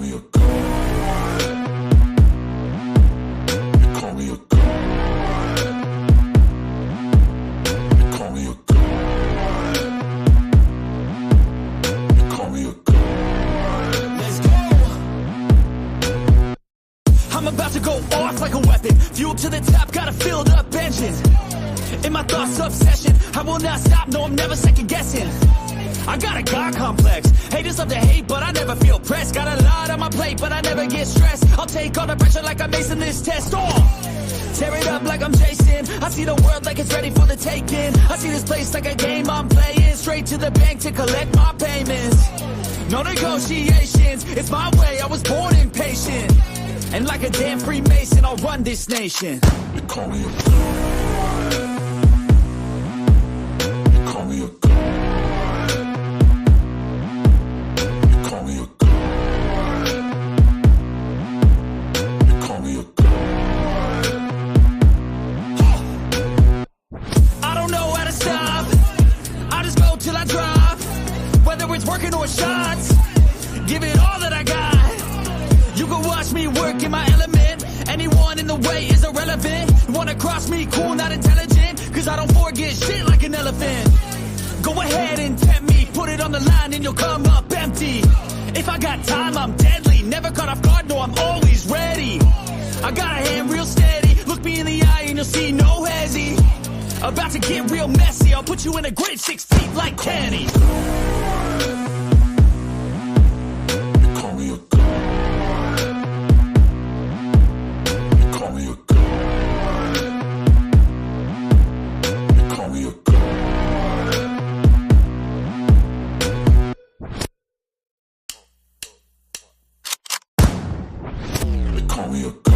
me a god. You call me a god. You call me a god. You call me a god. Let's go. I'm about to go off like a weapon. Fuel to the top, got a filled up engine. In my thoughts, obsession. I will not stop, no, I'm never second guessing. I got a God complex. Haters love to hate, but I never feel pressed. Got a lot on my plate, but I never get stressed. I'll take all the pressure like I'm acing this test. Tear it up like I'm Jason. I see the world like it's ready for the taking. I see this place like a game I'm playing. Straight to the bank to collect my payments. No negotiations, it's my way, I was born impatient. And like a damn Freemason, I'll run this nation. You call me a god. You call me a god. You call me a god. You call me a god. I don't know how to stop. I just go till I drop. Whether it's working or shots, give it all that I got. You can watch me work in my element. Anyone in the way is irrelevant. You wanna cross me, cool, not intelligent. Cause I don't forget shit like an elephant. Go ahead and tempt me, put it on the line and you'll come up empty. If I got time, I'm deadly. Never caught off guard, no, I'm always ready. I got a hand real steady. Look me in the eye and you'll see no hezzy. About to get real messy. I'll put you in a grid 6 feet like Kenny. You call me a god. You call me a god. You call me a god. You call me a god.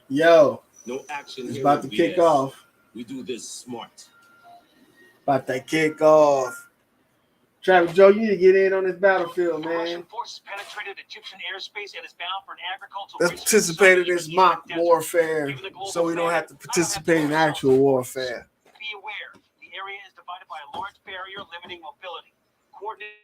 Yo, No action. it's here about to with kick BS. off. We do this smart. About to kick off. Travis Joe, you need to get in on this battlefield, man. Russian forces penetrated Egyptian airspace and is bound for an agricultural Let's research participate in facility this the mock Iraq desert. warfare Given the global so we don't have to climate, participate in actual warfare. Be aware, the area is divided by a large barrier limiting mobility. Coordinate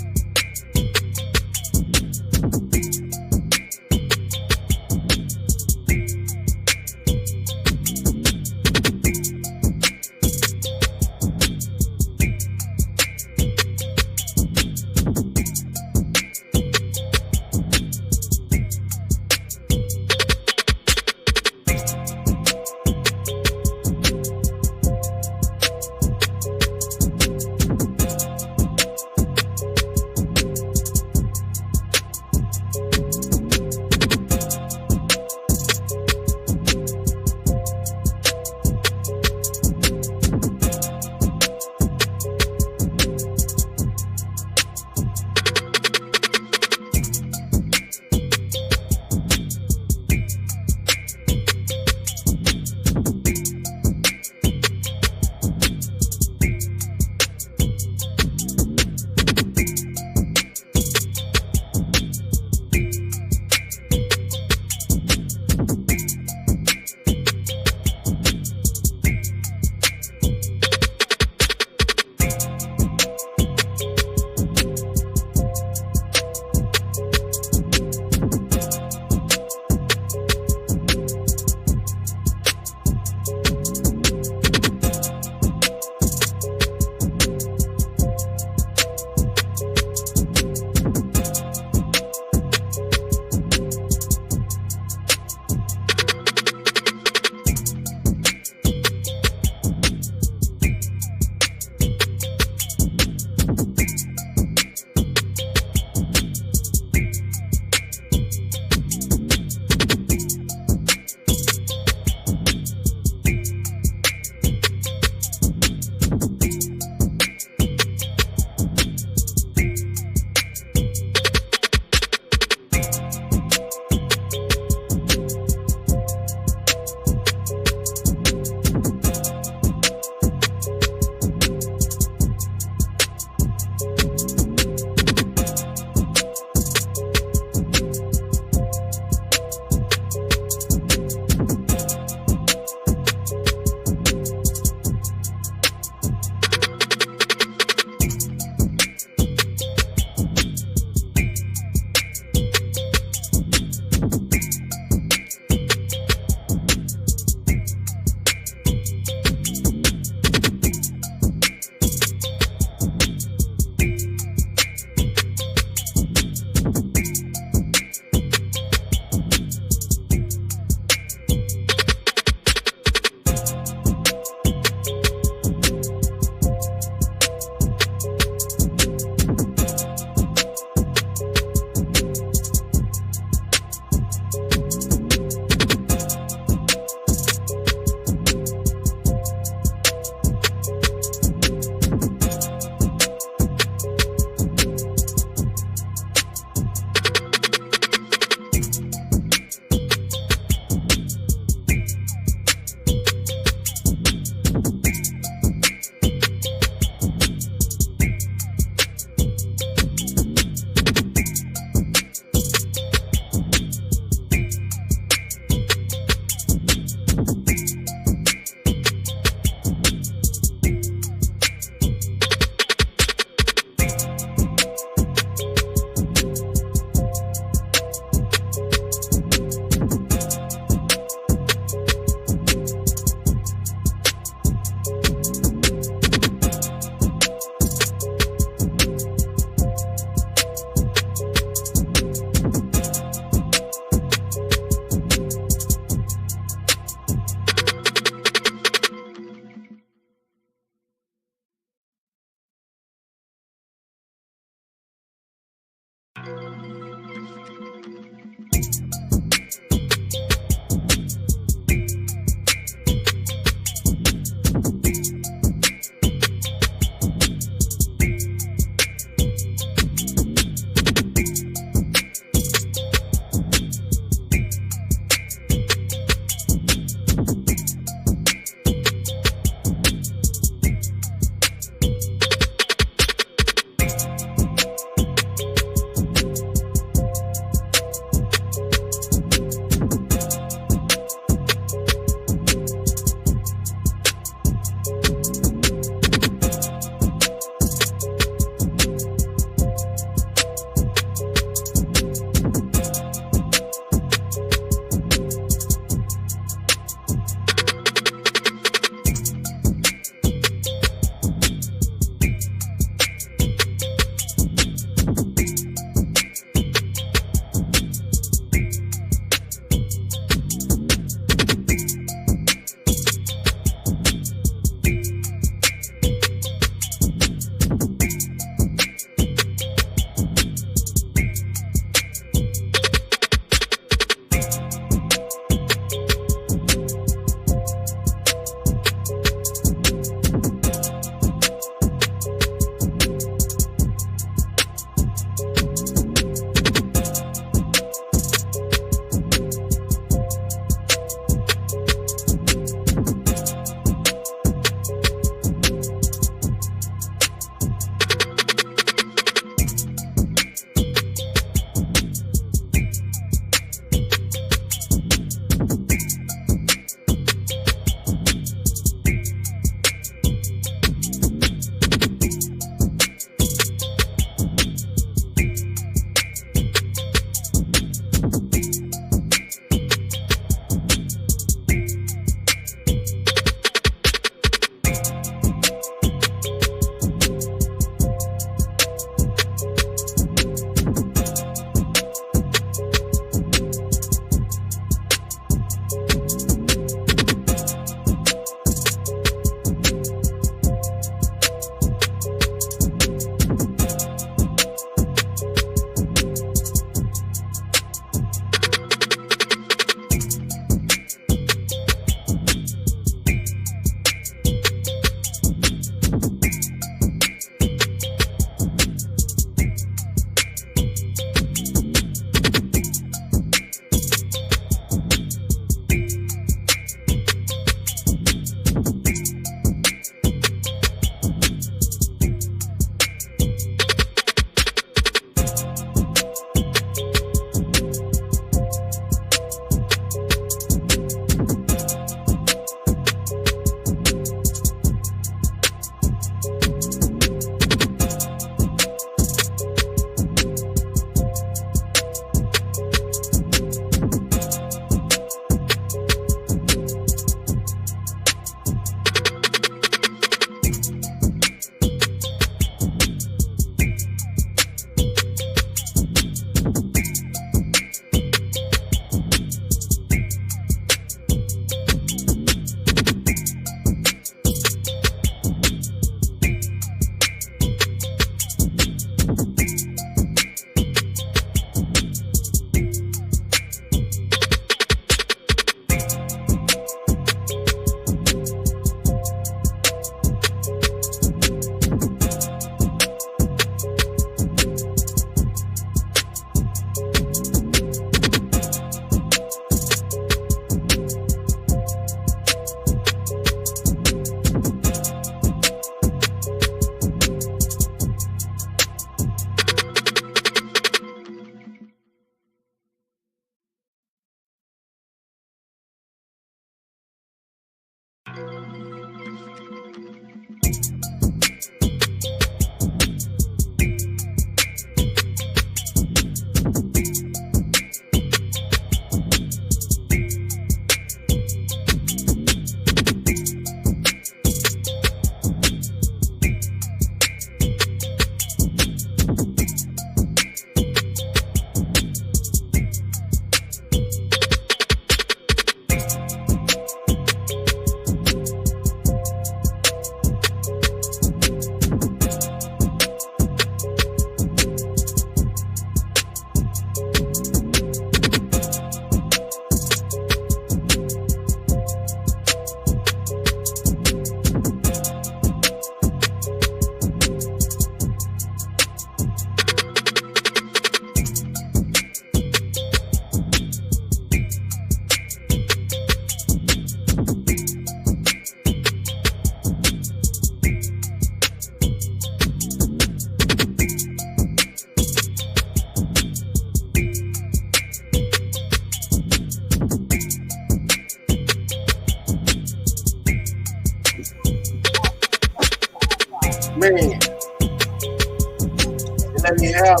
let me have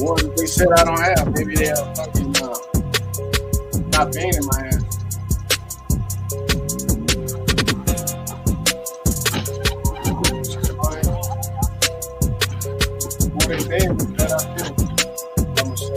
one that they said I don't have. Maybe they'll fucking stop paying in my ass. More they pay me, better I feel. I'm say.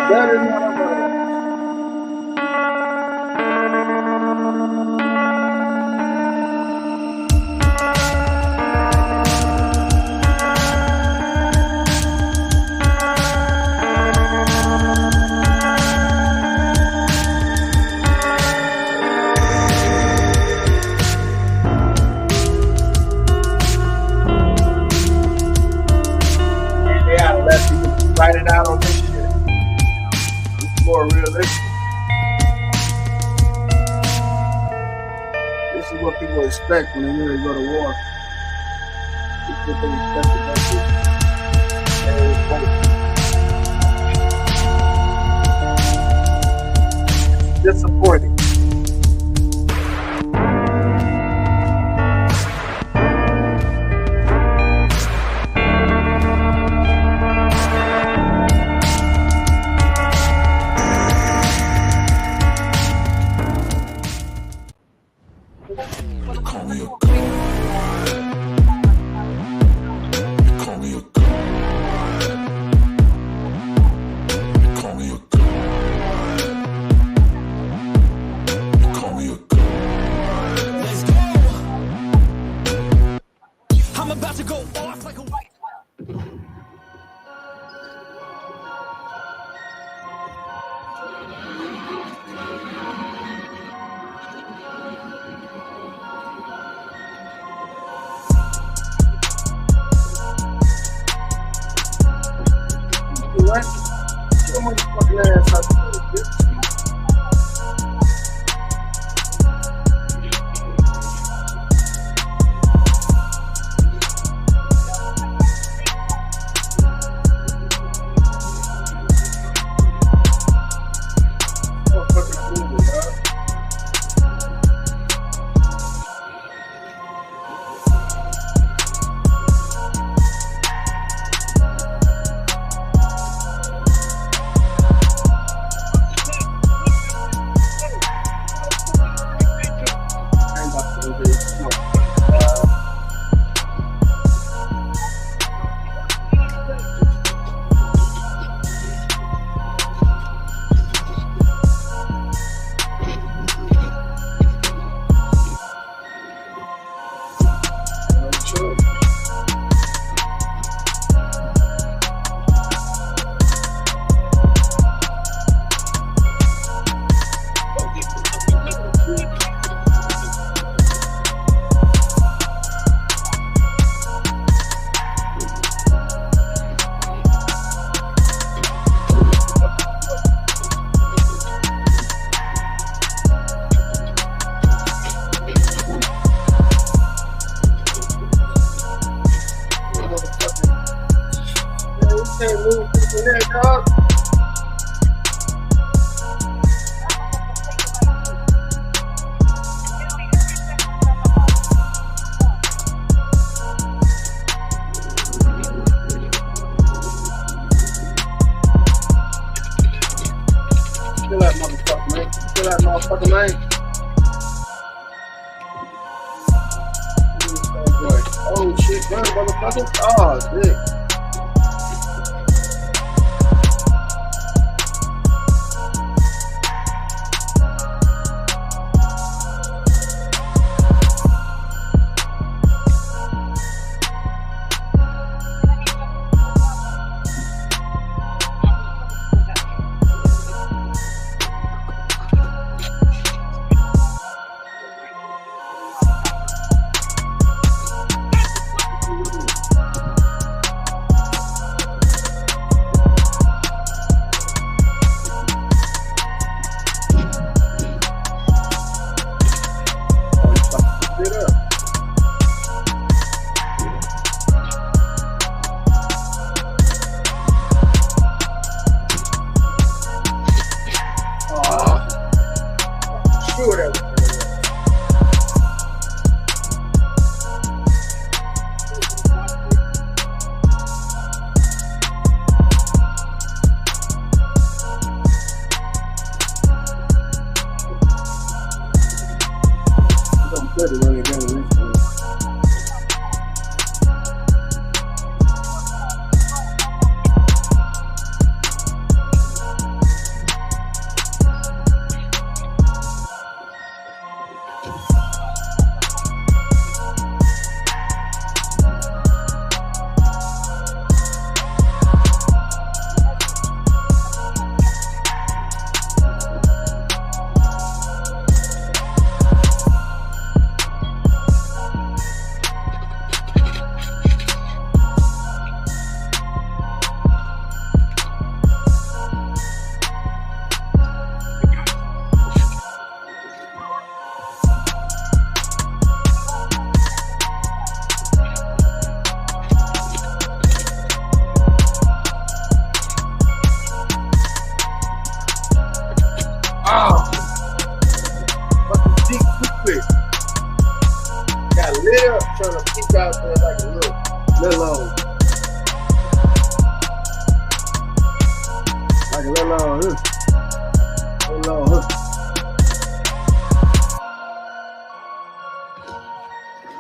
Better than what I'm they ought to let people write it out on this shit. It's more realistic. This is what people expect when they really go to war. This is what they expect to go through. Disappointing. Call me a god. Call me a god. Call me a god. Call me a god. Let's go. I'm about to go off like a white. right? Get your motherfucking ass out the way, bitch. Motherfucking fool, dog. I ain't about to do this. Come on. Sure. Can't move from there, dog. Kill that motherfucker, man. Kill that motherfucker, man. Oh shit, run, motherfucker. Oh, dick. Sure that was fucking deep too quick. Got lit up trying to peek out there like a little old. Like a little old, huh? Little old, huh?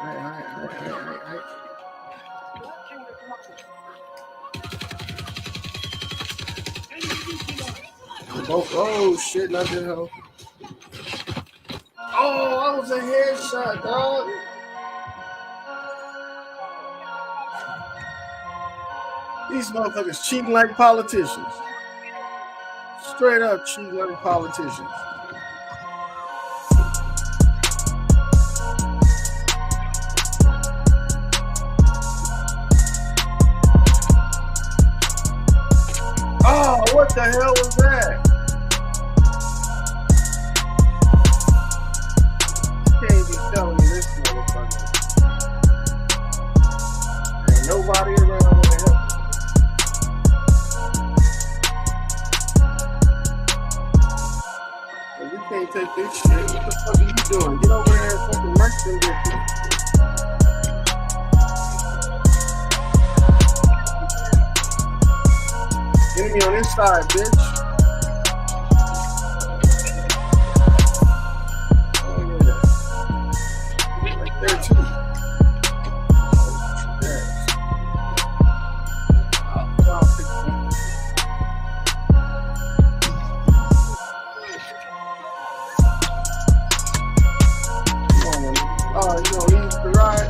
Alright. Both, oh shit, not that hoe. Oh, that was a headshot, dog. These motherfuckers cheating like politicians. Straight up cheating like politicians. hell was that? You can't be telling me this motherfucker. Ain't nobody around to help. We can't take this shit. What the fuck are you doing? Get over there and fucking merch them bitches. Enemy on this side, bitch. Oh yeah. Right there too. Yes. I'll fix it. Oh, you gonna leave the ride?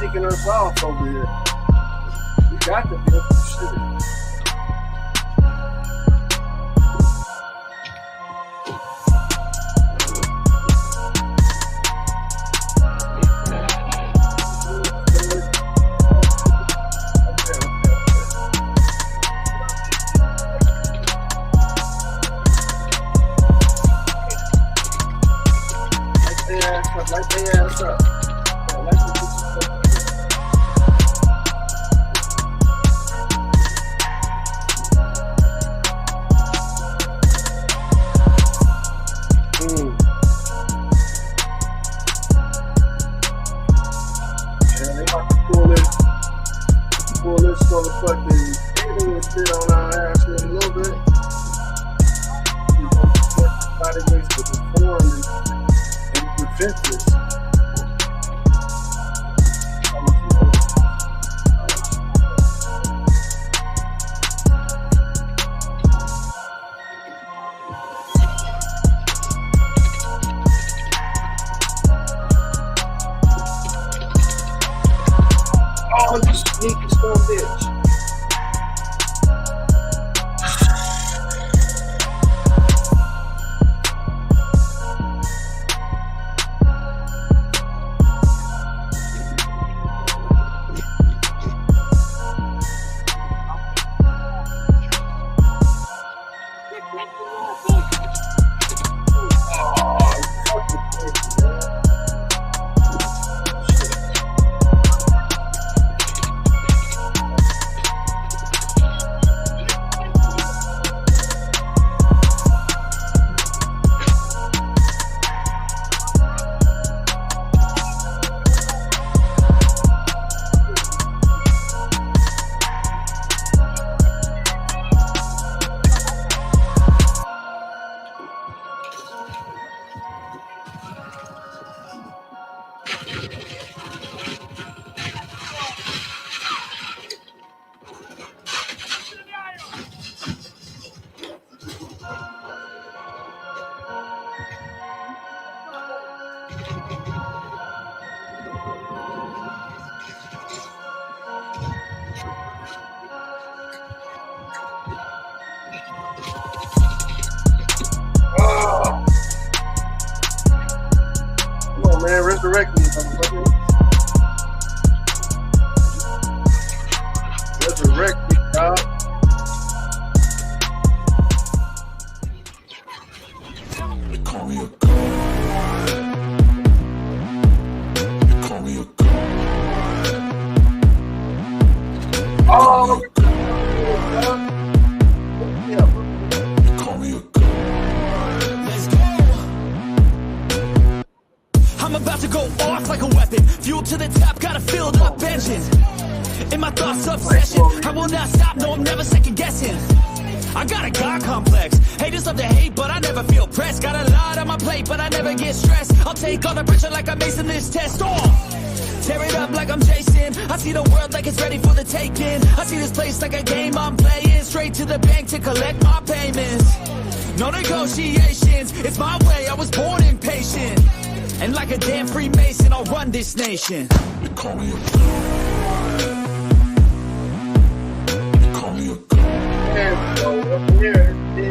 Taking us off over here. We got to be able to shit. Light their ass up. Pull this motherfucking alien shit on our ass in a little bit. We're going to get somebody needs to perform and prevent this. Oh, you sneaky son of a bitch. Oh, yeah. Call me a god. Let's go. I'm about to go off like a weapon. Fuel to the top, got a filled up engine. In my thoughts, obsession. I will not stop, no, I'm never second guessing. I got a God complex. Haters love to hate, but I never feel pressed. Got a lot on my plate, but I never get stressed. I'll take all the pressure like I'm acing this test. Tear it up like I'm Jason. I see the world like it's ready for the taking. I see this place like a game I'm playing. Straight to the bank to collect my payments. No negotiations, it's my way, I was born impatient. And like a damn Freemason, I'll run this nation. They call me a god. They call me a god. And so up here, They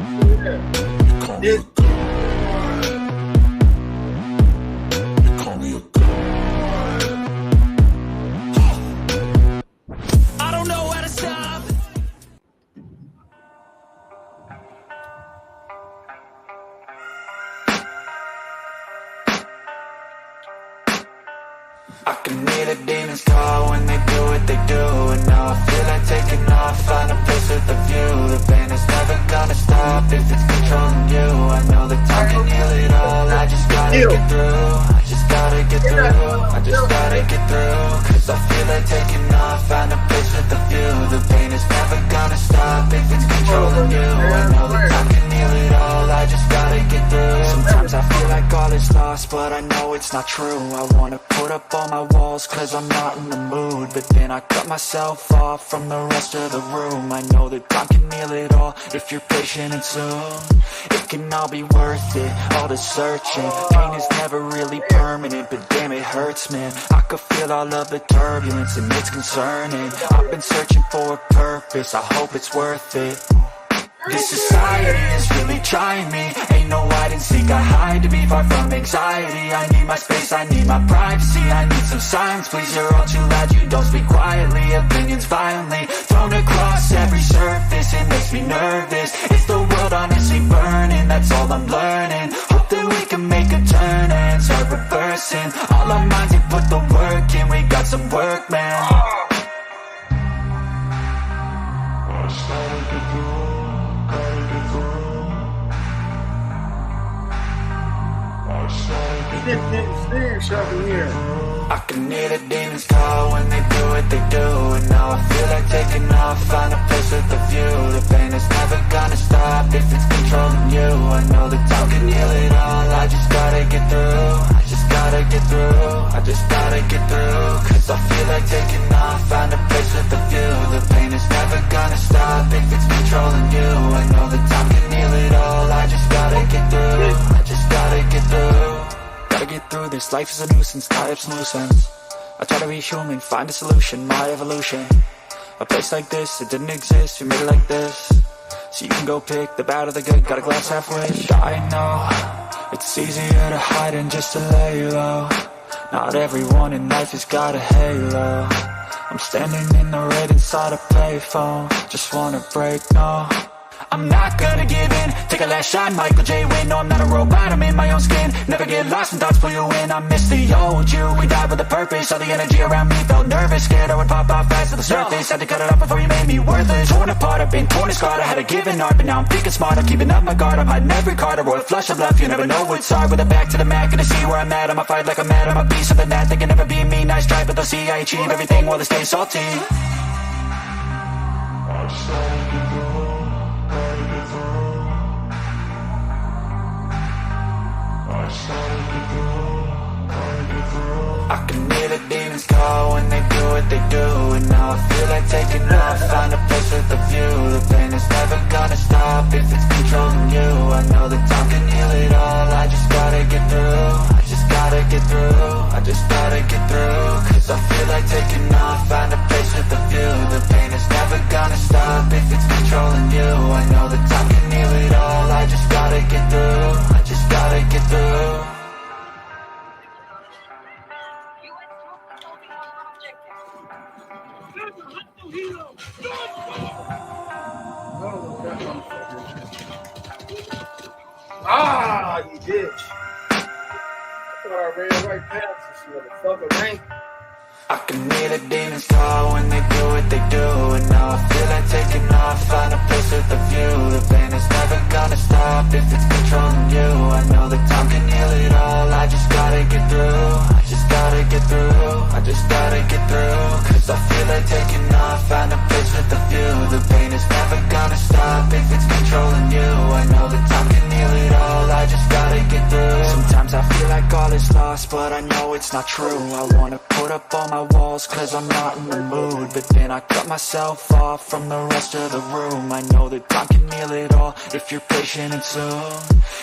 call me a god. They call me a god. I don't know how to stop. I can hear the demons call when they do what they do. And now I feel like taking off, find a place with a view. The pain is never gonna stop if it's controlling you. I know that time can heal it all, I just gotta get through. I just gotta get through, I just gotta get through. Cause I feel like taking off, find a place with a view. The pain is never gonna stop if it's controlling you. I know that time can heal it all, I just gotta get through. Sometimes I feel like all is lost, but I know it's not true. I wanna put up all my walls cause I'm not in the mood, but then I cut myself off from the rest of the room. I know that time can heal it all if you're patient and soon it can all be worth it, all the searching. Pain is never really permanent, but damn it hurts, man. I could feel all of the turbulence and it's concerning. I've been searching for a purpose, I hope it's worth it. This society is really trying me. Ain't no hide and seek, I hide to be far from anxiety. I need my space, I need my privacy. I need some silence, please, you're all too loud. You don't speak quietly, opinions violently thrown across every surface. It makes me nervous, is the world honestly burning? That's all I'm learning. Hope that we can make a turn and start reversing. All our minds and put the work in, we got some work, man. I can hear the demons call when they do what they do. And now I feel like taking off, find a place with a view. The pain is never gonna stop if it's controlling you. I know that time can heal it all, I just gotta get through. I just gotta get through, I just gotta get through. Cause I feel like taking off, find a place with a view. The pain is never gonna stop if it's controlling you. I know that time can heal it all, I just gotta get through. I just gotta get through. Gotta get through this, life is a nuisance, tie up some loose ends. I try to be human, find a solution, my evolution. A place like this, it didn't exist, we made it like this. So you can go pick the bad or the good, got a glass halfway. I know, it's easier to hide than just to lay low. Not everyone in life has got a halo. I'm standing in the red inside a payphone. Just wanna break, no, I'm not gonna give in. Take a last shot, Michael J. Win. No, I'm not a robot, I'm in my own skin. Never get lost when thoughts pull you in. I miss the old you, we died with a purpose. All the energy around me felt nervous, scared I would pop off fast to the surface. Had to cut it off before you made me worthless. Torn apart, I've been torn and scarred. I had a given art, but now I'm thinking smart. I'm keeping up my guard, I'm hiding every card. A royal flush of left, you never know what's hard. With a back to the mat, gonna see where I'm at. I'ma fight like I'm mad, I'm a beast of the net. They can never be me, nice try, but they'll see I achieve everything while they stay salty. I can hear the demons call when they do what they do. And now I feel like taking off, find a place with a view. The pain is never gonna stop if it's controlling you. I know that time can heal it all, I just gotta get through. I just gotta get through, I just gotta get through. Cause I feel like taking off, find a place with a view. The pain is never gonna stop if it's controlling you. I know that time can heal it all, I just gotta get through. I just gotta get through. Ah, you bitch. I thought I ran right past this motherfucker, man. I can hear the demons call when they do what they do. And now I feel like taking off, find a place with a view. The pain is never gonna stop if it's controlling you. I know that time can heal it all, I just gotta get through. I just gotta get through, I just gotta get through. Cause I feel like taking off, find a place with a view. The pain is never gonna stop if it's controlling you. I know that time can heal it all, I just gotta get through. Sometimes I feel like all is lost, but I know it's not true. I wanna put up all my walls cause I'm not in the mood, but then I cut myself off from the rest of the room. I know that time can heal it all if you're patient and soon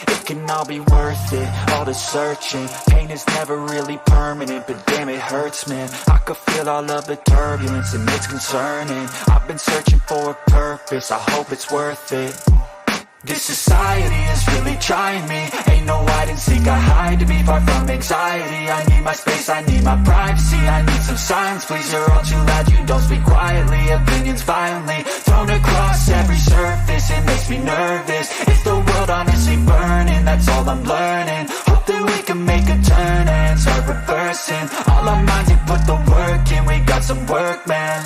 it can all be worth it, all the searching. Pain is never really permanent, but damn it hurts, man. I could feel all of the turbulence and it's concerning. I've been searching for a purpose, I hope it's worth it. This society is really trying me. Ain't no hide and seek, I hide to be far from anxiety. I need my space, I need my privacy. I need some silence, please, you're all too loud. You don't speak quietly, opinions violently thrown across every surface. It makes me nervous. Is the world honestly burning? That's all I'm learning. Hope that we can make a turn and start reversing. All our minds and put the work in. We got some work, man.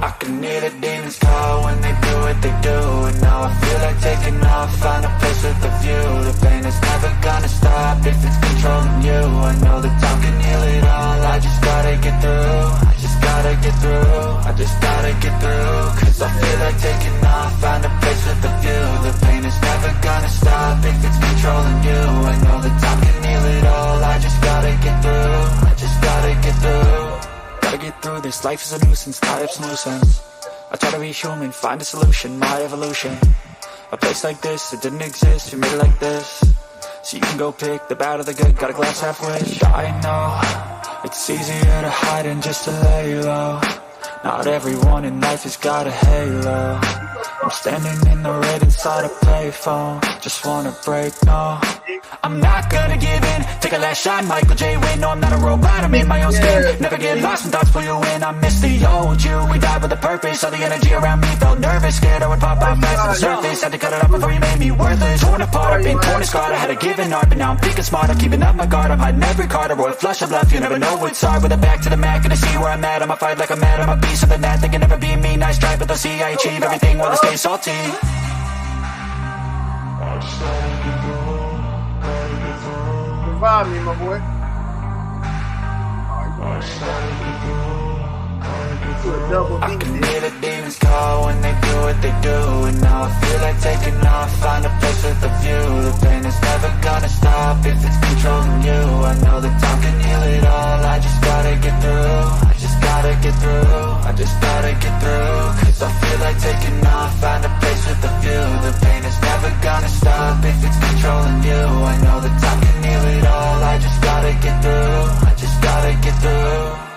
I can hear the demons call when they do what they do. And now I feel like taking off, find a place with a view. The pain is never gonna stop if it's controlling you. I know that time can heal it all, I just gotta get through. I just gotta get through, I just gotta get through. Cause I feel like taking off, find a place with a view. The pain is never gonna stop if it's controlling you. I know that time can heal it all, I just gotta get through. I just gotta get through. Gotta get through this, life is a nuisance, tie up some loose ends. I try to be human, find a solution, my evolution. A place like this, it didn't exist, we made it like this. So you can go pick the bad or the good, got a glass half wish. I know, it's easier to hide than just to lay low. Not everyone in life has got a halo. I'm standing in the red inside a payphone. Just wanna break, no, I'm not gonna give in. Take a last shot, Michael J. Win. No, I'm not a robot, I'm in my own skin. Never get lost when thoughts pull you in. I miss the old you, we died with a purpose. All the energy around me felt nervous, scared I would pop out fast to the surface. Had to cut it off before you made me worthless. Torn apart, I've been torn and scarred. I had a given art, but now I'm thinking smart. I'm keeping up my guard, I'm hiding every card. A royal flush of left, you never know what's hard. With a back to the mat, gonna see where I'm at. I'ma fight like I'm mad, I'm a beast of the net. They can never be me, nice try, but they'll see I achieve everything while they stay salty. Revive me, my boy. I can hear the demons call when they do what they do. And now I feel like taking off, find a place with a view. The pain is never gonna stop if it's controlling you. I know that time can heal it all, I just gotta get through. I just gotta get through, I just gotta get through. Cause I feel like taking off, find a place with a view. The pain is never gonna stop if it's controlling you. I know that time can heal it all, I just gotta get through. I just gotta get through.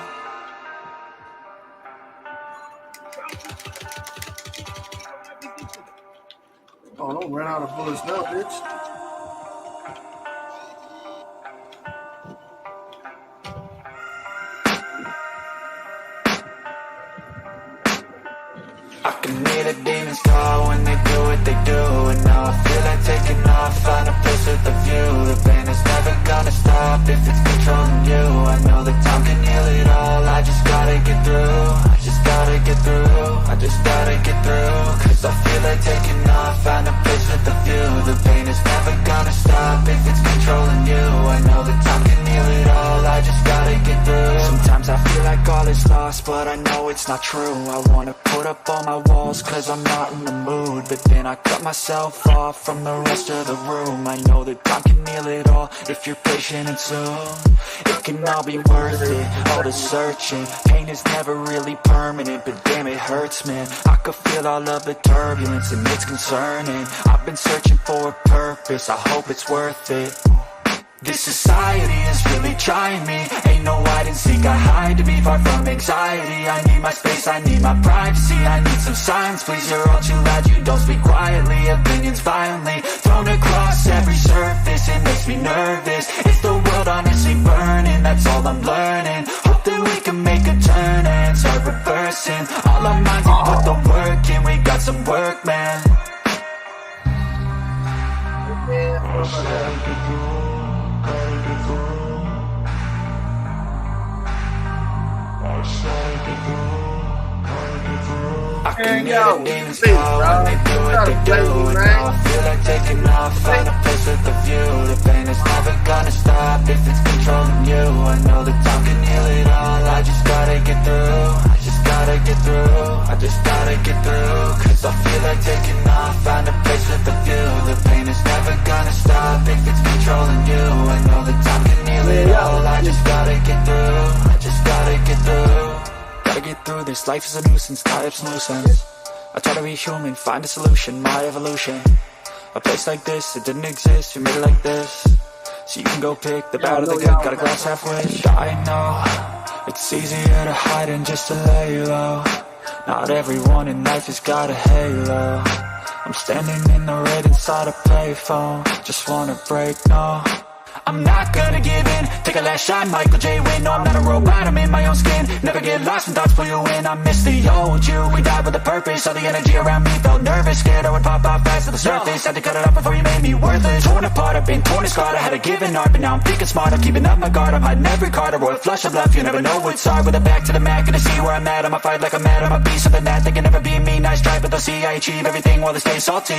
Oh, don't run out of bullets now, bitch. I can hear the demons call when they do what they do. And now I feel like taking off, find a place with a view. The pain is never gonna stop if it's controlling you. I know that time can heal it all, I just gotta get through. I just gotta get through, I just gotta get through. Cause I feel like taking off, find a place with a view. The pain is never gonna stop if it's controlling you. I know that time can heal it all, I just gotta get through. Sometimes I feel like all is lost, but I know it's not true. I wanna put up all my walls cause I'm not in the mood, but then I cut myself off from the rest of the room. I know that time can heal it all if you're patient and soon it can all be worth it, all the searching. Pain is never really permanent, but damn it hurts, man. I could feel all of the turbulence and it's concerning. I've been searching for a purpose, I hope it's worth it. This society is really trying me. Ain't no hide and seek, I hide to be far from anxiety. I need my space, I need my privacy. I need some silence, please, you're all too loud. You don't speak quietly, opinions violently thrown across every surface. It makes me nervous. Is the world honestly burning? That's all I'm learning. Hope that we can make a turn and start reversing. progressing. All our minds, we put the work in. We got some work, man. I can hear the demons call when they do what they do. And now I feel like taking off, find a place with a view. The pain is never gonna stop if it's controlling you. I know that time can heal it all. I just gotta get through. I just gotta get through. I just gotta get through. Cause I feel like taking off, find a place with a view. The pain is never gonna stop if it's controlling you. I know that time can heal it all. I just gotta get through. I just gotta get through. Gotta get through this, life is a nuisance, tie up some loose ends. I try to be human, find a solution, my evolution. A place like this, it didn't exist, we made it like this. So you can go pick the bad or the good, got a glass halfway. I know, it's easier to hide than just to lay low. Not everyone in life has got a halo. I'm standing in the red inside a payphone. Just wanna break, no, I'm not gonna give in. Take a last shot, Michael J. Win. No, I'm not a robot, I'm in my own skin. Never get lost when thoughts pull you in. I miss the old you, we died with a purpose. All the energy around me felt nervous. Scared I would pop off fast to the surface. Had to cut it off before you made me worthless. Torn apart, I've been torn and scarred. I had a given art, but now I'm thinking smart. I'm keeping up my guard, I'm hiding every card. A royal flush of left, you never know what's hard. With a back to the mat, gonna see where I'm at. I'ma fight like I'm mad, I'm a beast of the net. They can never be me, nice try, but they'll see I achieve everything while they stay salty.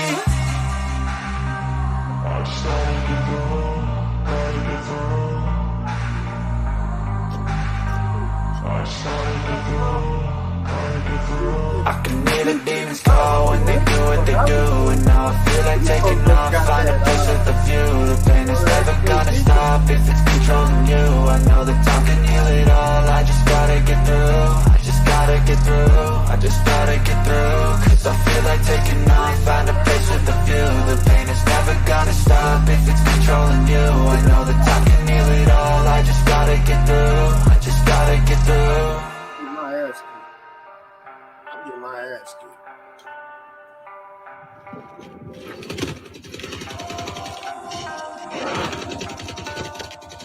I can hear the demons call when they do what they do. And now I feel like taking off, find a place with a view. The pain is never gonna stop if it's controlling you. I know that time can heal it all. I just gotta get through. I just gotta get through. I just gotta get through. Cause I feel like taking off, find a place with a view. The pain is never gonna stop if it's controlling you. I know that time can heal it all. I just gotta get through. I just gotta get through. Get my ass kicked.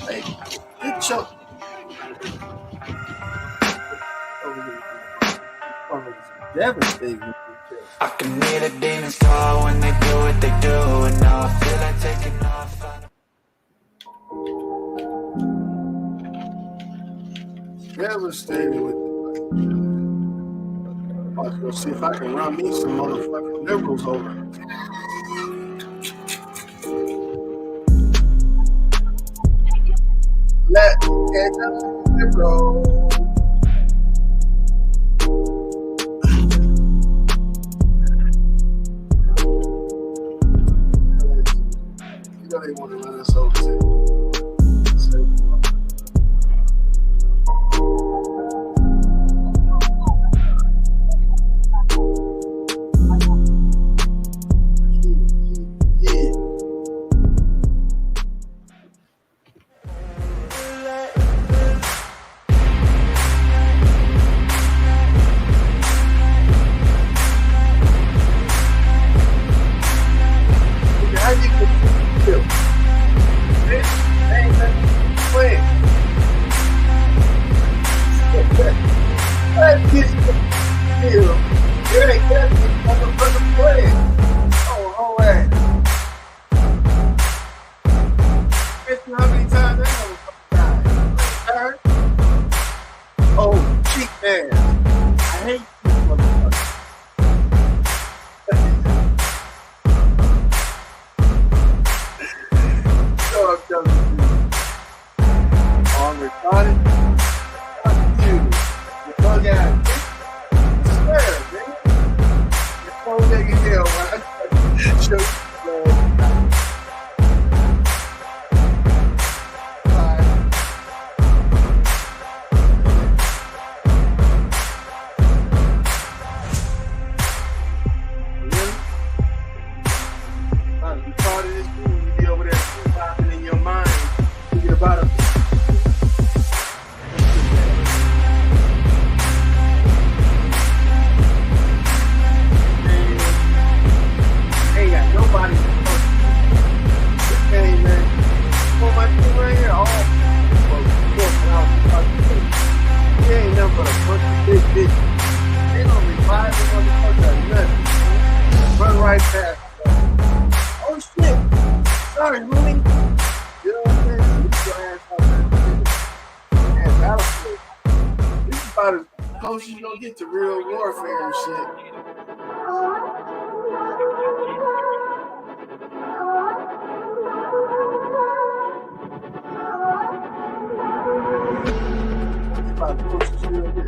Hey, good choke. Devastating. I can hear the demons call when they do what they do. And now I feel like taking off. Devastating with I'm gonna see if I can run me some motherfucking liberals over. Let me get the liberal. You know they want to run us over too. He ain't nothing but a bunch of big bitches. close you gonna get to real warfare and shit. It's about the closest you'll get.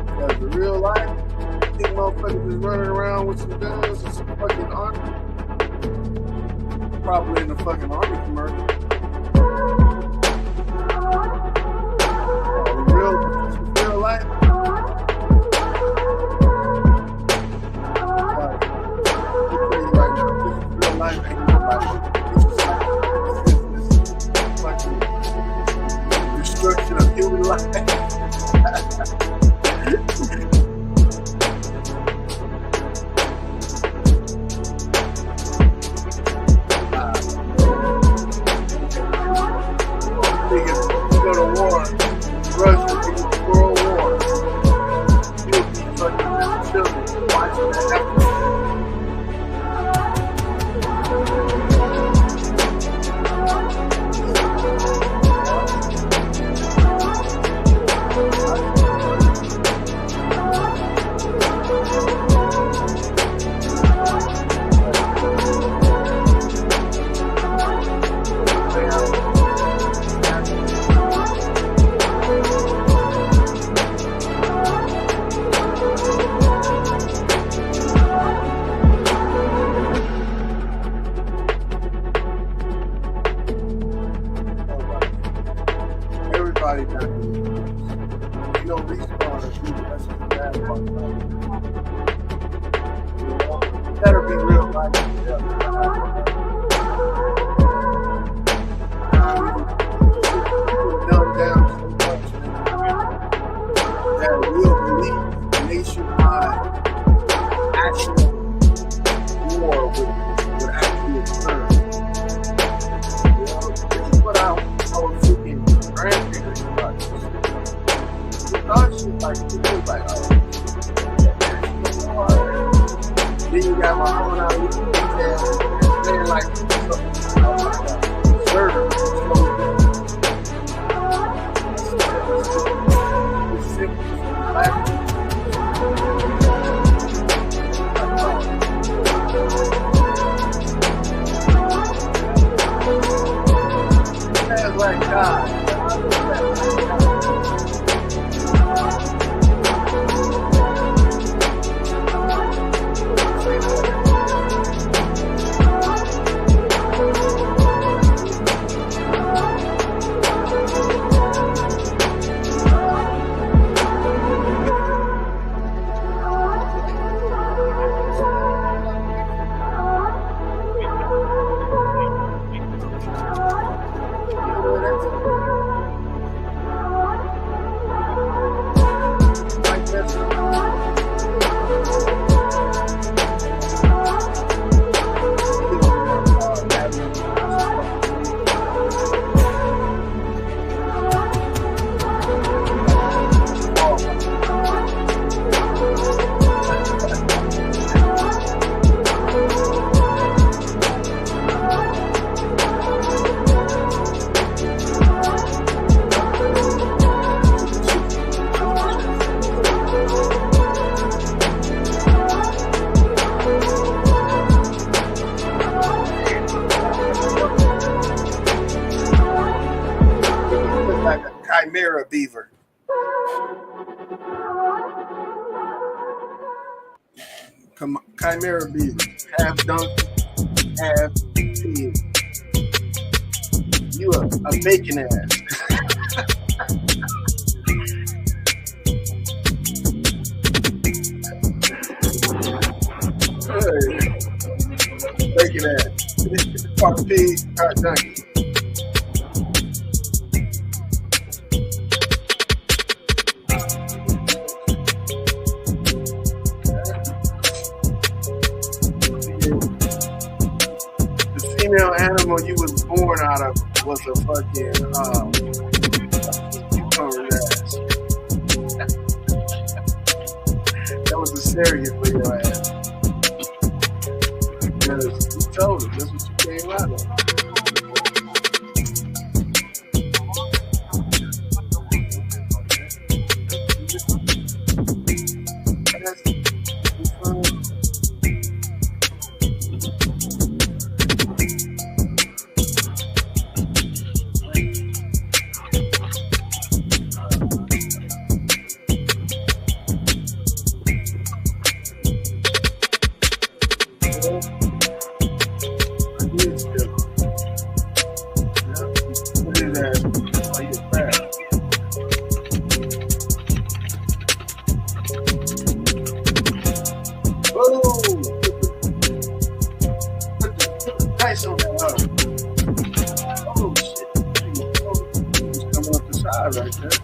Because the real life, you think motherfuckers is running around with some guns and some fucking army. Probably in the fucking army commercial. Real life. Real life ain't nobody. It's fucking destruction of human life. Go to war, Russia, World War. You'll be fucking children watching that happen. Everybody got it. You don't respawn or shoot. That's the bad part about it. You know? You better be real life. People dumb down so much that will believe nationwide actual war would actually occur. You know, this is what I was thinking. Grandparents about this. We thought shit like this was like, oh, then you got my own out here, playing like murder. It's simple. That's like God. Chimera beaver. Chimera beaver. Half donkey, half pig. You a bacon ass. Bacon ass. Part pig, part donkey. Female animal you was born out of was a fucking cucumber ass. That was a surrogate for your ass. Because you told us that's what you came out of. I did still. Yeah. What is that? Oh, you fast. Oh! Put the dice on that hub. Oh, shit. It's coming up the side right there.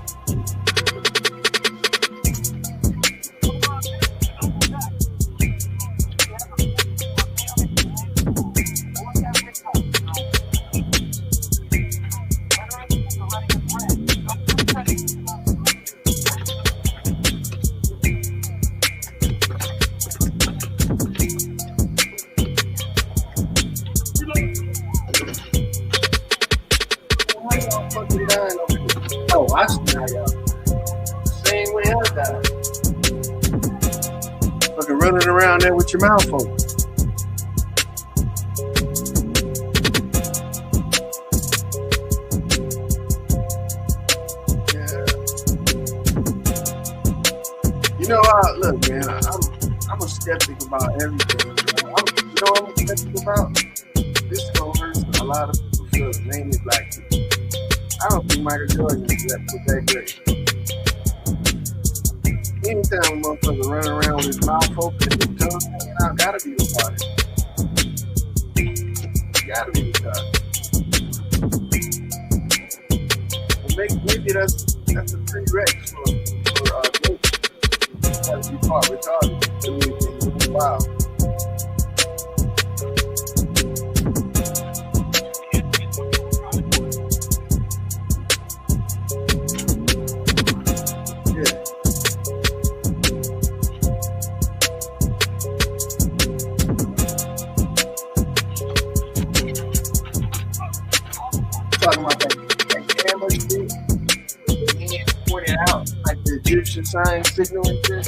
Why y'all fucking dying over here? Oh, I see how y'all. Same way I died. Fucking running around there with your mouth open. Yeah. You know, look, man, I'm a skeptic about everything. You know what I'm a skeptic about? This is gonna hurt a lot of people feel, mainly black people. I don't think Michael Jordan was that great. Anytime a motherfucker running around with his mouth open and his tongue hanging out, gotta be retarded. Gotta be retarded. Well, maybe that's a prereq for Jake. Gotta be part retarded. Do anything really wild. Yeah. Talking about that camera shit, the hand pointed out like the Egyptian sign signal and shit.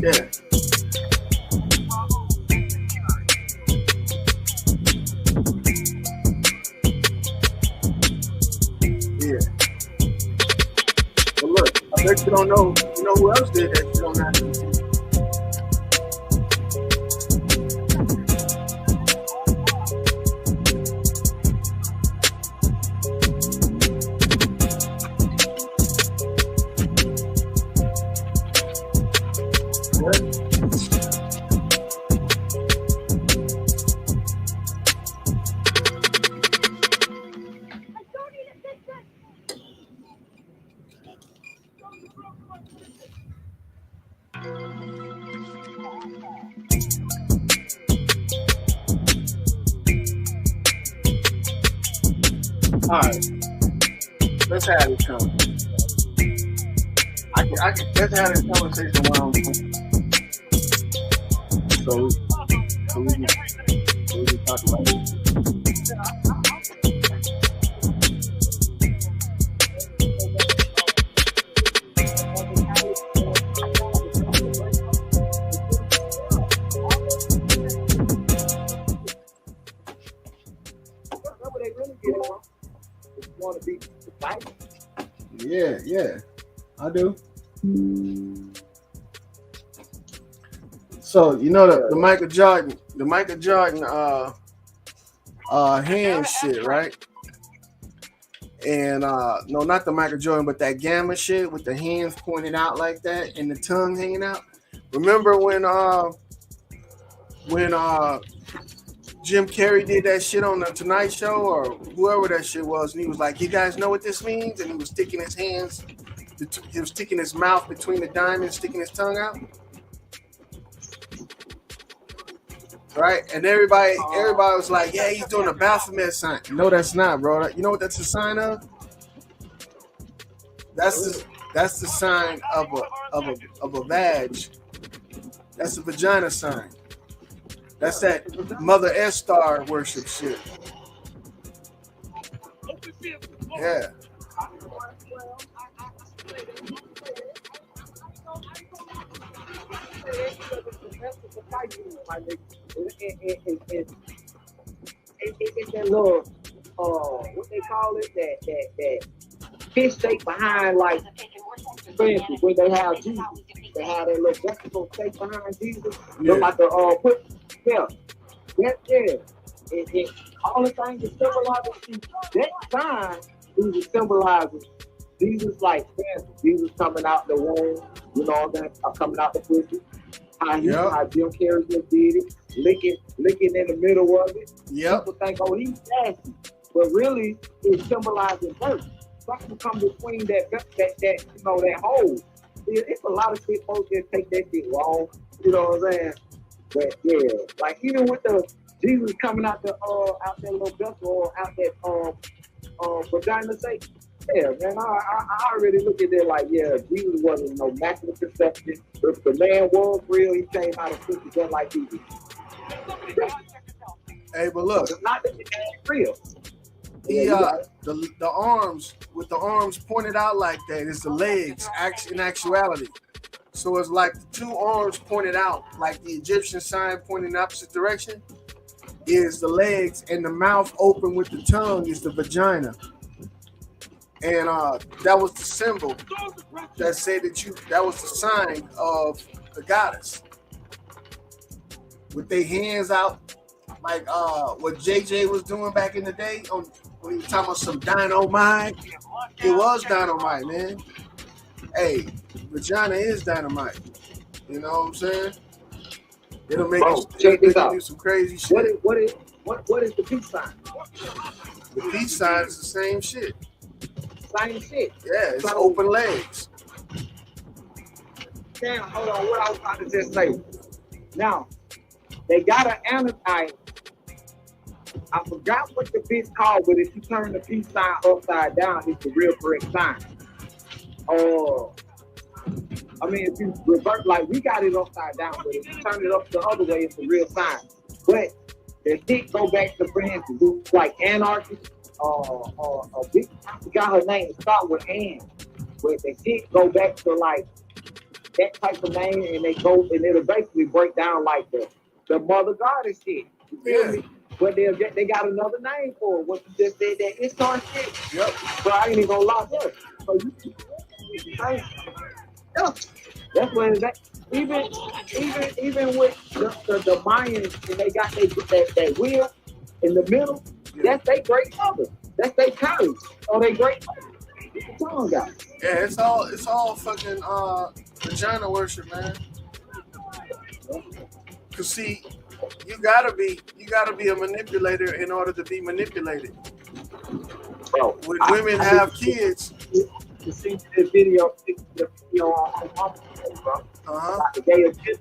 Yeah. Yeah. But look, I bet you don't know. You know who else did that shit on national TV? What? All right, let's have this conversation. Let's have this conversation while I'm so we can talk about it. Yeah, I do. So you know the Michael Jordan hand shit, right? And no, not the Michael Jordan, but that gamma shit with the hands pointed out like that and the tongue hanging out. Remember when Jim Carrey did that shit on the Tonight Show or whoever that shit was, and he was like, "You guys know what this means?" And he was sticking his hands, he was sticking his mouth between the diamonds, sticking his tongue out. Right? And everybody was like, "Yeah, he's doing a Baphomet sign." No, that's not, bro. You know what that's a sign of? That's the sign of a vag. That's a vagina sign. That's that Mother Estar worship shit. Yeah. It's that little, what they call it, that fish steak behind, like, for instance, when they have Jesus, they have that little vegetable steak behind Jesus. Look like a It all the things that symbolizes that sign. Jesus symbolizes Jesus, like, Jesus coming out the womb, you know what I'm saying, coming out the pussy. How Jim Carrey just did it, licking in the middle of it. People think, oh, he's nasty, but really it's symbolizing birth. Something come between that you know, that hole. It's a lot of shit folks that take that shit wrong. You know what I'm saying? But yeah, like even with the Jesus coming out that little vessel or out that vagina sake. Yeah, man, I already look at it like, yeah, Jesus wasn't no immaculate conception. If the man was real, he came out of pussy just like Jesus. Hey, but look, it's not that it ain't real. The arms, with the arms pointed out like that, is the legs in actuality. So it's like the two arms pointed out, like the Egyptian sign pointing in the opposite direction, is the legs, and the mouth open with the tongue is the vagina. And that was the symbol that said that was the sign of the goddess. With their hands out, like what JJ was doing back in the day when he was talking about some dynamite. It was dynamite, man. Hey, vagina is dynamite. You know what I'm saying? It'll make you do some crazy shit. What is the peace sign? The peace sign is the same shit. Same shit. Yeah, it's open legs. Damn, hold on. What I was about to just say. Now, they got an annotate. I forgot what the bitch called, but if you turn the peace sign upside down, it's the real correct sign. I mean, if you revert, like we got it upside down, but if you turn it up the other way, it's the real sign. But the shit go back to, for instance, like anarchy. I forgot her name. It starts with Ann. But the shit go back to like that type of name, and it'll basically break down like the mother goddess shit. You feel me? But they got another name for it. What you just said, that it's our shit. Yep. But I ain't even gonna lie there. So that's what it's at. Even with the Mayans, and they got that wheel in the middle. That's their great mother. That's their college. Or they great mother. Yeah, it's all fucking vagina worship, man. Cause see, you gotta be a manipulator in order to be manipulated. Bro, when women have kids. You see the video on bro. About the gay agenda.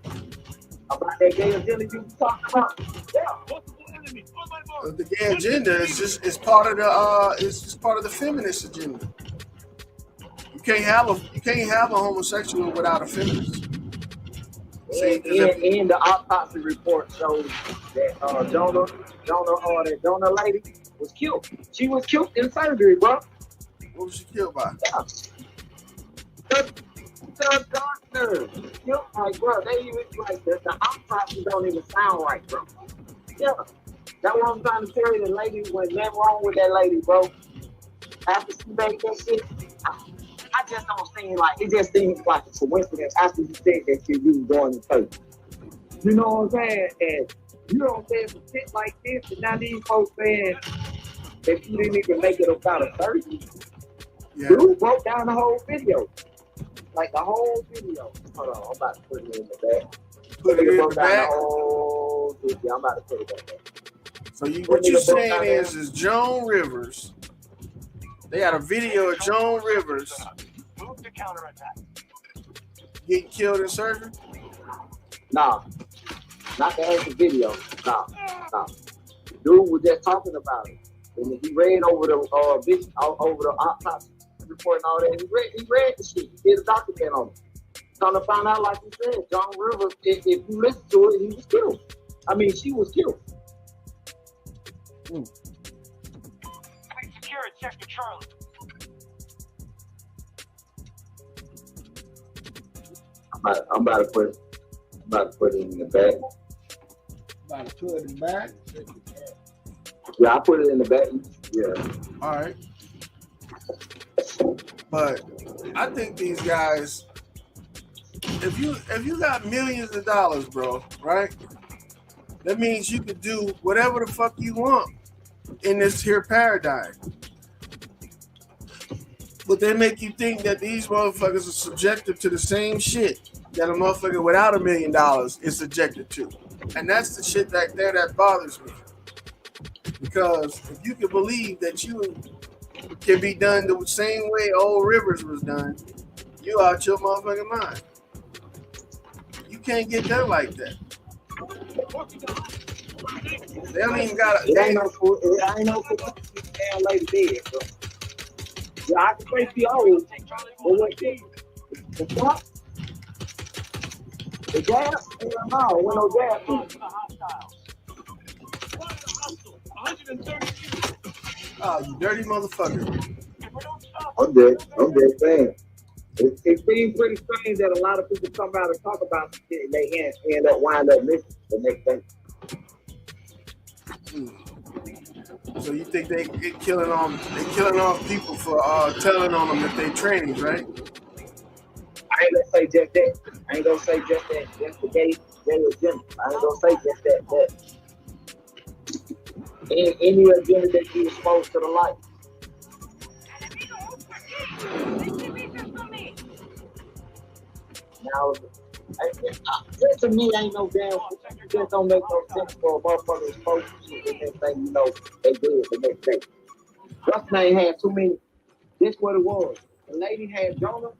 About that gay agenda you was talking about. Yeah. The gay agenda is just part of the feminist agenda. You can't have a homosexual without a feminist. And the autopsy report shows that Jonah lady was killed. She was killed in surgery, bro. What was she killed by? Yeah. The doctor. Killed, like, bro, they even like the autopsy don't even sound right, bro. Yeah. That's what I'm trying to tell you. The lady went nothing wrong with that lady, bro. After she made that shit, I just don't seem like it just seems like a coincidence after you said that shit you was going to church. You know what I'm saying? And you don't say some shit like this, and now these folks saying that you didn't even make it about a surgery. Yeah. Dude broke down the whole video. Like the whole video. Hold on, I'm about to put it in the back. Put it in the back? The whole video. I'm about to put it in there. So what you're saying is Joan Rivers. They got a video of Joan Rivers getting killed in surgery? Nah. Not the actual video. Nah. Dude was just talking about it. And he read over the over the autopsy report and all that. He read the shit. He did a document on it. Trying to find out, like you said, Joan Rivers, if you listen to it, he was killed. I mean, she was killed. Secure it, Sector Charlie. I'm about to put it in the back. About to put it in the back? Yeah, I put it in the back. Yeah. All right. But I think these guys, if you got millions of dollars, bro, right? That means you could do whatever the fuck you want in this here paradigm. But they make you think that these motherfuckers are subjected to the same shit that a motherfucker without $1 million is subjected to. And that's the shit right there that bothers me. Because if you can believe that you can be done the same way old Rivers was done, you out your motherfucking mind. You can't get done like that. They don't even got It ain't no damn lady dead, bro. Yeah, I can say she old, but what the fuck? The gas? No, when no gas. Oh, you dirty motherfucker. I'm dead saying. It seems pretty strange that a lot of people come out and talk about shit and they end up wind up missing the next day. So you think they killing off people for telling on them that they trainings, right? I ain't gonna say just that. I ain't gonna say just that. Just the gay agenda. I ain't gonna say just that. Any agenda that you expose to the light. Now, to me, ain't no damn. It just don't make no sense for a motherfucker exposed to shit and then think, you know, they did the next day. What's name had too many. This what it was. The lady had Jonah.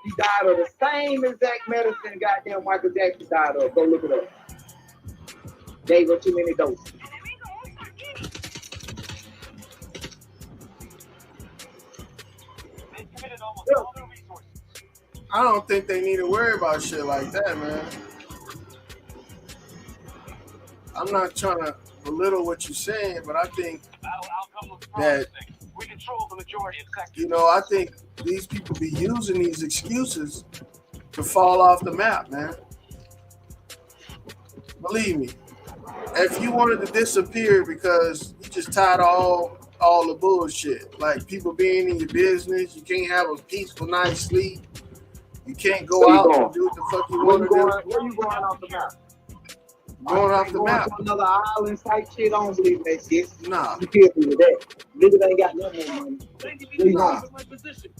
She died of the same exact medicine goddamn Michael Jackson died of. Go look it up. Gave her too many doses. I don't think they need to worry about shit like that, man. I'm not trying to belittle what you're saying, but I think that, you know, I think these people be using these excuses to fall off the map, man. Believe me, if you wanted to disappear because you just tired of all the bullshit, like people being in your business, you can't have a peaceful night's sleep, you can't go out and do what the fuck you want to do. Where you going off the map? Going off the map. Another island type shit. I don't believe that shit. Nah. You can't do that. Niggas ain't got no more money. Nah.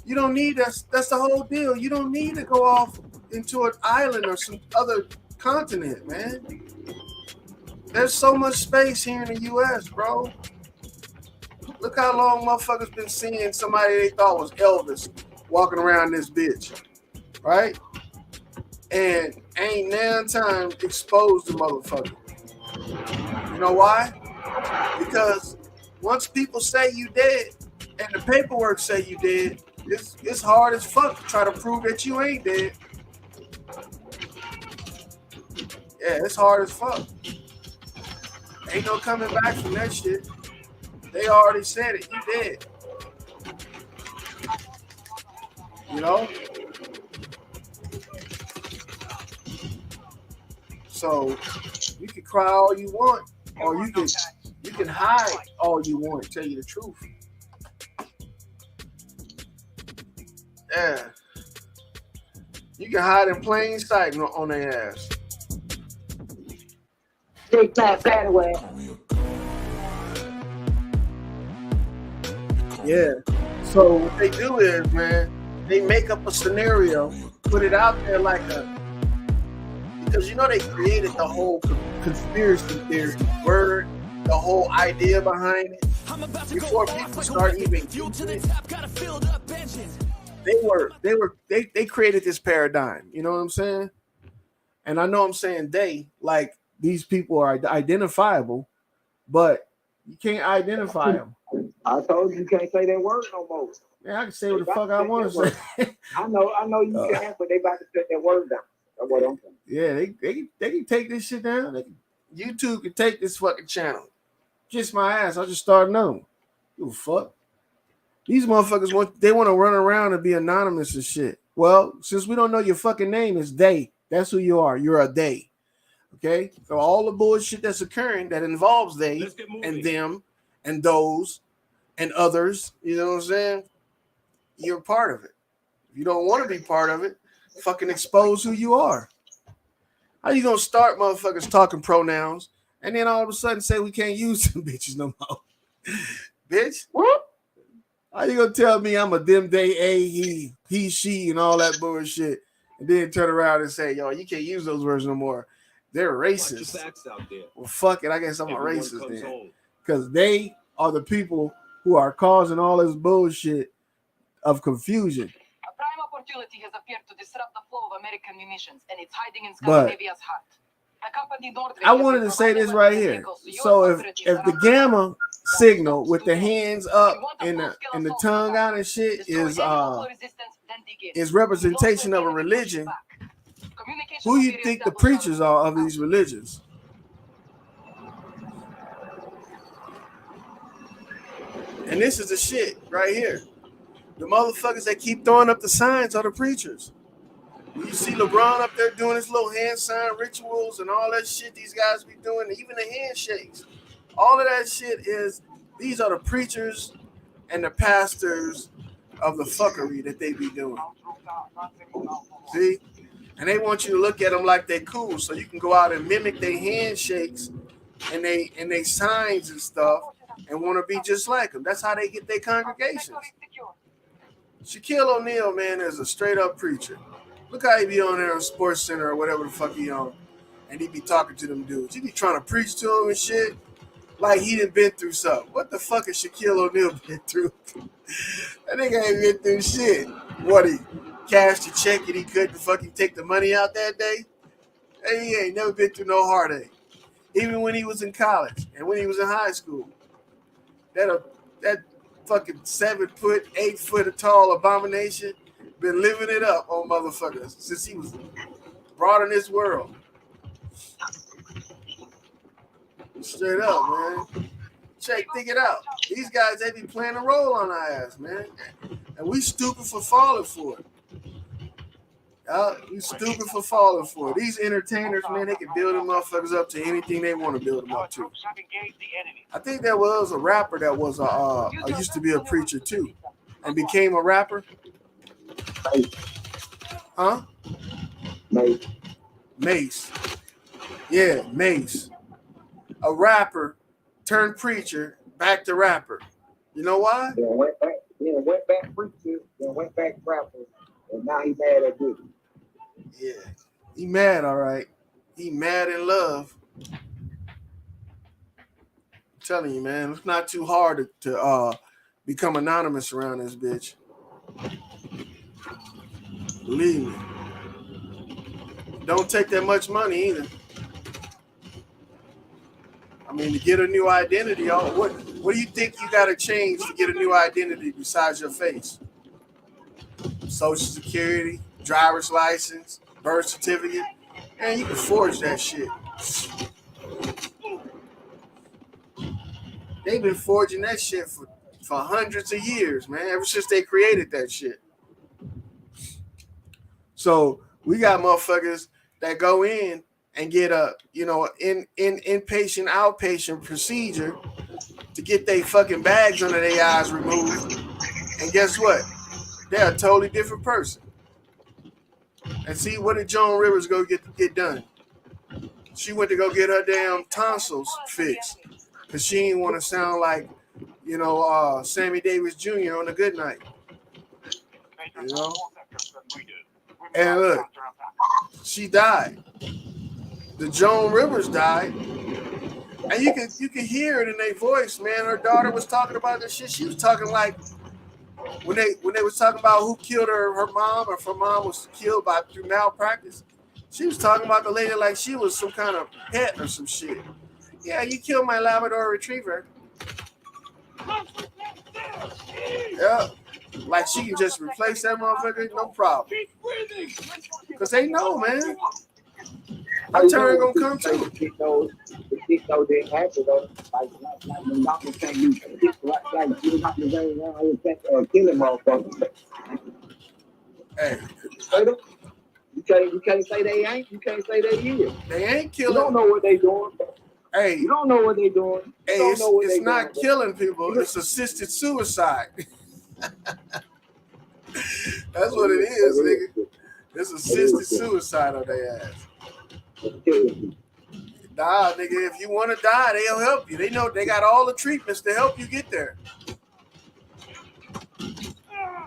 You don't need that. That's the whole deal. You don't need to go off into an island or some other continent, man. There's so much space here in the U.S., bro. Look how long motherfuckers been seeing somebody they thought was Elvis walking around this bitch, right? And ain't now time exposed the motherfucker. You know why? Because once people say you dead and the paperwork say you dead, it's hard as fuck to try to prove that you ain't dead. Yeah, it's hard as fuck. Ain't no coming back from that shit. They already said it. You dead. You know? So you can cry all you want, or you can hide all you want, tell you the truth. Yeah. You can hide in plain sight on their ass. Big fat away. Yeah. So what they do is, man, they make up a scenario, put it out there like because you know they created the whole conspiracy theory word, the whole idea behind it. Before people start even using it, they created this paradigm. You know what I'm saying? And I know I'm saying they, like these people are identifiable, but you can't identify them. I told you can't say that word no more. Man, I can say what the fuck I want to say. I know you can, but they about to set that word down. That's what I'm saying. Yeah, they can take this shit down. YouTube can take this fucking channel. Kiss my ass. I'll just start another one. You fuck. These motherfuckers want to run around and be anonymous and shit. Well, since we don't know your fucking name, it's they. That's who you are. You're a they. Okay? So all the bullshit that's occurring that involves they and them and those and others, you know what I'm saying? You're a part of it. you don't want to be part of it, fucking expose who you are. How you gonna start motherfuckers talking pronouns and then all of a sudden say we can't use them bitches no more? Bitch, what? How you gonna tell me I'm a them, they, a, he, she, and all that bullshit, and then turn around and say, yo, you can't use those words no more? They're racist. Well, fuck it. I guess I'm a racist then, because they are the people who are causing all this bullshit of confusion. A prime opportunity has appeared to disrupt the flow of American munitions, and it's hiding in Scandinavia's heart. I wanted to say this right here. So if the gamma signal with the hands up and the tongue out and shit is representation of a religion, who you think the preachers are of these religions? And this is the shit right here. The motherfuckers that keep throwing up the signs are the preachers. You see LeBron up there doing his little hand sign rituals and all that shit these guys be doing, even the handshakes. All of that shit these are the preachers and the pastors of the fuckery that they be doing. See? And they want you to look at them like they cool, so you can go out and mimic their handshakes and they signs and stuff and want to be just like them. That's how they get their congregations. Shaquille O'Neal, man, is a straight up preacher. Look how he be on there on Sports Center or whatever the fuck he on, and he be talking to them dudes. He be trying to preach to them and shit like he done been through something. What the fuck has Shaquille O'Neal been through? That nigga ain't been through shit. What, he cashed a check and he couldn't fucking take the money out that day? And he ain't never been through no heartache. Even when he was in college and when he was in high school. That fucking 7 foot, 8 foot tall abomination been living it up on motherfuckers since he was brought in this world. Straight up, man. Think it out. These guys, they be playing a role on our ass, man. And we stupid for falling for it. We stupid for falling for it. These entertainers, man, they can build them motherfuckers up to anything they want to build them up to. I think there was a rapper that was used to be a preacher too, and became a rapper. Huh? Mace. Yeah, Mace. A rapper turned preacher, back to rapper. You know why? Yeah, went back preacher, then went back rapper, and now he mad at this. Yeah, he mad, all right. He mad in love. I'm telling you, man, it's not too hard to become anonymous around this bitch. Believe me. Don't take that much money either. I mean, to get a new identity, what do you think you got to change to get a new identity besides your face? Social Security, driver's license, birth certificate, and you can forge that shit. They've been forging that shit for hundreds of years, man, ever since they created that shit. So we got motherfuckers that go in and get a, inpatient, outpatient procedure to get their fucking bags under their eyes removed. And guess what? They're a totally different person. And see, what did Joan Rivers go get done? She went to go get her damn tonsils fixed because she didn't want to sound like, Sammy Davis Jr. on The Good Night. And look, she died. The Joan Rivers died. And you can hear it in their voice, man. Her daughter was talking about this shit. She was talking like when they was talking about who killed her mom, or if her mom was killed through malpractice. She was talking about the lady like she was some kind of pet or some shit. Yeah, you killed my Labrador Retriever. Yeah. Like she can just replace that motherfucker, no problem. Because they know, man. Her turn gonna come too. The shit though didn't happen though. Like the doctor can't use it. Like you got to go around and killing motherfuckers. Hey. You can't say they ain't. You can't say they is. They ain't killing. You don't know what they doing. Hey. You don't know what they doing. Hey, it's not killing people. It's assisted suicide. That's what it is, nigga. It's assisted suicide on their ass. Nah, nigga, if you want to die, they'll help you. They know they got all the treatments to help you get there.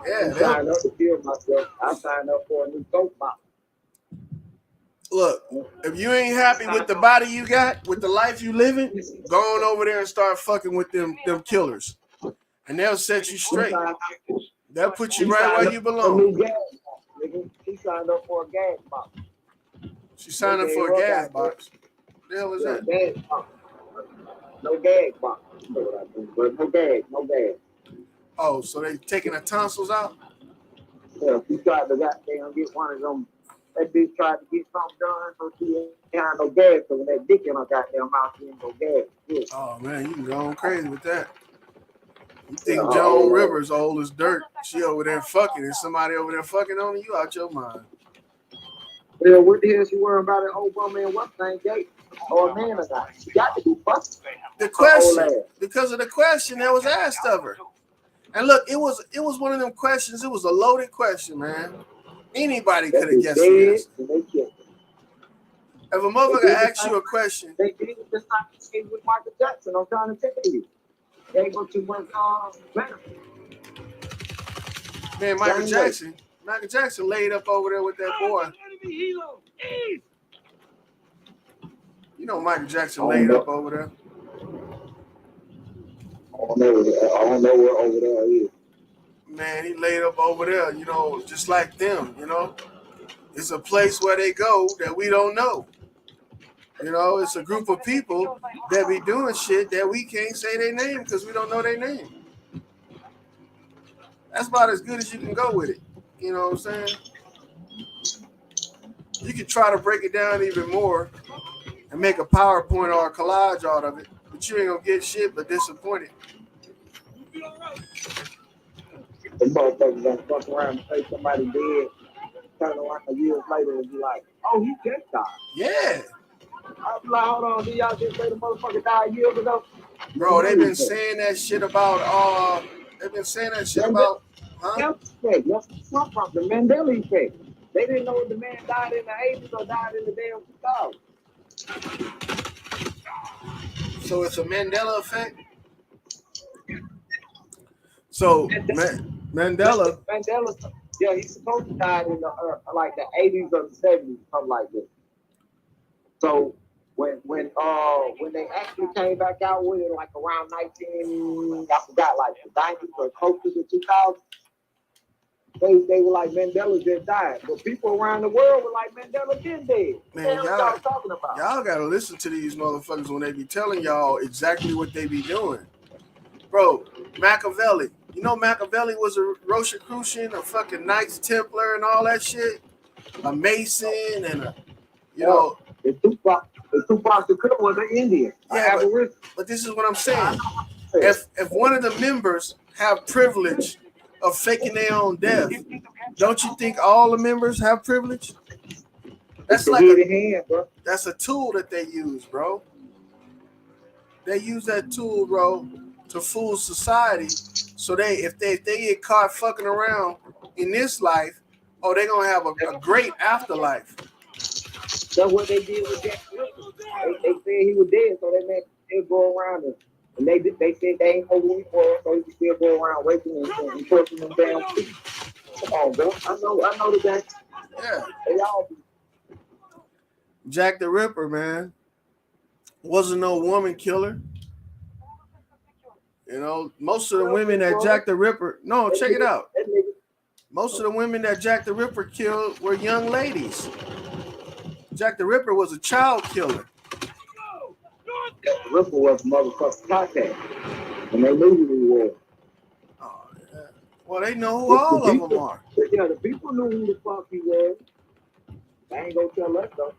Yeah, I signed up to kill myself. I signed up for a new coat box. Look, if you ain't happy with the body you got, with the life you living, go on over there and start fucking with them killers. And they'll set you straight. They'll put you right where you belong. She signed up for a gas box. She signed up for a gas box. What the hell is that? No gas box. But no gas. Oh, so they taking the tonsils out? Yeah, she tried to goddamn get one of them. That bitch tried to get something done, so she ain't had no gas. So when that dick in her goddamn mouth, she ain't no gas. Yeah. Oh man, you can go on crazy with that. You think Joan Rivers old as dirt? She over there fucking, and somebody over there fucking on you out your mind. Yeah, what the hell she worrying about an old woman and what thing gate or a man or not? She got to be fucking. The question, because of the question that was asked of her. And look, it was one of them questions. It was a loaded question, man. Anybody could have guessed this. If a motherfucker asks you a question, they did just like the same with Michael Jackson. I'm trying to tell you, they ain't go too much better. Man, Michael Jackson laid up over there with that boy. You know Michael Jackson laid up over there. I don't know where over there is. Man, he laid up over there, you know, just like them, you know. It's a place where they go that we don't know. You know, it's a group of people that be doing shit that we can't say their name because we don't know their name. That's about as good as you can go with it. You know what I'm saying? You can try to break it down even more and make a PowerPoint or a collage out of it, but you ain't gonna get shit but disappointed. The motherfuckers gonna fuck around and say somebody dead, turn around a year later and be like, oh, he just died. Yeah. I was like, hold on, did y'all just say the motherfucker died years ago? Bro, they've been saying that shit about huh? Yes, the Mandela effect. They didn't know if the man died in the 80s or died in the damn 2000s. So it's a Mandela effect? So Mandela, yeah, he's supposed to die in the like the 80s or the 70s, something like that. So when they actually came back out with it, like around 19, I forgot, like the 90s or close to the 2000s, they were like Mandela just died, but people around the world were like Mandela been dead. Man, y'all talking about? Y'all gotta listen to these motherfuckers when they be telling y'all exactly what they be doing, bro. Machiavelli. You know Machiavelli was a Rosicrucian, a fucking Knights Templar and all that shit. A Mason and a, you know. The Tupac Shakur was an Indian. Yeah, but this is what I'm saying. If one of the members have privilege of faking their own death, don't you think all the members have privilege? That's like that's a tool that they use, bro. They use that tool, bro, to fool society. So if they get caught fucking around in this life, oh, they're gonna have a great afterlife. That's what they did with Jack the Ripper. They said he was dead, so they go around and they said they ain't know who he was, so he could still go around raping and torturing them damn people. Come on, bro. I know the guy. Yeah. They all do. Jack the Ripper, man, wasn't no woman killer. You know, most of the women that Jack the Ripper, no, check it out. Most of the women that Jack the Ripper killed were young ladies. Jack the Ripper was a child killer. Jack the Ripper was a motherfucking contact. And they knew who he was. Oh, yeah. Well, they know who all of them are. Yeah, the people knew who the fuck he was. They ain't gonna tell us though.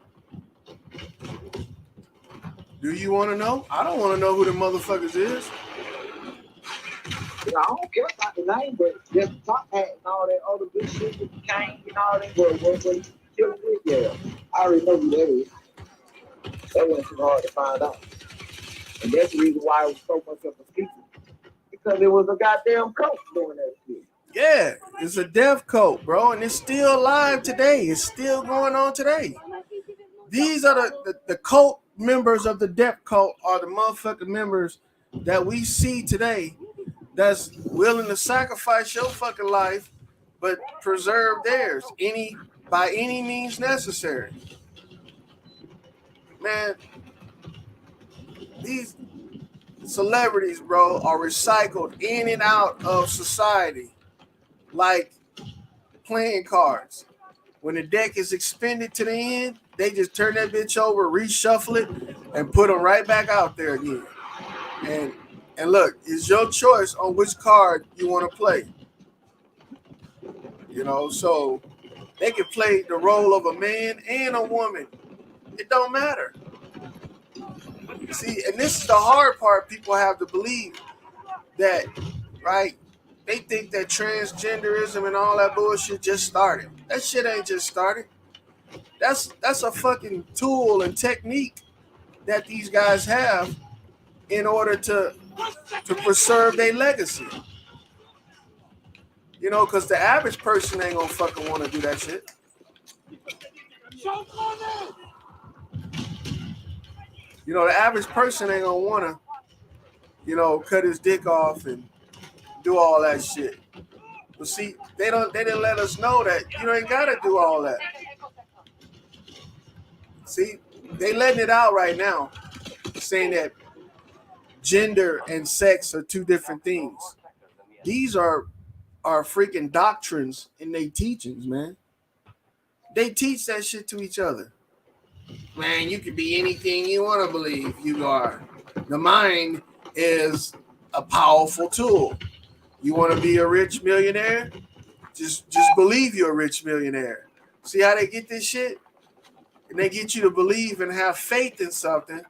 Do you want to know? I don't want to know who the motherfuckers is. Yeah, I don't care about the name, but just the top hat and all that other good shit with the cane and all that. What he killed with, yeah. I already know who that is. That wasn't too hard to find out. And that's the reason why it was so much of a secret. Because it was a goddamn cult doing that shit. Yeah, It's a death cult, bro, and it's still alive today. It's still going on today. These are the cult members of the death cult are the motherfucking members that we see today that's willing to sacrifice your fucking life but preserve theirs by any means necessary. Man, these celebrities, bro, are recycled in and out of society like playing cards. When the deck is expended to the end, they just turn that bitch over, reshuffle it, and put them right back out there again. And look, it's your choice on which card you want to play. You know, so they can play the role of a man and a woman. It don't matter. See, and this is the hard part people have to believe that, right? They think that transgenderism and all that bullshit just started. That shit ain't just started. That's a fucking tool and technique that these guys have in order to preserve their legacy. You know, because the average person ain't gonna fucking want to do that shit. You know, the average person ain't gonna want to, you know, cut his dick off and do all that shit. But see, they didn't let us know that you ain't gotta do all that. See, they letting it out right now, saying that gender and sex are two different things. These are freaking doctrines in their teachings, man. They teach that shit to each other. Man, you can be anything you want to believe you are. The mind is a powerful tool. You want to be a rich millionaire? Just believe you're a rich millionaire. See how they get this shit? And they get you to believe and have faith in something.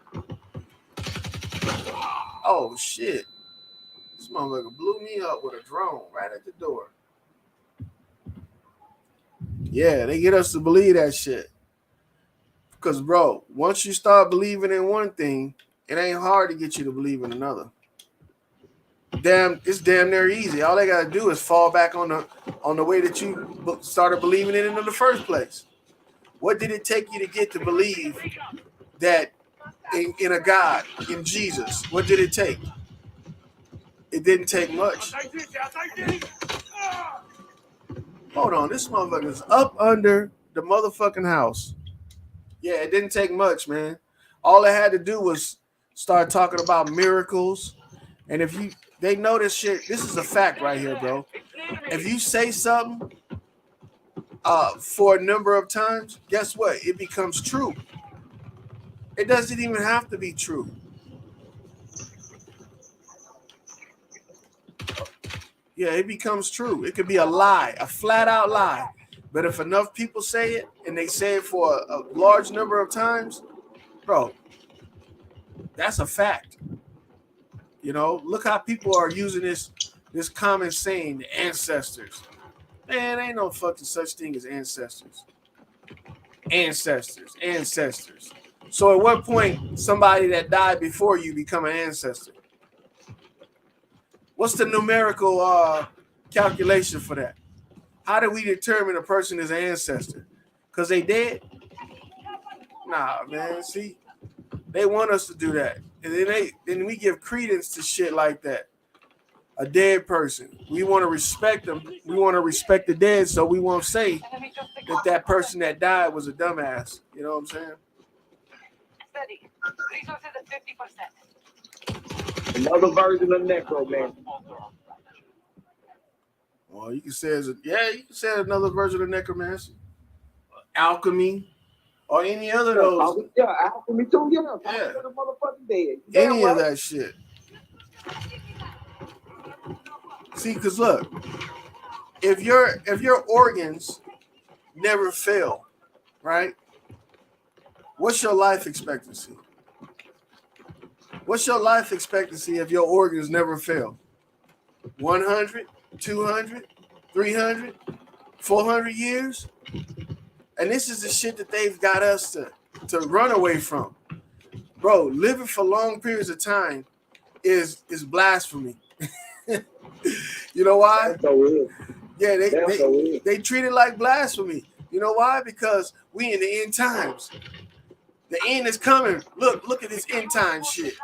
Oh, shit. This motherfucker blew me up with a drone right at the door. Yeah, they get us to believe that shit. Because, bro, once you start believing in one thing, it ain't hard to get you to believe in another. It's damn near easy. All they gotta do is fall back on the way that you started believing in it in the first place. What did it take you to get to believe that in a God, in Jesus? What did it take? It didn't take much. Hold on, this motherfucker's up under the motherfucking house. Yeah, it didn't take much, man. All it had to do was start talking about miracles. And if they know this shit, this is a fact right here, bro. If you say something for a number of times, guess what? It becomes true. It doesn't even have to be true. Yeah, it becomes true. It could be a lie, a flat out lie. But if enough people say it and they say it for a large number of times, bro, that's a fact. You know, look how people are using this common saying, the ancestors. Man, ain't no fucking such thing as ancestors. Ancestors. So at what point somebody that died before you become an ancestor? What's the numerical calculation for that? How do we determine a person is an ancestor? Because they dead? Nah, man. See, they want us to do that. And then we give credence to shit like that. A dead person. We want to respect them. We want to respect the dead, so we won't say that person that died was a dumbass. You know what I'm saying? Steady. Resources at 50%. Another version of necromancy. Well, you can say another version of necromancy, alchemy, or any other of those. Yeah, alchemy too. Yeah. Motherfucking dead. Any of that shit. See, because look, if your organs never fail, right? What's your life expectancy? What's your life expectancy if your organs never fail? 100, 200, 300, 400 years? And this is the shit that they've got us to run away from. Bro, living for long periods of time is blasphemy. You know why? Yeah, That's so weird. they treat it like blasphemy. You know why? Because we in the end times. The end is coming. Look at this end time shit.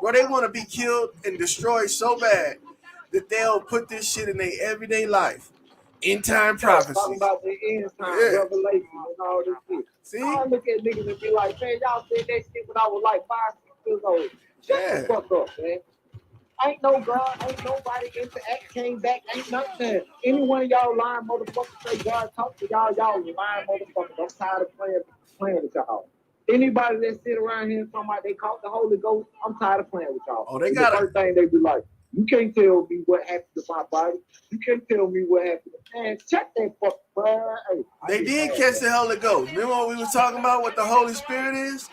Bro, they want to be killed and destroyed so bad that they'll put this shit in their everyday life. End time prophecy. Talking about the end time, Yeah. revelation, and all this shit. See? I look at niggas and be like, man, y'all said that shit when I was like 5, 6 years old. Shut Yeah. the fuck up, man. Ain't no God, ain't nobody interact, came back, ain't nothing. Any one of y'all lying motherfuckers say God talk to y'all lying motherfuckers. I'm tired of playing with y'all. Anybody that sit around here and talking about they caught the Holy Ghost, I'm tired of playing with y'all. Oh, they And got the first thing they be like, you can't tell me what happened to my body. You can't tell me what happened. Man, check that fuck, bro. Hey, They did catch the Holy Ghost. Remember what we were talking about? What the Holy Spirit is?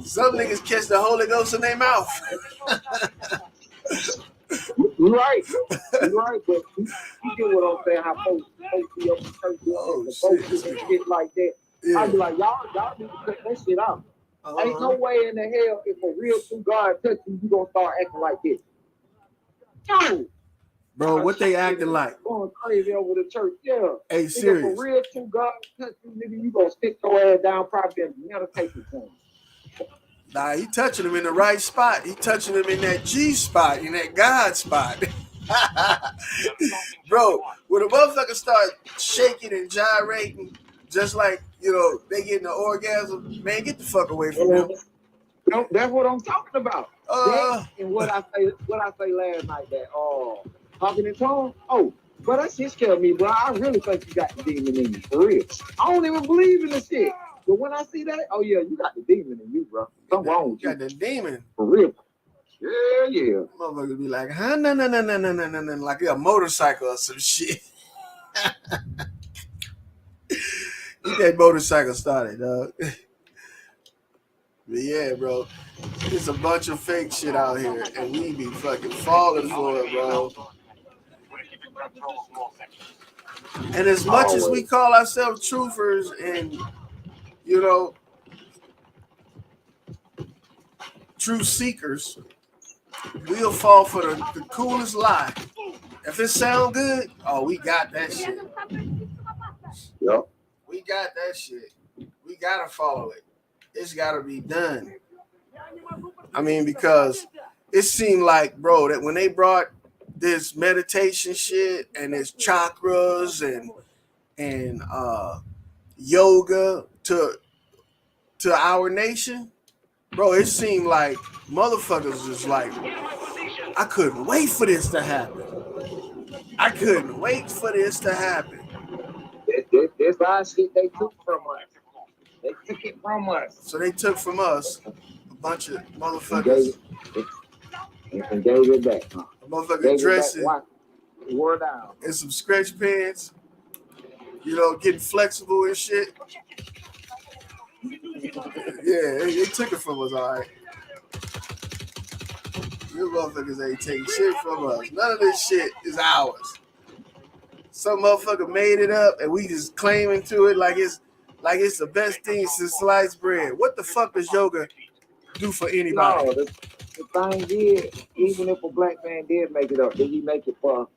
Some niggas catch the Holy Ghost in their mouth. You're right. You're right, but you get what I'm saying, how folks be up in church Oh, and folks shit. and shit like that. Yeah. I'd be like, y'all need to cut that shit out. Ain't no way in the hell if a real true God touch you gonna start acting like this. No. Bro, what they acting like? Going crazy over the church, yeah. Hey, Nigga, serious. if a real true God touch you, nigga, you gonna stick your ass down probably in the meditation center. Nah, he touching him in the right spot. He touching him in that G spot, in that God spot. Bro, when a motherfucker start shaking and gyrating, just like, they getting an orgasm, man, get the fuck away from him. That's what I'm talking about. Uh. And what I say last night, that talking in tongues. Oh, but that shit scared me, bro. I really think you got the demon in you, for real. I don't even believe in the shit. But when I see that, oh yeah, you got the demon in you, bro. Something wrong with You you. got the demon. For real. Yeah. Motherfucker be like, huh? No, like a motorcycle or some shit. Get that motorcycle started, dog. But yeah, bro, it's a bunch of fake shit out here, and we be fucking falling for it, bro. And as much as we call ourselves truthers and, truth seekers, we'll fall for the coolest lie. If it sound good, oh, we got that shit. Yep. We got that shit. We gotta follow it. It's gotta be done. I mean, because it seemed like, bro, that when they brought this meditation shit and this chakras and yoga to our nation, bro, it seemed like motherfuckers was like, I couldn't wait for this to happen. This our shit they took from us. They took it from us. So they took from us a bunch of motherfuckers. And gave it back. Huh? A motherfucker dressing wore down in some stretch pants, getting flexible and shit. Yeah, they took it from us, all right. You motherfuckers ain't taking shit from us. None of this shit is ours. Some motherfucker made it up and we just claiming to it like it's the best thing since sliced bread. What the fuck does yoga do for anybody? No, the thing is, even if a black man did make it up, did he make it for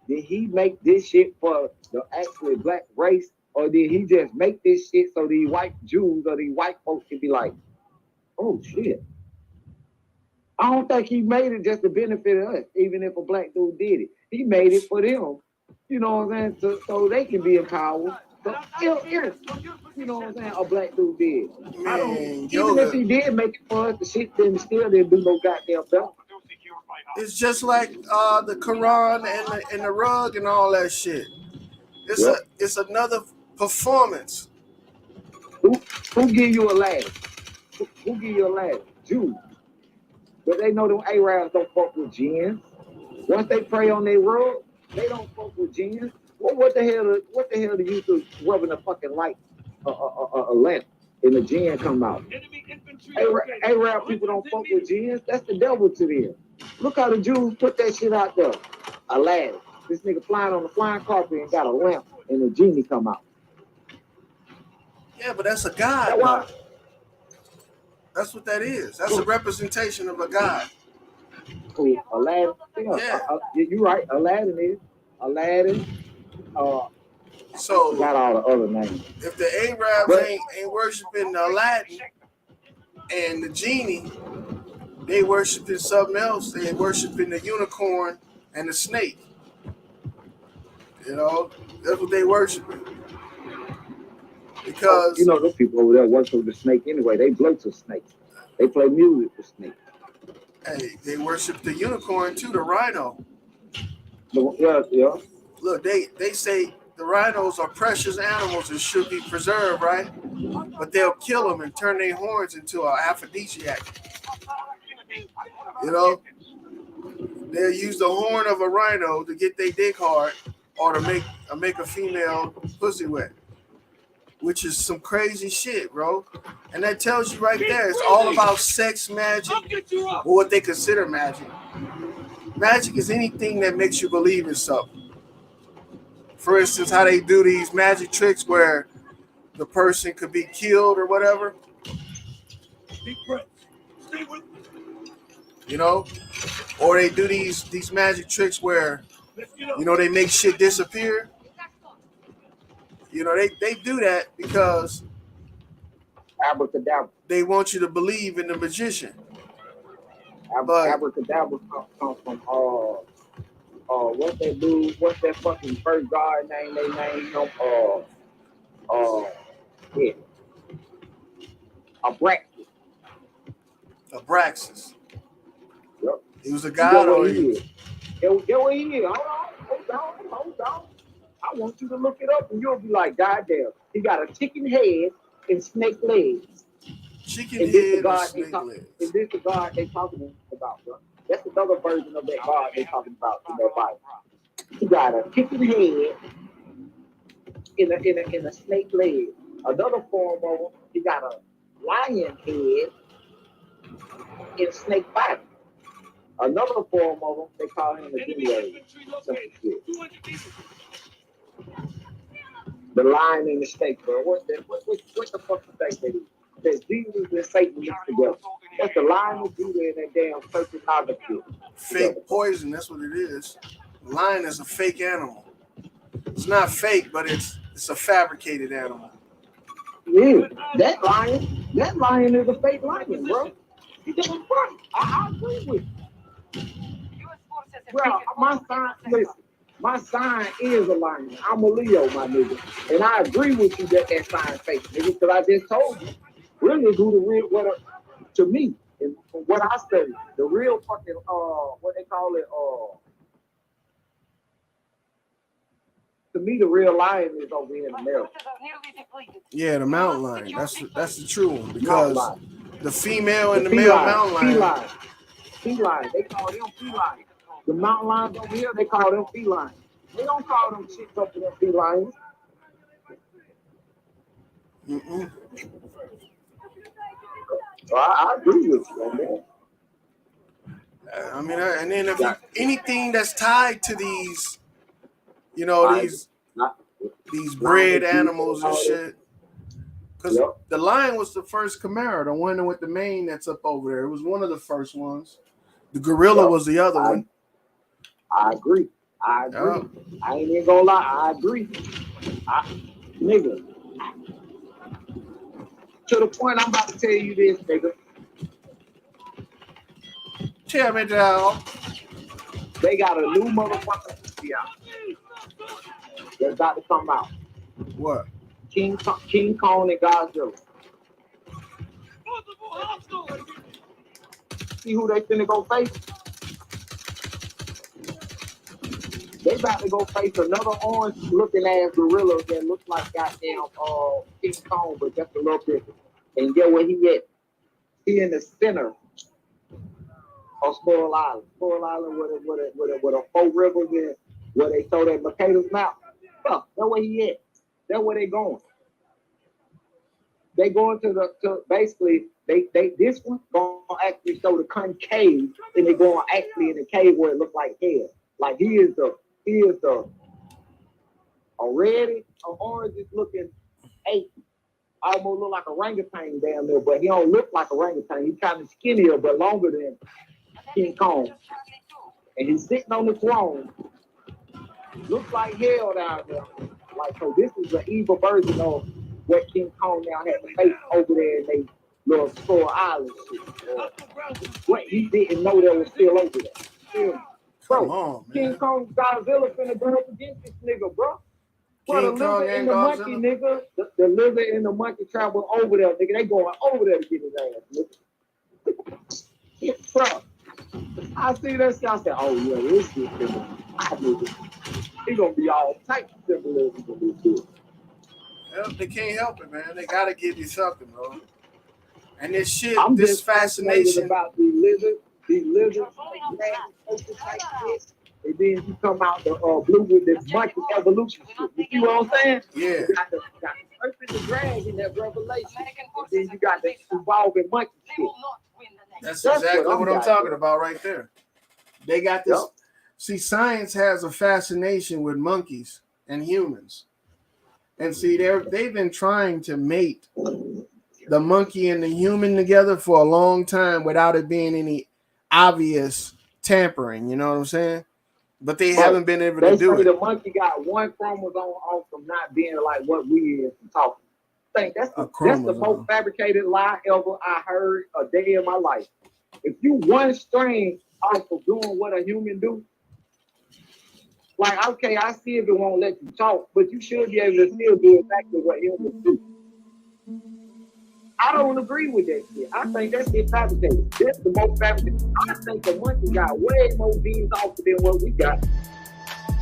did he make this shit for the actually black race, or did he just make this shit so these white Jews or these white folks can be like, oh shit? I don't think he made it just to benefit us, even if a black dude did it. He made it for them, you know what I'm saying, so they can be empowered. So if, you know what I'm saying, a black dude did. Even if he did make it for us, the shit still didn't do no goddamn better. It's just like the Quran and the rug and all that shit. It's another performance. Who give you a laugh? Who give you a laugh? Jews. But they know them Arabs don't fuck with jinns. Once they pray on their rug, they don't fuck with jinns. What the hell do you do rubbing a fucking light, a lamp, and the jinn come out? Arab people don't fuck with jinns. That's the devil to them. Look how the Jews put that shit out there. Aladdin. This nigga flying on the flying carpet and got a lamp, and the genie come out. Yeah, but that's a god. That's what that is. That's a representation of a god. Who? Aladdin? Yeah. You're right. Aladdin. So Got all the other names. if the Arabs ain't worshiping Aladdin and the genie, they worshiping something else. They worshiping the unicorn and the snake. You know, that's what they worshiping. Because You know, those people over there worship the snake anyway. They blow to snakes. They play music for snakes. hey, they worship the unicorn too, the rhino. Yeah. Look, they say the rhinos are precious animals and should be preserved, right? But they'll kill them and turn their horns into an aphrodisiac. You know, they'll use the horn of a rhino to get their dick hard or to make a female pussy wet, which is some crazy shit, bro. And that tells you right there, it's all about sex magic, or what they consider magic. Magic is anything that makes you believe in something. For instance, how they do these magic tricks where the person could be killed or whatever. You know? Or they do these magic tricks where, you know, they make shit disappear. You know, they do that because Abracadabra. they want you to believe in the magician. But Abracadabra comes from what they do? What's that fucking first god name? They named him yeah, Abraxas. Yep. He was a god on you. Get what he is. Hold on. I want you to look it up and you'll be like, God damn, he got a chicken head and snake legs. Chicken head and snake legs. And this the God they talking about, bro. That's another version of that God they talking about in that Bible. He got a chicken head in a snake leg. Another form of him, he got a lion head in a snake body. Another form of him, they call him a demon. The lion and the snake, bro. What the fuck you think they do? That Jesus and Satan mixed together. That's the lion and Judah in that damn serpent pit. Fake poison, that's what it is. Lion is a fake animal. It's not fake, but it's a fabricated animal. Yeah, that lion is a fake lion, bro. He doesn't front. I agree with you. Well, my sign is a lion. I'm a Leo, my nigga. And I agree with you that sign fake, nigga, because I just told you. Really who the real, to me, and from what I study, the real fucking, what they call it, to me, the real lion is over here in America. Yeah, the mountain lion. That's the true one, because the female and the male mountain lion. Feline. They call them feline. The mountain lions over here, they call them feline. They don't call them shits up to them felines. Mm-mm. So I agree with you on that. I mean, and then if anything that's tied to these, you know, these bred animals and shit. Because the lion was the first Camaro, the one with the mane that's up over there. It was one of the first ones. The gorilla was the other one. I agree. I ain't even gonna lie. I agree. Nigga. To the point I'm about to tell you this, nigga. Tell me, dog. They got a new motherfucking movie out. That's about to come out. What? King Kong and Godzilla. See who they finna go face? They about to go face another orange-looking ass gorilla that looks like goddamn King Kong, but just a little bit. And get where he at? He in the center of Skull Island. Skull Island with a 4 rivers in, where they throw that Mercator's mouth. Fuck, that's where he at. That's where they going. They going to basically this one gonna actually show the concave, and they going actually in the cave where it looks like hell. Like he is a red, an orange looking ape. Almost look like a orangutan down there, but he don't look like a orangutan. He's kind of skinnier but longer than King Kong, and he's sitting on the throne. Looks like hell down there. Like, so this is an evil version of what King Kong now had to face over there in they little Skull Island shit. What he didn't know that was still over there. Still. Come Bro, on, King man. Kong Godzilla finna go up against this nigga, bro. Bro, the King Kong lizard and and the Godzilla? monkey, nigga. The lizard and the monkey travel over there, nigga. They going over there to get his ass, nigga. Bro, I see that shit. I said, oh yeah, this shit I knew it. He gonna be all types of symbolism for this shit. Well, they can't help it, man. They gotta give you something, bro. And this shit, I'm this just fascinated fascination. about these lizards, type shit. And then you come out the blue with this monkey evolution shit. You see what I'm saying? Yeah. You got the serpent, the dragon, that revelation. And then you got the evolving monkey shit. That's That's exactly what what I'm I'm talking about right there. They got this. Yep. See, science has a fascination with monkeys and humans. And see, they've been trying to mate the monkey and the human together for a long time without it being any obvious tampering. You know what I'm saying? But they haven't been able to They do say it. the monkey got one chromosome off from not being like what we is talking. I think that's the chromosome. most fabricated lie ever I heard a day in my life. If you one strain off of doing what a human do, like, okay, I see if it won't let you talk, but you should be able to still do exactly what humans do. I don't agree with that shit. I think that shit fabricated. That's the most fabricated. I think the monkey got way more genes off than what we got.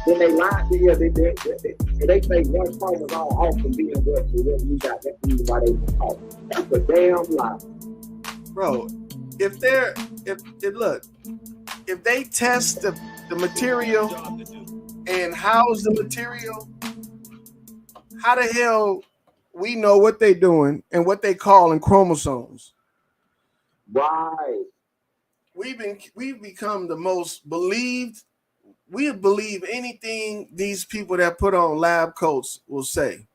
Then they lied to you. They say one chromosome off from being what we got. That's the reason why they can talk. That's a damn lie. Bro, if they test the material and house the material, how the hell we know what they're doing and what they calling chromosomes? Right. We've become the most believed. We believe anything these people that put on lab coats will say.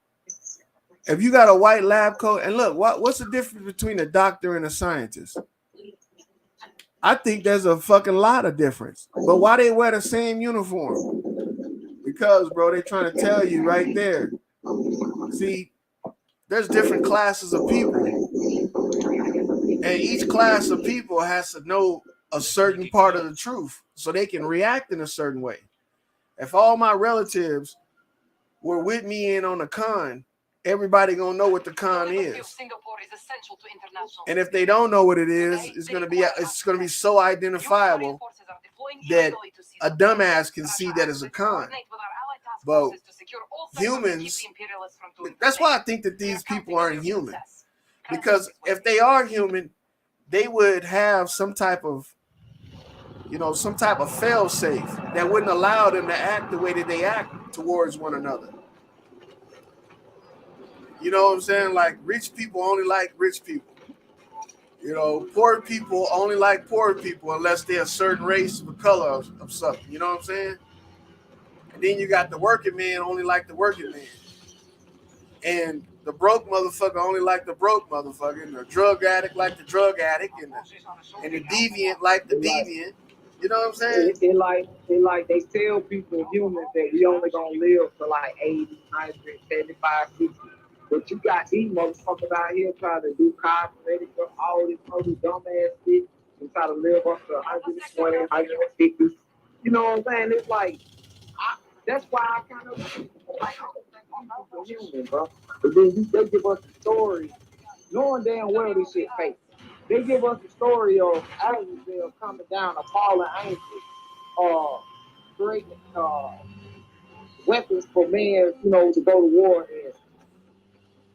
If you got a white lab coat, and look, what's the difference between a doctor and a scientist? I think there's a fucking lot of difference. But why they wear the same uniform? Because, bro, they're trying to tell you right there. See, there's different classes of people. And each class of people has to know a certain part of the truth so they can react in a certain way. If all my relatives were with me in on a con, everybody gonna know what the con is. And if they don't know what it is, it's gonna be so identifiable that a dumbass can see that as a con. But humans, that's why I think that these people aren't human. Because if they are human, they would have some type of fail safe that wouldn't allow them to act the way that they act towards one another. You know what I'm saying? Like, rich people only like rich people. You know, poor people only like poor people unless they're a certain race or color of something. You know what I'm saying? And then you got the working man only like the working man. And the broke motherfucker only like the broke motherfucker. And the drug addict like the drug addict. And the deviant like the deviant. You know what I'm saying? It like they tell people, humans, that we only gonna live for like 80, 100, 75, 60. But you got these motherfuckers out here trying to do cosmetics or all this other dumbass shit and try to live up to 120, 150. You know what I'm saying? It's like, that's why I kind of like, I don't think I'm human, bro. But then they give us the story, knowing damn well this shit fake. They give us the story of Azazel coming down, a fallen angel, creating weapons for men, you know, to go to war and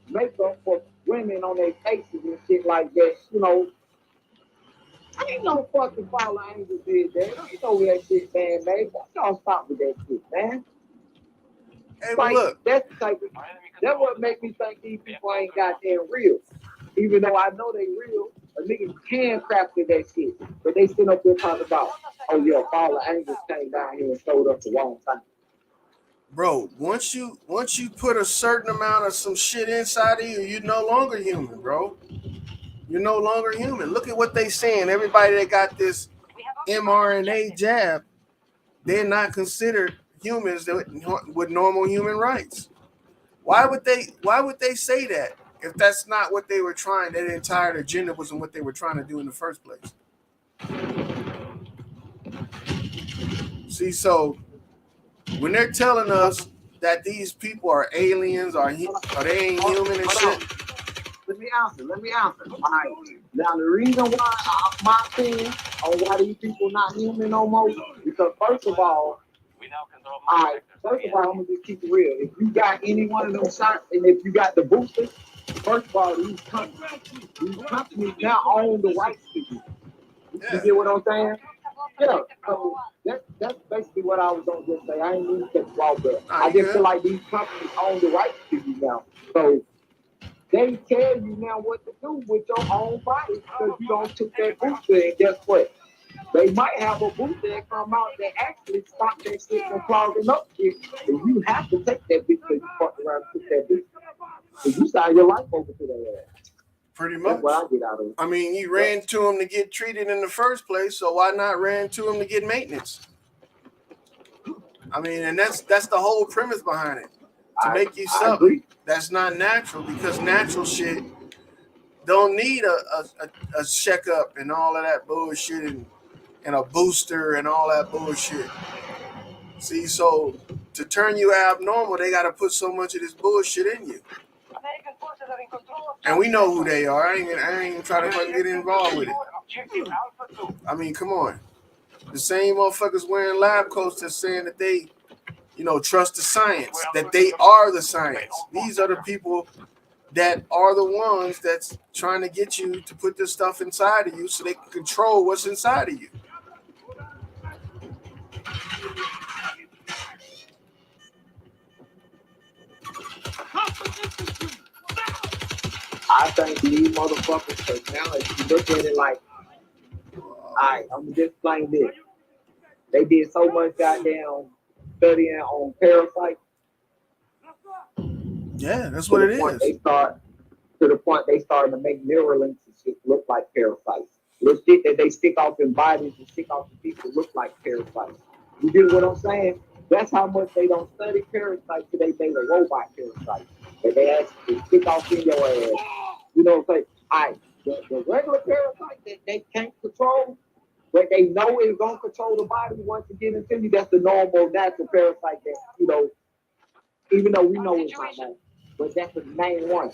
makeup for women on their faces and shit like that. You know, ain't no fucking fallen angel did that. Ain't no that shit, man, man. Y'all stop with that shit, man. Hey, like, look. That's the type of, that's what make me think these people ain't goddamn real. Even though I know they real, a nigga handcrafted that shit. But they sit up there talking about, oh yeah, fallen angels came down here and showed up the wrong time. Bro, once you put a certain amount of some shit inside of you, you're no longer human, bro. You're no longer human. Look at what they saying. Everybody that got this mRNA jab, they're not considered humans with normal human rights. Why would they say that if that's not what they were trying? Their entire agenda wasn't what they were trying to do in the first place. See, so when they're telling us that these people are aliens or they ain't human and shit. Let me answer. All right. Now the reason why my opinion on why these people not human no more, because first of all, I'm gonna just keep it real. If you got any one of them shots, and if you got the booster, first of all, these companies now own the rights to you. You get what I'm saying? Yeah. So that's basically what I was gonna just say. I ain't even think about that. I just feel like these companies own the rights to you now. So they tell you now what to do with your own body because you don't took that booster, and guess what? They might have a booster that come out that actually stop that shit from clogging up shit. And you have to take that bitch because you fuck around and took that bitch. Because you sign your life over to their ass. Pretty much. That's what I get out of it. I mean, you ran to him to get treated in the first place, so why not ran to him to get maintenance? I mean, and that's the whole premise behind it. To make you something that's not natural, because natural shit don't need a checkup and all of that bullshit and a booster and all that bullshit. See, so to turn you abnormal, they got to put so much of this bullshit in you. And we know who they are. I ain't even trying to fucking get involved with it. I mean, come on. The same motherfuckers wearing lab coats that's saying that they, trust the science, that they are the science. These are the people that are the ones that's trying to get you to put this stuff inside of you so they can control what's inside of you. I think these motherfuckers, because now if you look at it like, all right, I'm going to just explain this. They did so much goddamn studying on parasites. Yeah, that's what it is. To the point they started to make Neuralinks and shit look like parasites. The shit that they stick off in bodies and stick off the people look like parasites. You get what I'm saying? That's how much they don't study parasites till they made a robot parasite. That they actually stick off in your ass. You know what I'm saying? All right, the regular parasite that they can't control, but they know it's gonna control the body once it gets into you, that's the normal natural parasite that, even though we know it's not normal. But that's the main one.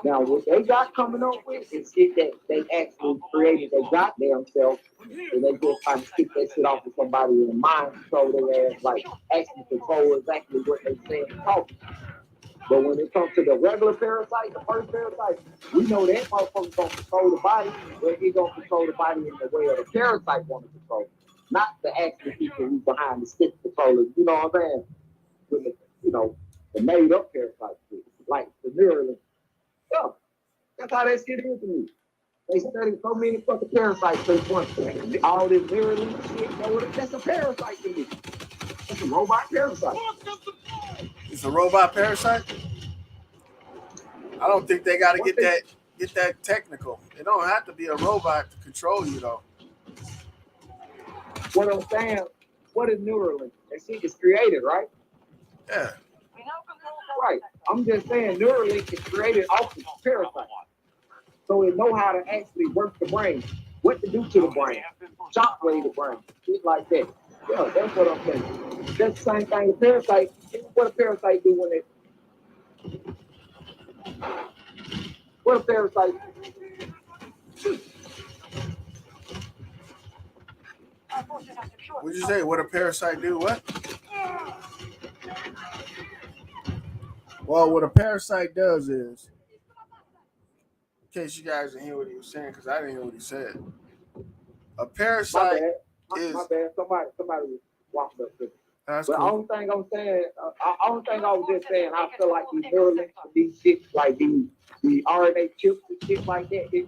Now, what they got coming up with is shit that they actually created their goddamn self, and they just trying to stick that shit off to somebody in the mind control their ass, like actually control exactly what they say and talk. But when it comes to the regular parasite, the first parasite, we know that motherfucker's gonna control the body, but he's gonna control the body in the way of the parasite want to control, not the actual people who's behind the stick controllers. You know what I'm saying? With the, the made up parasite shit, like the Neuralink. Yeah, that's how that shit is to me. They studied so many fucking parasites to the point. All this Neuralink shit, that's a parasite to me. It's a robot parasite. It's a robot parasite? I don't think they got to get that technical. It don't have to be a robot to control you, though. What I'm saying, what is Neuralink? That shit is created, right? Yeah. Right. I'm just saying Neuralink is created off the parasite. So it know how to actually work the brain. What to do to the brain. Shockwave the brain. Shit like that. Yeah, that's what I'm saying. That's the same thing. A parasite, what a parasite do when it... What a parasite... What'd you say? What a parasite do? What? Well, what a parasite does is, in case you guys didn't hear what he was saying, because I didn't hear what he said. A parasite is... My bad. Somebody walked up to me. That's but cool. only thing I'm saying, only thing I was just saying, I feel like these Neuralinks, these shit, like the RNA chips and shit like that, it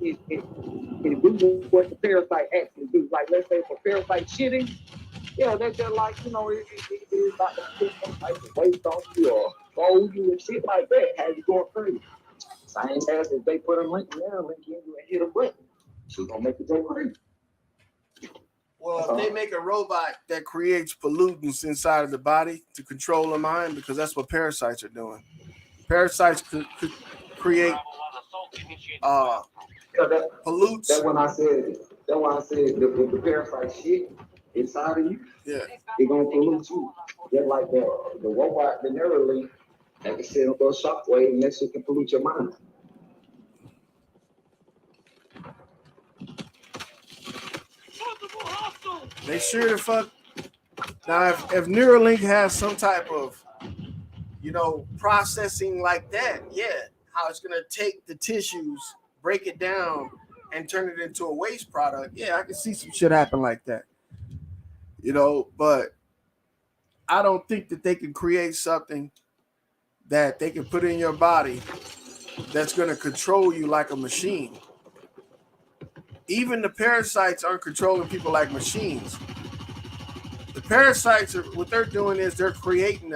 do what the parasite actually do. Like, let's say for parasite shitting, yeah, they're just like, it is about to put some type of waste on you or fold you and shit like that, has you going crazy. Same as if they put a link in there, link in you and hit a button. She's gonna make it go crazy. Well, if they make a robot that creates pollutants inside of the body to control the mind, because that's what parasites are doing. Parasites could create pollutes. That's when I said. That's why I said the parasite shit inside of you. Yeah. It gonna pollute you. Just like the robot, the Neuralink, that can send a little shockwave and that shit can pollute your mind. They sure the fuck. Now, if Neuralink has some type of, processing like that, yeah, how it's gonna take the tissues, break it down, and turn it into a waste product. Yeah, I can see some shit happen like that. But I don't think that they can create something that they can put in your body that's gonna control you like a machine. Even the parasites aren't controlling people like machines. The parasites what they're doing is they're creating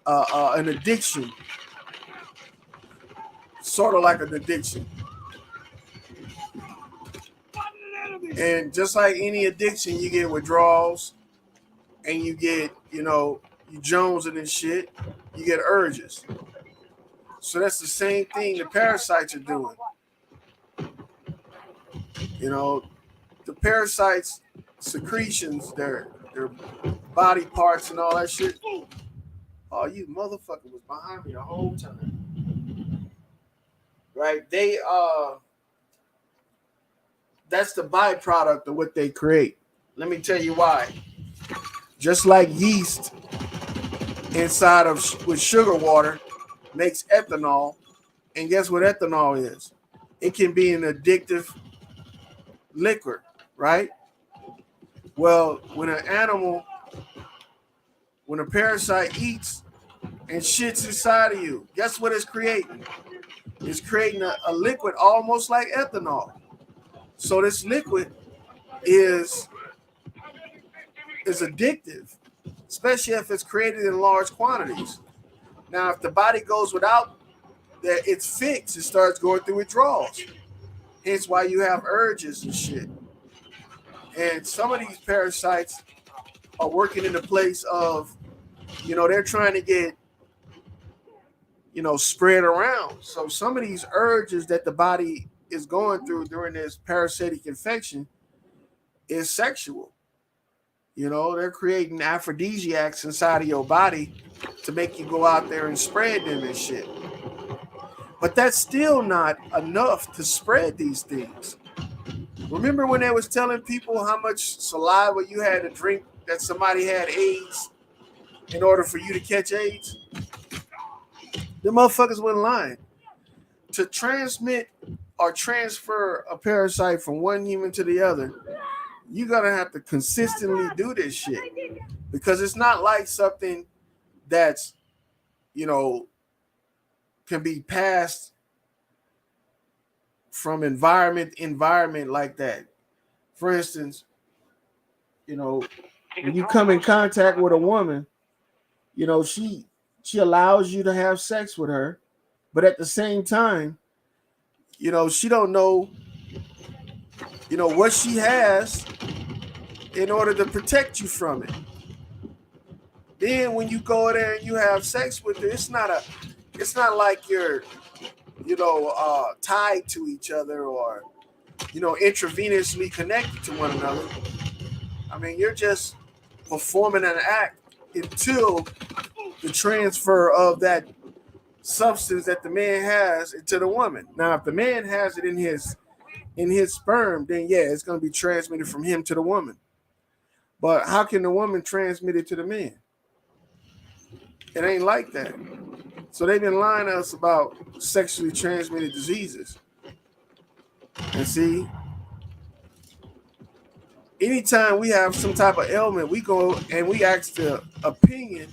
an addiction, sort of like an addiction. And just like any addiction, you get withdrawals, and you get, you jonesing and shit. You get urges. So that's the same thing the parasites are doing. The parasites' secretions, their body parts and all that shit. Oh, you motherfucker was behind me the whole time. Right? That's the byproduct of what they create. Let me tell you why. Just like yeast inside with sugar water makes ethanol, and guess what ethanol is? It can be an addictive liquor, right? Well, when a parasite eats and shits inside of you, guess what it's creating? It's creating a liquid almost like ethanol. So this liquid is addictive, especially if it's created in large quantities. Now, if the body goes without that, its fix, it starts going through withdrawals. Hence why you have urges and shit. And some of these parasites are working in the place of, they're trying to get, spread around. So some of these urges that the body is going through during this parasitic infection is sexual. They're creating aphrodisiacs inside of your body to make you go out there and spread them and shit. But that's still not enough to spread these things. Remember when they was telling people how much saliva you had to drink that somebody had AIDS in order for you to catch AIDS? The motherfuckers wasn't lying. To transmit or transfer a parasite from one human to the other, you're going to have to consistently do this shit. Because it's not like something that's, can be passed from environment like that. For instance, when you come in contact with a woman, she allows you to have sex with her, but at the same time, she don't know, what she has in order to protect you from it. Then when you go there and you have sex with her, it's not like you're, tied to each other or, intravenously connected to one another. I mean, you're just performing an act until the transfer of that substance that the man has into the woman. Now, if the man has it in his sperm, then yeah, it's going to be transmitted from him to the woman. But how can the woman transmit it to the man? It ain't like that. So they've been lying to us about sexually transmitted diseases. And see, anytime we have some type of ailment, we go and we ask the opinion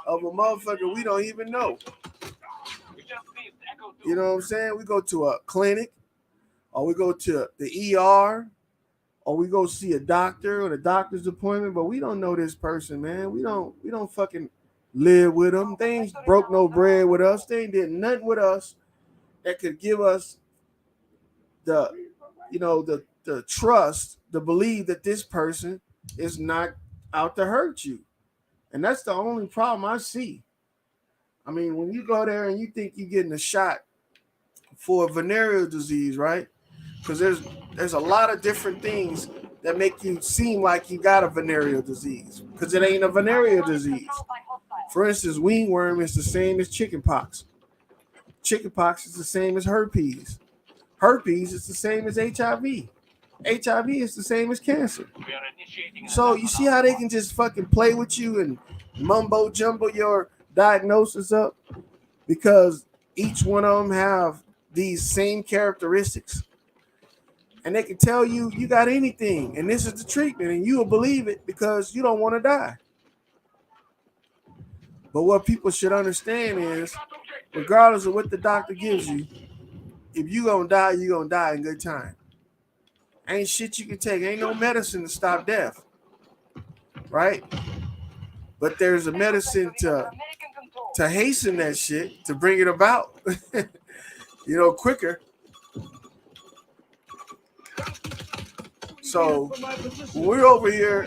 of a motherfucker we don't even know. You know what I'm saying? We go to a clinic, or we go to the ER, or we go see a doctor on a doctor's appointment, but we don't know this person, man. We don't fucking live with them. They ain't broke no bread with us. They ain't did nothing with us that could give us the the trust, the belief that this person is not out to hurt you. And that's the only problem I see. I mean, when you go there and you think you're getting a shot for a venereal disease, right? Because there's a lot of different things that make you seem like you got a venereal disease, because it ain't a venereal disease. For instance, wingworm is the same as chickenpox. Chickenpox is the same as herpes. Herpes is the same as HIV. HIV is the same as cancer. So you see how they can just fucking play with you and mumbo jumbo your diagnosis up, because each one of them have these same characteristics, and they can tell you you got anything and this is the treatment, and you will believe it because you don't want to die. But what people should understand is, regardless of what the doctor gives you, if you gonna die, you gonna die in good time. Ain't shit you can take. Ain't no medicine to stop death, right? But there's a medicine to hasten that shit, to bring it about, quicker. So we're over here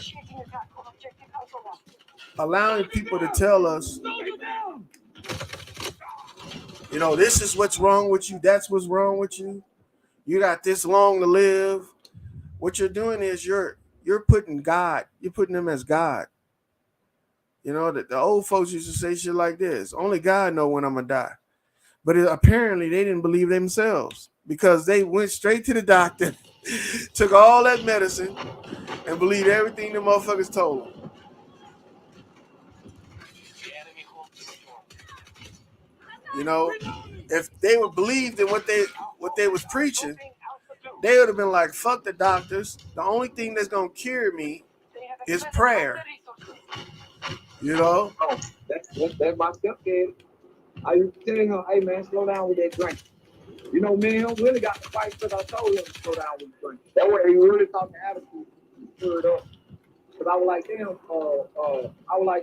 allowing people to tell us, this is what's wrong with you. That's what's wrong with you. You got this long to live. What you're doing is you're putting God, you're putting them as God. The old folks used to say shit like this: only God know when I'm gonna die. But apparently they didn't believe themselves, because they went straight to the doctor, took all that medicine, and believed everything the motherfuckers told them. If they would believe in what they was preaching, they would have been like, fuck the doctors. The only thing that's gonna cure me is prayer. That's my stepdad. I used to tell him, hey man, slow down with that drink. Me and him really got to fight because I told him to slow down with the drink. That way he really taught the attitude to stir it up. Because I was like,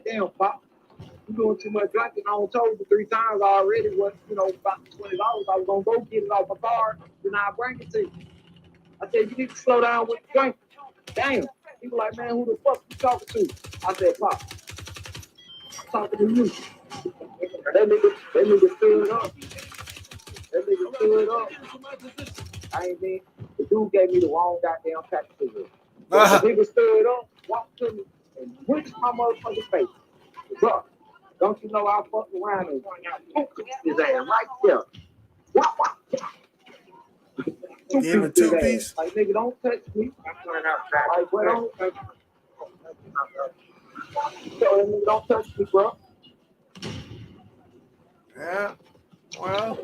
damn, Pop, you doing too much drinking. I done told you 3 times already what, about $20 I was gonna go get it off my card, then I'll bring it to you. I said, you need to slow down with the drink. Damn. He was like, man, who the fuck you talking to? I said, Pop, I'm talking to you. That nigga stood up. I ain't mean, the dude gave me the wrong goddamn pack of cigarettes. The nigga stood up, walked to me, and went to my motherfucking face. Bro, don't you know I fucked around and his ass right there. Give him a 2-piece. Like, nigga, don't touch me. Like, bro, don't touch me. So, nigga, don't touch me, bro. Yeah, well,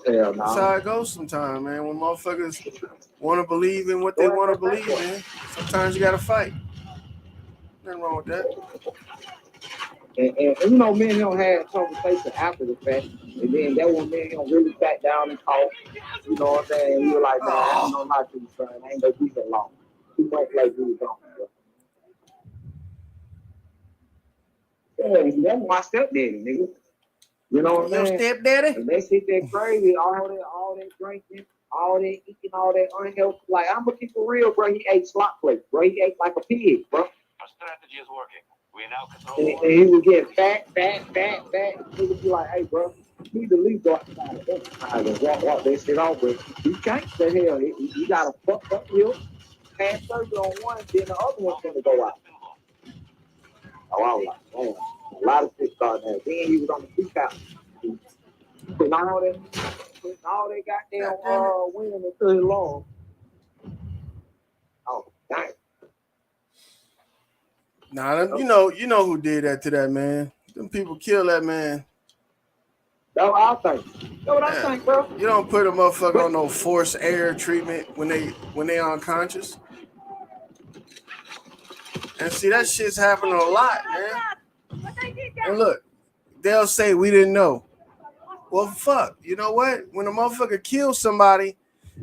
that's how it goes sometimes, man. When motherfuckers want to believe in what they want to believe in, sometimes you got to fight. Nothing wrong with that. And me and him had a conversation after the fact, and then that one me and him really sat down and talked. You know what I'm saying? We were like, man, I don't know how to, son. I ain't gonna be that long. 2 months later, we was gone, bro. Yeah, that's my stepdaddy, nigga. You know what I'm saying? Your stepdaddy? And they sit there crazy, all that drinking, all that eating, all that unhealthy. Like, I'm gonna keep it real, bro. He ate slot plates, bro. He ate like a pig, bro. Our strategy is working. We now control. And he would get fat. He would be like, hey, bro, you need to leave go outside and walk that shit off, but he can't say hell. He got a fucked up hip, had surgery on one, then the other one's gonna go out. Oh, I was like, man, a lot of shit started there. Then he was on the peak out. Putting all that goddamn wind into his lungs. Oh, dang. Nah, you know who did that to that man. Them people kill that man. That's what I think. That's what I think, bro. You don't put a motherfucker on no forced air treatment when they unconscious. And see, that shit's happening a lot, man. And look, they'll say we didn't know. Well, fuck. You know what? When a motherfucker kills somebody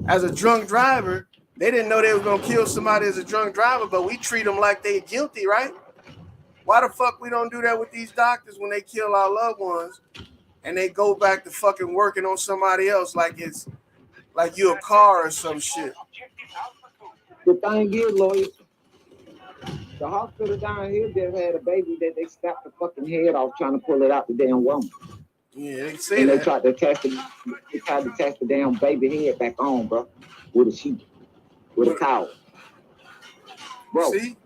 as a drunk driver, they didn't know they was gonna kill somebody as a drunk driver, but we treat them like they guilty, right? Why the fuck we don't do that with these doctors when they kill our loved ones and they go back to fucking working on somebody else like it's like you a car or some shit? The thing is, Lloyd, the hospital down here just had a baby that they snapped the fucking head off trying to pull it out the damn woman. Yeah, they say And that. they tried to attach the damn baby head back on, bro, with a sheet, with a towel. Bro, See?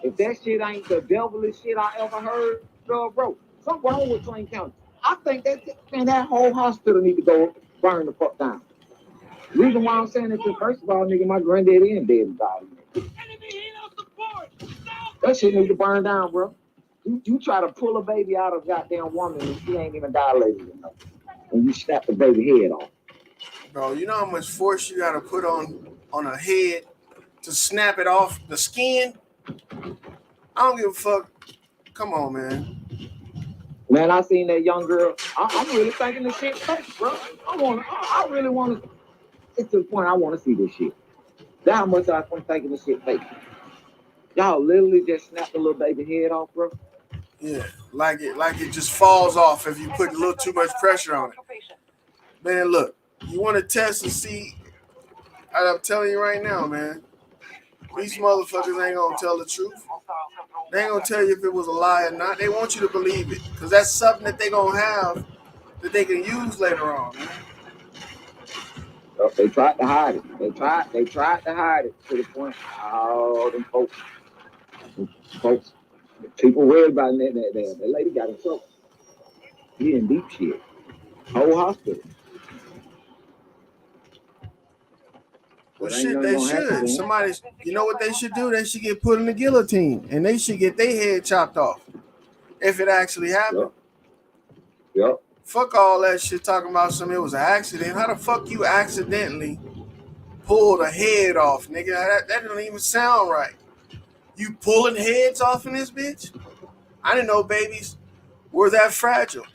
if that shit ain't the devilish shit I ever heard, bro, something wrong with Plain County. I think that whole hospital need to go burn the fuck down. Reason why I'm saying it is, first of all, nigga, my granddaddy and dead and died. That shit need to burn down, bro. You try to pull a baby out of a goddamn woman and she ain't even dilated enough. And you snap the baby head off. Bro, you know how much force you gotta put on a head to snap it off the skin? I don't give a fuck. Come on, man. Man, I seen that young girl. I'm really thinking this shit fake, bro. I really want to. It's to the point I want to see this shit. That's how much I'm thinking this shit fake. Y'all literally just snapped the little baby head off, bro. Yeah, like it just falls off if you put a little too much pressure on it. Man, look, you want to test and see? I'm telling you right now, man. These motherfuckers ain't gonna tell the truth. They ain't gonna tell you if it was a lie or not. They want you to believe it, because that's something that they gonna have that they can use later on, man. They tried to hide it. They tried to hide it to the point. Oh, them folks, people worried about that lady got in trouble. He in deep shit. Whole hospital. Well, shit, they should. Somebody, you know what they should do? They should get put in the guillotine, and they should get their head chopped off if it actually happened. Yep. Fuck all that shit talking about something. It was an accident. How the fuck you accidentally pulled a head off, nigga? That doesn't even sound right. You pulling heads off in this bitch? I didn't know babies were that fragile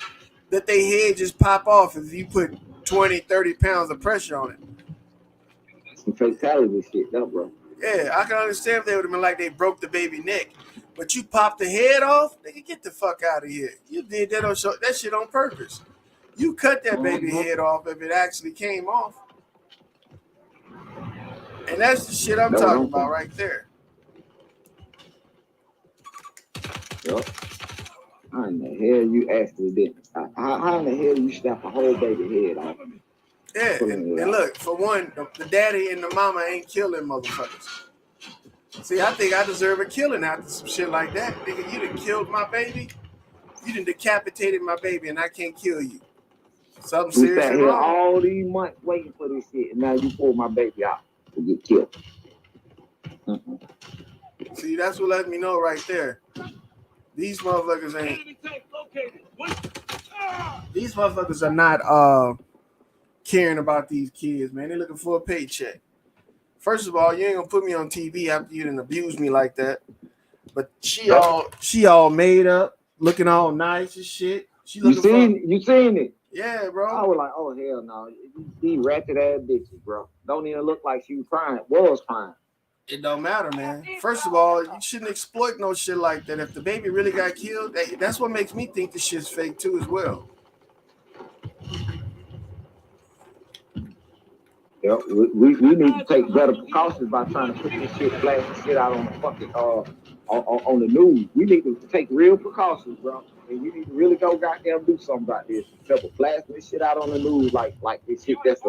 that they head just pop off if you put 20, 30 pounds of pressure on it. Some fatality shit, though, bro. Yeah, I can understand if they would have been like they broke the baby neck. But you popped the head off, nigga, get the fuck out of here. You did that shit on purpose. You cut that baby head off if it actually came off. And that's the shit I'm talking about right there. Yep. How in the hell you actually did? How in the hell you snap a whole baby head off? Yeah, and look, for one, the daddy and the mama ain't killing motherfuckers. See, I think I deserve a killing after some shit like that. Nigga, you done killed my baby. You done decapitated my baby, and I can't kill you. Something seriously here wrong. all these months waiting for this shit, and now you pull my baby out to get killed. See, that's what let me know right there. These motherfuckers ain't. These motherfuckers are not caring about these kids, man. They're looking for a paycheck. First of all, you ain't gonna put me on TV after you done abused me like that. But she all made up, looking all nice and shit. She looking you seen it? Yeah, bro. I was like, oh hell no, these ratchet ass bitches, bro. Don't even look like she was crying. Was crying. It don't matter, man. First of all, you shouldn't exploit no shit like that. If the baby really got killed, that's what makes me think the shit's fake too, as well. Yeah, we need to take better precautions by trying to put this shit, flashing shit out on the fucking on the news. We need to take real precautions, bro. And we need to really go goddamn do something about this. Instead of flashing this shit out on the news like this shit that's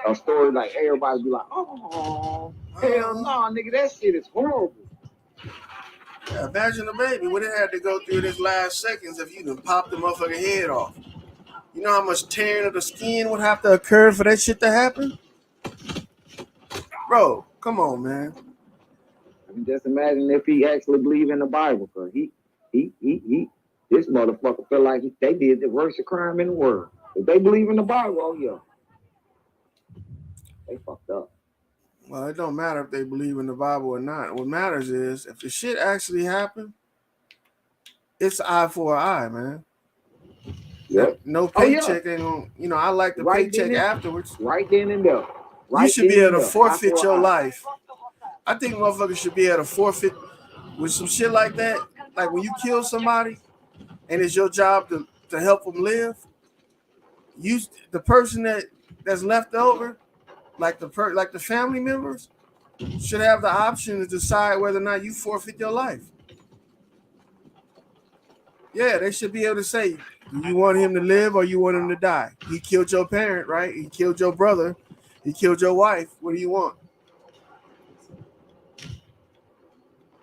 a story like everybody be like, oh hell no, nigga, that shit is horrible. Yeah, imagine the baby what it had to go through this last seconds if you done popped the motherfucking head off. You know how much tearing of the skin would have to occur for that shit to happen? Bro, come on, man. I can just imagine if he actually believed in the Bible, cause he this motherfucker feel like they did the worst crime in the world. If they believe in the Bible, oh yeah, they fucked up. Well, it don't matter if they believe in the Bible or not. What matters is if the shit actually happened, it's eye for an eye, man. Yep. No paycheck ain't gonna, you know, I like the paycheck afterwards. Right then and there. You should be able to forfeit your life. I think motherfuckers should be able to forfeit with some shit like that. Like when you kill somebody and it's your job to help them live, the person that's left over, like the family members, should have the option to decide whether or not you forfeit your life. Yeah, they should be able to say, do you want him to live or you want him to die? He killed your parent, right? He killed your brother. He killed your wife. What do you want?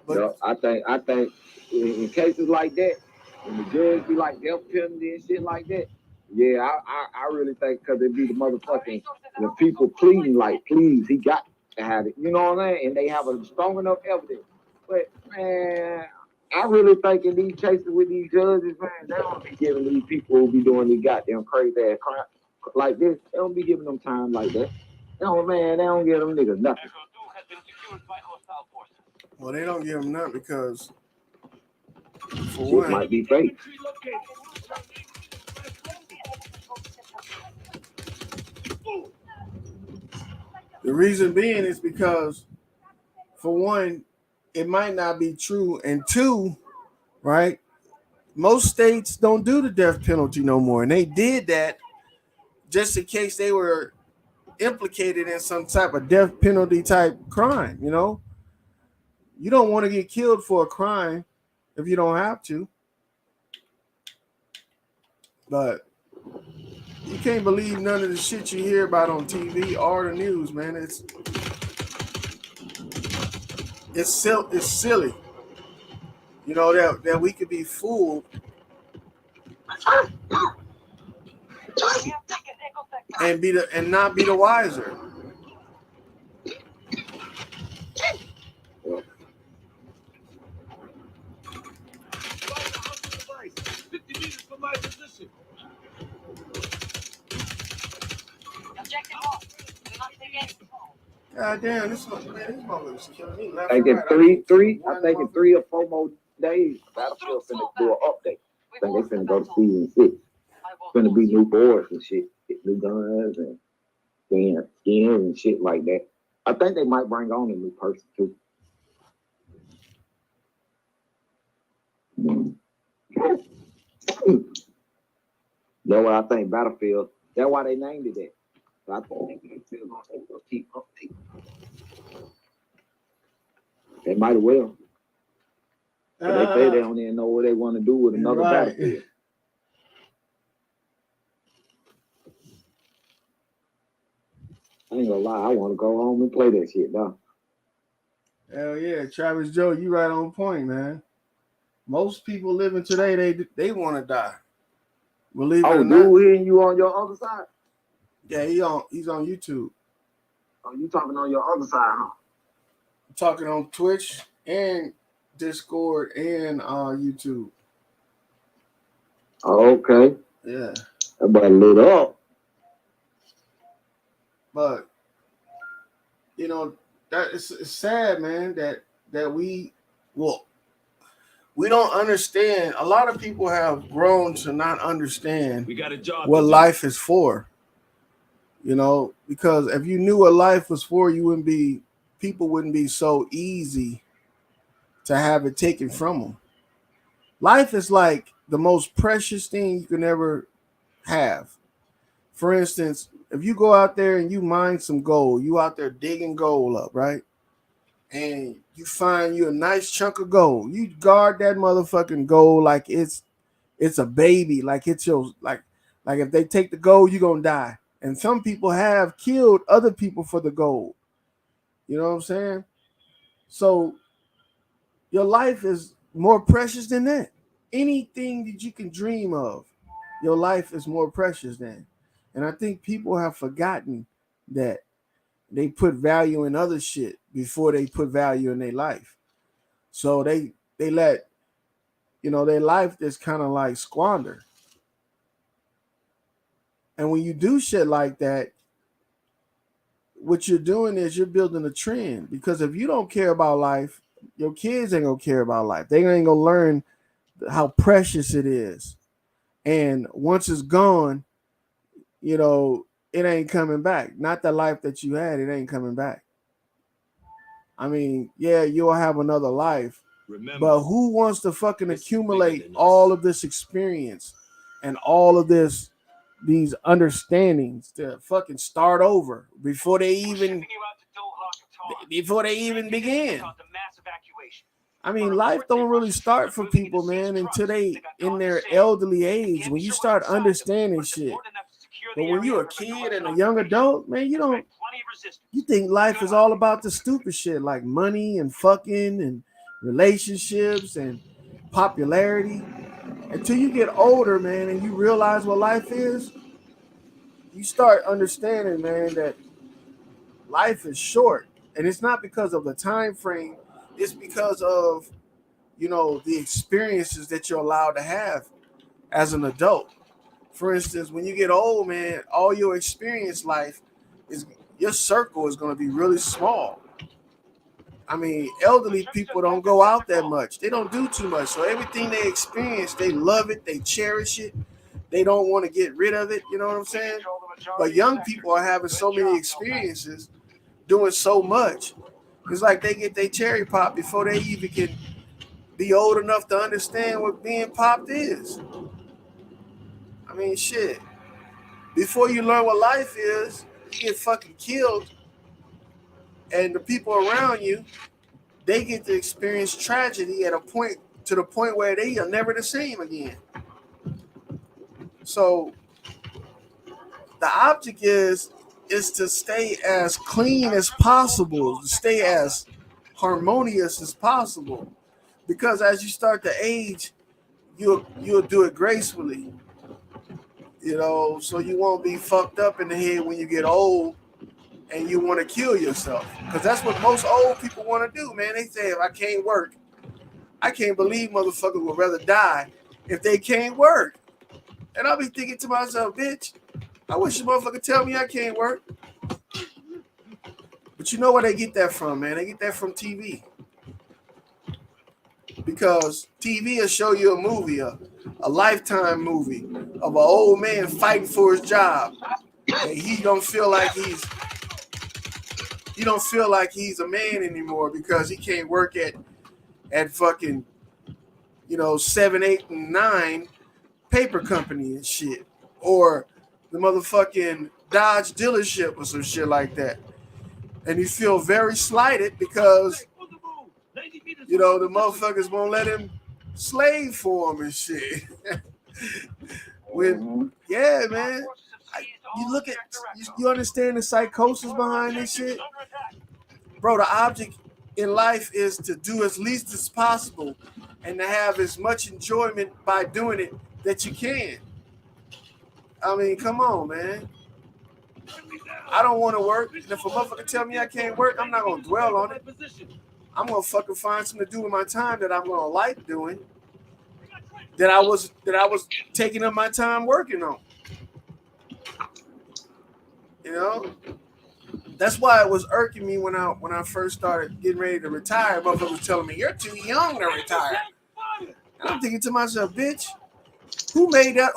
But No, I think in cases like that, when the judge be like death penalty and shit like that, yeah, I really think because it be the motherfucking the people pleading like, please, he got to have it. You know what I'm saying? And they have a strong enough evidence. But man, I really think in these cases with these judges, man, they don't be giving these people who be doing these goddamn crazy ass crime like this. They don't be giving them time like that. No man, they don't give them niggas nothing. Echo 2 has been secured by hostile forces. well, they don't give them nothing because for Shit one, might be fake. the reason being is because for one, it might not be true, and two, right? Most states don't do the death penalty no more, and they did that just in case they were implicated in some type of death penalty type crime. You know, you don't want to get killed for a crime if you don't have to, but you can't believe none of the shit you hear about on TV or the news, man. It's silly. You know that we could be fooled and not be the wiser. God damn, this motherfucker's killing me. I think in three or 4 more days, Battlefield finna do an update. I think they finna go to season 6. It's finna be new boards and shit, new guns and skins and shit like that. I think they might bring on a new person too. That's what I think Battlefield. That's why they named it that. So I think Battlefield gonna keep updating. They might as well. But they say they don't even know what they want to do with another Battlefield. I ain't gonna lie, I want to go home and play that shit now. Hell yeah, Travis Joe, you right on point, man. Most people living today, they want to die. Believe it or not. Oh, dude, hearing you on your other side? Yeah, he's on YouTube. Oh, you talking on your other side, huh? I'm talking on Twitch and Discord and YouTube. Oh, okay. Yeah. Everybody lit up. But you know, that it's sad, man, that we don't understand. A lot of people have grown to not understand We got a job what to do. life is for. You know, because if you knew what life was for, people wouldn't be so easy to have it taken from them. Life is like the most precious thing you can ever have. For instance, if you go out there and you mine some gold, you out there digging gold up, right? And you find you a nice chunk of gold. You guard that motherfucking gold like it's a baby, like it's your like if they take the gold, you're gonna die. And some people have killed other people for the gold. You know what I'm saying? So your life is more precious than that. Anything that you can dream of, your life is more precious than. And I think people have forgotten that they put value in other shit before they put value in their life. So they let, their life just kind of like squander. And when you do shit like that, what you're doing is you're building a trend. Because if you don't care about life, your kids ain't gonna care about life. They ain't gonna learn how precious it is. And once it's gone, it ain't coming back. Not the life that you had, it ain't coming back. I mean, yeah, you'll have another life. Remember, but who wants to fucking accumulate all of this experience and all of these understandings to fucking start over before they even before they even begin. Caused a mass evacuation. I mean, life don't really start for people, man, until they in their elderly age. When you start understanding shit. But when you're a kid and a young adult, man, you think life is all about the stupid shit like money and fucking and relationships and popularity. Until you get older, man, and you realize what life is, you start understanding, man, that life is short. And it's not because of the time frame, it's because of, you know, the experiences that you're allowed to have as an adult. For instance, when you get old, man, all your experience life is, your circle is going to be really small. I mean, elderly people don't go out that much. They don't do too much. So everything they experience, they love it. They cherish it. They don't want to get rid of it. You know what I'm saying? But young people are having so many experiences, doing so much. It's like they get their cherry pop before they even can be old enough to understand what being popped is. I mean, shit. Before you learn what life is, you get fucking killed. And the people around you, they get to experience tragedy at a point, to the point where they are never the same again. So the object is to stay as clean as possible, to stay as harmonious as possible. Because as you start to age, you'll do it gracefully. You know, so you won't be fucked up in the head when you get old and you want to kill yourself. Because that's what most old people want to do, man. They say, if I can't work, I can't believe motherfuckers would rather die if they can't work. And I'll be thinking to myself, bitch, I wish a motherfucker tell me I can't work. But you know where they get that from, man? They get that from TV. Because TV will show you a movie, a Lifetime movie of an old man fighting for his job. And he don't feel like he's a man anymore because he can't work at fucking, 7, 8, and 9 paper company and shit. Or the motherfucking Dodge dealership or some shit like that. And you feel very slighted because, the motherfuckers won't let him slave for him and shit. Yeah, man. You understand the psychosis behind this shit? Bro, the object in life is to do as least as possible and to have as much enjoyment by doing it that you can. I mean, come on, man. I don't want to work. And if a motherfucker tell me I can't work, I'm not going to dwell on it. I'm going to fucking find something to do with my time that I'm going to like doing, that I was taking up my time working on. That's why it was irking me when I first started getting ready to retire. Motherfucker was telling me, you're too young to retire. And I'm thinking to myself, bitch, who made up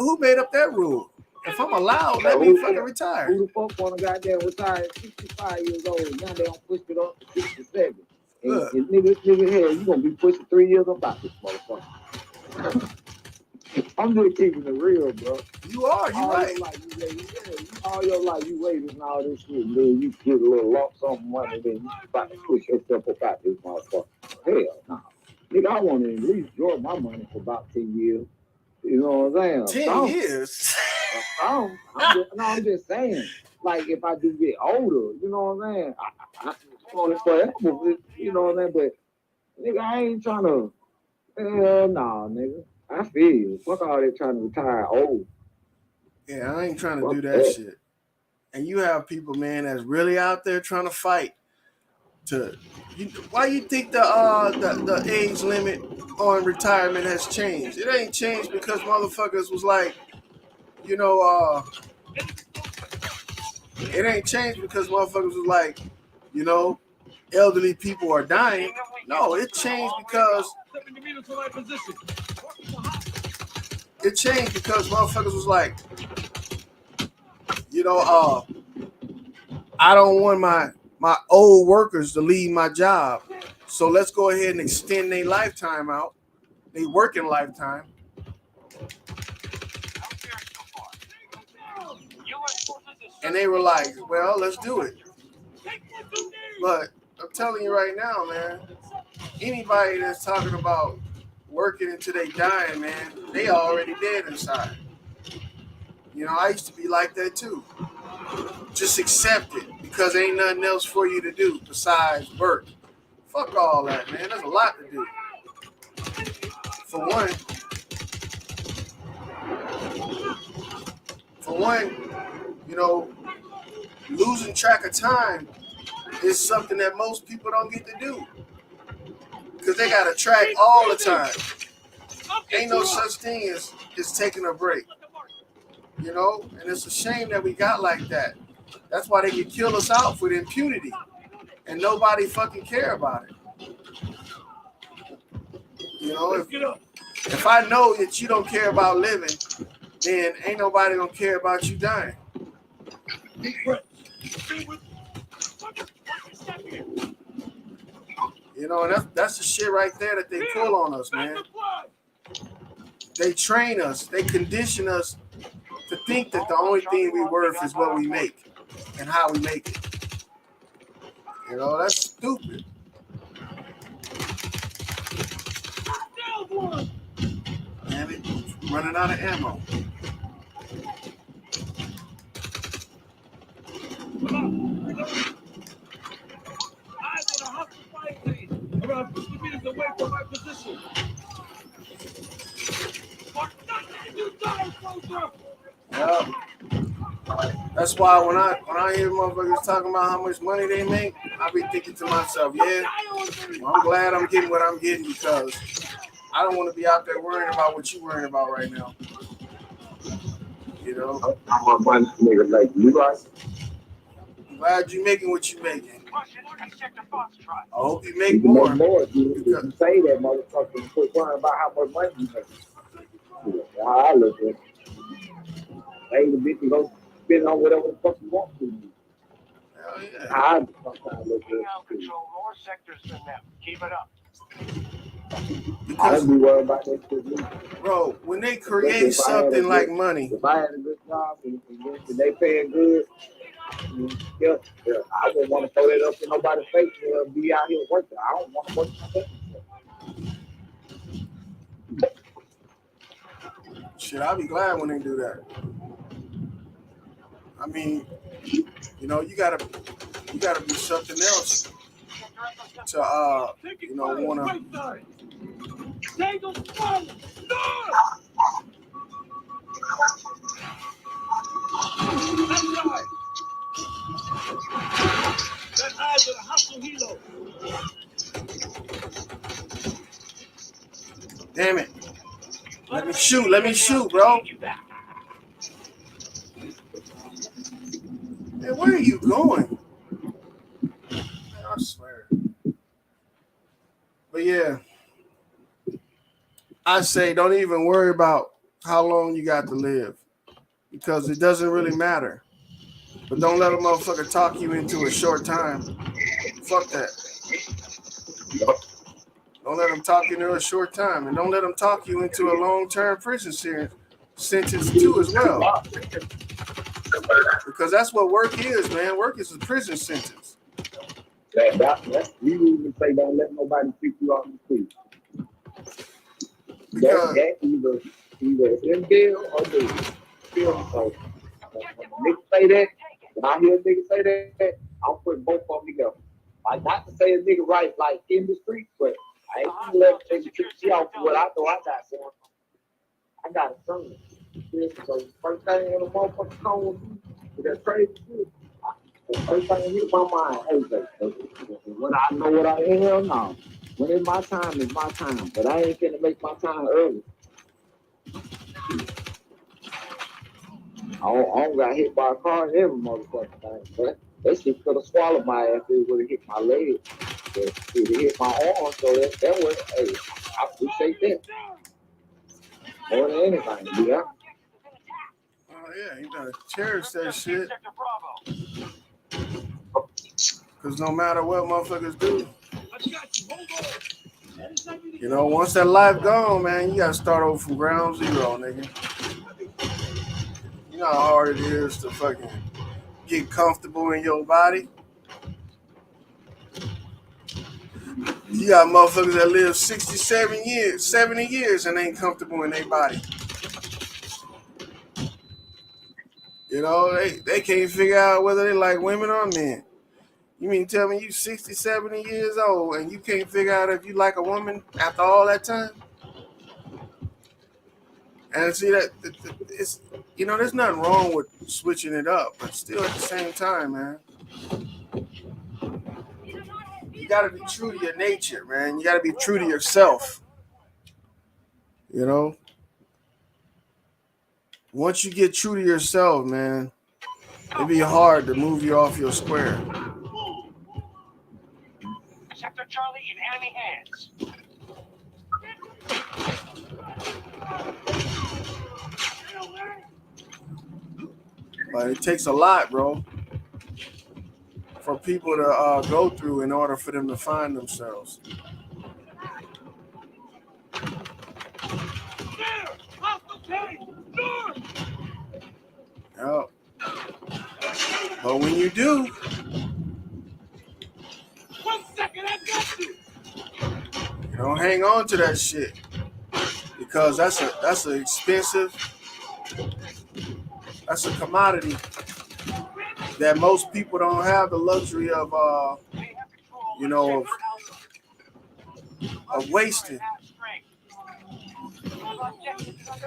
that rule? If I'm allowed, let me fucking retire. Who the fuck want to goddamn retire at 65 years old? Now they don't push it up to 67. And nigga, hell, you gonna be pushing 3 years about this motherfucker. I'm just keeping it real, bro. You are, you right. All your life you waited and all this shit, and then you get a little lump sum money, then you about to push yourself up out this motherfucker. Hell no. Nigga, I want to at least enjoy my money for about 10 years. You know what I'm saying? 10 years? I'm just saying, like, if I do get older, you know what I'm saying? I want it forever, you know what I'm saying? But, nigga, I ain't trying to, hell no, nigga. I feel you. Fuck all that trying to retire old. Yeah, I ain't trying to do that shit. And you have people, man, that's really out there trying to fight. Why you think the age limit on retirement has changed? It ain't changed because motherfuckers was like, it ain't changed because motherfuckers was like, elderly people are dying. No, it changed because motherfuckers was like, I don't want my old workers to leave my job. So let's go ahead and extend their lifetime out, their working lifetime. And they were like, well, let's do it. But telling you right now, man, anybody that's talking about working until they dying, man, they already dead inside. You know, I used to be like that too. Just accept it because ain't nothing else for you to do besides work. Fuck all that, man. There's a lot to do. For one, you know, losing track of time is something that most people don't get to do because they got to track all the time. Ain't no such thing as taking a break, you know, and it's a shame that we got like that. That's why they can kill us out with impunity and nobody fucking care about it. You know, if I know that you don't care about living, then ain't nobody gonna care about you dying. You know, and that's the shit right there that they pull on us, man. They train us, they condition us to think that the only thing we worth is what we make and how we make it. You know, that's stupid. Damn it, running out of ammo. Around 50 meters away from my position. Yeah. That's why when I hear motherfuckers talking about how much money they make, I be thinking to myself, yeah, well, I'm glad I'm getting what I'm getting because I don't want to be out there worrying about what you're worrying about right now. You know? I'm a bunch of niggas like you guys. I'm glad you're making what you're making. I hope you make You more. make more. You say that, motherfucker, and quit worrying about how much money you make. Yeah, how I look at it. Hey, the bitch can go spend on whatever the fuck you want to do. Hell yeah. How I sometimes look at We it. now control more sectors than them. Keep it up. I Because, don't be worried about that shit. bro, when they create something like money, If I had a good job and they paying good, yeah, I wouldn't want to throw that up in nobody's face and be out here working. I don't want to work myself. shit, I'll be glad when they do that. I mean, you know, you gotta be something else to you know, wanna. That eyes of the hustle hero. Damn it! Let me shoot, bro. Man, where are you going? Man, I swear. But yeah, I say don't even worry about how long you got to live because it doesn't really matter. But don't let a motherfucker talk you into a short time. Fuck that. Don't let them talk you into a short time, and don't let them talk you into a long-term prison sentence too as well. Because that's what work is, man. Work is a prison sentence. That's you even say don't let nobody kick you off the street. Because That either in jail or jail. So niggas say that, when I hear niggas say that, I'm putting both of them together. Like not to say a nigga right like in the street, but I ain't gonna let nigga kick you off what I know I got going on. I got a son. So first thing when a motherfucker come with me with that crazy shit, first thing hit my mind, hey, when I know what I am now. When it's my time, it's my time. But I ain't finna make my time early. I don't got hit by a car in every motherfucking thing. But that shit could have swallowed my ass if it would have hit my leg. But it hit my arm, so that was, hey, I appreciate that. More than anything, yeah. oh yeah, you gotta cherish that shit. Because no matter what motherfuckers do, you know, once that life gone, man, you gotta start over from ground zero, nigga. You know how hard it is to fucking get comfortable in your body. You got motherfuckers that live 67 years, 70 years and ain't comfortable in their body. You know, they can't figure out whether they like women or men. You mean tell me you 60, 70 years old and you can't figure out if you like a woman after all that time? And see that it's, you know, there's nothing wrong with switching it up, but still at the same time, man, you gotta be true to your nature, man. You gotta be true to yourself. You know? Once you get true to yourself, man, it'd be hard to move you off your square. Sector Charlie in enemy hands. But it takes a lot, bro, for people to go through in order for them to find themselves. Yep. But when you do, you don't hang on to that shit, because that's an expensive, that's a commodity that most people don't have the luxury of, you know, of wasting.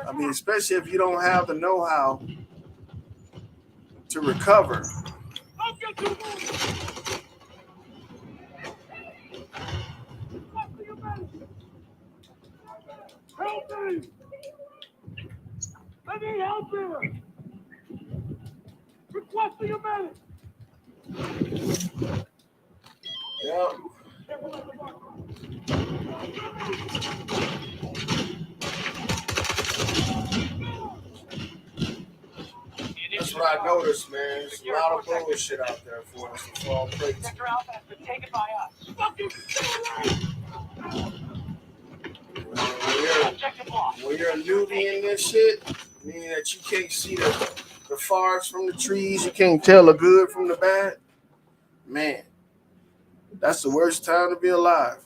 I mean, especially if you don't have the know-how to recover. Help me! Let me help you! Requesting a medic! Yep. That's what I noticed, man. There's a lot of bullshit out there for us to fall prey to. Sector Alpha has been taken by us. Fucking When you're a newbie in this shit, meaning that you can't see the forest from the trees, you can't tell the good from the bad, man, that's the worst time to be alive.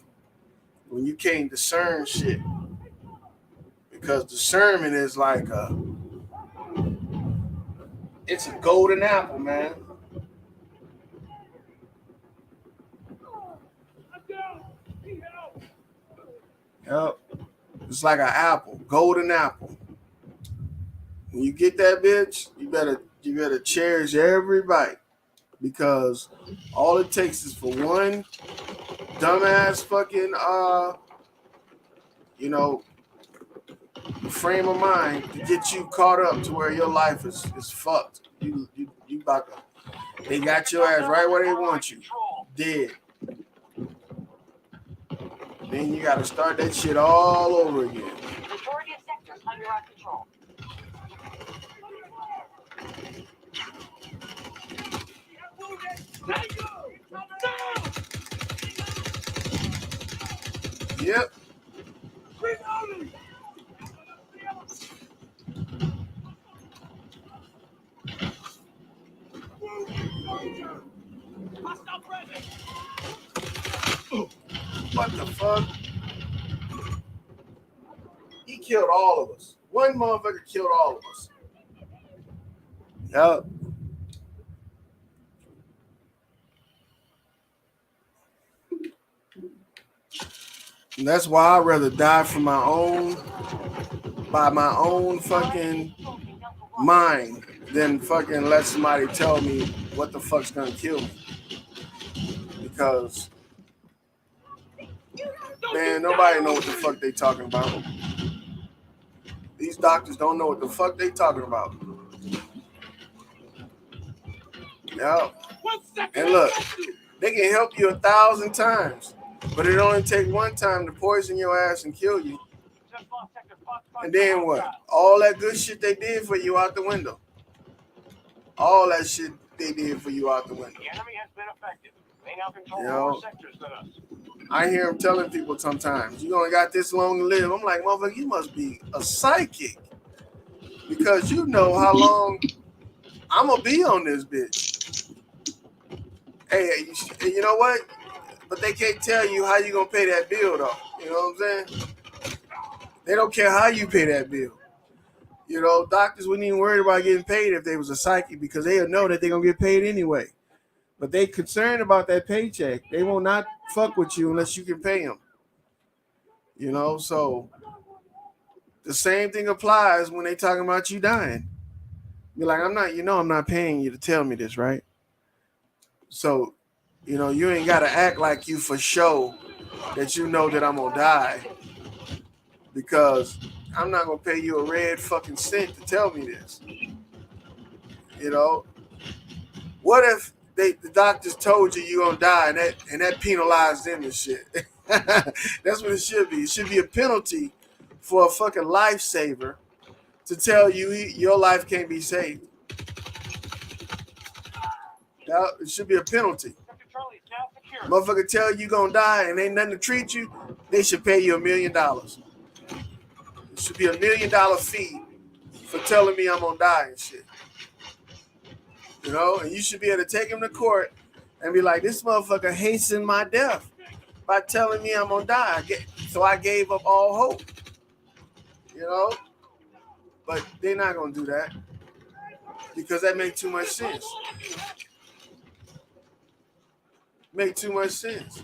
When you can't discern shit. Because discernment is like it's a golden apple, man. Yep. It's like an apple, golden apple. When you get that bitch, you better cherish every bite, because all it takes is for one dumbass fucking you know, frame of mind to get you caught up to where your life is fucked. You about to, they got your ass right where they want you, dead. Then you got to start that shit all over again. Majority of sectors under our control. Yep. What the fuck? He killed all of us. One motherfucker killed all of us. Yup. And that's why I'd rather die by my own fucking mind than fucking let somebody tell me what the fuck's gonna kill me. Because, man, nobody know what the fuck they talking about. These doctors don't know what the fuck they talking about. Yeah. And look, they can help you 1,000 times, but it only takes one time to poison your ass and kill you. And then what? All that good shit they did for you out the window. All that shit they did for you out the window. The enemy has been effective. They now control You more know, sectors than us. I hear them telling people sometimes, you only got this long to live. I'm like, motherfucker, you must be a psychic, because you know how long I'm going to be on this bitch. Hey, you know what? but they can't tell you how you gonna pay that bill though. You know what I'm saying? They don't care how you pay that bill. You know, doctors wouldn't even worry about getting paid if they was a psychic because they'll know that they're gonna get paid anyway. But they concerned about that paycheck. They will not fuck with you unless you can pay them. You know, so the same thing applies when they talking about you dying. You're like, I'm not paying you to tell me this, right? So, you know, you ain't gotta act like you for sure that you know that I'm gonna die because I'm not gonna pay you a red fucking cent to tell me this. You know, what if the doctors told you you're gonna die and that penalized them and shit? That's what it should be. It should be a penalty for a fucking lifesaver to tell you your life can't be saved. It should be a penalty. Motherfucker tell you gonna die and ain't nothing to treat you, they should pay you $1 million. It should be $1 million fee for telling me I'm gonna die and shit. You know, and you should be able to take him to court and be like, this motherfucker hastened my death by telling me I'm gonna die. So I gave up all hope. You know? But they're not gonna do that because that makes too much sense. Make too much sense.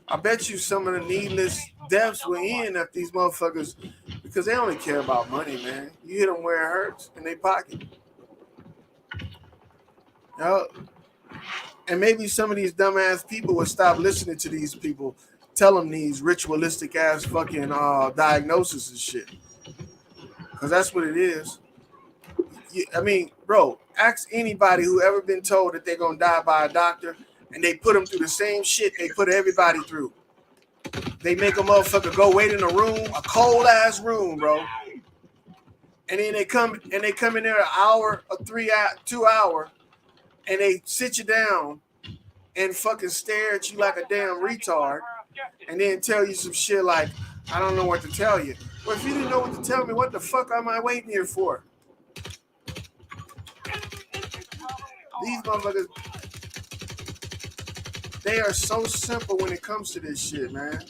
I bet you some of the needless deaths will end up these motherfuckers because they only care about money, man. You hit them where it hurts in their pocket. You know? And maybe some of these dumbass people will stop listening to these people tell them these ritualistic ass fucking diagnoses and shit. Because that's what it is. I mean, bro, ask anybody who ever been told that they're going to die by a doctor and they put them through the same shit they put everybody through. They make a motherfucker go wait in a room, a cold ass room, bro. And then they come in there an hour, 2 hour, and they sit you down and fucking stare at you like a damn retard and then tell you some shit like, I don't know what to tell you. Well, if you didn't know what to tell me, what the fuck am I waiting here for? These motherfuckers, they are so simple when it comes to this shit, man.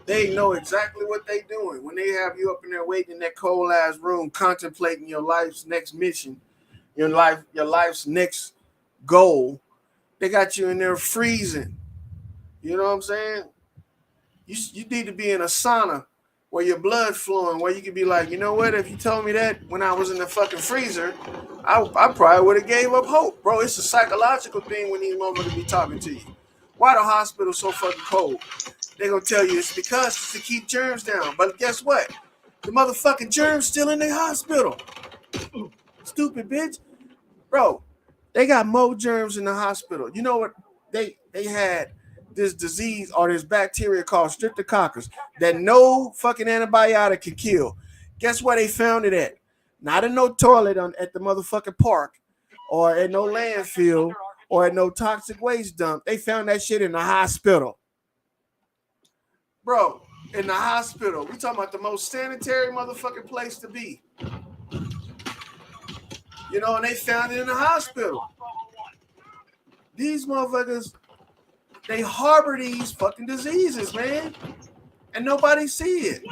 They know exactly what they doing. When they have you up in there waiting in that cold ass room, contemplating your life's next mission, your life's next goal, they got you in there freezing. You know what I'm saying? You need to be in a sauna where your blood flowing, where you can be like, you know what? If you told me that when I was in the fucking freezer, I probably would have gave up hope, bro. It's a psychological thing when these motherfuckers be talking to you. Why the hospital so fucking cold? They gonna tell you it's because it's to keep germs down. But guess what? The motherfucking germs still in the hospital. Stupid bitch, bro. They got more germs in the hospital. You know what? They had this disease or this bacteria called Streptococcus that no fucking antibiotic can kill. Guess where they found it at? Not in no toilet at the motherfucking park or at no landfill or at no toxic waste dump. They found that shit in the hospital. Bro, in the hospital. We talking about the most sanitary motherfucking place to be. You know, and they found it in the hospital. These motherfuckers, they harbor these fucking diseases, man. And nobody see it.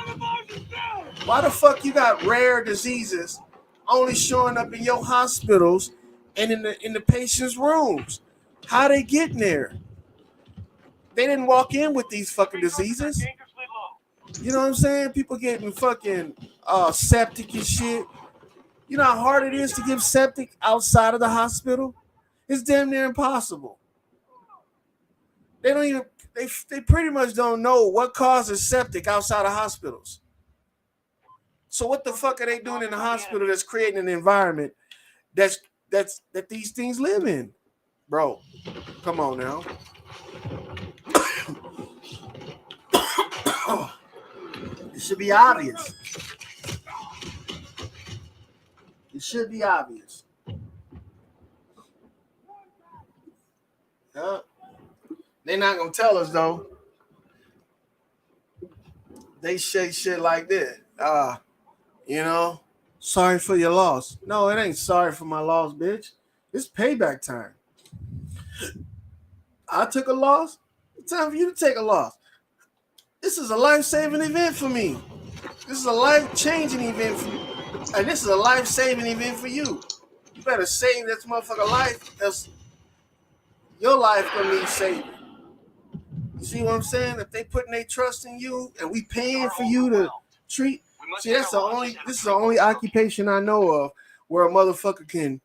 Why the fuck you got rare diseases only showing up in your hospitals and in the patient's rooms? How they getting there? They didn't walk in with these fucking diseases. You know what I'm saying? People getting fucking septic and shit. You know how hard it is to give septic outside of the hospital? It's damn near impossible. They don't even, they pretty much don't know what causes septic outside of hospitals. So what the fuck are they doing in the hospital that's creating an environment that these things live in? Bro, come on now. It should be obvious. It should be obvious. They're not gonna tell us though. They say shit like that. You know, sorry for your loss. No, it ain't sorry for my loss, bitch. It's payback time. I took a loss. It's time for you to take a loss. This is a life-saving event for me. This is a life-changing event for you. And this is a life-saving event for you. You better save that motherfucker life, because your life gonna need saving. You see what I'm saying? If they putting their trust in you and we paying for you to treat, see, this is the only occupation I know of where a motherfucker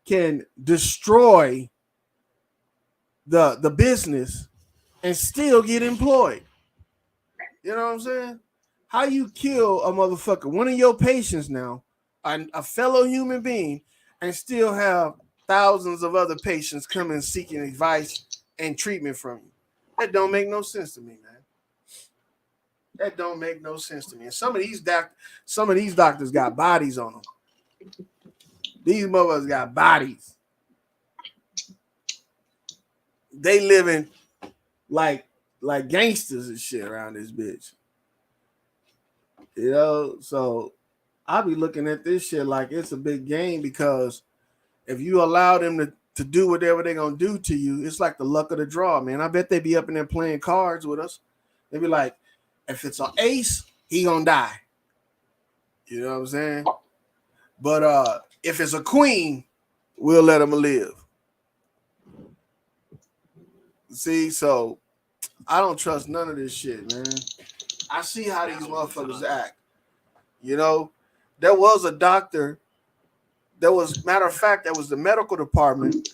can destroy the business and still get employed. You know what I'm saying? How you kill a motherfucker, one of your patients now, a fellow human being, and still have thousands of other patients coming seeking advice and treatment from you? That don't make no sense to me, man. That don't make no sense to me. And some of these doctors got bodies on them. These motherfuckers got bodies. They living like gangsters and shit around this bitch. You know, so I be looking at this shit like it's a big game, because if you allow them to do whatever they're gonna do to you, it's like the luck of the draw, man. I bet they be up in there playing cards with us. They be like, if it's an ace, he gonna die. You know what I'm saying? But if it's a queen, we'll let him live. See, so I don't trust none of this shit, man. I see how these motherfuckers act. You know, there was a doctor. Matter of fact, that was the medical department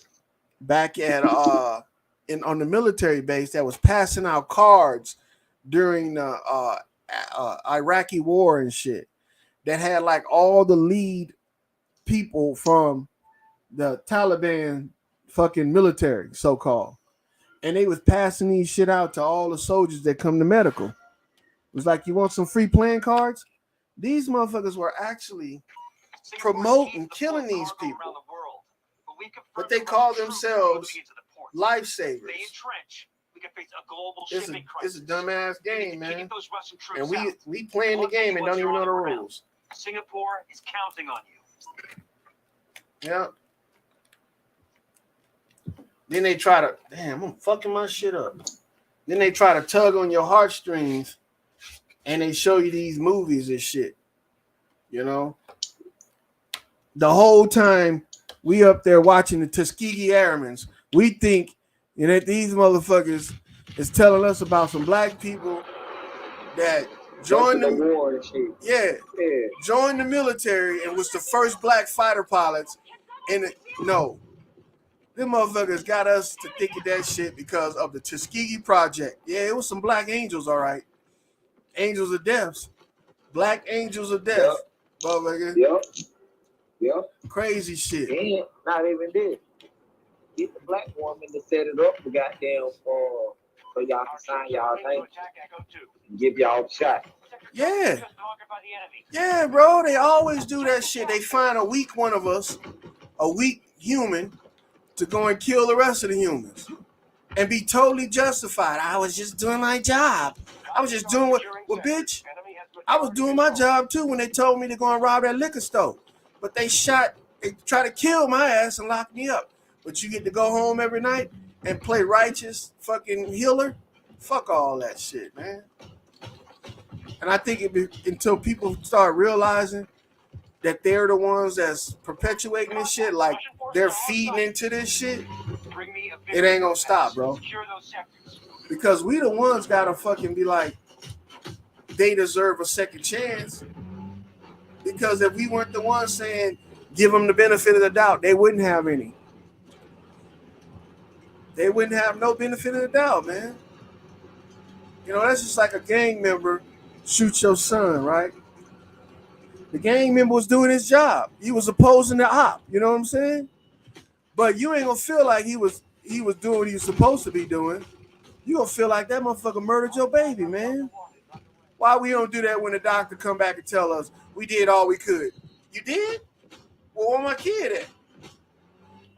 back at on the military base that was passing out cards during the Iraqi war and shit, that had like all the lead people from the Taliban fucking military, so-called. And they was passing these shit out to all the soldiers that come to medical. It was like, you want some free playing cards? These motherfuckers were actually promoting killing these people. But they call themselves lifesavers. It's a dumbass game, man. And we playing the game and don't even know the rules. Singapore is counting on you. Yeah. Then they try to, damn, I'm fucking my shit up. Then they try to tug on your heartstrings and they show you these movies and shit. You know? The whole time we up there watching the Tuskegee Airmen, we think, you know, these motherfuckers is telling us about some black people that joined the war and shit. Yeah, joined the military and was the first black fighter pilots. And no, them motherfuckers got us to thinking that shit because of the Tuskegee Project. Yeah, it was some black angels, all right. Angels of death. Black angels of death. Motherfucker. Yep. Crazy shit. And not even this. Get the black woman to set it up for goddamn so y'all can sign y'all name and give y'all a shot. Yeah. Yeah, bro. They always do that shit. They find a weak one of us, a weak human, to go and kill the rest of the humans and be totally justified. I was just doing my job. I was just doing well, bitch, I was doing my job too when they told me to go and rob that liquor store. But they tried to kill my ass and lock me up. But you get to go home every night and play righteous fucking healer? Fuck all that shit, man. And I think until people start realizing that they're the ones that's perpetuating this shit, like they're feeding into this shit, it ain't gonna stop, bro. Because we the ones gotta fucking be like, they deserve a second chance. Because if we weren't the ones saying, give them the benefit of the doubt, they wouldn't have any. They wouldn't have no benefit of the doubt, man. You know, that's just like a gang member shoots your son, right? The gang member was doing his job. He was opposing the op. You know what I'm saying? But you ain't gonna feel like he was doing what he was supposed to be doing. You gonna feel like that motherfucker murdered your baby, man. Why we don't do that when the doctor come back and tell us we did all we could? You did? Well, where my kid at?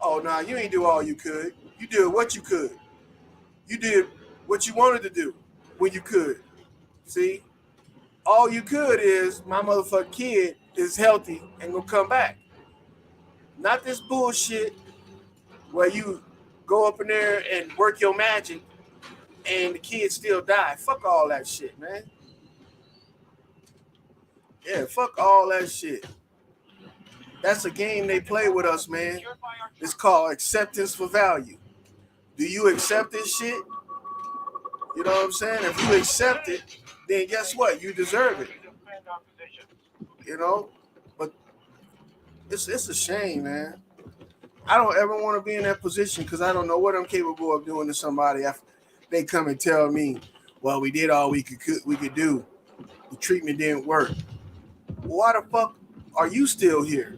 Oh, nah, you ain't do all you could. You did what you could. You did what you wanted to do when you could. See? All you could is my motherfucking kid is healthy and gonna come back. Not this bullshit where you go up in there and work your magic, and the kids still die. Fuck all that shit, man. Yeah, fuck all that shit. That's a game they play with us, man. It's called acceptance for value. Do you accept this shit? You know what I'm saying? If you accept it, then guess what? You deserve it. You know? But it's a shame, man. I don't ever want to be in that position because I don't know what I'm capable of doing to somebody after they come and tell me, well, we did all we could do. The treatment didn't work. Why the fuck are you still here?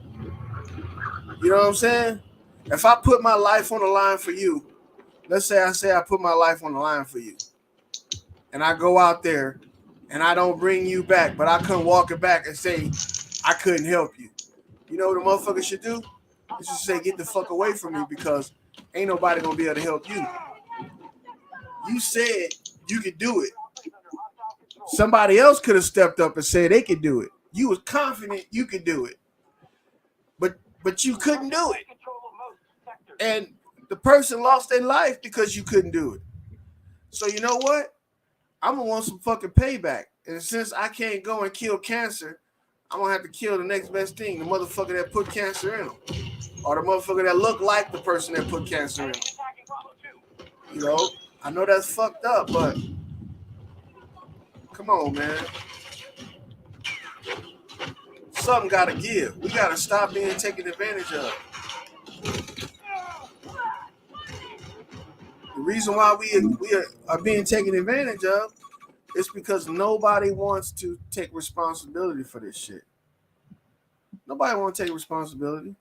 You know what I'm saying? If I put my life on the line for you, let's say I put my life on the line for you, and I go out there and I don't bring you back, but I come walking back and say I couldn't help you. You know what a motherfucker should do? He should say, get the fuck away from me because ain't nobody gonna be able to help you. You said you could do it. Somebody else could have stepped up and said they could do it. You was confident you could do it. But you couldn't do it. And the person lost their life because you couldn't do it. So you know what? I'm gonna want some fucking payback. And since I can't go and kill cancer, I'm gonna have to kill the next best thing, the motherfucker that put cancer in them. Or the motherfucker that looked like the person that put cancer in them. You know, I know that's fucked up, but come on, man. Something gotta give. We gotta stop being taken advantage of. The reason why we are being taken advantage of is because nobody wants to take responsibility for this shit. Nobody want to take responsibility.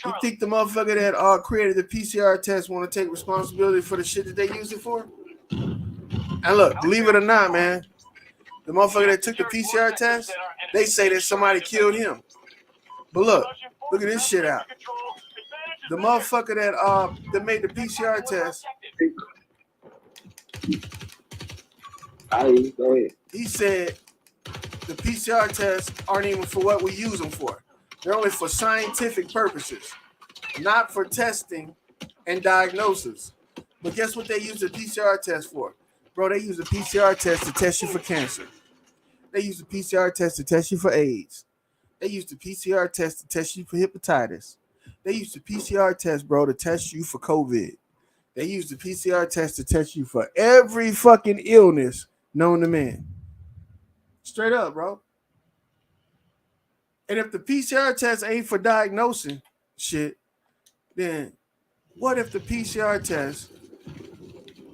You think the motherfucker that created the PCR test want to take responsibility for the shit that they use it for? And look, believe it or not, man, the motherfucker that took the PCR test, they say that somebody killed him. But look at this shit out. The motherfucker that made the PCR test, he said the PCR tests aren't even for what we use them for. They're only for scientific purposes, not for testing and diagnosis. But guess what they use the PCR test for? Bro, they use the PCR test to test you for cancer. They use the PCR test to test you for AIDS. They use the PCR test to test you for hepatitis. They use the PCR test, bro, to test you for COVID. They use the PCR test to test you for every fucking illness known to man. Straight up, bro. And if the PCR test ain't for diagnosing shit, then what if the PCR test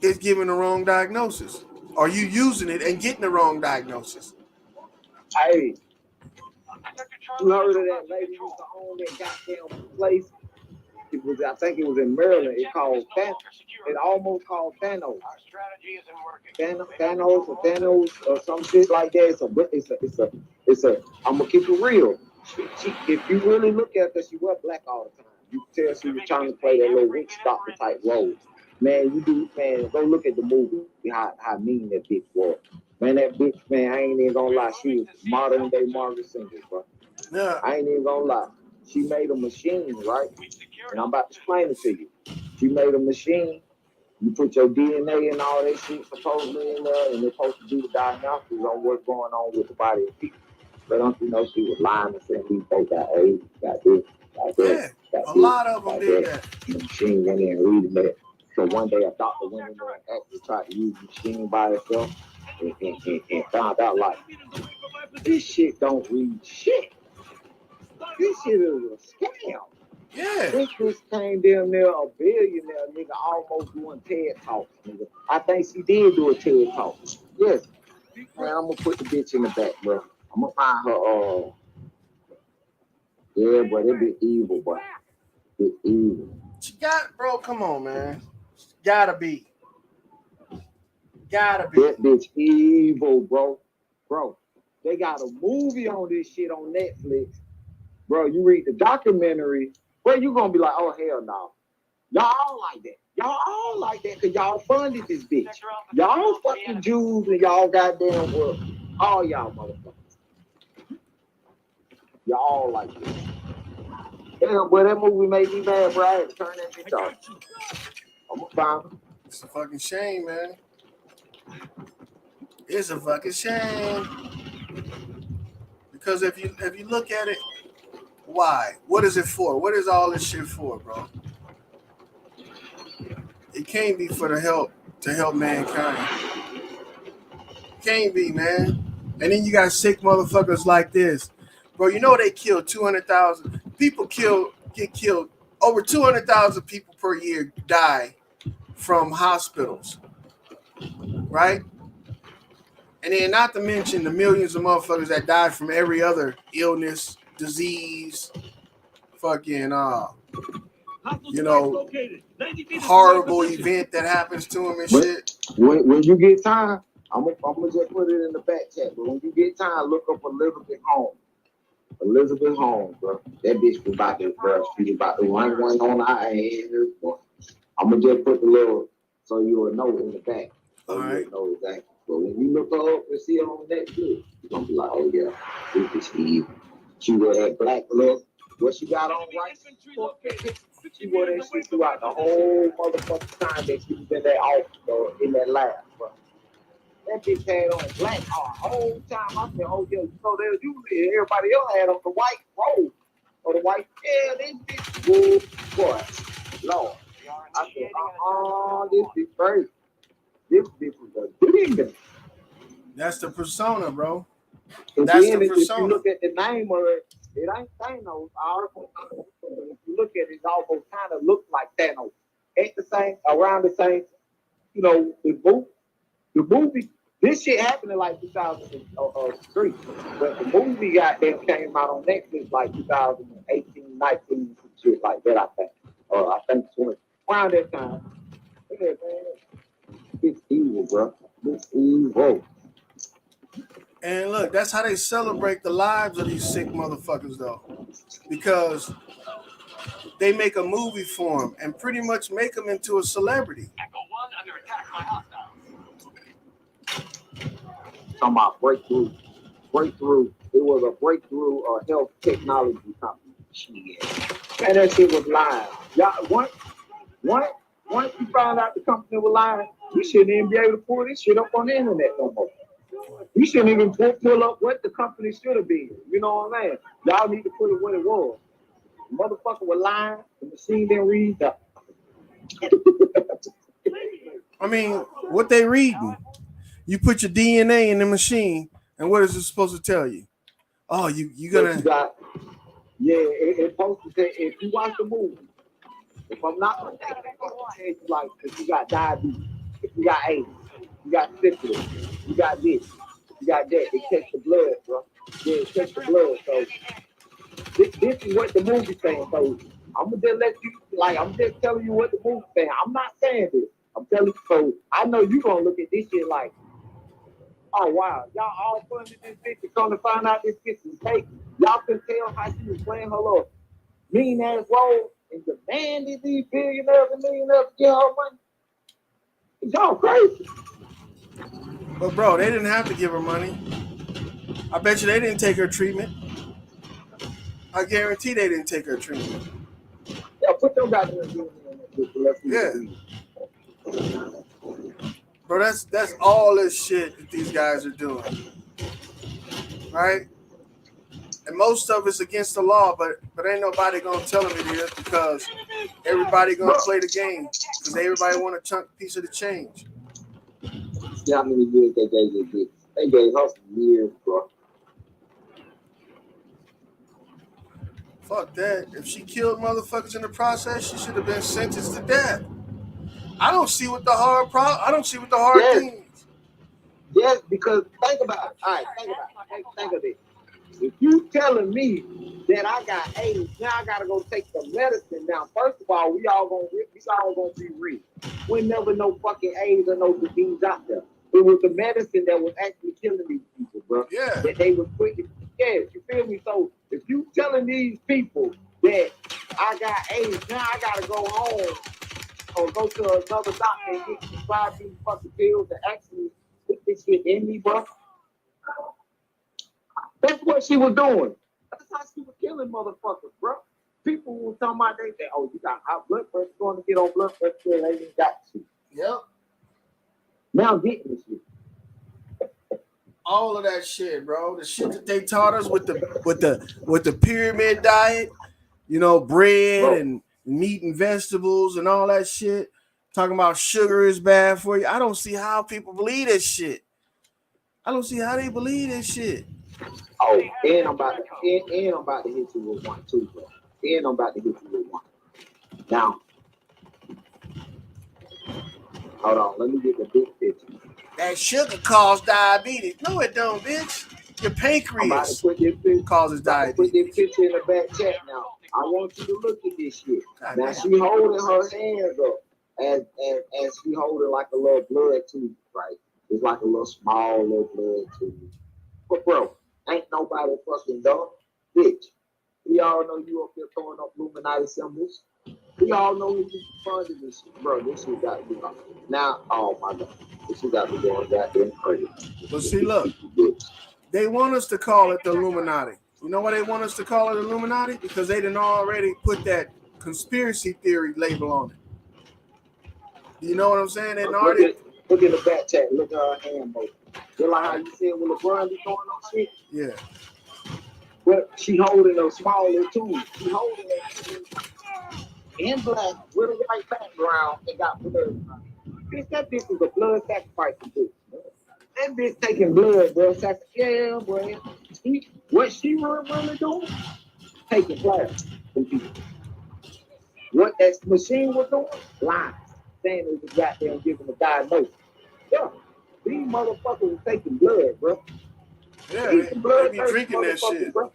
is giving the wrong diagnosis? Are you using it and getting the wrong diagnosis? Hey, you heard of that lady who used to own that goddamn place? I think it was in Maryland. It called it almost called Thanos. Our strategy isn't working. Thanos or some shit like that. It's a. I'm gonna keep it real. She, if you really look at her, she wear black all the time. You can tell she was trying to play that little Rick Stocker type role. Man, go look at the movie. How mean that bitch was. Man, that bitch, man, I ain't even gonna lie. She was modern day Margaret Sanger, bro. Yeah. I ain't even gonna lie. She made a machine, right? And I'm about to explain it to you. She made a machine. You put your DNA and all that shit supposedly in there, and they're supposed to do the diagnostics on what's going on with the body of people. But don't you know she was lying and saying these folks got AIDS, got this, got that. Yeah, a lot of them did that. The machine went in and read it. So one day a doctor went in there and actually tried to use the machine by itself and found out like this shit don't read shit. This shit is a scam. Yeah. This came down there a billionaire nigga almost doing TED Talks, nigga. I think she did do a TED Talk. Yes. Man, I'm gonna put the bitch in the back, bro. I'm gonna find her yeah, but it be evil, boy. It's evil. She got, bro, come on, man. Gotta be. That bitch evil, bro. Bro, they got a movie on this shit on Netflix. Bro, you read the documentary, bro, you gonna be like, oh, hell no. Y'all all like that. Y'all all like that because y'all funded this bitch. Y'all fucking Jews and y'all goddamn world. All y'all motherfuckers. Y'all like this. Damn, boy, that movie made me mad, bro. I had to turn that bitch off. I'm gonna find him. It's a fucking shame, man. It's a fucking shame. Because if you look at it, why? What is it for? What is all this shit for, bro? It can't be for the help to help mankind. Can't be, man. And then you got sick motherfuckers like this. Bro, you know they kill 200,000 people get killed. Over 200,000 people per year die from hospitals. Right? And then not to mention the millions of motherfuckers that die from every other illness, disease, fucking horrible event that happens to them and shit. When you get time, I'm gonna just put it in the back chat. But when you get time, look up Elizabeth Holmes. Elizabeth Holmes, bro. That bitch was about to, bro. She was about to run one on our ass. I'm gonna just put the little so you'll know in the back. So you'll know exactly. But when you look her up and see her on Netflix, you're gonna be like, oh yeah, this is Steve. She wear that black look. What she got on right? She wore that shit throughout the whole motherfucking time that she was in that office or in that lab, bro. That bitch had on black the whole time. I said, oh yeah, you know that usually everybody else had on the white robe or the white. Yeah, this bitch good boy. Lord. I said, this bitch crazy. This bitch was a demon. That's the persona, bro. And That's then the if persona. you look at the name of it, it ain't Thanos. If you look at it, it almost kind of looks like Thanos. At the same, around the same, you know, the movie, this shit happened in like 2003, but the movie came out on Netflix like 2018, 19, some shit like that, I think. I think 20. Around that time. Yeah, man. It's evil, bro. It's evil. And look, that's how they celebrate the lives of these sick motherfuckers, though. Because they make a movie for them and pretty much make them into a celebrity. Echo 1 under attack by hostiles. Talking about breakthrough. It was a breakthrough health technology company. Shit. And that shit was lying. Y'all, once you found out the company was lying, you shouldn't even be able to pull this shit up on the internet no more. You shouldn't even pull up what the company should have been. You know what I'm saying? Y'all need to put it what it was. The motherfucker was lying. The machine didn't read that. I mean, what they reading? You put your DNA in the machine, and what is it supposed to tell you? Oh, you gonna? It's supposed to say if you watch the movie. If I'm not mistaken, it's supposed to tell you like if you got diabetes, if you got AIDS, you got syphilis, you got this, you got that. It checks the blood, bro. Yeah, it checks the blood. So this is what the movie's saying. So I'm gonna just let you I'm just telling you what the movie's saying. I'm not saying this. I'm telling you. So I know you're gonna look at this shit like, oh wow, y'all all funded this bitch and come to find out this bitch is fake. Y'all can tell how she was playing her little mean ass role and demanded these billionaires and millionaires to get her money. Y'all crazy. But bro, they didn't have to give her money. I bet you they didn't take her treatment. I guarantee they didn't take her treatment. Yeah, put your goddamn in yeah. Bro, that's all this shit that these guys are doing. Right? And most of it's against the law, but ain't nobody gonna tell them it is because everybody gonna play the game because everybody want a chunk piece of the change. See how many years they gave this bitch? They gave her some years, bro. Fuck that. If she killed motherfuckers in the process, she should have been sentenced to death. I don't see what the hard thing is. Yes, because think about it. All right, think of it. If you telling me that I got AIDS, now I gotta go take the medicine. Now, first of all, we all gonna be real. We never no fucking AIDS or no disease out there. It was the medicine that was actually killing these people, bro. Yeah. That they was putting. Yeah, you feel me? So if you telling these people that I got AIDS, now I gotta go home or go to another doctor and get prescribed these fucking pills to actually put this shit in me, bro. That's what she was doing. That's how she was killing motherfuckers, bro. People were talking about they say, oh, you got high blood pressure, going to get on blood pressure, they ain't got shit. Yep. Now I'm getting this shit. All of that shit, bro. The shit that they taught us with the pyramid diet, you know, bread and meat and vegetables and all that shit. Talking about sugar is bad for you. I don't see how people believe this shit. I don't see how they believe this shit. Oh, and I'm about to hit you with one too, bro. And I'm about to hit you with one. Now, hold on, let me get the big picture. That sugar causes diabetes. No, it don't, bitch. Your pancreas causes diabetes. Put this picture in the back chat now. I want you to look at this shit. Now she holding her hands up as she holding like a little blood tube, right? It's like a little small little blood tube. But bro, ain't nobody fucking dumb, bitch. We all know you up there throwing up Illuminati symbols. We all know who you funding this shit, bro. This shit got to be on. Now, oh my god, this shit got to be going goddamn crazy. But see, look, they want us to call it the Illuminati. You know why they want us to call it Illuminati? Because they done already put that conspiracy theory label on it. You know what I'm saying? They already look at the back chat. Look at her hand motion. Just like how you said when LeBron be throwing up shit. Yeah. But she holding a smaller tool. She holding that tool in black with a white background and got blood. Bitch, that bitch is a blood sacrifice bitch. That bitch taking blood, bro. Yeah, boy. What she really doing? Taking blood from people. What that machine was doing? Lying. Saying it was goddamn giving a diagnosis. Yeah. These motherfuckers was taking blood, bro. Yeah, they be drinking that shit. Bro.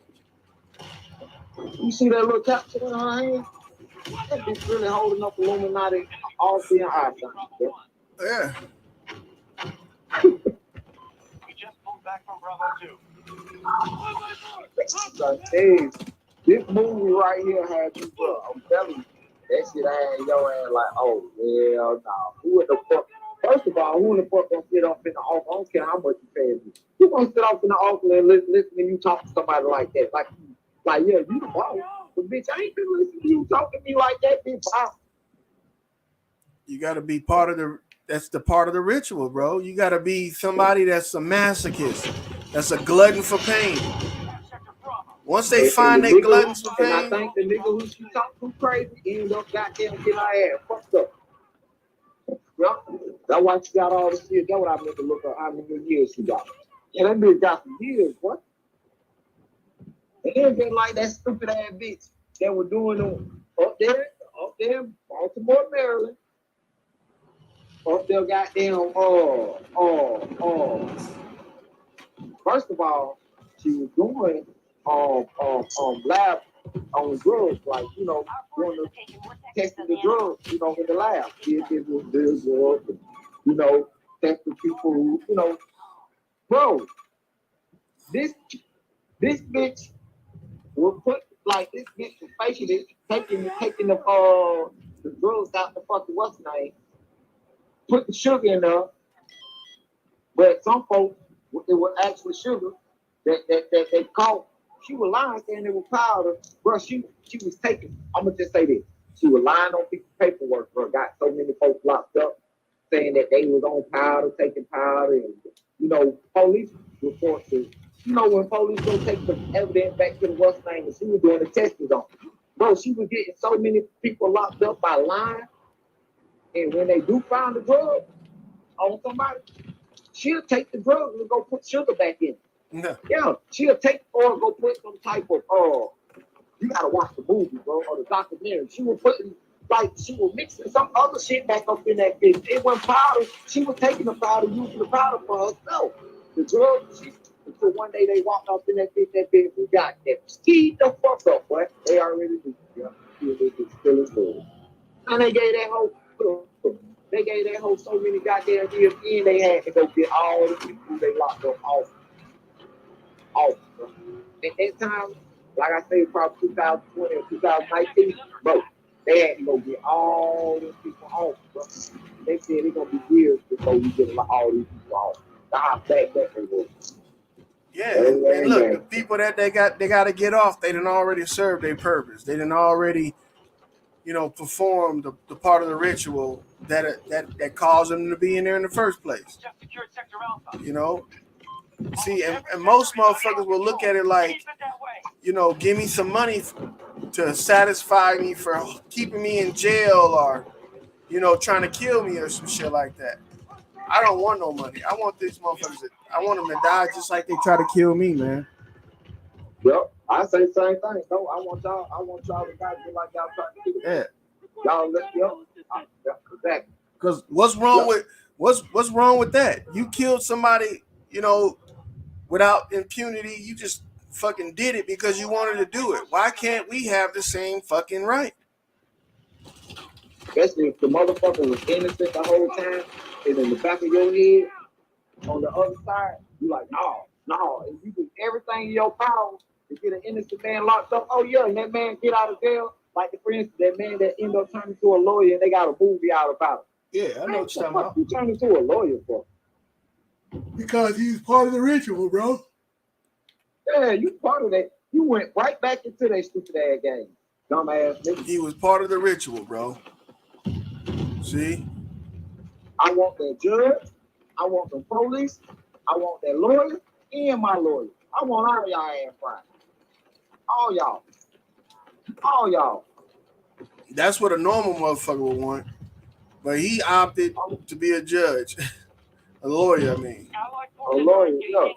You see that little capsule in her hand? That bitch really holding up Illuminati all through her eyes, bro. Yeah. We just pulled back from Bravo 2. Hey, this movie right here had you, bro. I'm telling you, that shit had your ass like, oh, hell no. Who in the fuck? First of all, who in the fuck gonna sit up in the office? I don't care how much you pay me. Who gonna sit up in the office and listen to you talk to somebody like that? Like yeah, you the boss. But bitch, I ain't been listening to you talking to me like that, bitch. You gotta be part of that's the part of the ritual, bro. You gotta be somebody that's a masochist, that's a glutton for pain. Once they find their gluttons for pain. And I think the nigga who she talk too crazy end up goddamn getting our ass fucked up. Yeah, that's why she got all the shit. That's what I meant to look up how many years she got. Yeah, that bitch got some years, what? And then just like that stupid ass bitch that was doing them up there in Baltimore, Maryland. Up there, goddamn, first of all, she was doing lab on drugs, like, you know, doing the testing the drugs, you know, in the lab. It was drugs, you know, testing people who, you know, bro, this bitch will put, like, this bitch was faking it, taking the drugs out the fucking what's name, put the sugar in there, but some folks, it was actually sugar that they caught. She was lying saying it was powder, bro. She was taking. I'm gonna just say this: she was lying on people's paperwork, bro. Got so many folks locked up saying that they was on powder, taking powder, and you know, police reports. You know, when police go take the evidence back to the what's name, and she was doing the tests on, bro. She was getting so many people locked up by lying, and when they do find the drug on somebody, she'll take the drug and go put sugar back in it. Yeah, she'll take or go put some type of you gotta watch the movie, bro, or the documentary. She was putting she was mixing some other shit back up in that bitch. It wasn't powder. She was taking the powder, using the powder for herself. The drug, until one day they walked up in that bitch was got that skied the fuck up, boy. They already do. Yeah, it's still as good. And they gave that whole so many goddamn years in, they had to go get all the people they locked up off. Bro. At that time, like I say, probably 2020 or 2019, bro, they had to go get all these people off, bro. They said it's gonna be years before we get all these people off. That's how bad that they were. Yeah, and look, the people that they got to get off. They done already served their purpose. They done already, perform the part of the ritual that caused them to be in there in the first place. Just secured Sector Alpha. See, and most motherfuckers will look at it like, give me some money to satisfy me for keeping me in jail or, trying to kill me or some shit like that. I don't want no money. I want these motherfuckers. I want them to die just like they try to kill me, man. Yep, I say the same thing. No, I want y'all to die just like y'all trying to kill me. Yeah. Y'all let exactly. Because what's wrong with that? You killed somebody, without impunity. You just fucking did it because you wanted to do it. Why can't we have the same fucking right? Especially if the motherfucker was innocent the whole time, and in the back of your head, on the other side, you like, no, and you do everything in your power to get an innocent man locked up. Oh yeah, and that man get out of jail. Like for instance, that man that ended up turning to a lawyer and they got a movie out about it. Yeah, I know what you're talking about. You turn into a lawyer for? Because he's part of the ritual, bro. Yeah, you part of that. You went right back into that stupid ass game. Dumbass nigga. He was part of the ritual, bro. See? I want that judge. I want the police. I want that lawyer and my lawyer. I want all y'all ass fried. All y'all. That's what a normal motherfucker would want. But he opted to be a judge. A lawyer, I mean. A lawyer, yeah.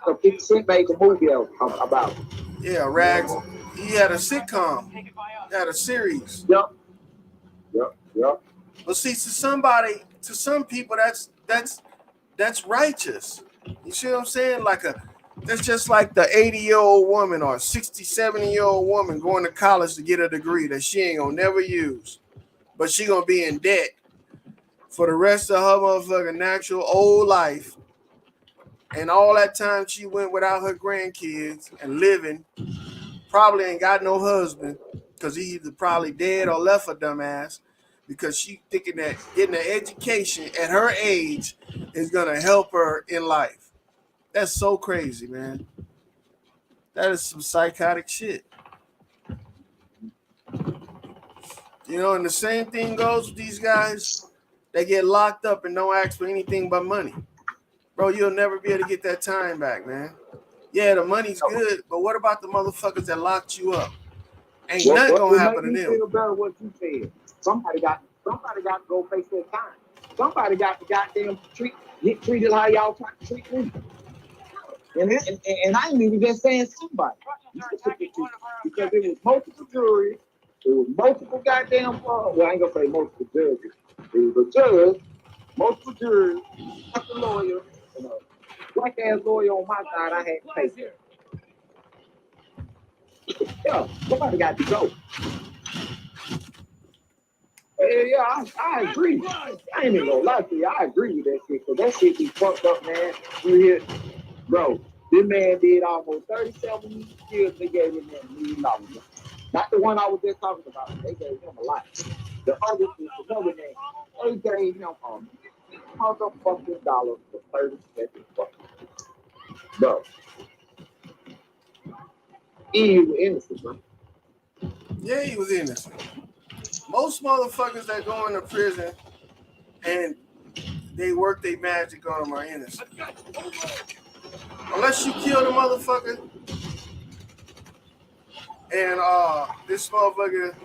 So 50 Cent made a movie about it. Yeah, Rags. He had a sitcom. He had a series. Yep. But see, to some people, that's righteous. You see what I'm saying? That's just like the 80-year-old woman or 60, 70-year-old woman going to college to get a degree that she ain't gonna never use, but she gonna be in debt for the rest of her motherfucking natural old life. And all that time she went without her grandkids and living, probably ain't got no husband because he either probably dead or left her dumb ass because she thinking that getting an education at her age is gonna help her in life. That's so crazy, man. That is some psychotic shit. And the same thing goes with these guys. They get locked up and don't ask for anything but money. Bro, you'll never be able to get that time back, man. Yeah, the money's good, but what about the motherfuckers that locked you up? Ain't nothing gonna happen to them. Feel better what you said. Somebody got to go face their time. Somebody got to goddamn get treated how y'all try to treat me. And I ain't even just saying somebody. Because it was multiple juries. It was multiple goddamn well, I ain't gonna say multiple judges. It was a judge, multiple juries, a lawyer, and a black ass lawyer on my side. I had to pay for. Yeah, somebody got to go. Yeah, I agree. I ain't even gonna lie to you. I agree with that shit. Cause that shit be fucked up, man. You hear, bro? This man did almost 37 years. They gave him $1 million. Not the one I was just talking about. They gave him a lot. The other man, they gave him $100 for 30 seconds. Bro, he was innocent, bro. Yeah, he was innocent. Most motherfuckers that go into prison and they work their magic on them are innocent. Unless you kill the motherfucker and this motherfucker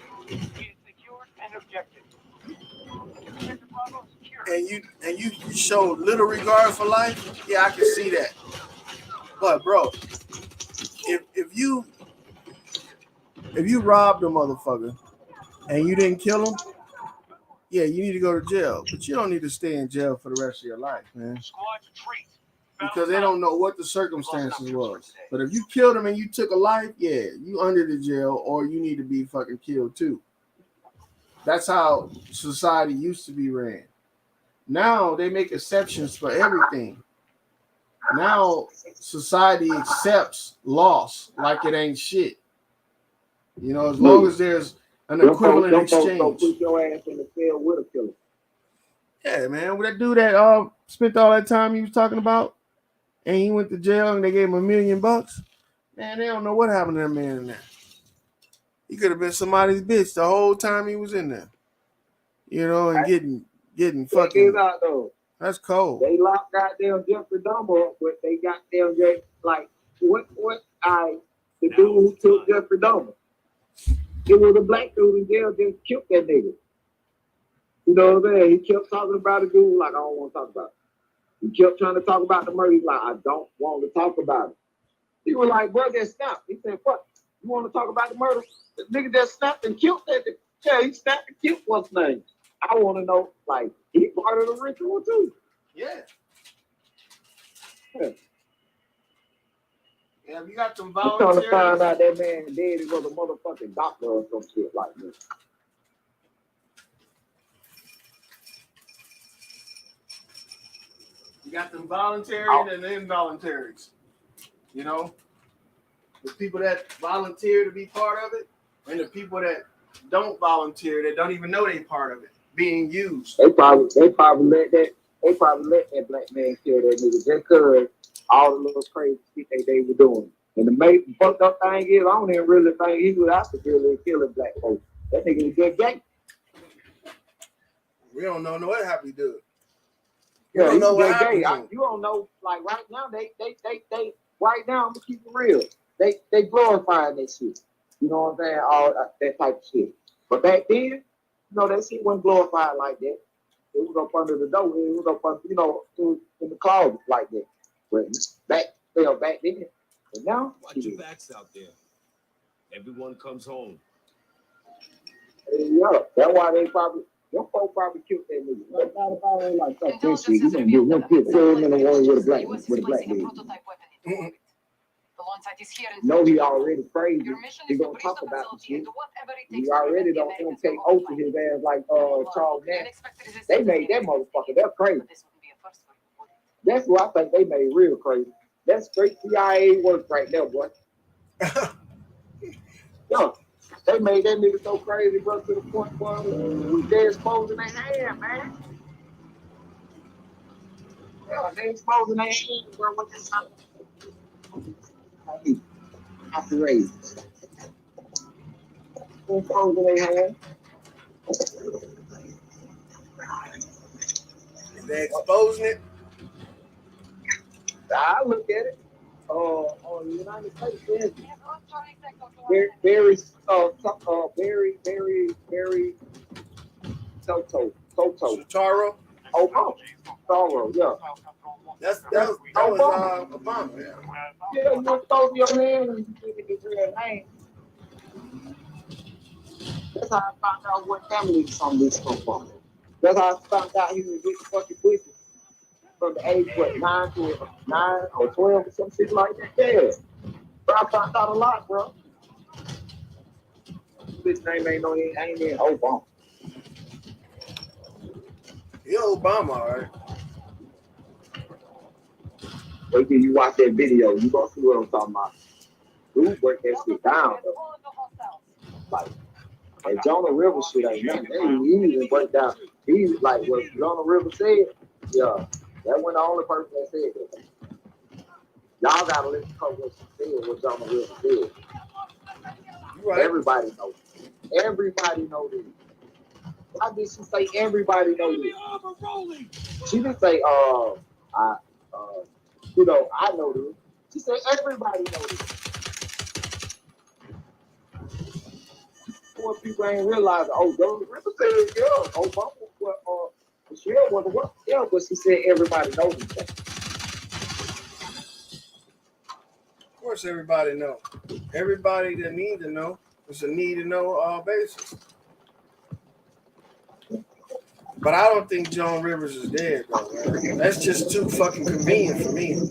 and you show little regard for life, yeah, I can see that. But bro, if you robbed a motherfucker and you didn't kill him, yeah, you need to go to jail. But you don't need to stay in jail for the rest of your life, man. Because they don't know what the circumstances was. But if you killed him and you took a life, yeah, you under the jail or you need to be fucking killed too. That's how society used to be ran. Now they make exceptions for everything. Now society accepts loss like it ain't shit. As long as there's an equivalent exchange. Don't put your ass in the cell with a killer. Yeah, man. With that dude that spent all that time he was talking about and he went to jail and they gave him $1 million, man, they don't know what happened to that man in there. He could have been somebody's bitch the whole time he was in there. You know, and getting fucking. Out, though. That's cold. They locked goddamn Jeffrey Dahmer up, but they goddamn like what the dude who took Jeffrey Dahmer. It was a black dude in jail just killed that nigga. You know what I'm saying? He kept talking about it, dude, like I don't want to talk about it. He kept trying to talk about the murder. He's like, I don't want to talk about it. He was like, bro, that snapped. He said, what? You want to talk about the murder? The nigga that snapped and killed that nigga. Yeah, he snapped and killed what's name. I want to know, like, he part of the ritual too. Yeah. Yeah, we got some I'm volunteers. trying to find out that man dead. He was a motherfucking doctor or some shit like this. You got them voluntary and the involuntaries. You know, the people that volunteer to be part of it, and the people that don't volunteer, that don't even know they part of it, being used. They probably let that black man kill that nigga just because all the little crazy shit they were doing. And the main fucked up thing is, I don't even really think he was out to really killing black folks. That nigga was just gay. We don't know what happened to it. Yeah, don't know what happened. You don't know. Like right now, they right now. I'm gonna keep it real. They glorifying that shit. You know what I'm saying? All that type of shit. But back then, you know, that shit wasn't glorified like that. It was up under the door. It was up under, you know, in the closet like that. But back then. But now, Watch your backs out there. Everyone comes home. Yeah, that's why they probably. Your folks probably killed that nigga. Like, not about it like that. That shit. You gonna get him killed. Throw him in the one with a black dude. No, he already crazy. He gonna talk about the shit. He already don't want to take oath to his ass like Charles Manson. They made that motherfucker. They're crazy. That's who I think they made real crazy. That's straight CIA work right there, boy. Yeah. They made that nigga so crazy, bro, to the point where they exposing their hand, man. Yeah, they exposing their hand, bro. What this operations. They exposing their hand. They exposing it? I look at it. On the United States, very Taro? Taro, yeah. That was Obama. Yeah, you expose your man and you give it his real name. That's how I found out what family some of this come from. That's how I found out he was getting fucking pussy from the age, what, 9 or 12 or some shit like that. Yeah. But I found out a lot, bro. This name ain't in Obama. Yeah, Obama, all right. Wait till you watch that video. You gonna see what I'm talking about. Dude break that shit down, though. Like, and Jonah Rivers shit ain't nothing. He even break down. He's like what Jonah Rivers said. Yeah, that wasn't the only person that said that. Y'all gotta listen to what she said, what Jonah Rivers said. Right. Everybody knows. Everybody knows this. Why did she say everybody knows this? She didn't say, you know, I know this. She said everybody knows this. More people ain't realizing, Jonah Rivers said, yeah, Obama, Michelle was the one. Yeah, but she said everybody knows this. Of course, everybody know. Everybody that need to know. It's a need to know basis. But I don't think Joan Rivers is dead, though, man. That's just too fucking convenient for me.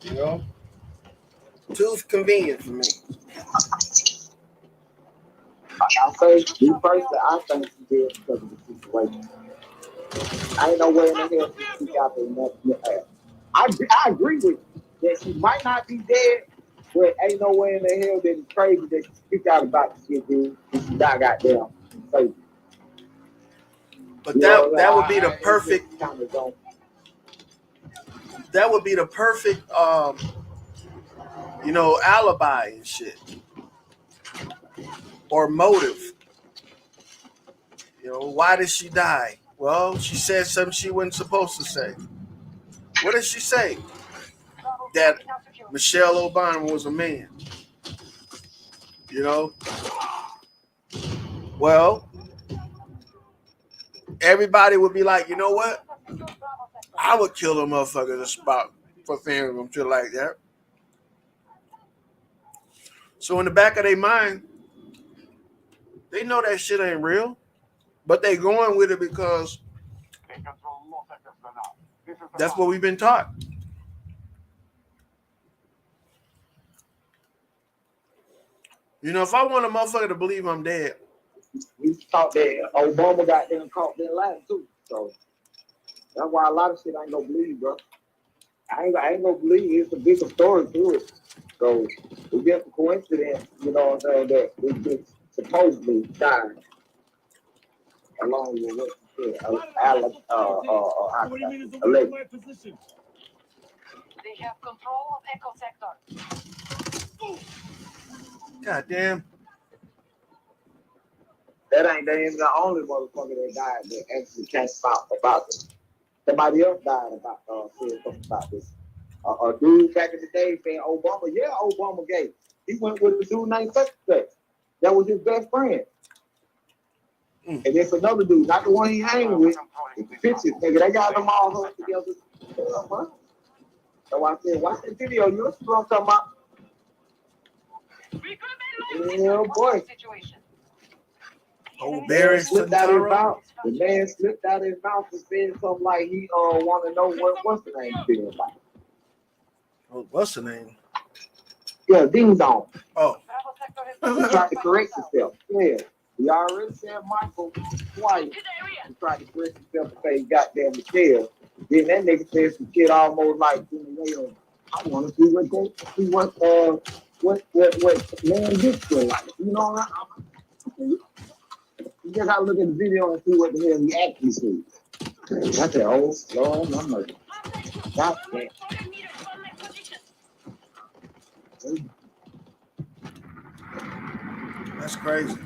You know? Too convenient for me. I say, me personally, I think she's dead because of the situation. I ain't no way in the hell she speak out there. I agree with you that she might not be dead, but ain't no way in the hell that it's crazy that she speak out about the shit, dude. And she not goddamn crazy. But that would be the perfect. that would be the perfect, alibi and shit, or motive. Why did she die? Well, she said something she wasn't supposed to say. What did she say? That Michelle Obama was a man. Well, everybody would be like, you know what? I would kill a motherfucker the spot for saying some shit like that. So in the back of their mind, they know that shit ain't real, but they going with it because that's what we've been taught. If I want a motherfucker to believe I'm dead, we thought that Obama got them caught them lying too. So that's why a lot of shit I ain't gonna believe, bro. I ain't gonna believe it's a bigger story to it. So it's just a coincidence, you know what I'm saying, that we just supposedly died along with what you said. What do you mean it's away from my position? They have control of Echo Sector. God damn. That ain't the only motherfucker that died that actually came out about this. Somebody else died about saying something about this. A dude back in the day saying Obama, yeah, Obama gay. He went with a dude named such. That was his best friend. And there's another dude, not the one he hanging with. It's the pictures, nigga. They got them all hooked together. So I said, watch the video. You know what I'm talking about? Yeah, boy. Oh, Barry slipped out his mouth. The man slipped out his mouth and said something like he want to know what's the name feels like. Oh, what's the name? Yeah, Ding Dong. Oh. He tried to correct himself. Yeah. He already said Michael twice. He tried to correct himself and say goddamn Michelle. Then that nigga said some shit almost like, I want to see what man gets feel like. You know, you just gotta look at the video and see what the hell he actually said. I said, oh, Lord, I'm like, God damn. That's crazy.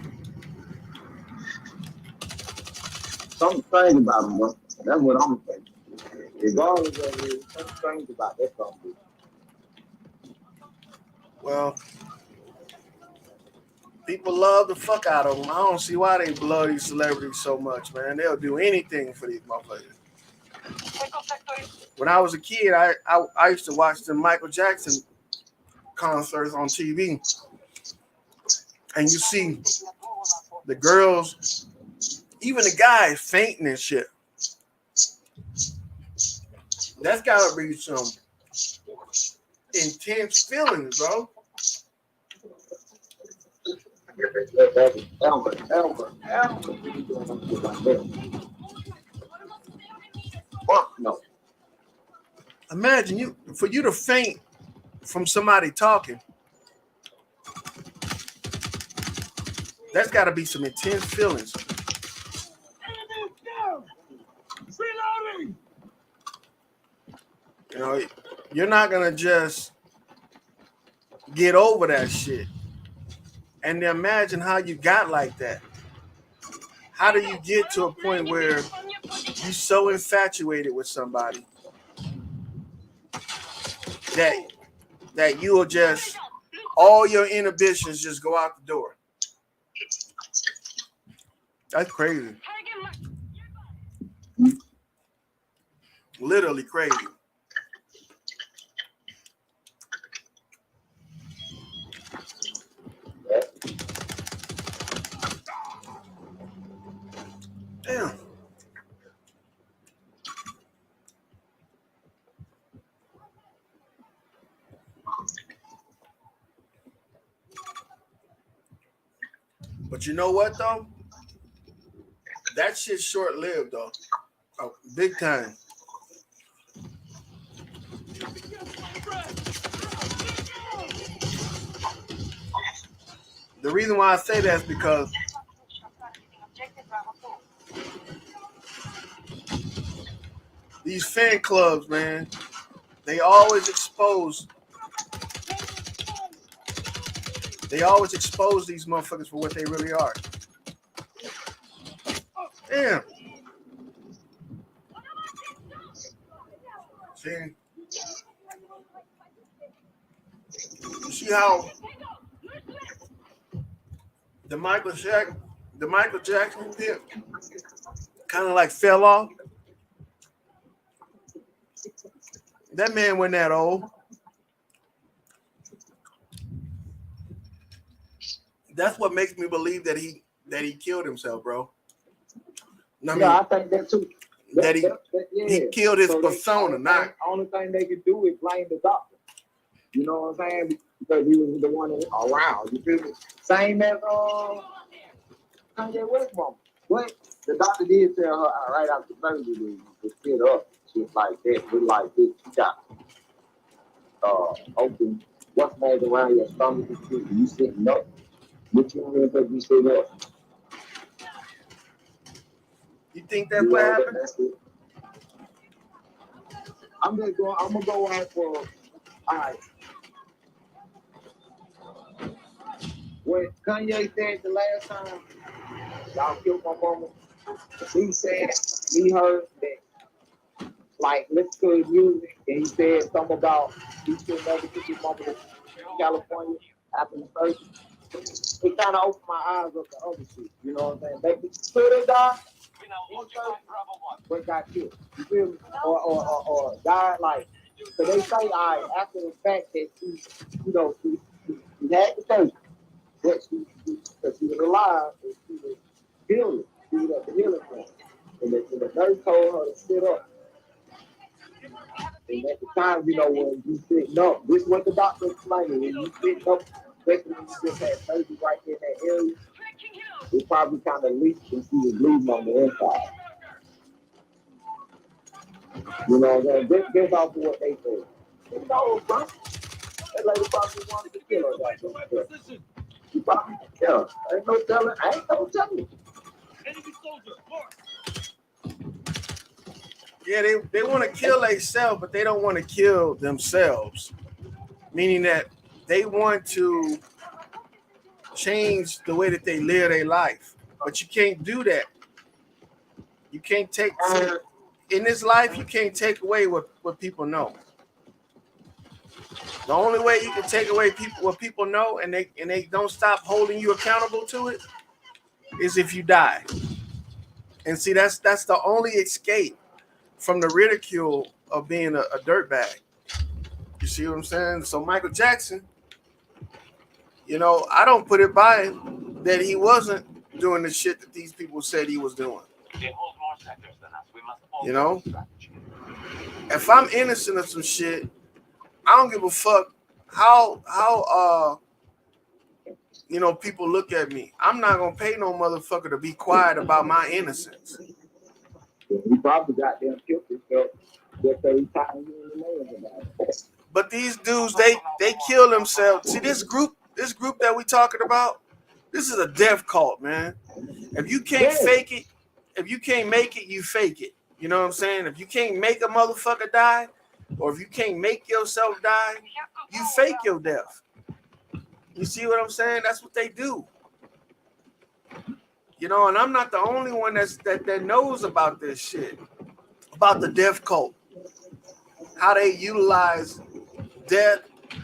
Something strange about him, bro. That's what I'm thinking. Regardless of it, something strange about that something. Well, people love the fuck out of them. I don't see why they love these celebrities so much, man. They'll do anything for these motherfuckers. When I was a kid, I used to watch the Michael Jackson concerts on TV. And you see the girls, even the guys fainting and shit. That's gotta be some intense feelings, bro. No. Imagine for you to faint from somebody talking. That's got to be some intense feelings. You're not gonna just get over that shit. And imagine how you got like that. How do you get to a point where you're so infatuated with somebody that you will just, all your inhibitions just go out the door? That's crazy. Literally crazy. Damn. But you know what though? That shit's short-lived though. Oh, big time. The reason why I say that is because these fan clubs, man, They always expose these motherfuckers for what they really are. Damn. See? You see how the Michael Jackson hit kind of like fell off? That man wasn't that old. That's what makes me believe that he killed himself, bro. I think that too. He killed his persona. Not only thing they could do is blame the doctor. You know what I'm saying? Because he was the one around. You feel me? Same as Kanye West mom. But the doctor did tell her right after surgery to sit up. She was like that. We like this. She got open. What's made around your stomach? You sitting up. What you want to be sitting up? You think that's what happened? I'm gonna go on for all right. What Kanye said the last time y'all killed my mama, he said he heard that like listen to his music and he said something about he should never took his mama to California after the surgery. It kind of opened my eyes up to other shit. You know what I'm saying? They could have died, but got killed. You feel me? Or died like. So they say, all right, after the fact that she had the surgery, but she was alive and she was healing. She was at the healing point. And the nurse told her to sit up. And at the time, when you sitting up, this is what the doctor explained. When you sitting up, especially when you just had surgery right there in that area, it probably kind of leaked and she was bleeding on the inside. You know what I'm saying? Based off of what they said. You know, bro. That lady probably wanted to kill her. Right? She probably kill her. Ain't no telling. I ain't no telling. Enemy soldier, mark. Yeah, they want to kill themselves, but they don't want to kill themselves. Meaning that they want to change the way that they live their life. But you can't do that. You can't take... in this life, you can't take away what people know. The only way you can take away what people know and they don't stop holding you accountable to it is if you die. And see, that's the only escape from the ridicule of being a dirtbag. You see what I'm saying? So Michael Jackson, I don't put it by him that he wasn't doing the shit that these people said he was doing. They hold more sectors than us. We must If I'm innocent of some shit, I don't give a fuck how people look at me. I'm not gonna pay no motherfucker to be quiet about my innocence. He probably got them killed himself just so he's talking to the man about it. But these dudes, they kill themselves. See, this group that we talking about, this is a death cult, man. If you can't fake it, if you can't make it, you fake it. You know what I'm saying? If you can't make a motherfucker die, or if you can't make yourself die, you fake your death. You see what I'm saying? That's what they do. And I'm not the only one that knows about this shit, about the death cult, how they utilize death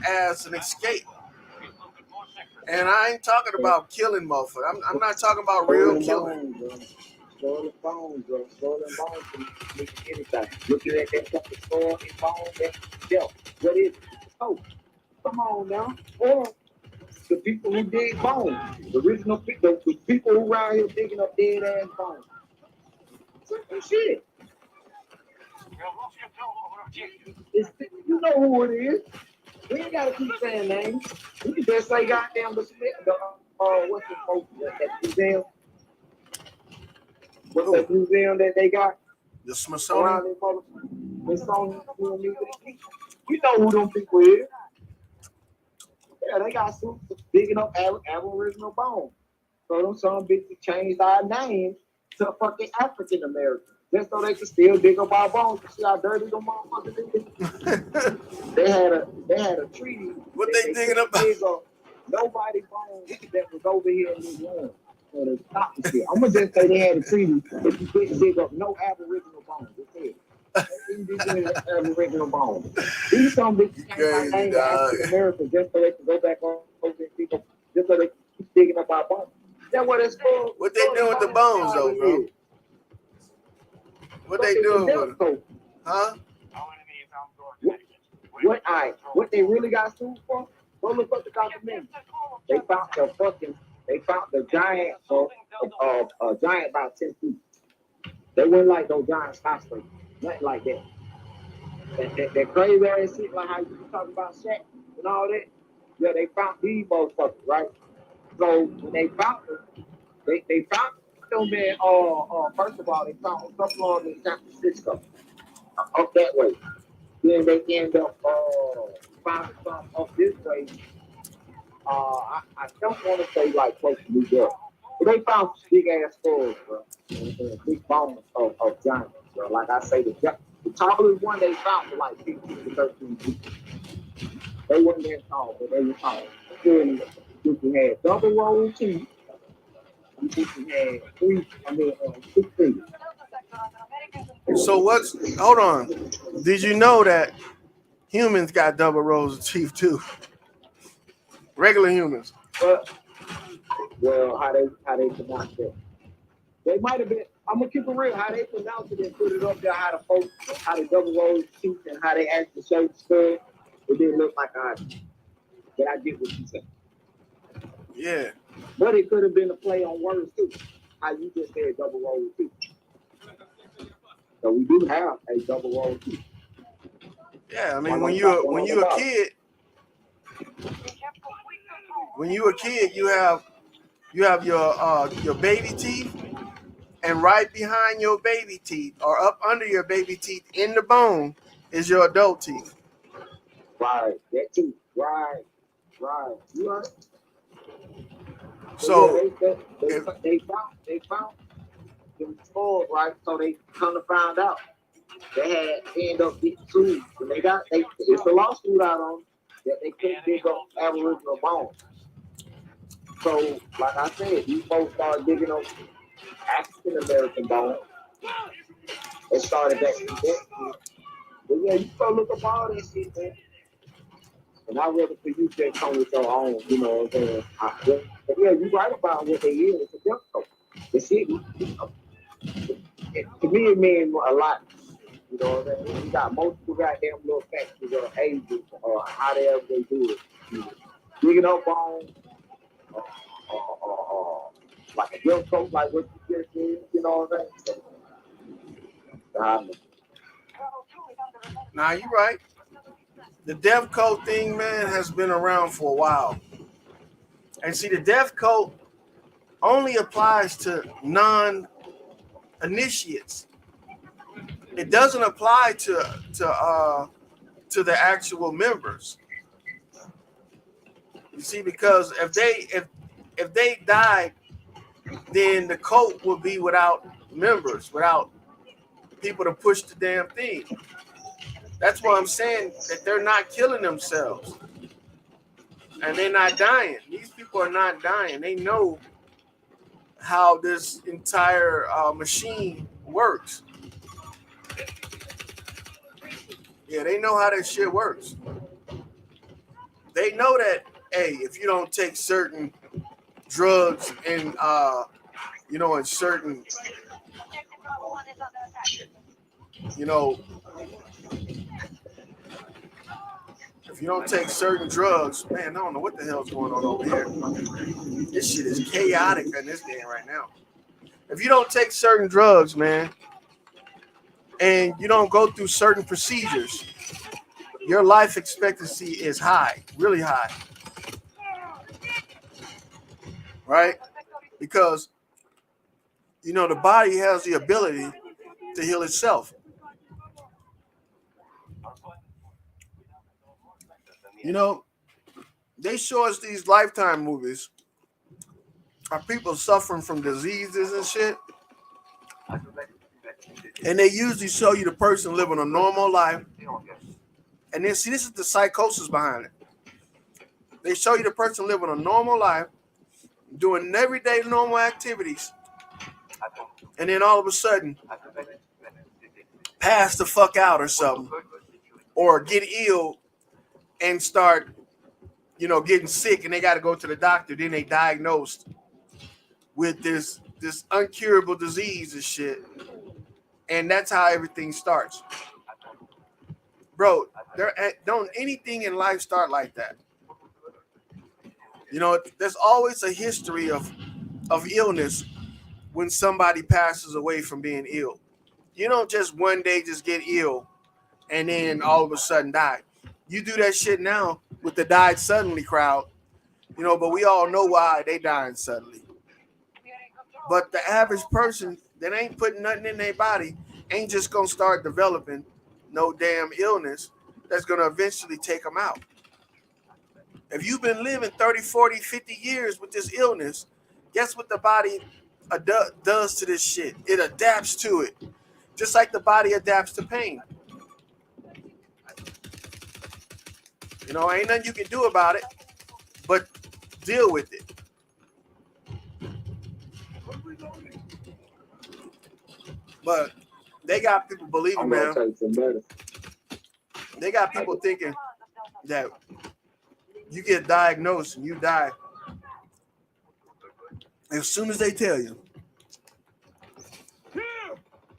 as an escape. And I ain't talking about killing motherfuckers. I'm not talking about real killing. Stolen bones, bro. Stolen bones can make anything. Looking at that fucking stolen bones, that's death. What is it? Oh, come on now. Or the people who dig bones, the original people, the people who around here digging up dead ass bones. Simple shit. You know who it is. We ain't gotta keep saying names. We can just say goddamn the what's the folks that museum? What's that museum that they got? The Smithsonian. Smithsonian. We know who them people is. Yeah, they got suits digging up Aboriginal bones. So them some bitches changed our name to fucking African American. just so they could still dig up our bones. You see how dirty them motherfuckers is? They had a treaty. What they digging up? Dig up nobody bones that was over here in this room. So they stopped the shit. I'm gonna just say they had a treaty that you couldn't dig up no Aboriginal bones. That's it. Aboriginal bones. These some bitches came by name African American just so they can go back on over and dig up, just so they can keep digging up our bones. That's what it's for. What they doing with the bones though, bro? What they doing with them? Huh? What they really got sued for? Go look up the documentary. They found the giant of giant about 10 feet. They weren't like those giant skyscrapers. Nothing like that. That crazy ass shit, like how you talking about Shaq and all that. Yeah, they found these motherfuckers, right? So when they found them, they found them in first of all, they found a couple of them in San Francisco. Up that way. Then they end up finding some up this way. I don't want to say like close to New York. But they found big ass skulls, bro. And big bones of giants, bro. Like I say, the tallest one they found was like 15 to 13 feet. They weren't that tall, but they were tall. Then you had double roll teeth. You had 6 feet. So hold on. Did you know that humans got double rows of teeth too? Regular humans. Well, how they pronounce that? They might have been. I'm gonna keep it real. How they pronounce it and put it up there. How the double rows of teeth and how they actually show the skull. It didn't look like ours. But I get what you said. Yeah. But it could have been a play on words too. How you just said double row of teeth. So we do have a double row of teeth. Yeah, I mean when you a kid, you have your baby teeth, and right behind your baby teeth or up under your baby teeth in the bone is your adult teeth. Right, that too. Right. You right. So yeah, they found them skulls, right? So they come to find out they end up getting sued. And it's a lawsuit out on that they couldn't dig up Aboriginal bones. So, like I said, these folks started digging up African American bones. They started back in that. But yeah, you go look up all that shit, man. And I'd rather for you just come with your own, you know what I'm saying? But yeah, you right about what they is. It's a death code. The shit, to me, it means a lot. You know what I'm saying? You got multiple goddamn little factors or ages or however they do it. You know, digging up bones, like a death code, like what you just said. You know what I'm saying? Nah, you right. The death code thing, man, has been around for a while. And see, the death code only applies to non-initiates. It doesn't apply to the actual members. You see, because if they died, then the cult would be without members, without people to push the damn thing. That's why I'm saying that they're not killing themselves. And they're not dying. These people are not dying. They know how this entire machine works. Yeah, they know how that shit works. They know that, hey, if you don't take certain drugs and, in certain, if you don't take certain drugs, man, I don't know what the hell's going on over here. This shit is chaotic in this game right now. If you don't take certain drugs, man, and you don't go through certain procedures, your life expectancy is high, really high. Right? Because, the body has the ability to heal itself. They show us these Lifetime movies. Are people suffering from diseases and shit? And they usually show you the person living a normal life. And then see, this is the psychosis behind it. They show you the person living a normal life, doing everyday normal activities, and then all of a sudden pass the fuck out or something, or get ill and start, getting sick, and they got to go to the doctor. Then they diagnosed with this uncurable disease and shit, and that's how everything starts, bro. Don't anything in life start like that. There's always a history of illness when somebody passes away from being ill. You don't just one day just get ill and then all of a sudden die. You do that shit now with the died suddenly crowd, but we all know why they dying suddenly. But the average person that ain't putting nothing in their body ain't just gonna start developing no damn illness that's gonna eventually take them out. If you've been living 30, 40, 50 years with this illness, guess what the body does to this shit? It adapts to it. Just like the body adapts to pain. Ain't nothing you can do about it, but deal with it. But they got people believing, man. They got people thinking that you get diagnosed and you die as soon as they tell you. Here,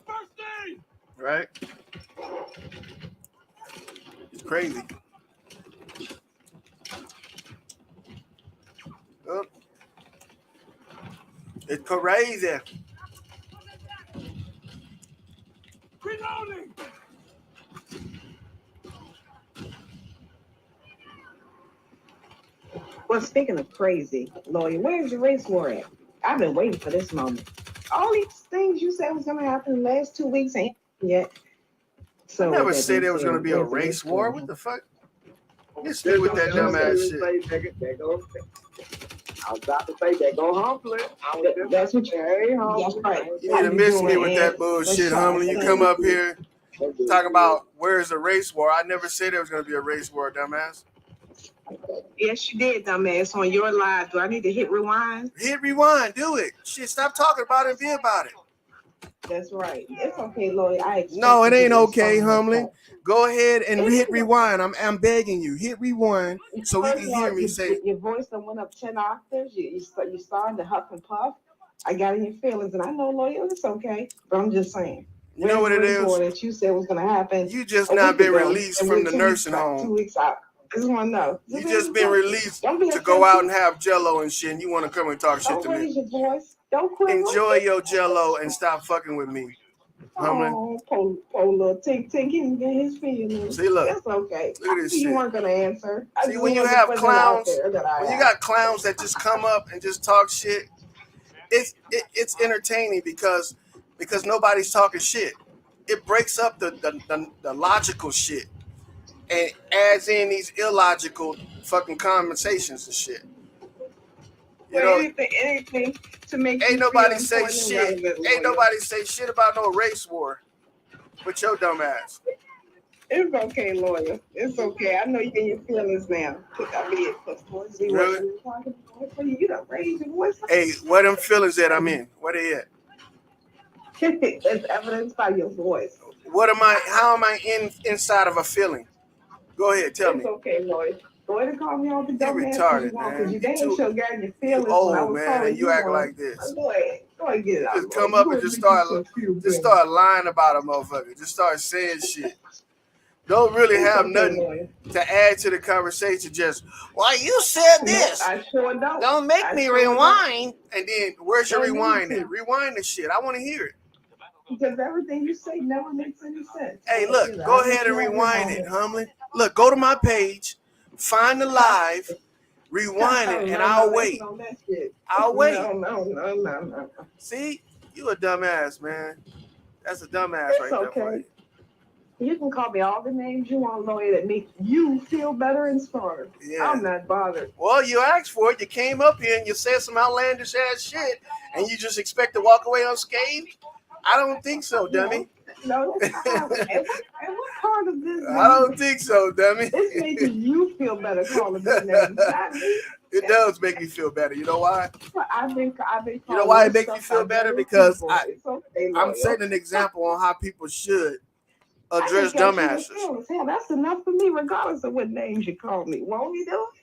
first aid. Right? It's crazy. Oh. It's crazy. Reloading. Well, speaking of crazy, lawyer, where's your race war at? I've been waiting for this moment. All these things you said was going to happen in the last 2 weeks ain't yet. So I never said there was going to be a race war. What the fuck? Just stay with that dumbass shit. I was about to say they're gonna humble it. That's what you're right. You need to miss me with that bullshit, Humbly. You come up here talking about where's the race war. I never said there was going to be a race war, dumbass. Yes, you did, dumbass. On your live, do I need to hit rewind? Hit rewind. Do it. Shit, stop talking about it and be about it. That's right. It's okay, Lloyd. No, it ain't okay, Humbly. Go ahead and hit rewind. I'm begging you. Hit rewind so we can hear me say. Your voice done went up 10 octaves. You starting to huff and puff. I got in your feelings, and I know, Lloyd, it's okay. But I'm just saying. You know what it is? That you said was going to happen. You just not been released from the nursing home. 2 weeks out. I just want to know. You just been released to go out and have Jello and shit, and you want to come and talk shit to me. Don't raise your voice. Don't quit. Enjoy your Jello and stop fucking with me. Oh, poor little Tink. He can get his feelings. See, look. That's okay. Look at this shit. You weren't going to answer. See, when you have clowns, when you got clowns that just come up and just talk shit, it's entertaining because nobody's talking shit. It breaks up the logical shit and adds in these illogical fucking conversations and shit. Anything to make ain't nobody say shit. Ain't nobody say shit about no race war with your dumb ass. It's okay, lawyer. It's okay. I know you get your feelings now. Really? You don't raise your voice. Hey, where them feelings at? I'm in. Where they at? It's evidenced by your voice. What am I? How am I inside of a feeling? Go ahead, tell me. It's okay, Lloyd. Go ahead and call me all the dumb ass retarded, you want, man. because you damn sure got your feelings. Oh man, and you act like this. Go ahead, get it out. Just come up and just start lying about a motherfucker. Just start saying shit. Don't really have nothing to add to the conversation. Just, well, you said this. I sure don't. Don't make me rewind. And then, where's your rewind at? Rewind the shit. I want to hear it. Because everything you say never makes any sense. Hey, look, go ahead and rewind it, Humbly. Look, go to my page, find the live, rewind it, and I'll wait. I'll wait. No. See, you a dumbass, man. That's a dumbass right there. It's okay. You can call me all the names you want, lawyer, that make you feel better and smarter. Yeah. I'm not bothered. Well, you asked for it. You came up here and you said some outlandish ass shit, and you just expect to walk away unscathed? I don't think so, dummy. No, that's not. And what part of this? I don't think so, dummy. It's making you feel better calling me names, not me. It does make me feel better. You know why? I've been. You know why it makes me feel better? Because I'm I'm setting an example on how people should address dumbasses. Hell, that's enough for me, regardless of what names you call me. Won't you do it?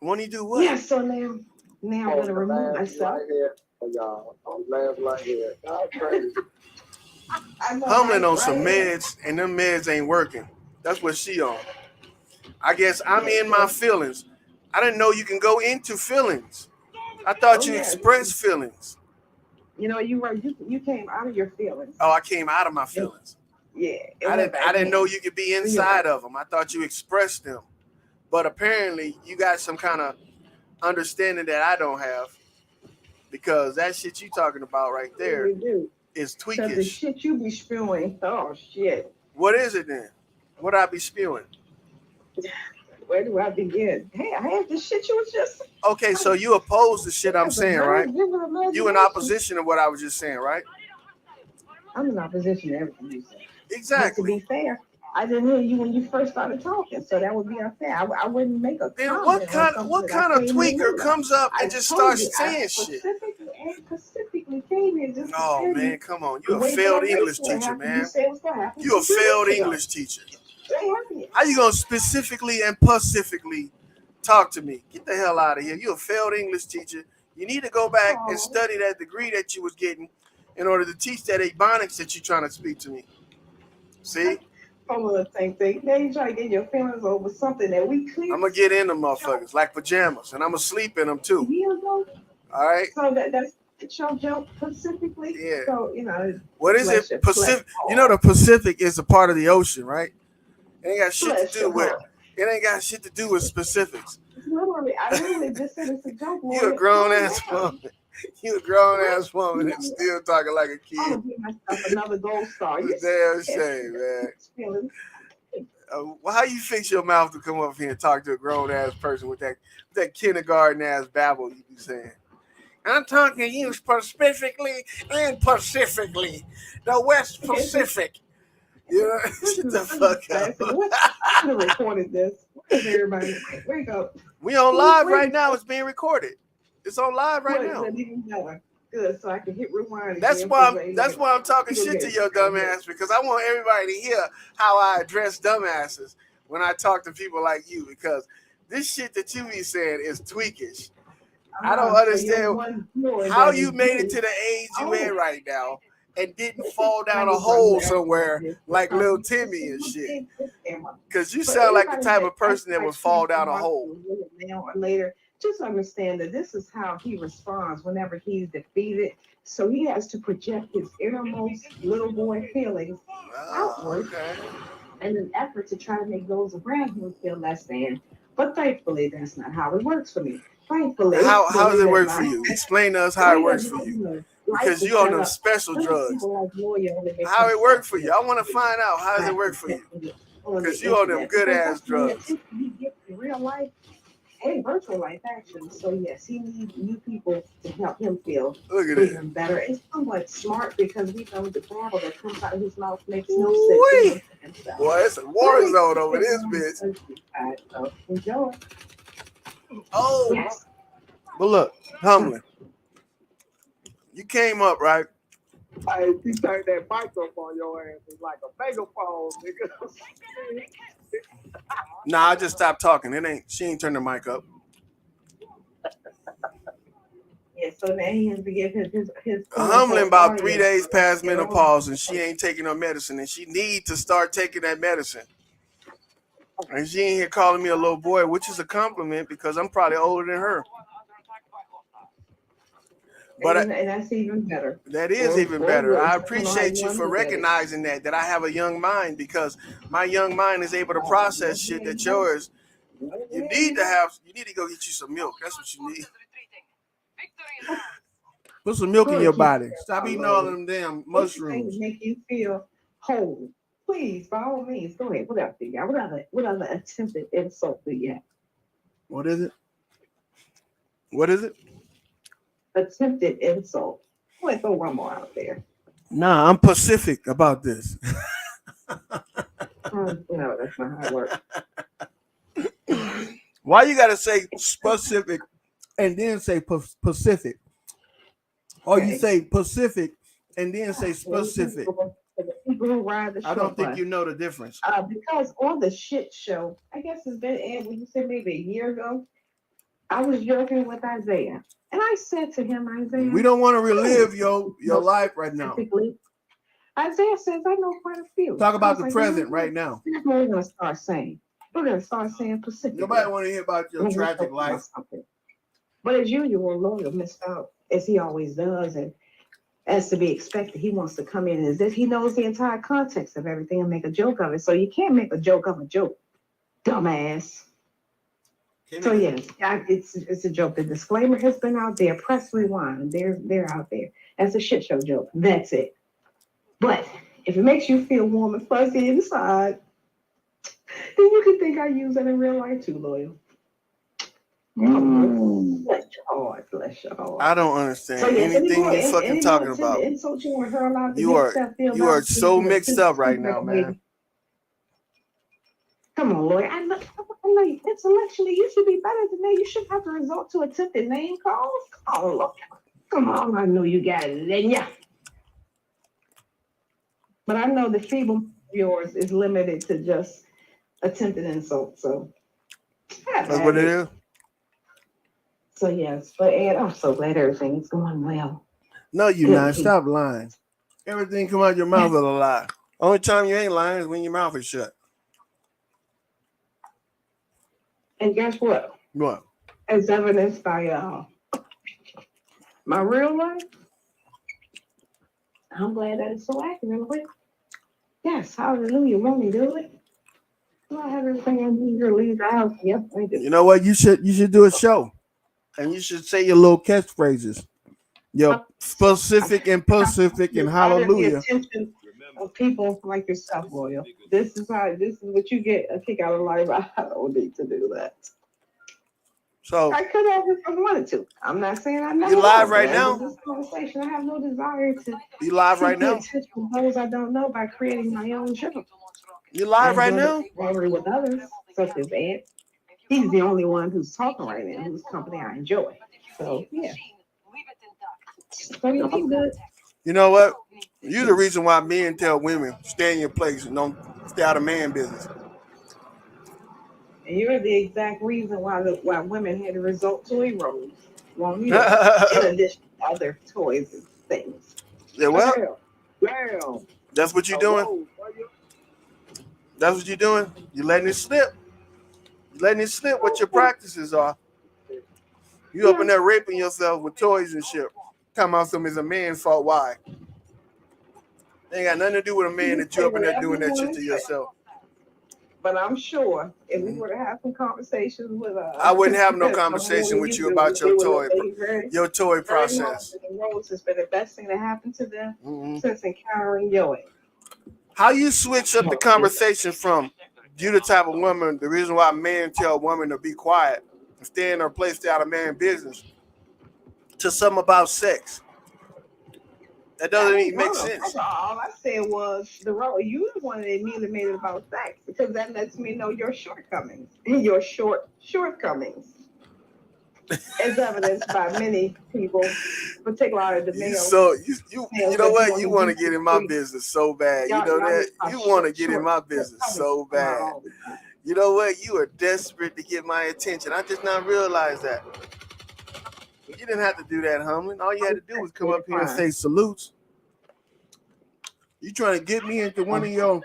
Won't he do what? Yeah. So now I'm gonna remove myself. Right here for y'all. I'm laughing like here. Y'all crazy. Humbling on some meds, and them meds ain't working. That's what she on. I guess I'm in my feelings. I didn't know you can go into feelings. I thought you expressed feelings. You know, you came out of your feelings. Oh, I came out of my feelings. Yeah. I didn't know you could be inside of them. I thought you expressed them. But apparently you got some kind of understanding that I don't have, because that shit you talking about right there is tweakish. The shit you be spewing. Oh shit. What is it then? What I be spewing? Where do I begin? Hey, I have the shit you was just. Okay, so you oppose the shit I'm saying, right? You in opposition to what I was just saying, right? I'm in opposition to everything you said. Exactly. But to be fair, I didn't hear you when you first started talking, so that would be unfair. I wouldn't make a comment. What kind of tweaker comes up and just starts saying shit? Specifically came here just. Oh man, come on! You a failed English teacher, man. You a failed English teacher. How you gonna specifically and pacifically talk to me? Get the hell out of here! You a failed English teacher. You need to go back and study that degree that you was getting in order to teach that Ebonics that you're trying to speak to me. See? Some of the same thing. Now you try to get your feelings over something that we clear. I'm gonna get in them motherfuckers like pajamas, and I'm gonna sleep in them too. All right. So that's your joke specifically. Yeah. So you know. What is it? Pacific. You know the Pacific is a part of the ocean, right? It ain't got shit to do with. It ain't got shit to do with specifics. Literally, I literally just said it's a joke. You a grown ass woman. You a grown ass woman and still talking like a kid. I'm gonna give myself another gold star. Damn shame, man. Well, how you fix your mouth to come up here and talk to a grown ass person with that kindergarten ass babble you be saying? I'm talking to you specifically and pacifically, the West Pacific. You know, shut the fuck up. I should have recorded this. Everybody, wake up. We on live right now. It's being recorded. It's on live right now. Good, so I can hit rewind. That's why I'm talking shit to your dumb ass, because I want everybody to hear how I address dumbasses when I talk to people like you, because this shit that you be saying is tweakish. I don't understand how you made it to the age you in right now and didn't fall down a hole somewhere like Lil Timmy and shit. Because you sound like the type of person that would fall down a hole. Now or later, just understand that this is how he responds whenever he's defeated. So he has to project his innermost little boy feelings outward in an effort to try to make those around him feel less than. But thankfully, that's not how it works for me. Thankfully. How does it work for you? Explain to us how it works for you. Because you on them special drugs. How it work for you? I want to find out how does it work for you. Because you on them good ass drugs. In real life and virtual life, actually. So yes, he needs new people to help him feel even better. It's somewhat smart because we know the babble that comes out of his mouth makes no sense. Boy, it's a war zone over this bitch. So enjoy. Oh, yes. But look, Humbling. You came up, right? Hey, you turned that mic up on your ass. It's like a megaphone, nigga. Nah, I just stopped talking. She ain't turned the mic up. Yeah, so now he has to give his Humbling about 3 days past menopause, and she ain't taking her medicine, and she need to start taking that medicine. And she ain't here calling me a little boy, which is a compliment because I'm probably older than her. But and that's even better. That is even better. I appreciate you for recognizing that I have a young mind, because my young mind is able to process shit that yours. You need to go get you some milk. That's what you need. Put some milk in your body. Stop eating all of them damn mushrooms. Make you feel whole. Please, by all means, go ahead. What else do you got? What other attempted insult do you have? What is it? What is it? Attempted insult. Let's throw one more out there. Nah, I'm Pacific about this. No, that's not how it works. Why you gotta say specific and then say Pacific? Or you say Pacific and then say specific? The people who ride the I don't short think bus. you know the difference. Because on the shit show, I guess it's been aired, when you said maybe a year ago, I was joking with Isaiah. And I said to him, Isaiah, We don't want to relive your life right now. Isaiah says, I know quite a few. Talk about the like, present right now. That's what we're going to start saying. We're going to start saying Pacific. Nobody want to hear about your tragic life. But as usual, Loyal missed out, as he always does. And as to be expected, he wants to come in as if he knows the entire context of everything and make a joke of it. So you can't make a joke of a joke, dumbass. So yes, it's a joke. The disclaimer has been out there. Press rewind. They're out there. That's a shit show joke. That's it. But if it makes you feel warm and fuzzy inside, then you can think I use that in real life too, Loyal. Bless your heart, bless your heart. I don't understand So, yes, anything anymore, you fucking talking about. Insult you and her allowed to You get are stuff filled you out, are so you mixed up right now, baby. man. Come on, Lord. I know intellectually you should be better than that. You shouldn't have to resort to attempted name calls. Come on, Lord. Come on, I know you got it in ya. But I know the feeble of yours is limited to just attempted insult. So That's what it is. So yes, but Ed, I'm so glad everything's going well. No, you're Good not. people. Stop lying. Everything come out your mouth is a lie. Only time you ain't lying is when your mouth is shut. And guess what? What? As evidenced by my real life, I'm glad that it's so accurate. Yes, hallelujah. Won't he do it? Do I have everything I need to leave the house? Yep, I do. You know what? You should do a show, and you should say your little catchphrases. Your specific and Pacific and hallelujah. The attention of people like yourself, Loyal. This is what you get a kick out of life. I don't need to do that. So I could have if I wanted to. I'm not saying I'm not. You live right now? This conversation, I have no desire to. You live right now? Attention from those I don't know by creating my own show. You live right now? With others, such as Ed. He's the only one who's talking right now, whose company I enjoy. So yeah. So you'll be good. You know what? You're the reason why men tell women stay in your place and don't stay out of man business. And you're the exact reason why women had to resort to erode. Well, you know, in addition to other toys and things. Yeah, well, Girl. that's what you're doing. That's what you're doing. You're letting it slip. You're letting it slip what your practices are. You up in there raping yourself with toys and shit. Come out some is a man's fault. Why? It ain't got nothing to do with a man that you up in there doing that shit to yourself. But I'm sure if we were to have some conversations with I wouldn't have no conversation with you about your toy process. It's been the best thing to happen to them since encountering your age. How you switch up the conversation from you the type of woman, the reason why men tell women to be quiet and stay in their place, stay out of man business, to something about sex. That doesn't even make sense. All I said was you the one that immediately made it about sex because that lets me know your shortcomings. Your shortcomings. As evidenced by many people, particularly the males. So you know what? You want to get in my business so bad. You know that? You want to get in my business so bad. You know what? You are desperate to get my attention. I just not realized that. You didn't have to do that, Humlin. All you had to do was come up here and say salutes. You trying to get me into one of your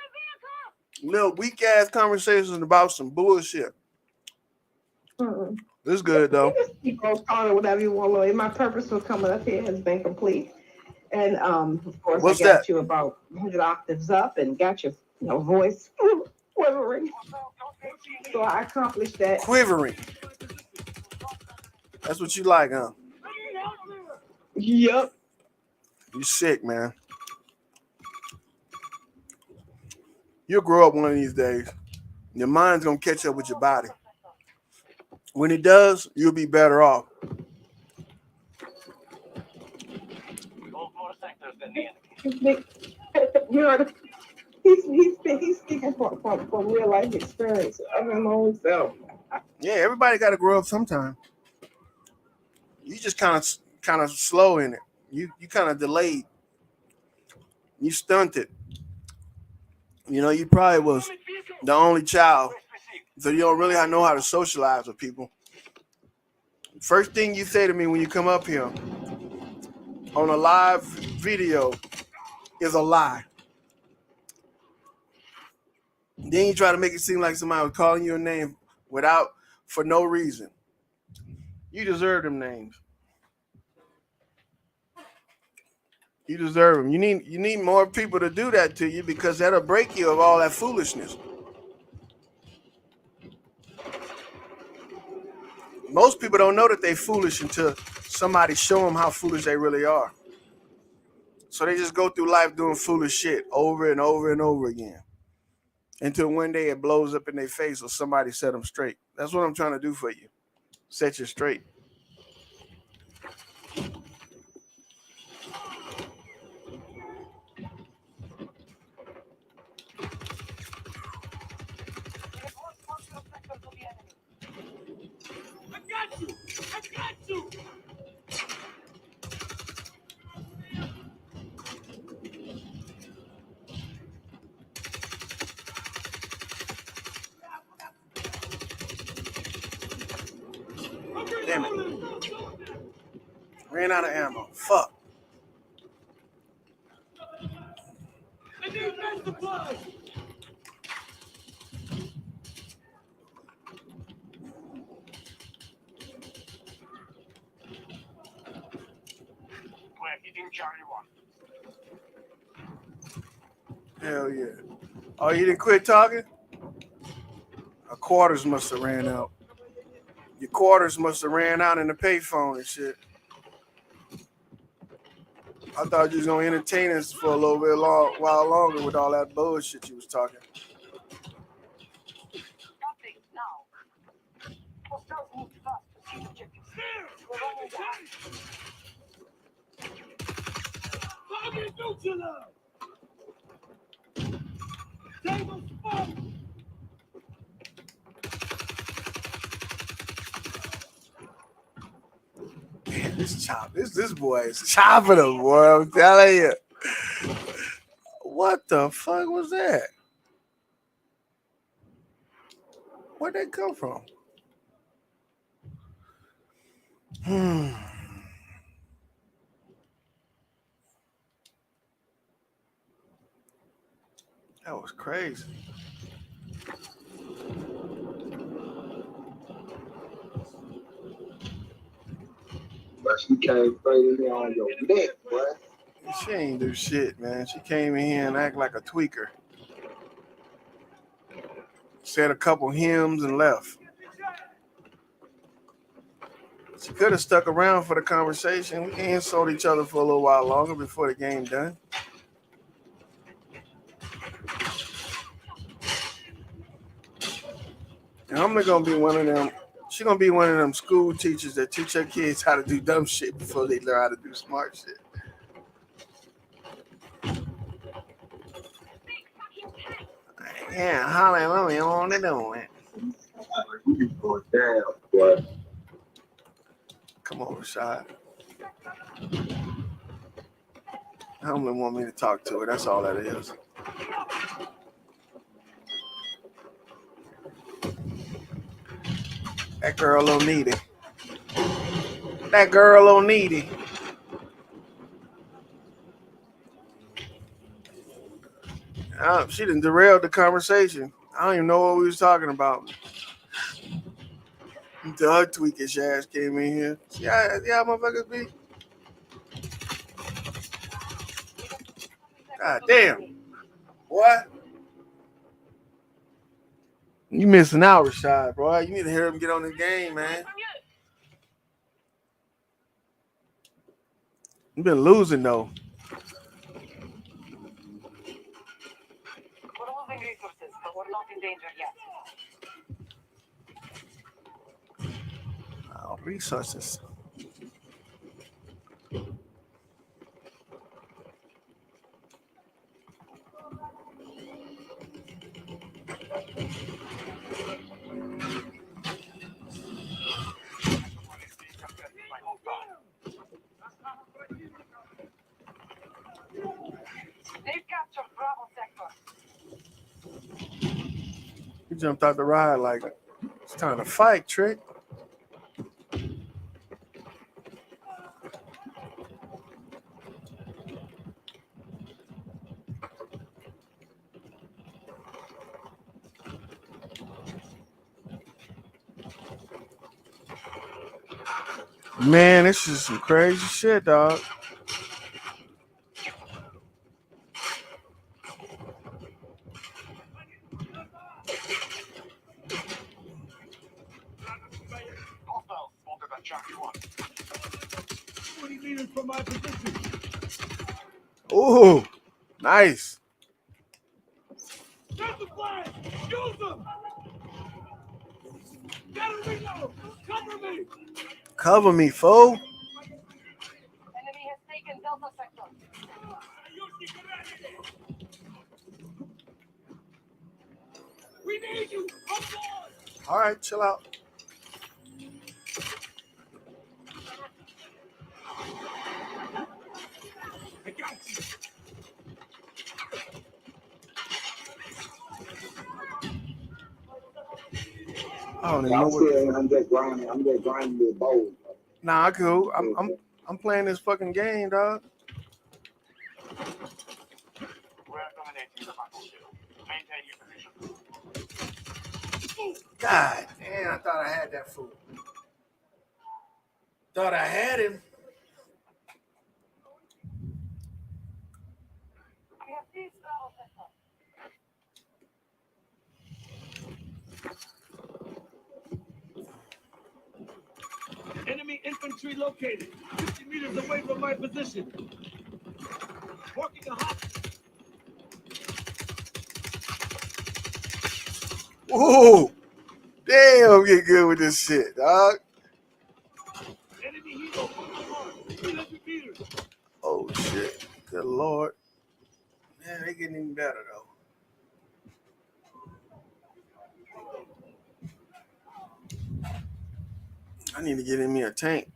little weak ass conversations about some bullshit. It's good though. Keep on calling whatever you want. My purpose for coming up here has been complete. And of course, What's I got that? you about 100 octaves up and got your voice quivering. So I accomplished that. Quivering. That's what you like, huh? Yep. You sick, man. You'll grow up one of these days. Your mind's gonna catch up with your body. When it does, you'll be better off. You know, he's speaking from real life experience of his own self. Yeah, everybody got to grow up sometime. You just kind of slow in it. You kind of delayed. You stunted. You know, you probably was the only child, so you don't really know how to socialize with people. First thing you say to me when you come up here on a live video is a lie. Then you try to make it seem like somebody was calling you a name for no reason. You deserve them names. You deserve them. You need more people to do that to you because that'll break you of all that foolishness. Most people don't know that they're foolish until somebody show them how foolish they really are. So they just go through life doing foolish shit over and over and over again until one day it blows up in their face or somebody set them straight. That's what I'm trying to do for you. Set you straight. I got you. Damn it. Ran out of ammo. Fuck. I need med supplies. We're hitting Charlie 1. Hell yeah. Oh, you didn't quit talking? Our quarters must have ran out. Your quarters must have ran out in the payphone and shit. I thought you was going to entertain us for a little bit while longer with all that bullshit you was talking. Target neutralized. Table spotted. Man, this boy is chopping him, boy. I'm telling you. What the fuck was that? Where'd that come from? That was crazy. But she came straight in there on your neck, boy. She ain't do shit, man. She came in here and act like a tweaker. Said a couple hymns and left. She could have stuck around for the conversation. We can insult each other for a little while longer before the game done. And I'm gonna be one of them. She's gonna be one of them school teachers that teach her kids how to do dumb shit before they learn how to do smart shit. Yeah, hallelujah, I want to do it. You going down, boy. Come on, Rashad. Hamlin want me to talk to her. That's all that is. That girl don't need it. That girl don't need it. She done derailed the conversation. I don't even know what we was talking about. Until her tweakish ass came in here. Yeah, motherfuckers be. God damn. What? You missing out, Rashad, bro. You need to hear him get on the game, man. You've been losing, though. We're losing resources, but we're not in danger yet. Oh, resources. jumped out the ride like it's time to fight, Trick. Man, this is some crazy shit, dog. Hostiles spotted at Charlie 1. 20 meters from my position. Ooh, nice. Get the flag! Use them! Gotta reload! Cover me! Cover me, fool. Enemy has taken Delta Sector. We need you! Come on! All right, chill out. I got you! I don't even know what. I'm just grinding with bows. Nah, I cool. I'm playing this fucking game, dog. We're dominating the battlefield. Maintain your position. God damn, I thought I had that fool. Thought I had him. We have seized Bravo Sector. Enemy infantry located. 50 meters away from my position. Marking a hot. Whoa. Damn, get good with this shit, dog. Enemy helo. 300 meters. Oh, shit. Good Lord. Man, they getting even better, though. I need to get in me a tank.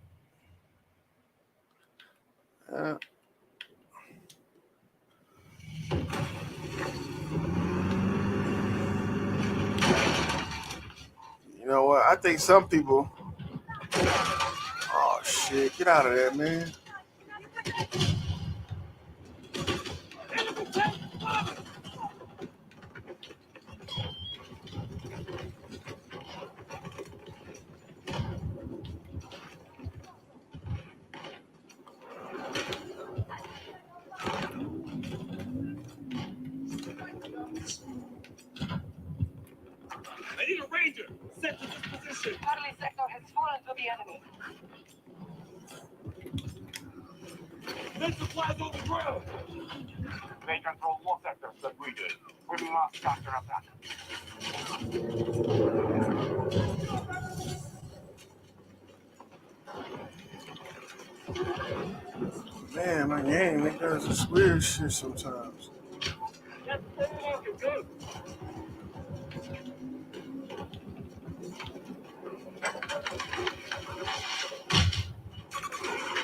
You know what? I think some people. Oh, shit. Get out of there, man. I need a ranger. Set to this position. Charlie Sector has fallen to the enemy. Then supplies on the ground. They control more sectors than we did. We must counterattack. Man, my game, it does this weird shit sometimes. That's fucking good.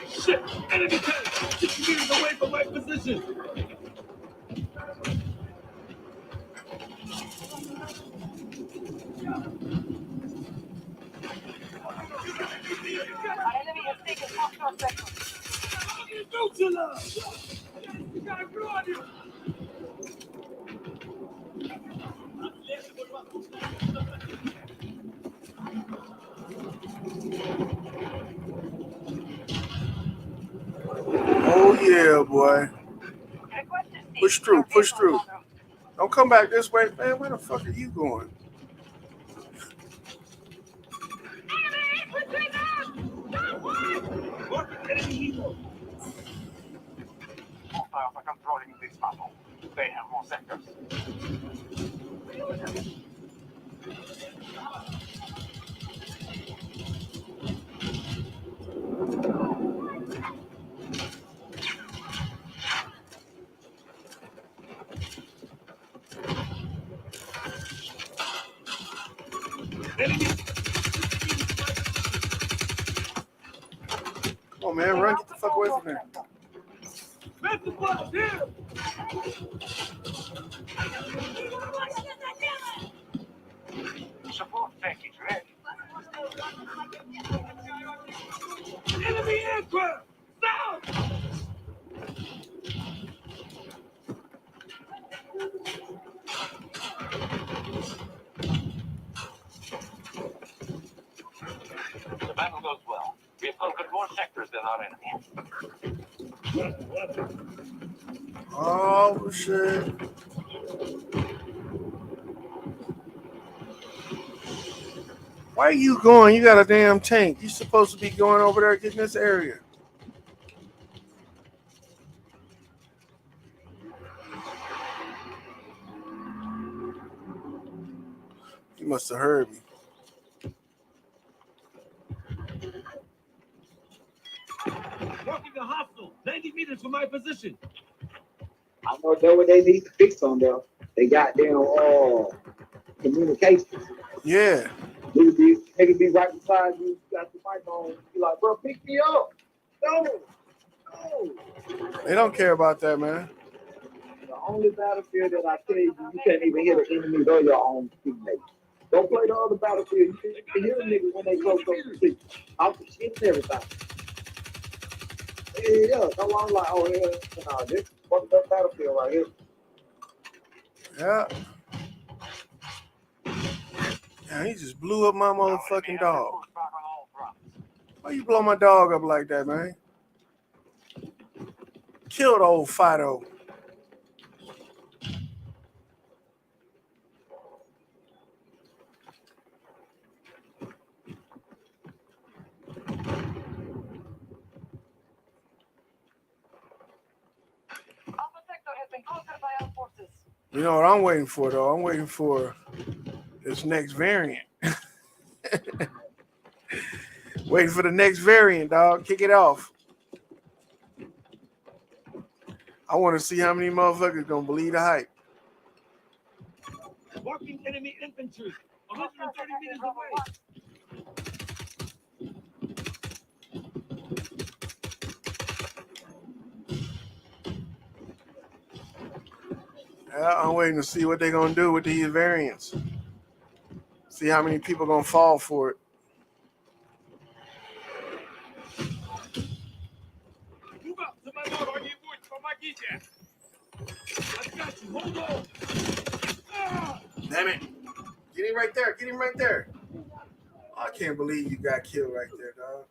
Shit! Enemy tank! 60 meters away from my position! Our enemy has taken Foxtrot Sector. What do you do, Chilla? You got a crew on you! Oh, yeah, boy. Push through, push through. Don't come back this way. Man, where the fuck are you going? Hostiles are controlling this battle. They have more sectors. Come on, man, run, get the fuck away from there. Let the ball here! Aircraft! South! The battle goes well. We have conquered more sectors than our enemy. Oh shit. Why are you going? You got a damn tank. You're supposed to be going over there getting this area. You must have heard me. Marking a hostile, 90 meters from my position. I know what they need to fix on them. They got them communications. Yeah. Nigga be right beside you, you got your mic on. You like, bro, pick me up. No. They don't care about that, man. The only battlefield that I tell you, you can't even hear the enemy or your own teammates. Don't play the other battlefield. You can hear the niggas when they close up the seat. Out the shit and everything. Yeah. So I'm like, oh, yeah, nah, this is fucked up battlefield right here. Yeah. Yeah, he just blew up my motherfucking dog. Why you blow my dog up like that, man? Killed old Fido. You know what I'm waiting for, though? I'm waiting for this next variant. Waiting for the next variant, dog. Kick it off. I want to see how many motherfuckers gonna believe the hype. Walking enemy infantry, 130 meters away. Yeah, I'm waiting to see what they're gonna do with these variants. See how many people gonna fall for it. Move up to my lord, I need wood for my geezer. I got you, hold on. Damn it. Get him right there. Get him right there. Oh, I can't believe you got killed right there, dog.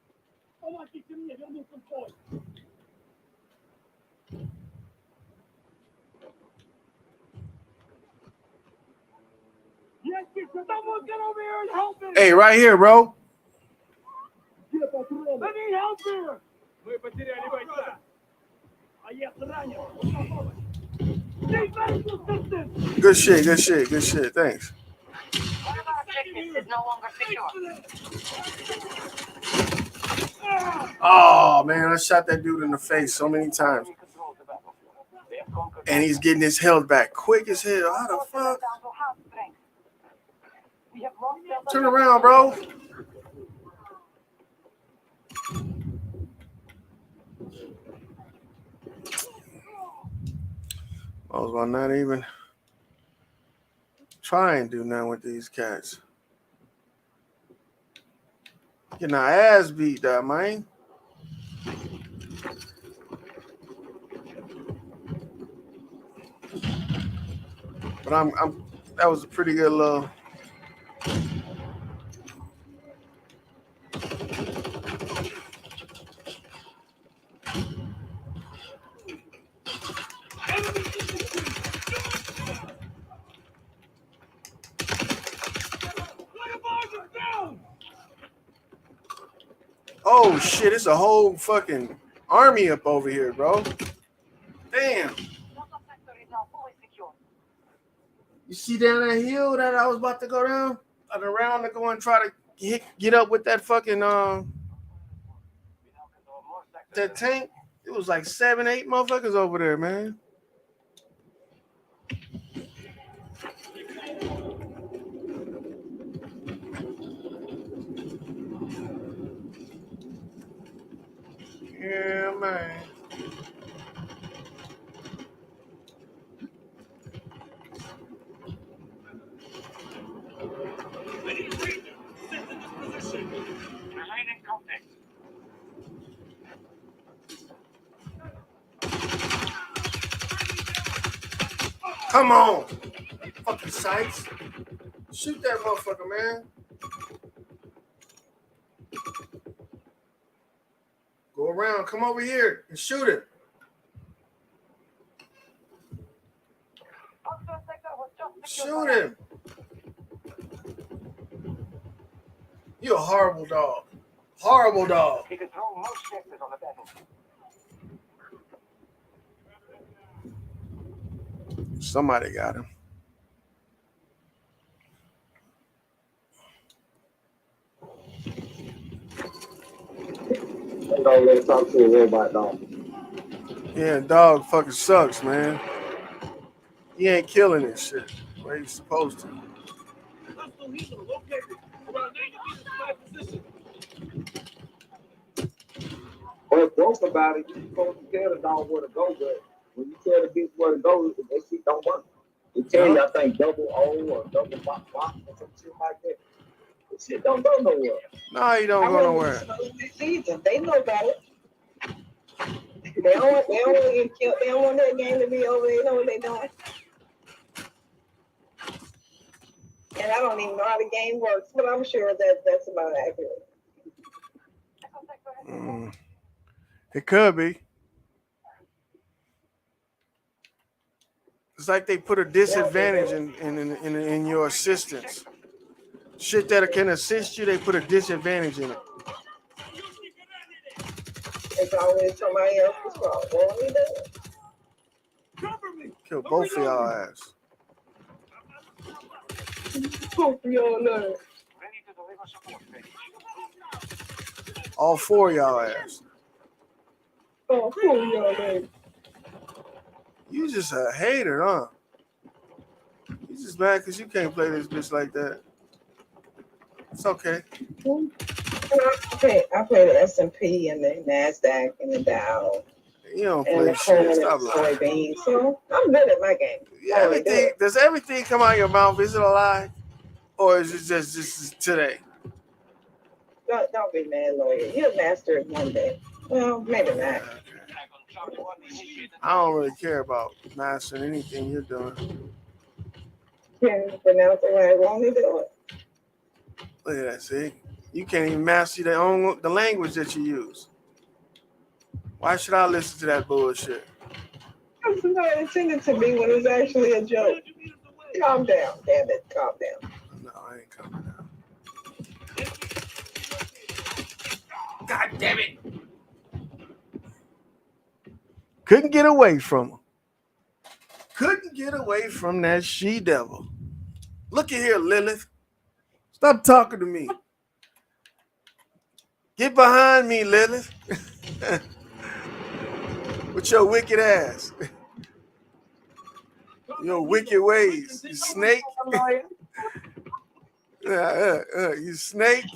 Yes, someone get over here and help me. Hey, right here, bro. I need help here. Мы потеряли бойца. А я ранен. Need medical assistance. Good shit, good shit, good shit. Thanks. One of our objectives is no longer secure. Oh, man, I shot that dude in the face so many times. And he's getting his health back quick as hell. How the fuck? Turn around, bro. I was about not even try and do nothing with these cats. Getting our ass beat that, man. But that was a pretty good little. Oh shit, it's a whole fucking army up over here, bro. Damn. You see down that hill that I was about to go down? Around to go and try to get up with that fucking that tank? It was like 7, 8 motherfuckers over there, man. Yeah, man. Come on. Fucking Sykes. Shoot that motherfucker, man. Go around. Come over here and shoot him. Shoot him. You're a horrible dog. Horrible dog. He can throw most sectors on the battlefield. Somebody got him. Don't let talk to a robot dog. Yeah, dog fucking sucks, man. He ain't killing this shit where he's supposed to. Hostile helo located around 90 meters from my position. Well, it's broke about it. You're supposed to tell the dog where to go, but when you tell the bitch where to go, that shit don't work. They tell you, I think, double O or double box or some shit like that. That shit don't go nowhere. No, he don't go nowhere. They know about it. They don't want to get killed. They don't want that game to be over. They know what they're doing. And I don't even know how the game works, but I'm sure that that's about accurate. It could be. It's like they put a disadvantage in your assistance. Shit that can assist you, they put a disadvantage in it. It's always somebody else's fault. Won't we do it? Kill both of y'all ass. Both of y'all know. All four of y'all ass. Oh, cool, y'all know. You just a hater, huh? You just mad because you can't play this bitch like that. It's okay. Okay, I play the S&P and the NASDAQ and the Dow. You don't And play the shit. corn Stop and lying. soybeans. So I'm good at my game. Yeah, everything. Does everything come out of your mouth? Is it a lie? Or is it just today? Don't be mad, lawyer. You'll master it one day. Well, maybe not. I don't really care about mastering anything you're doing. Can't even pronounce it right. Won't he do it? Look at that, see? You can't even master the language that you use. Why should I listen to that bullshit? It's not intended to be when it's actually a joke. Calm down, damn it. Calm down. No, I ain't coming down. God damn it. Couldn't get away from him. Couldn't get away from that she-devil. Look at here, Lilith. Stop talking to me. Get behind me, Lilith. With your wicked ass. Your wicked ways. You snake. You snake.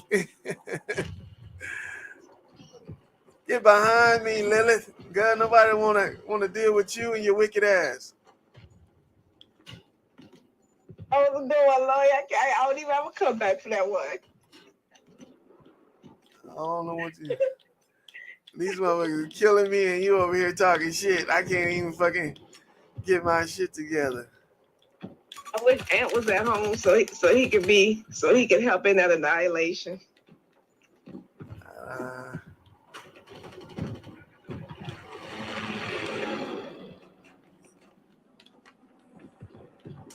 Get behind me, Lilith. God, nobody wanna deal with you and your wicked ass. I was doing lawyer. I don't even have a comeback for that one. I don't know what you. These motherfuckers are killing me, and you over here talking shit. I can't even fucking get my shit together. I wish Ant was at home so he could help in that annihilation.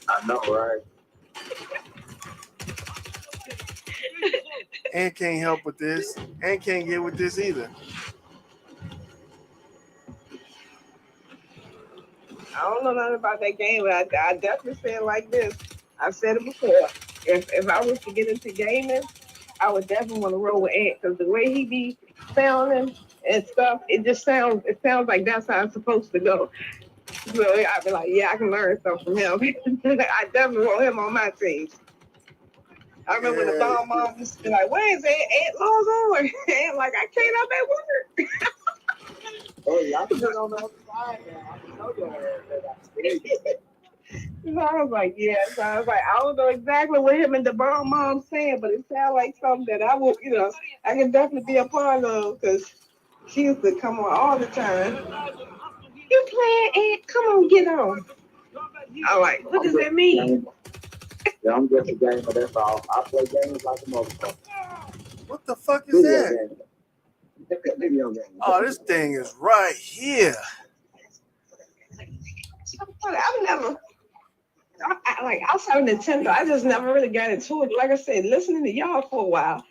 I know, right? Ant can't help with this. Ant can't get with this either. I don't know nothing about that game, but I definitely say it like this. I've said it before. If I was to get into gaming, I would definitely want to roll with Ant because the way he be sounding and stuff, it sounds like that's how it's supposed to go. So I'd be like, yeah, I can learn stuff from him. I definitely want him on my team. I remember when the bomb mom used to be like, where is Ant Law's on? And like, I can't up at work. Oh, y'all can get on the other side now. I can know your ass. So I was like, yeah. So I was like, I don't know exactly what him and the bomb mom saying, but it sounds like something that I will, I can definitely be a part of because she used to come on all the time. You playing, Ant? Come on, get on. I'm like, what does that mean? Yeah, I'm just a gamer, that's all. I play games like a motherfucker. What the fuck is that? Video games. Oh, this thing is right here. I've never, like outside of Nintendo, I just never really got into it. Like I said, listening to y'all for a while,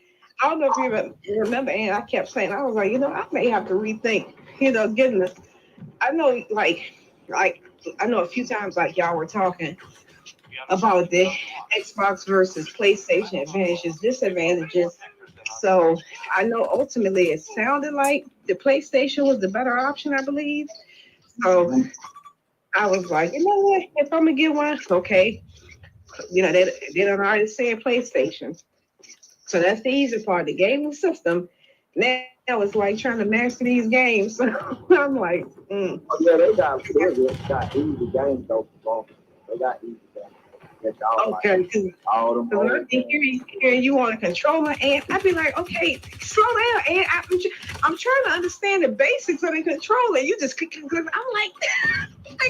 I don't know if you remember, and I kept saying, I was like, I may have to rethink, getting this. I know, I know a few times, like y'all were talking about the Xbox versus PlayStation advantages, disadvantages. So I know ultimately it sounded like the PlayStation was the better option, I believe. So I was like, you know what? If I'm gonna get one, okay. They don't already say PlayStation. So that's the easy part. The gaming system. Now it's like trying to master these games. So I'm like, Oh, yeah, they got easy games though. They got easy games. Okay, because I've been hearing you on a controller, and I'd be like, okay, slow down, and I'm trying to understand the basics of the controller. You just click. I'm like, are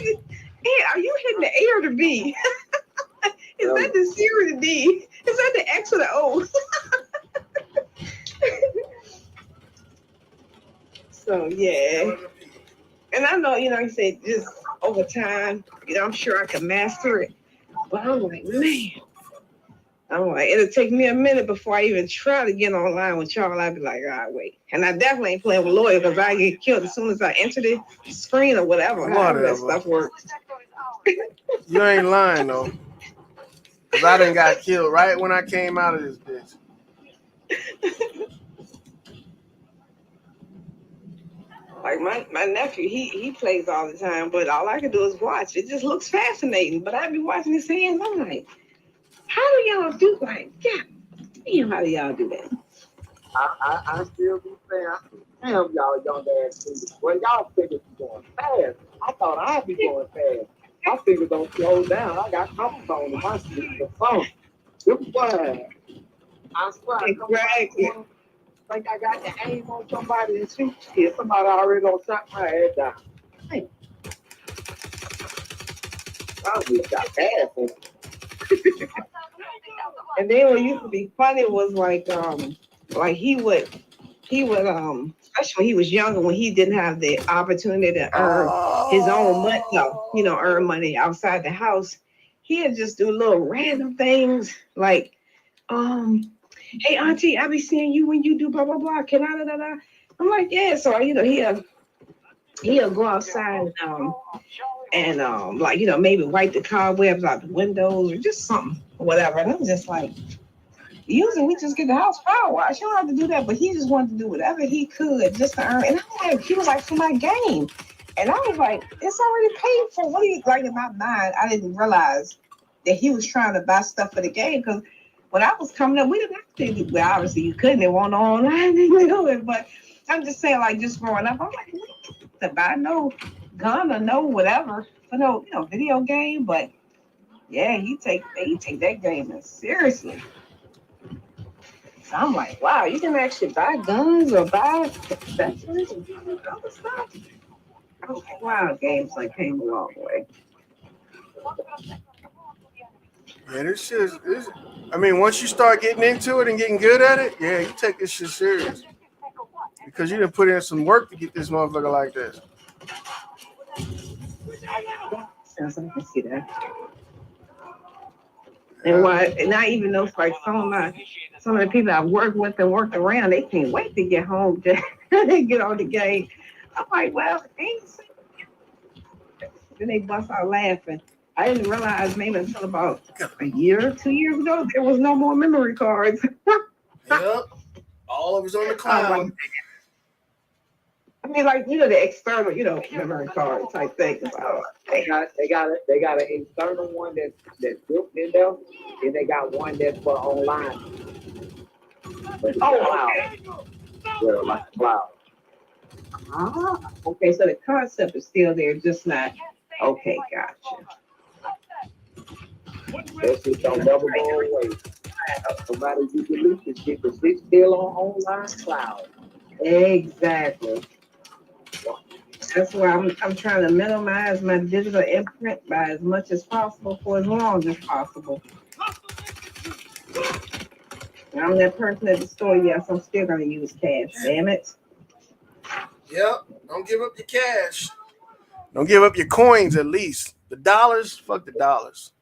you hitting the A or the B? Is that the C or the D? Is that the X or the O? So yeah, and I know, you said just over time, I'm sure I can master it. But I'm like, man, it'll take me a minute before I even try to get online with y'all. I'd be like, all right, wait. And I definitely ain't playing with Lawyer because I get killed as soon as I enter the screen or whatever. However that stuff works. You ain't lying, though. Because I done got killed right when I came out of this bitch. Like my nephew, he plays all the time, but all I can do is watch. It just looks fascinating. But I be watching his hands. I'm like, how do y'all do? Like, damn, how do y'all do that? I still be saying, damn, y'all young ass niggas. Well, y'all figures be going fast. I thought I'd be going fast. My fingers don't slow down. I got microphone in my seat. The phone. Good boy. I swear. Exactly. Like I got to aim on somebody and shoot shit. Somebody already gonna shot my head down. Hey. I just got bad. And then what used to be funny was like he would especially when he was younger, when he didn't have the opportunity to earn his own money, earn money outside the house, he'd just do little random things like, hey auntie, I be seeing you when you do blah blah blah. Can I da da da? I'm like, yeah. So he'll go outside and maybe wipe the cobwebs out the windows or just something or whatever. And I'm just like, usually we just get the house power wash. You don't have to do that, but he just wanted to do whatever he could just to earn. And I'm like, he was like, for my game. And I was like, it's already paid for. What do you like in my mind? I didn't realize that he was trying to buy stuff for the game because when I was coming up, we didn't have to do. Well, obviously you couldn't. It wasn't online to do it. But I'm just saying, like, just growing up, I'm like, we don't have to buy no gun or no whatever for no, video game. But yeah, he take that game as seriously. So I'm like, wow, you can actually buy guns or buy accessories and other stuff. I was like, wow, games like came a long way. Yeah, this shit is, I mean, once you start getting into it and getting good at it, yeah, you take this shit serious. Because you done put in some work to get this motherfucker like this. Yes, I can see that. And I even know like some of the people I work with and worked around, they can't wait to get home to get on the game. I'm like, well, then they bust out laughing. I didn't realize maybe until about a year, 2 years ago, there was no more memory cards. Yep. All of it's on the cloud. I mean, like, the external, memory card type thing. They got an external one that's built in there, and they got one that's for online. But okay. Yeah, like the cloud. Okay, so the concept is still there, just not. Okay, gotcha. That shit don't never go away. No matter you delete this shit, the shit's still on online cloud. Exactly. That's why I'm trying to minimize my digital imprint by as much as possible for as long as possible. I'm that person at the store. Yes, I'm still gonna use cash. Damn it. Yep. Don't give up your cash. Don't give up your coins at least. The dollars, fuck the dollars.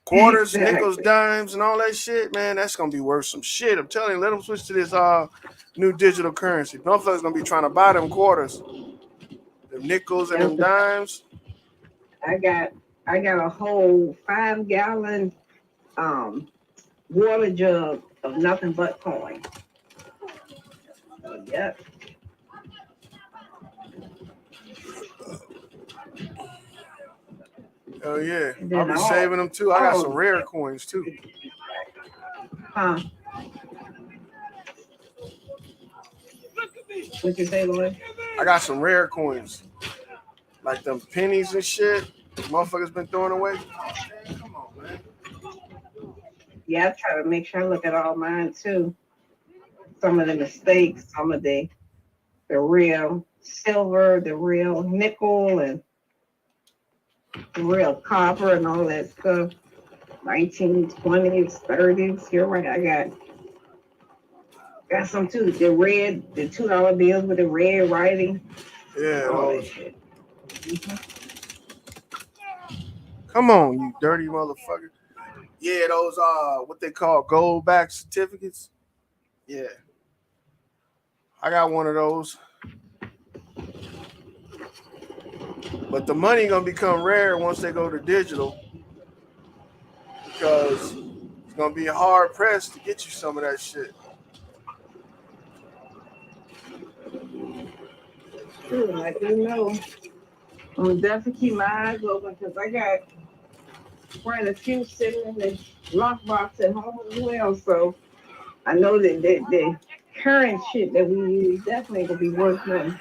Quarters, Exactly. nickels, dimes, and all that shit, man, that's gonna be worth some shit. I'm telling you, let them switch to this new digital currency. Motherfuckers gonna be trying to buy them quarters, them nickels and them dimes. I got a whole 5-gallon water jug of nothing but coin. So, yep. Oh yeah, I'll be saving them too. I got some rare coins too. Huh? What you say, Lloyd? I got some rare coins, like them pennies and shit. Motherfuckers been throwing away. Come on, man. Yeah, I try to make sure I look at all mine too. Some of the mistakes, some of the real silver, the real nickel, and the real copper and all that stuff. 1920s, 30s. You're right. I got some too. The red, the $2 bills with the red writing. Yeah. All that shit. Come on, you dirty motherfucker. Yeah, those what they call gold back certificates. Yeah. I got one of those. But the money gonna become rare once they go to digital, because it's gonna be hard pressed to get you some of that shit. I do know. I'm gonna definitely keep my eyes open because I got quite a few sitting in the lockbox at home as well. So I know that the current shit that we use definitely gonna be worth nothing.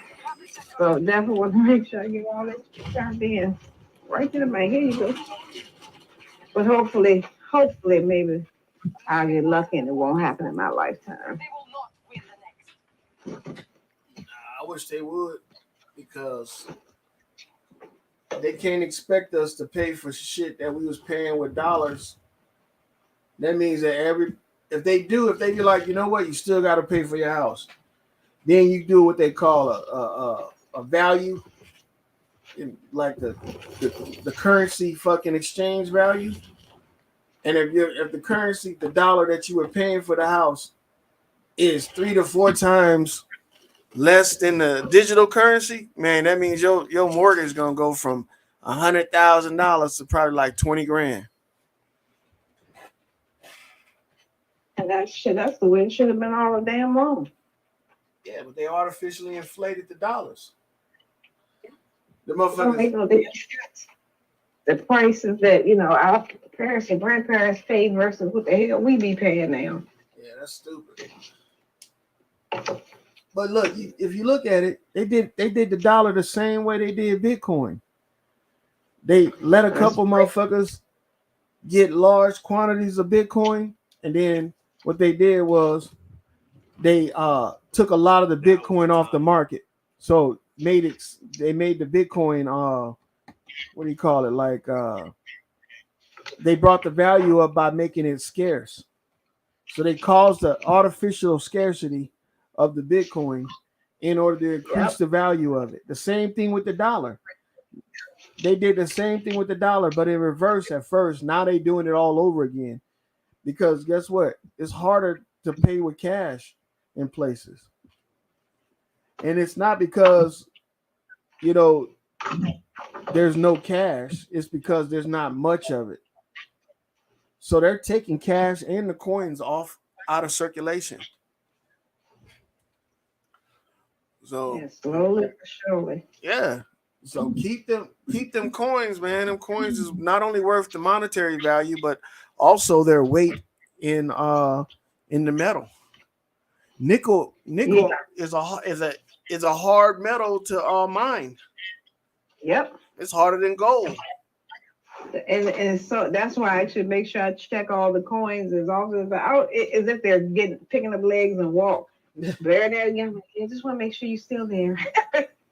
So definitely want to make sure I get all this turned in right to the bank. Here you go. But hopefully, maybe I'll get lucky and it won't happen in my lifetime. I wish they would, because they can't expect us to pay for shit that we was paying with dollars. That means that if they be like, you know what, you still got to pay for your house. Then you do what they call a value, in like the currency fucking exchange value. And if the currency, the dollar that you were paying for the house is 3 to 4 times less than the digital currency, man, that means your mortgage is gonna go from $100,000 to probably like 20 grand. And that's the way it should have been all the damn long. Yeah, but they artificially inflated the dollars. The Don't make motherfuckers. no difference. The prices that our parents and grandparents paid versus what the hell we be paying now. Yeah, that's stupid. But look, if you look at it, they did the dollar the same way they did Bitcoin. They let a couple motherfuckers get large quantities of Bitcoin, and then what they did was they took a lot of the Bitcoin off the market. So they made the Bitcoin what do you call it? Like they brought the value up by making it scarce. So they caused the artificial scarcity of the Bitcoin in order to increase the value of it. The same thing with the dollar. They did the same thing with the dollar, but in reverse at first. Now they doing it all over again, because guess what? It's harder to pay with cash in places. And it's not because, there's no cash. It's because there's not much of it. So they're taking cash and the coins out of circulation. So slowly but surely. Yeah. So keep them coins, man. Them coins is not only worth the monetary value, but also their weight in the metal. Nickel is a hard metal to mine. Yep. It's harder than gold. And so that's why I should make sure I check all the coins as often as if they're picking up legs and walk. There, I just want to make sure you're still there.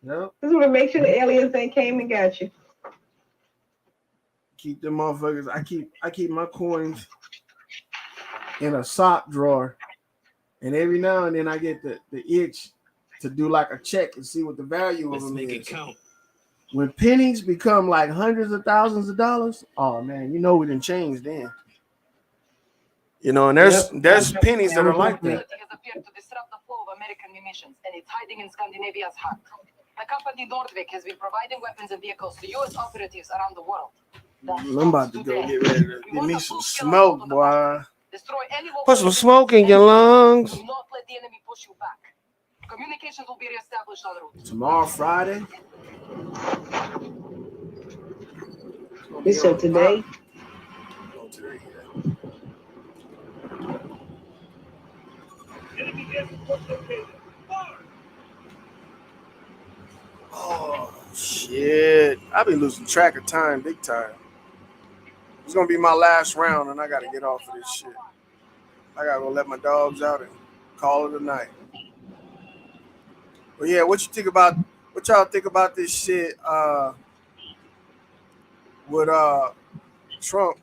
Yep. This would make sure the aliens ain't came and got you. Keep them motherfuckers. I keep my coins in a sock drawer, and every now and then I get the itch to do like a check and see what the value of them is. When pennies become like hundreds of thousands of dollars, oh man, you know we done changed then. You know, and there's pennies that are like that. Has appeared to disrupt the flow of American munitions, and it's hiding in Scandinavia's heart. The company Nordvik has been providing weapons and vehicles to U.S. operatives around the world. I'm about to go get ready to get me some smoke, boy. Destroy any Put some smoke in your lungs. Do not let the enemy push you back. Communications will be reestablished en route. Tomorrow, Friday. You said today? No, today. Enemy airport located. Fire! Oh shit! I've been losing track of time, big time. It's gonna be my last round, and I gotta get off of this shit. I gotta go let my dogs out and call it a night. But yeah, what y'all think about this shit with Trump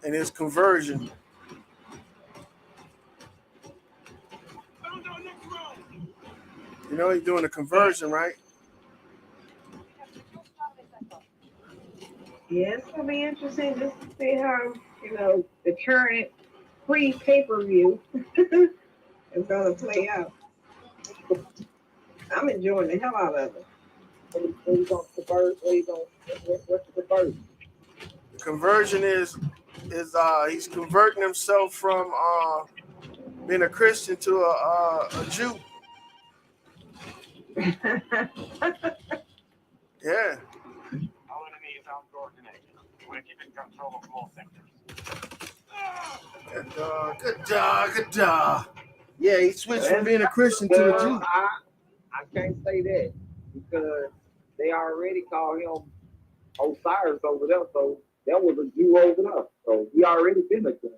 and his conversion? You know he's doing a conversion, right? Yeah, it's gonna be interesting just to see how, the current free pay-per-view is gonna play out. I'm enjoying the hell out of it. What you gonna convert? What's the conversion? The conversion is he's converting himself from being a Christian to a Jew. Yeah. Our enemy is uncoordinated. We're keeping control of all sectors. Good dog. Yeah, he switched from being a Christian to a Jew. I can't say that because they already call him Osiris over there, so that was a Jew over there. So he already been a Jew.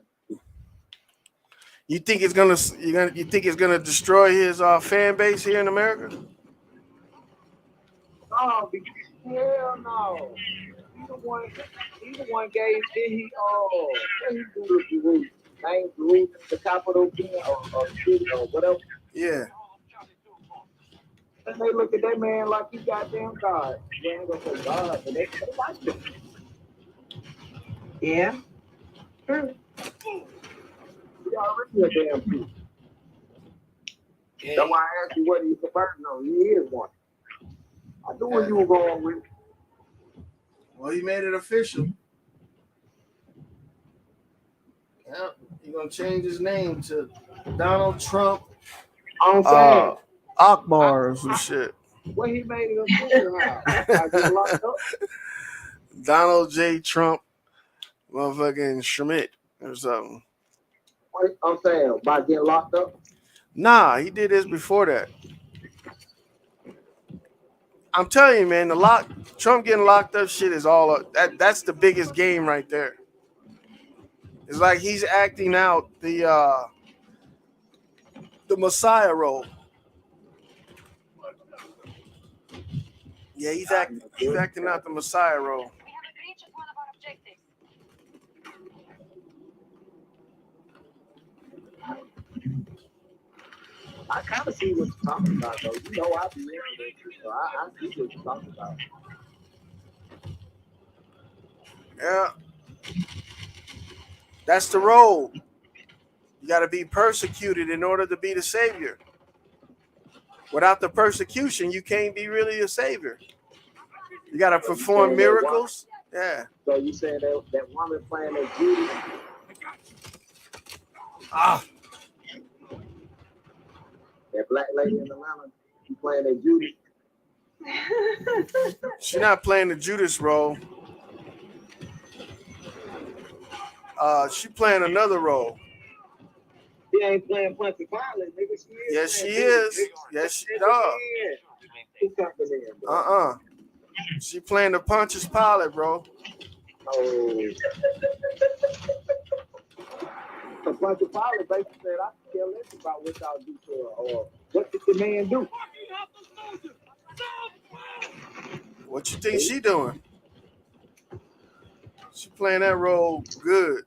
You think it's gonna destroy his fan base here in America? No, hell no. He the one gave he do Jerusalem. Name Jerusalem, the capital or city or whatever. Yeah. And they look at that man like he goddamn God. They ain't gonna say God, but they like him. Yeah. True. He already a damn Jew. That's why I asked you what he's converting on. He is one. I knew where you were going with. Well, he made it official. Yep. He's gonna change his name to Donald Trump Akbar or some shit. What he made it official how? I get locked up. Donald J. Trump motherfucking Schmidt or something. What I'm saying, by getting locked up? Nah, he did this before that. I'm telling you, man, Trump getting locked up shit is all that's the biggest game right there. It's like he's acting out the Messiah role. Yeah, he's acting out the Messiah role. We have a breach of one of our objectives. I kind of see what you're talking about, though. You know, I be into it, so I see what you're talking about. Yeah. That's the role. You got to be persecuted in order to be the savior. Without the persecution, you can't be really a savior. You got to perform miracles. Yeah. So you saying that woman playing that Judy? That black lady in Atlanta, she playing that Judy. She's not playing the Judas role. She playing another role. She ain't playing Punty Pilot, nigga. She is. Yes, she is. Yes, she does. She playing the Pontius Pilate, bro. Oh. So Punty Pilot basically said, I can care less about what y'all do to her or what did the man do? What you think she doing? She playing that role good.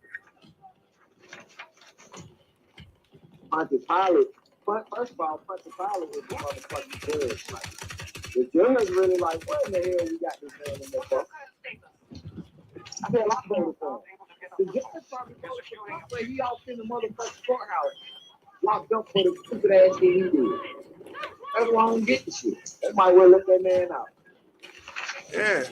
Pontius Pilate. First of all, Pontius Pilate was the motherfucking judge. Like, the judge really like, what in the hell we got this man in there for? I said, I voted for him. The judge probably voted for him, but he off in the motherfucking courthouse, locked up for the stupid ass shit he did. That's why I don't get the shit. They might well let that man out. Yeah.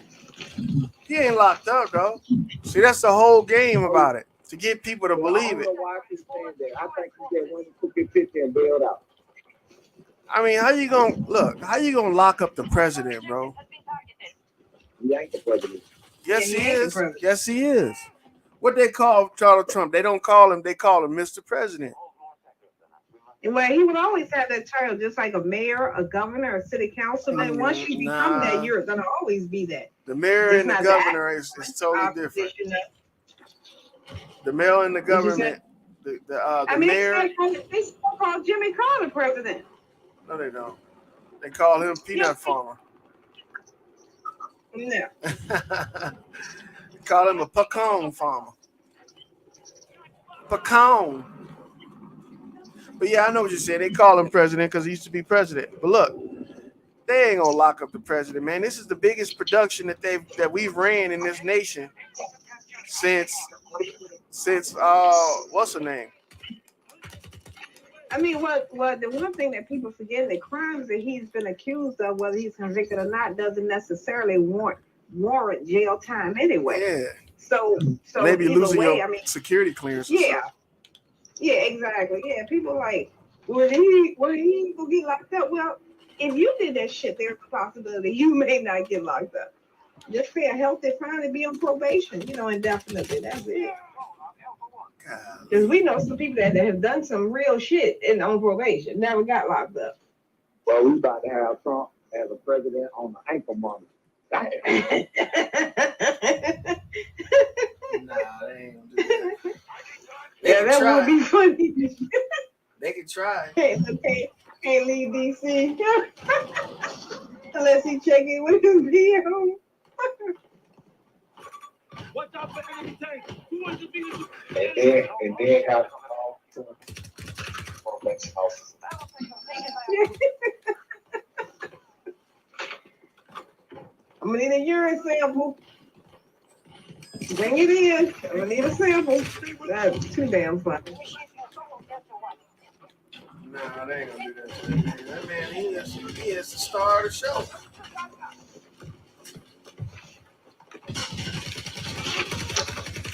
He ain't locked up, though. See, that's the whole game about it. To get people to believe it. I don't know why he's staying there. I think he just went and took his picture and bailed out. I mean, how you gonna lock up the president, bro? He ain't the president. Yes, he is. Yes, he is. What they call Donald Trump? They don't call him. They call him Mr. President. Well, he would always have that title, just like a mayor, a governor, a city councilman. Once you become that, you're gonna always be that. The mayor and the governor is totally different. The mayor and the government, the mayor. They still call Jimmy Carter president. No, they don't. They call him peanut farmer. Yeah. They call him a pecan farmer. Pecan. But yeah, I know what you're saying. They call him president because he used to be president. But look, they ain't gonna lock up the president, man. This is the biggest production that we've ran in this nation since what's her name? I mean, what the one thing that people forget, the crimes that he's been accused of, whether he's convicted or not, doesn't necessarily warrant jail time anyway. Yeah. So maybe losing your security clearance. Yeah. Yeah, exactly. Yeah, people like, well, he gonna get locked up. Well, if you did that shit, there's a possibility you may not get locked up. Just pay a healthy fine and be on probation, indefinitely. That's it. Because we know some people that have done some real shit and on probation, never got locked up. Well, we about to have Trump as a president on the ankle monitor. Nah, they ain't gonna do that. Yeah, that would be funny. They can try. Can't leave DC unless he check in with his video. Watch out for enemy tanks. Who wants to be the and then have I'm gonna need a urine sample. Bring it in. I'm gonna need a sample. That's too damn funny. Nah, they ain't gonna do that. That man, he is the star of the show.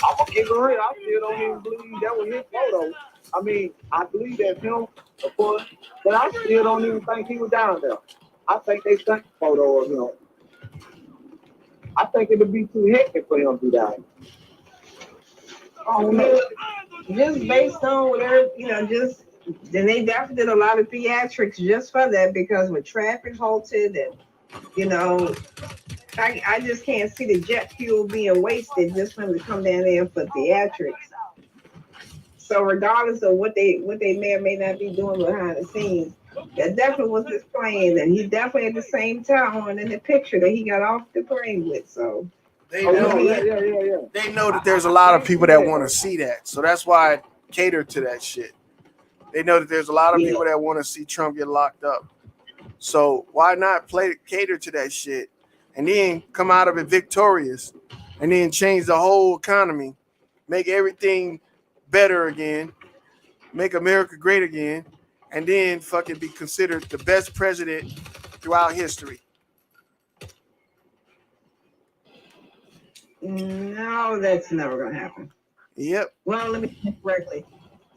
I'm gonna keep it real. I still don't even believe that was his photo. I mean, I believe that's him, of course, but I still don't even think he was down there. I think they sent a photo of him. I think it'd be too hectic for him to be down there. Oh, man. Just based on whatever, then they definitely did a lot of theatrics just for that, because with traffic halted and, I just can't see the jet fuel being wasted just for them to come down there for theatrics. So regardless of what they may or may not be doing behind the scenes, that definitely was his plan, and he definitely at the same time in the picture that he got off the plane with. So they know that there's a lot of people that want to see that, so that's why I cater to that shit. They know that there's a lot of people that want to see Trump get locked up. So why not cater to that shit and then come out of it victorious and then change the whole economy, make everything better again, make America great again, and then fucking be considered the best president throughout history. No, that's never going to happen. Yep. Well, let me think correctly.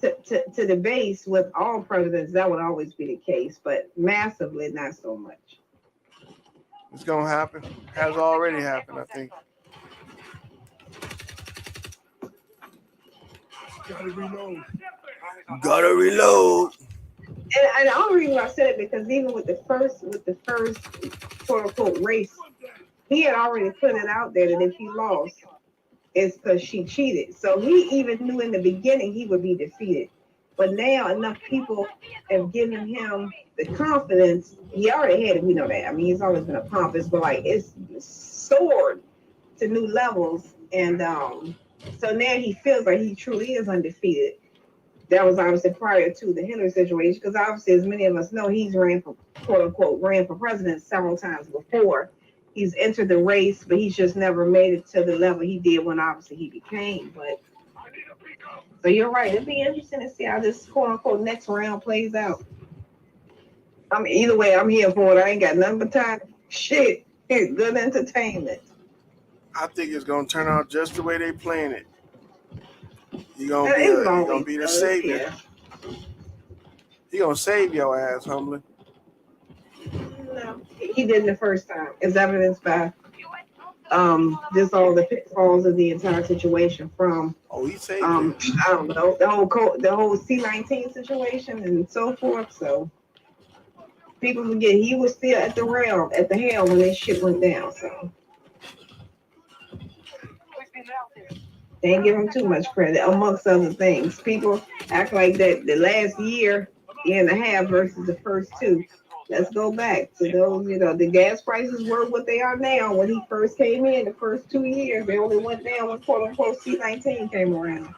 To the base with all presidents, that would always be the case, but massively, not so much. It's going to happen. Has already happened, I think. Gotta reload. And the only reason I said it, because even with the first quote unquote race, he had already put it out there that if he lost, it's because she cheated. So he even knew in the beginning he would be defeated. But now enough people have given him the confidence. He already had it, we know that. I mean, he's always been a pompous, but like it's soared to new levels, and so now he feels like he truly is undefeated. That was obviously prior to the Hillary situation, because obviously, as many of us know, he's ran for, quote unquote, ran for president several times before. He's entered the race, but he's just never made it to the level he did when obviously he became. But so you're right. It'd be interesting to see how this quote unquote next round plays out. I mean, either way, I'm here for it. I ain't got nothing but time. Shit, it's good entertainment. I think it's gonna turn out just the way they playing it. You're gonna be the savior. He gonna save your ass, Humbly. No, he didn't the first time, as evidenced by just all the pitfalls of the entire situation from he saved I don't know, the whole C-19 situation and so forth. So people forget he was still at the helm when this shit went down. So they ain't give him too much credit, amongst other things. People act like that the last year and a half versus the first two. Let's go back to those, the gas prices were what they are now. When he first came in, the first 2 years, they only went down when quote unquote C-19 came around.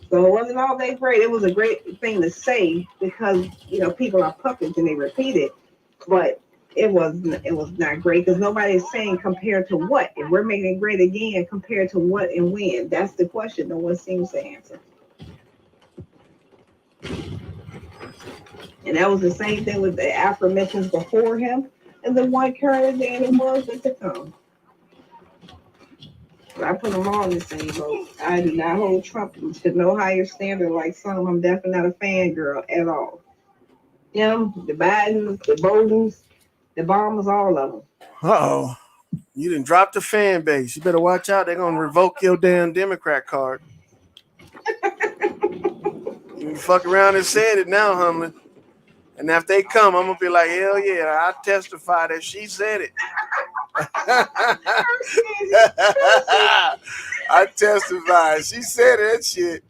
So it wasn't all that great. It was a great thing to say because, people are puppets and they repeat it. But it was not great because nobody's saying compared to what. If we're making it great again, compared to what and when? That's the question no one seems to answer. And that was the same thing with the aforementioned before him and the one current day and the ones that to come. But I put them all in the same boat. I do not hold Trump to no higher standard like some. I'm definitely not a fangirl at all. The Bidens, the Bidens, the Obamas, all of them. Uh-oh. You done dropped the fan base. You better watch out. They're going to revoke your damn Democrat card. You fuck around and said it now, Humlin. And if they come, I'm going to be like, hell yeah, I testify that she said it. I testify. She said that shit.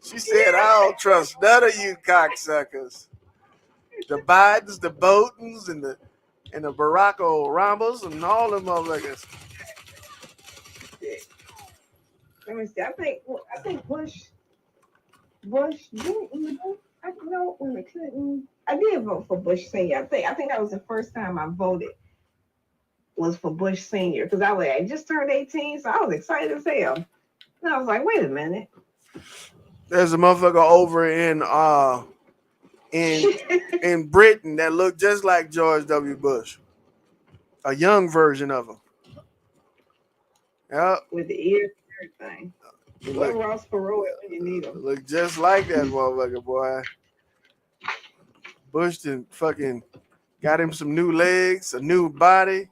She said, I don't trust none of you cocksuckers. The Bidens, the Botens, and the Barack Obamas, and all them motherfuckers. Let me see. I think Bush, I did vote for Bush Senior. I think that was the first time I voted was for Bush Senior because I just turned 18, so I was excited as hell. And I was like, wait a minute. There's a motherfucker over in Britain that looked just like George W. Bush. A young version of him. Yep. With the ears and everything. What Ross Perot when you need him. Look just like that motherfucker, boy. Bush done fucking got him some new legs, a new body.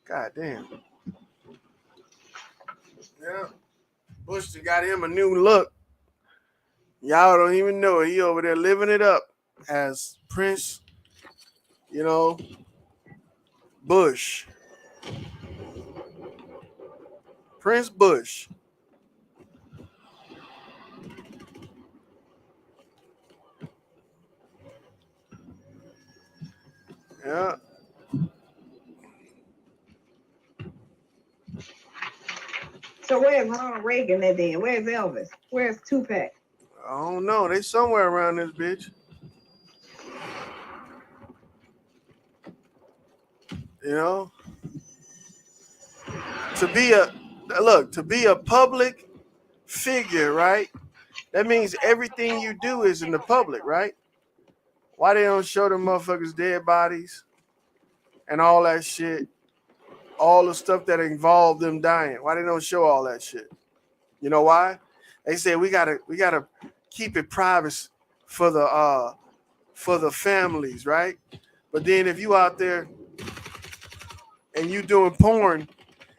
God damn. Yeah. Bush done got him a new look. Y'all don't even know it. He over there living it up as Prince, Bush. Prince Bush. Yeah. So where's Ronald Reagan at then? Where's Elvis? Where's Tupac? I don't know. They somewhere around this bitch. To be a public figure, right? That means everything you do is in the public, right? Why they don't show them motherfuckers dead bodies and all that shit? All the stuff that involved them dying. Why they don't show all that shit? You know why? They say we gotta keep it private for the families, right? But then if you out there and you doing porn,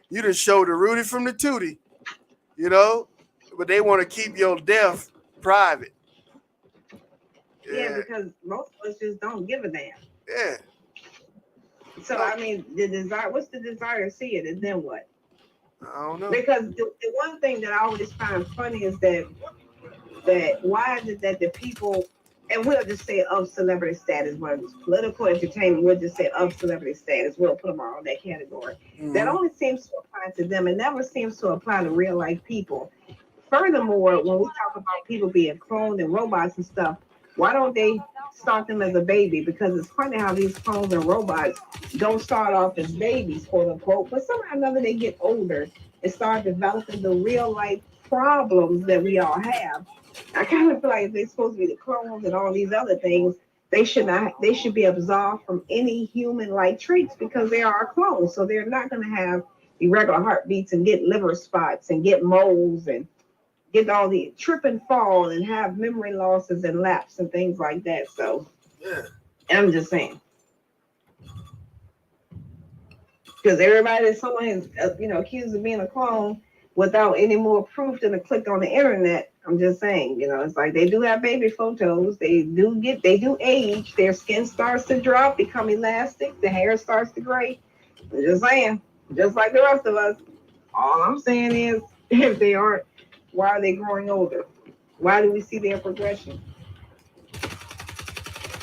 you done show the Rudy from the Tootie, but they want to keep your death private. Yeah, because most of us just don't give a damn. Yeah. So I mean, what's the desire to see it, and then what? I don't know. Because the one thing that I always find funny is that why is it that the people and we'll just say of celebrity status, whether it's political entertainment, we'll just say of celebrity status. We'll put them all in that category. That only seems to apply to them. It never seems to apply to real life people. Furthermore, when we talk about people being cloned and robots and stuff, why don't they start them as a baby? Because it's funny how these clones and robots don't start off as babies, quote unquote, but somehow or another they get older and start developing the real life problems that we all have. I kind of feel like if they're supposed to be the clones and all these other things, they should be absolved from any human-like traits because they are clones. So they're not going to have irregular heartbeats and get liver spots and get moles and get all the trip and fall and have memory losses and lapse and things like that. So yeah, I'm just saying. Because everybody that someone is, accused of being a clone without any more proof than a click on the internet, I'm just saying, it's like they do have baby photos. They do age. Their skin starts to drop, become elastic. The hair starts to gray. I'm just saying, just like the rest of us. All I'm saying is, if they aren't, why are they growing older? Why do we see their progression?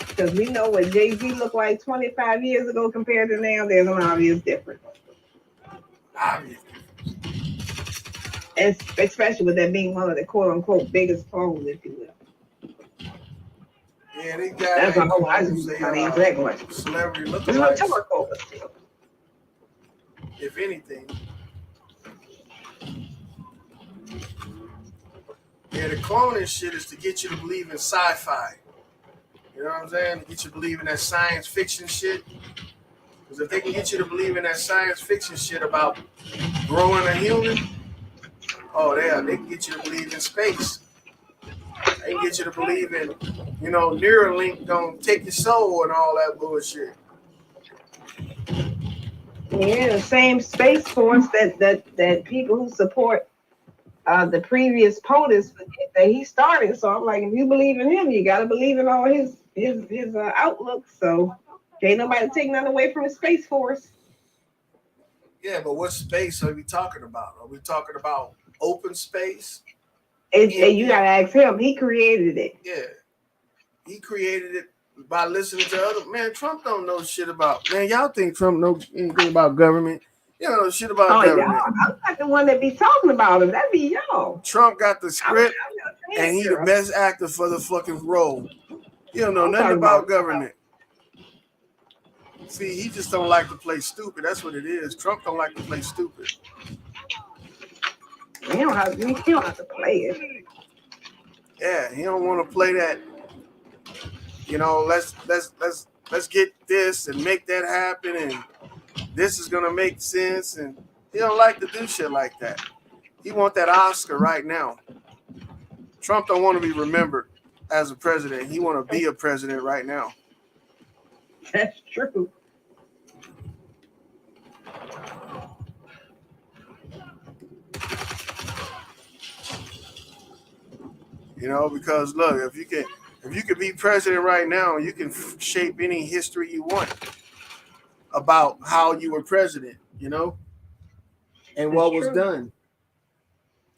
Because we know what Jay-Z looked like 25 years ago compared to now. There's an obvious difference. And especially with that being one of the quote-unquote biggest clones, if you will. Yeah, they got that's a whole other thing. Celebrity look like. If anything. Yeah, the cloning shit is to get you to believe in sci-fi. You know what I'm saying? To get you to believe in that science fiction shit. Because if they can get you to believe in that science fiction shit about growing a human, they can get you to believe in space. They can get you to believe in, Neuralink gonna take your soul and all that bullshit. Yeah, the same Space Force that people who support the previous POTUS that he started. So I'm like, if you believe in him, you gotta believe in all his outlook. So can't nobody take nothing away from the Space Force. Yeah, but what space are we talking about? Are we talking about open space? You gotta ask him. He created it. Yeah, he created it by listening to other. Man, Trump don't know shit about. Man, y'all think Trump knows anything about government? You don't know shit about government. Y'all, I'm not the one that be talking about him. That be y'all. Trump got the script, and he the best actor for the fucking role. You don't know nothing about government. See, he just don't like to play stupid. That's what it is. Trump don't like to play stupid. He don't have to play it. Yeah, he don't want to play that. Let's get this and make that happen, and this is gonna make sense. And he don't like to do shit like that. He want that Oscar right now. Trump don't want to be remembered as a president. He want to be a president right now. That's true. Because look, if you could be president right now, you can shape any history you want about how you were president, and what was done.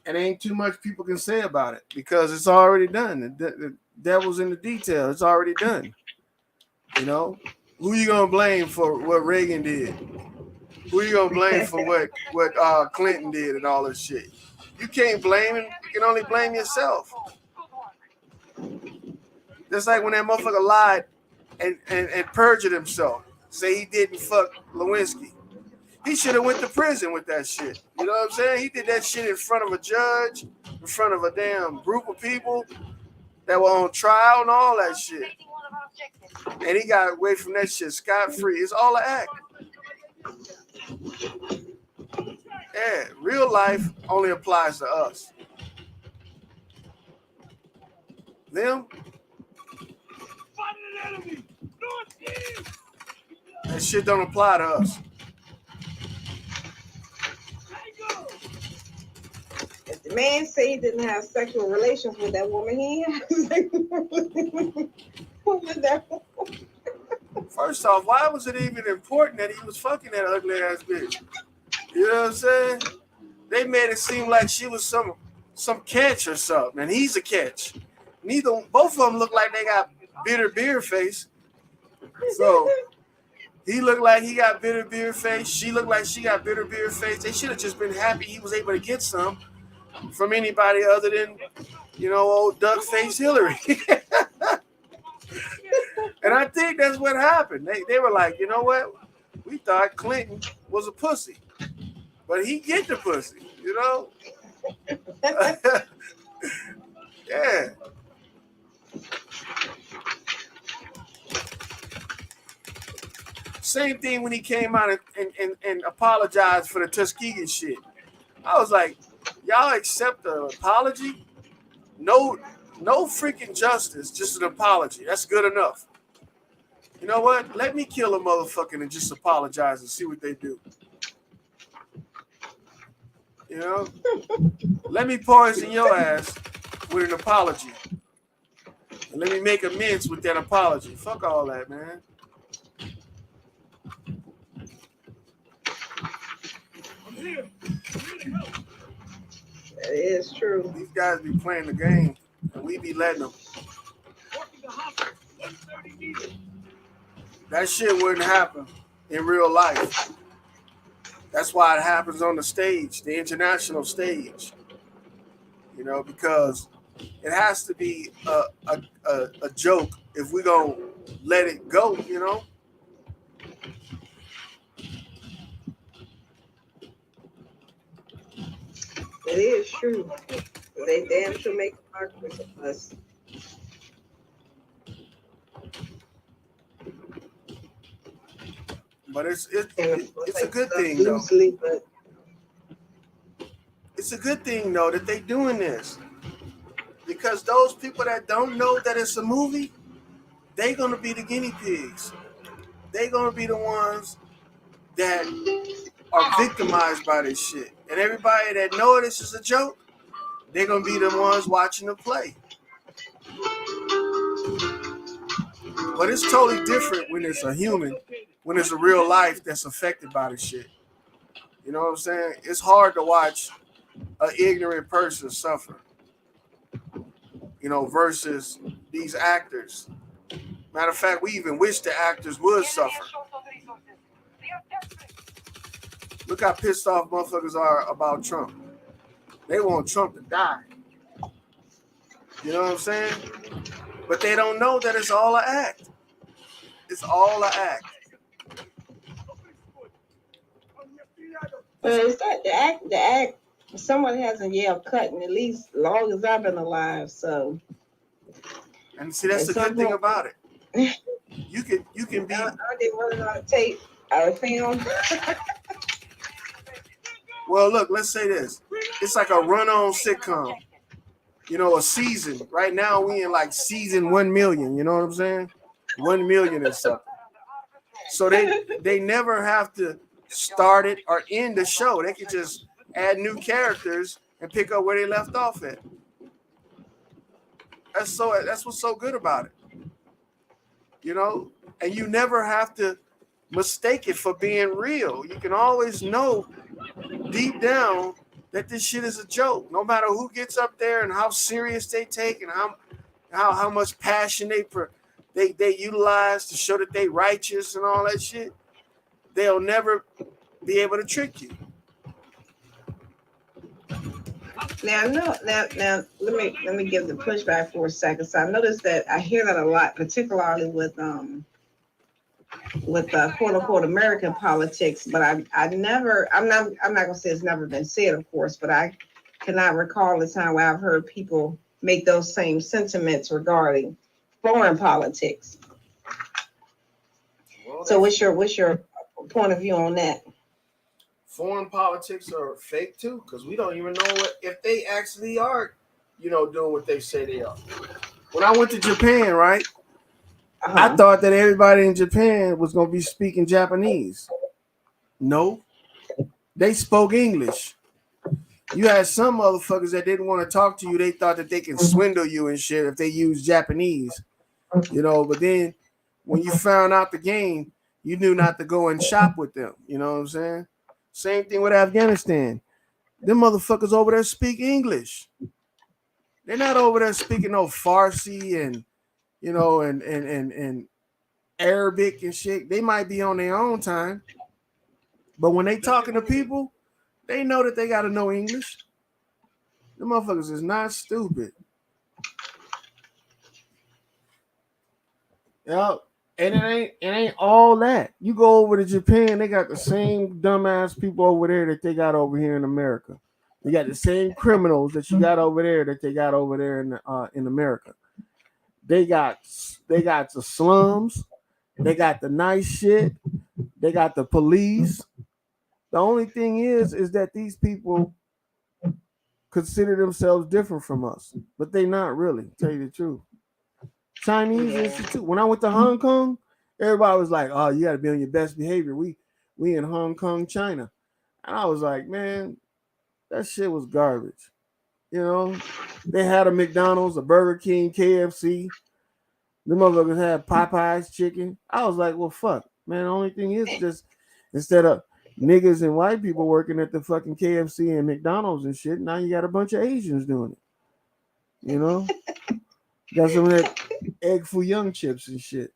And ain't too much people can say about it because it's already done. The devil's in the detail. It's already done. Who you gonna blame for what Reagan did? Who you gonna blame for what Clinton did and all this shit? You can't blame him. You can only blame yourself. Just like when that motherfucker lied and perjured himself, say he didn't fuck Lewinsky. He should have went to prison with that shit. You know what I'm saying? He did that shit in front of a judge, in front of a damn group of people that were on trial and all that shit. And he got away from that shit scot-free. It's all an act. Yeah, real life only applies to us. Them? That shit don't apply to us. If the man say he didn't have sexual relations with that woman, he has sexual relations with that woman. First off, why was it even important that he was fucking that ugly ass bitch? You know what I'm saying? They made it seem like she was some catch or something, and he's a catch. Both of them look like they got bitter beer face. So he looked like he got bitter beer face. She looked like she got bitter beer face. They should have just been happy he was able to get some from anybody other than, old duck face Hillary. And I think that's what happened. They were like, you know what? We thought Clinton was a pussy, but he get the pussy, Yeah. Same thing when he came out and apologized for the Tuskegee shit. I was like, y'all accept the apology? No freaking justice, just an apology. That's good enough. You know what? Let me kill a motherfucker and just apologize and see what they do. Let me poison your ass with an apology. And let me make amends with that apology. Fuck all that, man. That is true. These guys be playing the game, and we be letting them. That shit wouldn't happen in real life. That's why it happens on the stage, the international stage. Because it has to be a joke if we gonna let it go. It is true. They damn sure make progress of us. But it's a good thing though. It's a good thing though that they doing this, because those people that don't know that it's a movie, they gonna be the guinea pigs. They gonna be the ones that are victimized by this shit, and everybody that know this is a joke, they're gonna be the ones watching the play. But it's totally different when it's a human, when it's a real life that's affected by this shit. You know what I'm saying? It's hard to watch an ignorant person suffer, versus these actors. Matter of fact, we even wish the actors would suffer. Look how pissed off motherfuckers are about Trump. They want Trump to die. You know what I'm saying? But they don't know that it's all an act. It's all an act. It's that the act. Someone hasn't yelled cutting at least as long as I've been alive. So, and see, that's the good thing about it. You can be. I did running out of tape, out of film. Well, look, let's say this. It's like a run-on sitcom. A season. Right now, we in like season 1 million. You know what I'm saying? 1 million or something. So they never have to start it or end the show. They can just add new characters and pick up where they left off at. That's what's so good about it. And you never have to mistake it for being real. You can always know deep down that this shit is a joke. No matter who gets up there and how serious they take and how much passion they utilize to show that they righteous and all that shit, they'll never be able to trick you. Now let me give the pushback for a second. So I noticed that I hear that a lot, particularly with quote unquote American politics, but I'm not gonna say it's never been said, of course, but I cannot recall a time where I've heard people make those same sentiments regarding foreign politics. Well, so what's your point of view on that? Foreign politics are fake too, because we don't even know if they actually are, doing what they say they are. When I went to Japan, right? I thought that everybody in Japan was going to be speaking Japanese. No, they spoke English. You had some motherfuckers that didn't want to talk to you. They thought that they can swindle you and shit if they use Japanese, but then when you found out the game, you knew not to go and shop with them. You know what I'm saying? Same thing with Afghanistan. Them motherfuckers over there speak English. They're not over there speaking no Farsi and you know, and Arabic and shit. They might be on their own time, but when they talking to people, they know that they got to know English. The motherfuckers is not stupid. Yep. And it ain't all that. You go over to Japan, they got the same dumbass people over there that they got over here in America. They got the same criminals that you got over there that they got over there in America. They got the slums, they got the nice shit, they got the police. The only thing is that these people consider themselves different from us, but they not really, to tell you the truth. Chinese Institute. When I went to Hong Kong, everybody was like, "Oh, you got to be on your best behavior." We in Hong Kong, China, and I was like, "Man, that shit was garbage." You know, they had a McDonald's, a Burger King, KFC. The motherfuckers had Popeyes chicken. I was like, "Well, fuck, man." The only thing is just instead of niggas and white people working at the fucking KFC and McDonald's and shit, now you got a bunch of Asians doing it. You know. Got some of that egg foo young chips and shit.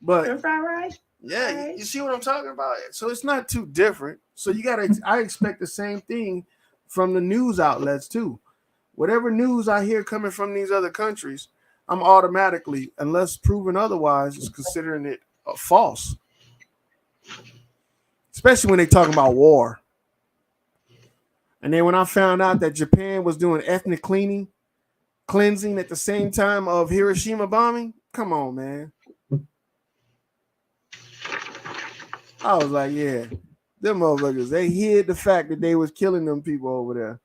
But fried rice? Yeah, you see what I'm talking about? So it's not too different. So I expect the same thing from the news outlets too. Whatever news I hear coming from these other countries, I'm automatically, unless proven otherwise, is considering it false. Especially when they talking about war. And then when I found out that Japan was doing ethnic cleansing at the same time of Hiroshima bombing. Come on, man. I was like, yeah, them motherfuckers, they hid the fact that they was killing them people over there.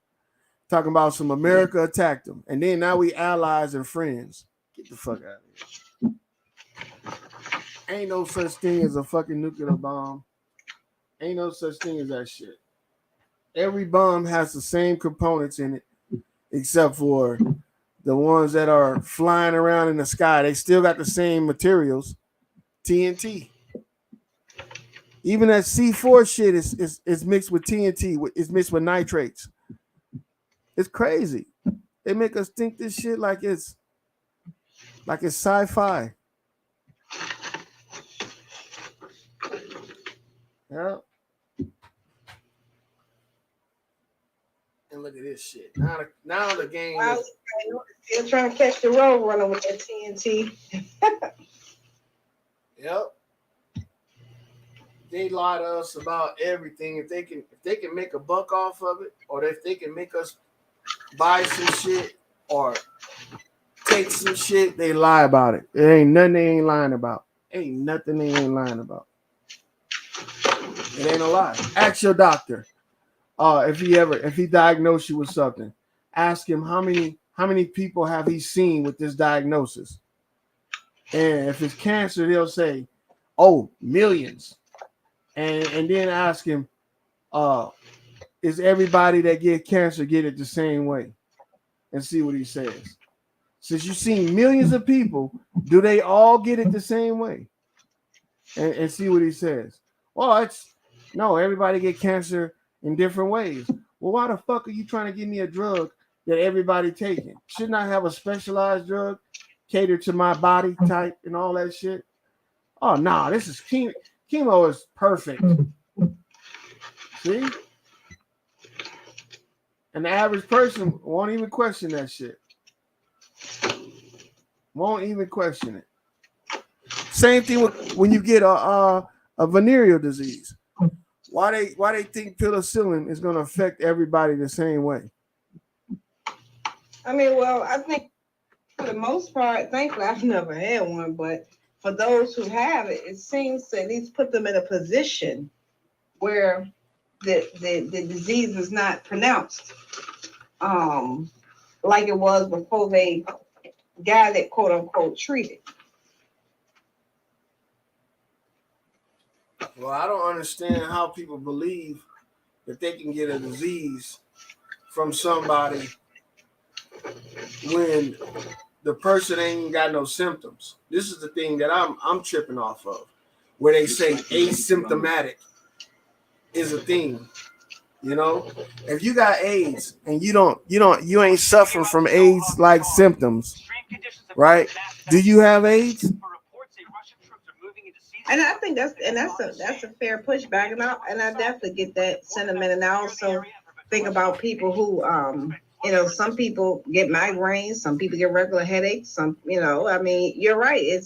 Talking about some America attacked them. And then now we allies and friends. Get the fuck out of here. Ain't no such thing as a fucking nuclear bomb. Ain't no such thing as that shit. Every bomb has the same components in it, except for the ones that are flying around in the sky. They still got the same materials. TNT. Even that C4 shit is mixed with TNT. It's mixed with nitrates. It's crazy. They make us think this shit like it's sci-fi. Yeah. And look at this shit. Now the game is still trying to catch the road runner with that TNT. Yep. They lie to us about everything. If they can make a buck off of it, or if they can make us buy some shit or take some shit, they lie about it. There ain't nothing they ain't lying about. Ain't nothing they ain't lying about. It ain't a lie. Ask your doctor. If he diagnosed you with something, ask him how many people have he seen with this diagnosis. And if it's cancer, they'll say, "Oh, millions." And then ask him, is everybody that get cancer get it the same way? And see what he says. Since you've seen millions of people, do they all get it the same way? And see what he says. Well, no, everybody get cancer in different ways. Well, why the fuck are you trying to give me a drug that everybody taking? Shouldn't I have a specialized drug catered to my body type and all that shit? Oh, nah, this is chemo. Chemo is perfect. See? And the average person won't even question that shit. Won't even question it. Same thing with when you get a venereal disease. Why they think penicillin is going to affect everybody the same way? I mean, well, I think for the most part, thankfully, I've never had one, but for those who have it, it seems to at least put them in a position where the disease is not pronounced like it was before they got it, quote unquote, treated. Well, I don't understand how people believe that they can get a disease from somebody when the person ain't got no symptoms. This is the thing that I'm tripping off of, where they say asymptomatic is a thing. You know, if you got AIDS and you ain't suffering from AIDS like symptoms, right? Do you have AIDS? And I think that's a fair pushback, and I definitely get that sentiment. And I also think about people who some people get migraines, some people get regular headaches, some I mean, you're right.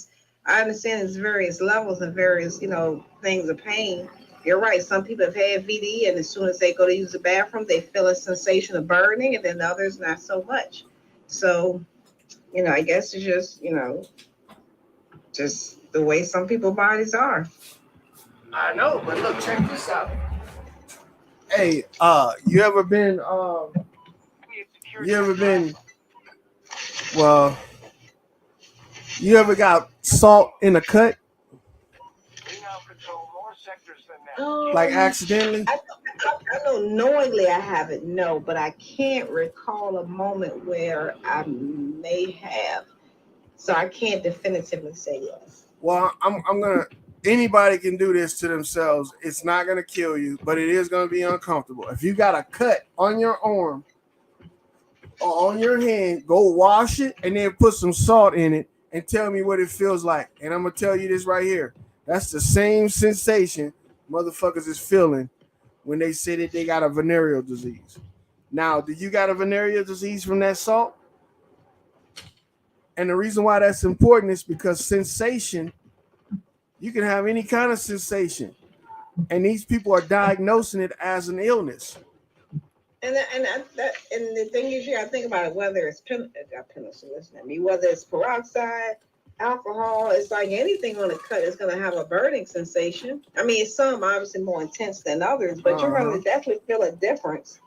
I understand it's various levels and various things of pain. You're right. Some people have had VD, and as soon as they go to use the bathroom, they feel a sensation of burning, and then others not so much. So, I guess it's just the way some people's bodies are. I know, but look, check this out. Hey, you ever got salt in a cut? Like accidentally? I know knowingly I haven't, no, but I can't recall a moment where I may have. So I can't definitively say yes. Well, anybody can do this to themselves. It's not gonna kill you, but it is gonna be uncomfortable. If you got a cut on your arm or on your hand, go wash it and then put some salt in it and tell me what it feels like. And I'm gonna tell you this right here. That's the same sensation motherfuckers is feeling when they say that they got a venereal disease. Now, do you got a venereal disease from that salt? And the reason why that's important is because sensation, you can have any kind of sensation, and these people are diagnosing it as an illness. And the thing is, you got to think about it. Whether it's whether it's peroxide, alcohol, it's like anything on a cut is going to have a burning sensation. I mean, some obviously more intense than others, but you're going to definitely feel a difference.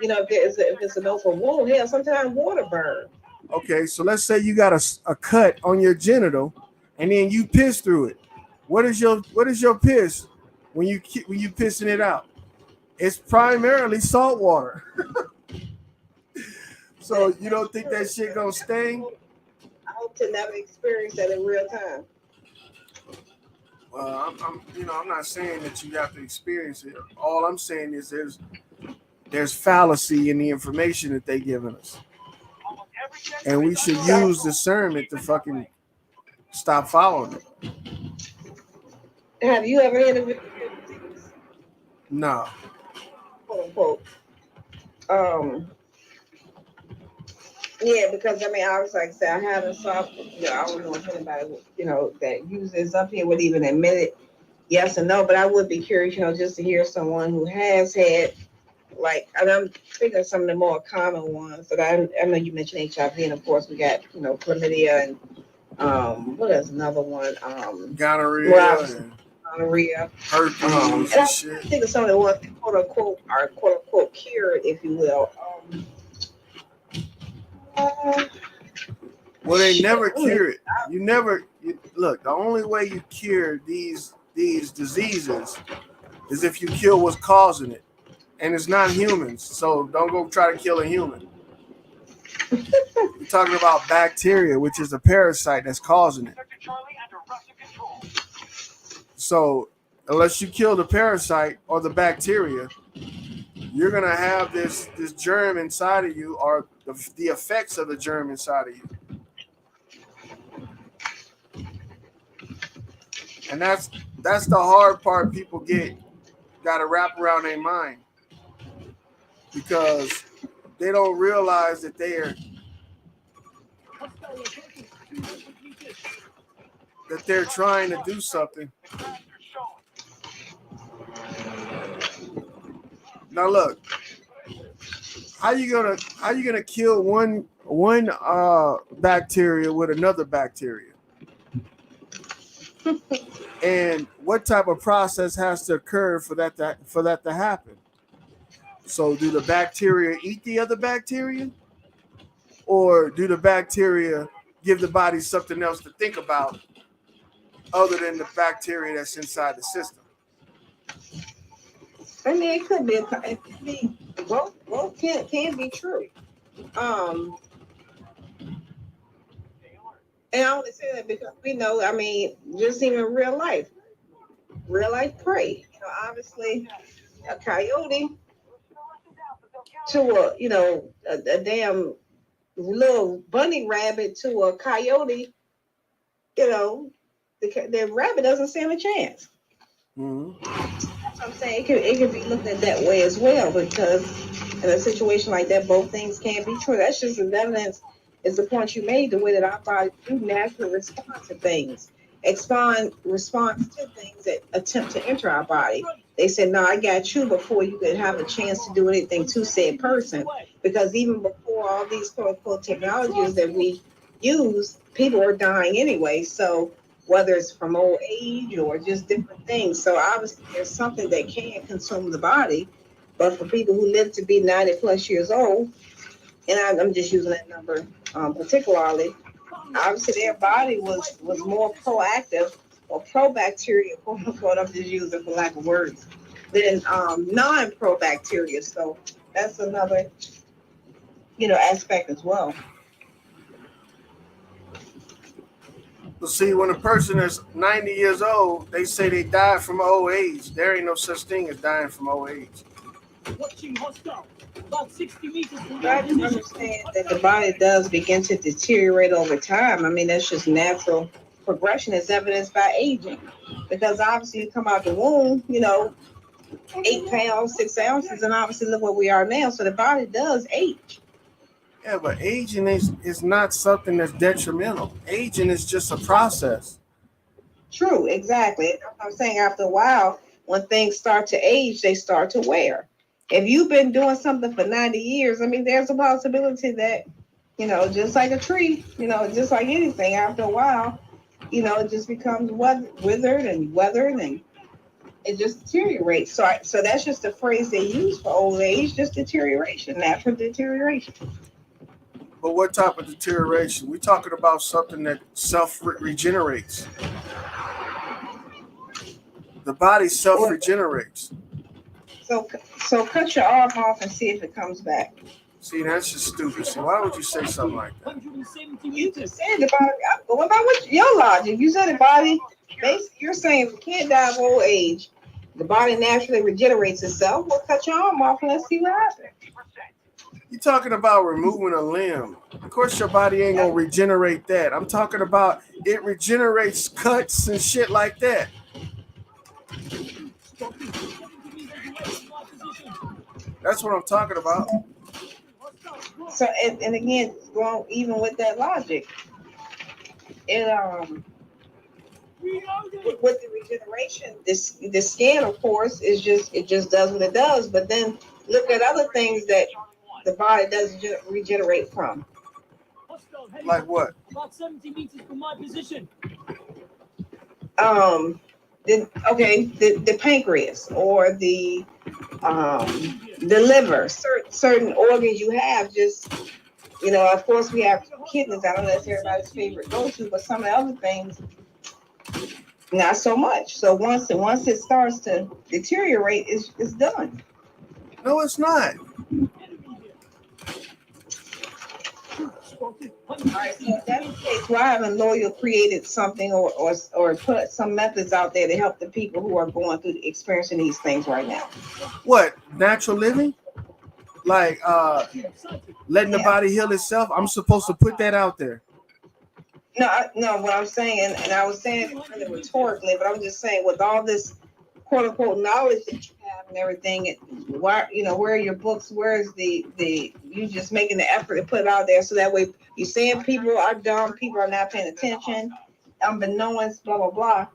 If it's an open wound, hell, sometimes water burn. Okay, so let's say you got a cut on your genital, and then you piss through it. What is your piss when you pissing it out? It's primarily salt water. So you don't think that shit gonna sting? I hope to never experience that in real time. Well, I'm not saying that you have to experience it. All I'm saying is there's fallacy in the information that they giving us. And we should use discernment to fucking stop following it. Have you ever had a No. quote unquote? Yeah, because I mean, I was like, say I haven't saw, I don't know if anybody, that uses up here would even admit it, yes or no. But I would be curious, just to hear someone who has had, and I'm thinking of some of the more common ones. But I know you mentioned HIV, and of course we got, chlamydia and what is another one? Gonorrhea. Herpes and I think of some of the ones that quote unquote cured, if you will. Well, they never cure it. Look. The only way you cure these diseases is if you kill what's causing it, and it's not humans. So don't go try to kill a human. We're talking about bacteria, which is a parasite that's causing it. So unless you kill the parasite or the bacteria, you're gonna have this germ inside of you, or the effects of the germ inside of you. And that's the hard part people got to wrap around their mind, because they don't realize that they're trying to do something. Now look, how you gonna kill one bacteria with another bacteria? And what type of process has to occur for that to happen? So do the bacteria eat the other bacteria, or do the bacteria give the body something else to think about other than the bacteria that's inside the system? I mean, it could be both can be true. And I only say that because we know, I mean, just even real life prey. Obviously, a coyote to a damn little bunny rabbit to a coyote, the rabbit doesn't stand a chance. Mm-hmm. That's what I'm saying. It can be looked at that way as well, because in a situation like that, both things can be true. That's just an evidence, is the point you made, the way that our body do naturally respond to things. Responds to things that attempt to enter our body. They said, no, I got you before you could have a chance to do anything to said person. Because even before all these quote unquote technologies that we use, people are dying anyway. So whether it's from old age or just different things. So obviously there's something that can consume the body. But for people who live to be 90 plus years old, and I'm just using that number particularly, obviously their body was more proactive or pro-bacteria, quote unquote, I'm just using for lack of words, than non-pro-bacteria. So that's another, aspect as well. See, when a person is 90 years old, they say they died from old age. There ain't no such thing as dying from old age. Watching hostile. About 60 meters from I can understand that the body does begin to deteriorate over time. I mean, that's just natural progression, as evidenced by aging. Because obviously you come out the womb, 8 pounds, 6 ounces, and obviously look where we are now. So the body does age. Yeah, but aging is not something that's detrimental. Aging is just a process. True, exactly. I'm saying after a while, when things start to age, they start to wear. If you've been doing something for 90 years, I mean, there's a possibility that, just like a tree, just like anything, after a while, it just becomes withered and weathered, and it just deteriorates. So that's just a phrase they use for old age, just deterioration, natural deterioration. But what type of deterioration? We're talking about something that self-regenerates. The body self-regenerates. So cut your arm off and see if it comes back. See, that's just stupid. So why would you say something like that? You just said the body. I'm going by what your logic. You said the body. Basically, you're saying if you can't die of old age, the body naturally regenerates itself. Well, cut your arm off and let's see what happens. You're talking about removing a limb. Of course, your body ain't gonna regenerate that. I'm talking about it regenerates cuts and shit like that. That's what I'm talking about. So, and again, going even with that logic, it with the regeneration, the skin, of course, it just does what it does. But then look at other things that the body doesn't regenerate from. Like what? About 70 meters from my position. The pancreas or the liver, certain organs you have just, of course we have kidneys. I don't know if that's everybody's favorite go-to, but some of the other things, not so much. So once it starts to deteriorate, it's done. No, it's not. All right, so if that's the case, why haven't Loyal created something or put some methods out there to help the people who are going through experiencing these things right now? What? Natural living? Like letting the body heal itself? I'm supposed to put that out there. No, what I'm saying, and I was saying it kind of rhetorically, but I'm just saying with all this quote unquote knowledge that you have and everything, where are your books? Where is the you just making the effort to put it out there so that way you're saying people are dumb, people are not paying attention, unbeknownst, blah blah blah.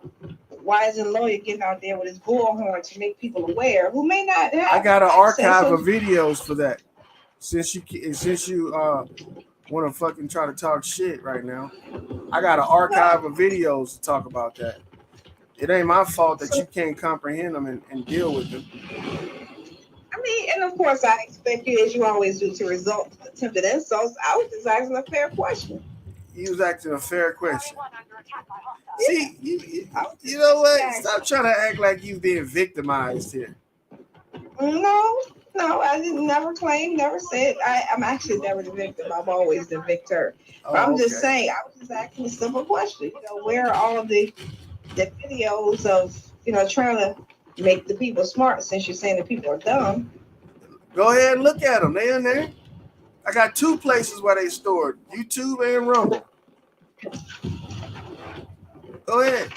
Why isn't Lawyer getting out there with his bullhorn to make people aware who may not have? I got an archive of videos for that. Since you want to fucking try to talk shit right now, I got an archive of videos to talk about that. It ain't my fault that you can't comprehend them and deal with them. I mean, and of course, I expect you, as you always do, to result to attempted insults. I was just asking a fair question. You was asking a fair question. See, you know what? Stop trying to act like you being victimized here. No, I didn't never claim, never said. I'm actually never the victim. I'm always the victor. But I'm just saying, I was just asking a simple question. Where are all the videos of, trying to make the people smart, since you're saying the people are dumb? Go ahead and look at them. They in there. I got 2 places where they stored, YouTube and Rumble. Go ahead.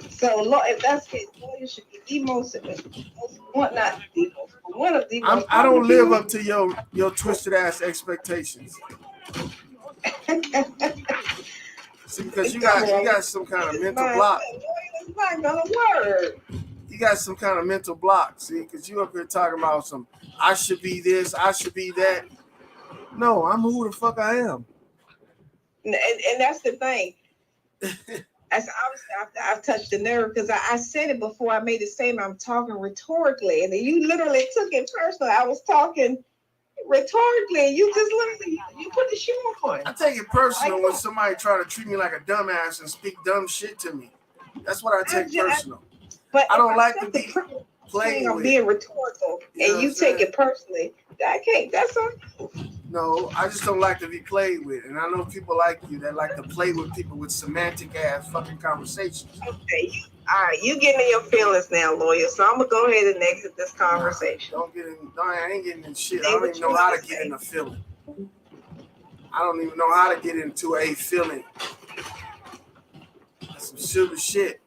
So, if that's the case, lawyer should be the most, not the most, but one of the most. I don't live up to your twisted ass expectations. See, because you got some kind of mental block. It's not gonna work. You got some kind of mental block. See, because you up here talking about some, I should be this, I should be that. No, I'm who the fuck I am. And that's the thing. I've touched the nerve because I said it before. I made the statement. I'm talking rhetorically, and then you literally took it personal. I was talking rhetorically, and you just literally you put the shoe on. I take it personal when somebody try to treat me like a dumbass and speak dumb shit to me. That's what I take personal. But I don't like to be playing I'm with. being rhetorical, and you take it personally. I can't. That's all. No, I just don't like to be played with. And I know people like you that like to play with people with semantic ass fucking conversations. Okay. All right. You getting in your feelings now, lawyer. So I'm going to go ahead and exit this conversation. Don't get in. No, I ain't getting in shit. I don't even know how to get in a feeling. I don't even know how to get into a feeling. That's some silly shit.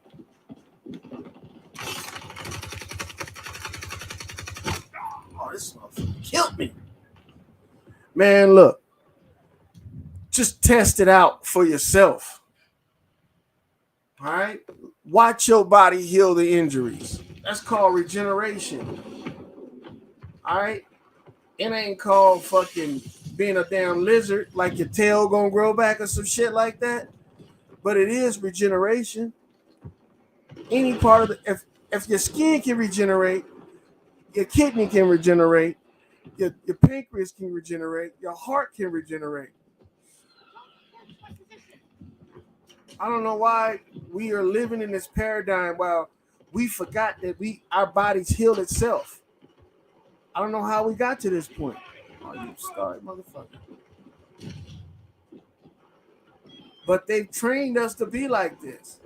Oh, this motherfucker killed me. Man, look, just test it out for yourself. All right? Watch your body heal the injuries. That's called regeneration. All right? It ain't called fucking being a damn lizard, like your tail gonna grow back or some shit like that. But it is regeneration. Any part of the, if your skin can regenerate, your kidney can regenerate, your pancreas can regenerate, your heart can regenerate. I don't know why we are living in this paradigm while we forgot that our bodies heal itself. I don't know how we got to this point. Oh, you start, motherfucker. But they've trained us to be like this.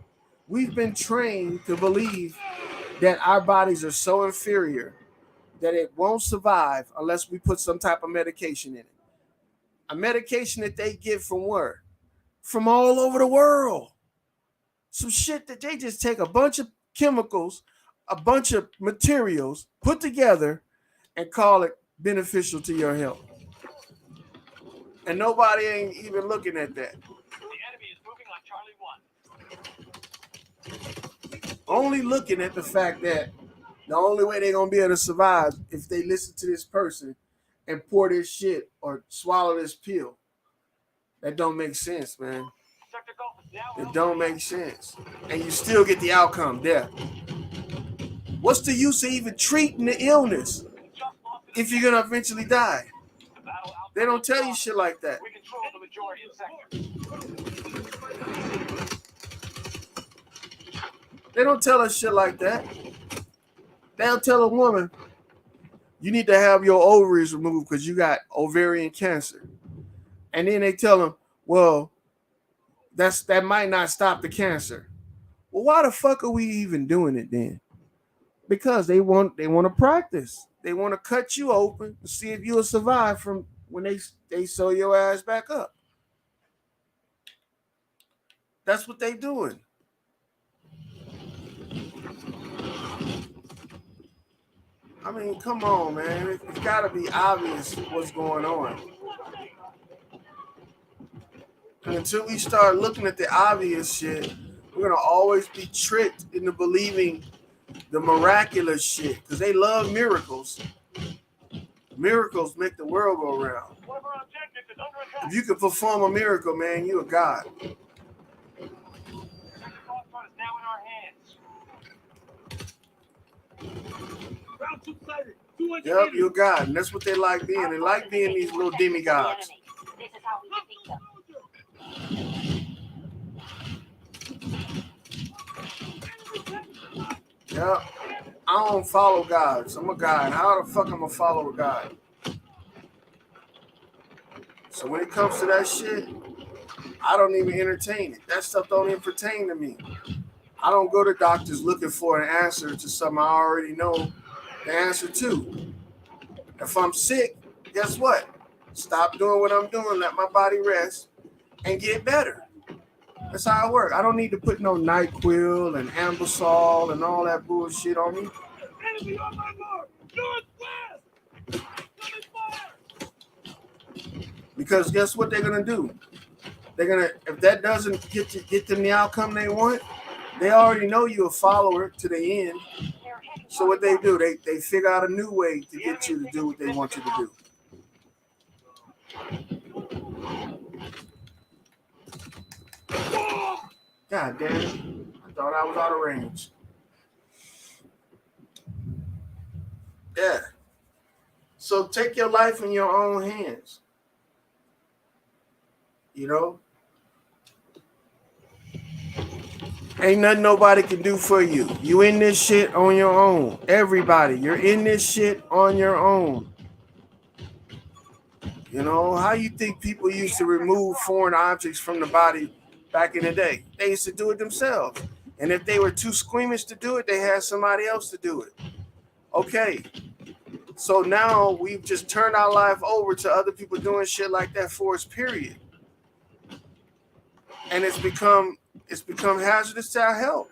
We've been trained to believe that our bodies are so inferior that it won't survive unless we put some type of medication in it. A medication that they get from where? From all over the world. Some shit that they just take a bunch of chemicals, a bunch of materials, put together and call it beneficial to your health. And nobody ain't even looking at that. The enemy is moving like Charlie 1. Only looking at the fact that the only way they're going to be able to survive if they listen to this person and pour this shit or swallow this pill. That don't make sense, man. It don't make sense. And you still get the outcome, death. What's the use of even treating the illness if you're going to eventually die? They don't tell you shit like that. We control the majority of sectors. They don't tell us shit like that. They'll tell a woman, you need to have your ovaries removed because you got ovarian cancer. And then they tell them, well, that might not stop the cancer. Well, why the fuck are we even doing it then? Because they want to practice. They want to cut you open to see if you'll survive from when they sew your ass back up. That's what they doing. I mean, come on, man. It's got to be obvious what's going on. And until we start looking at the obvious shit, we're going to always be tricked into believing the miraculous shit because they love miracles. Miracles make the world go round. If you can perform a miracle, man, you're a god. Yep, you're a god, and that's what they like being. They like being these little demigods. Yep. I don't follow gods. I'm a god. How the fuck I'm gonna follow a god? So when it comes to that shit, I don't even entertain it. That stuff don't even pertain to me. I don't go to doctors looking for an answer to something I already know the answer to. If I'm sick, guess what? Stop doing what I'm doing, let my body rest, and get better. That's how it works. I don't need to put no NyQuil and Ambisol and all that bullshit on me. Enemy on my mark! Northwest! Because guess what they're gonna do? They're gonna, if that doesn't get them the outcome they want, they already know you're a follower to the end. So what they do, they figure out a new way to get you to do what they want you to do. God damn it. I thought I was out of range. Yeah. So take your life in your own hands. You know? Ain't nothing nobody can do for you. You in this shit on your own. Everybody, you're in this shit on your own. You know, how you think people used to remove foreign objects from the body back in the day? They used to do it themselves. And if they were too squeamish to do it, they had somebody else to do it. Okay. So now we've just turned our life over to other people doing shit like that for us, period. And it's become hazardous to our health.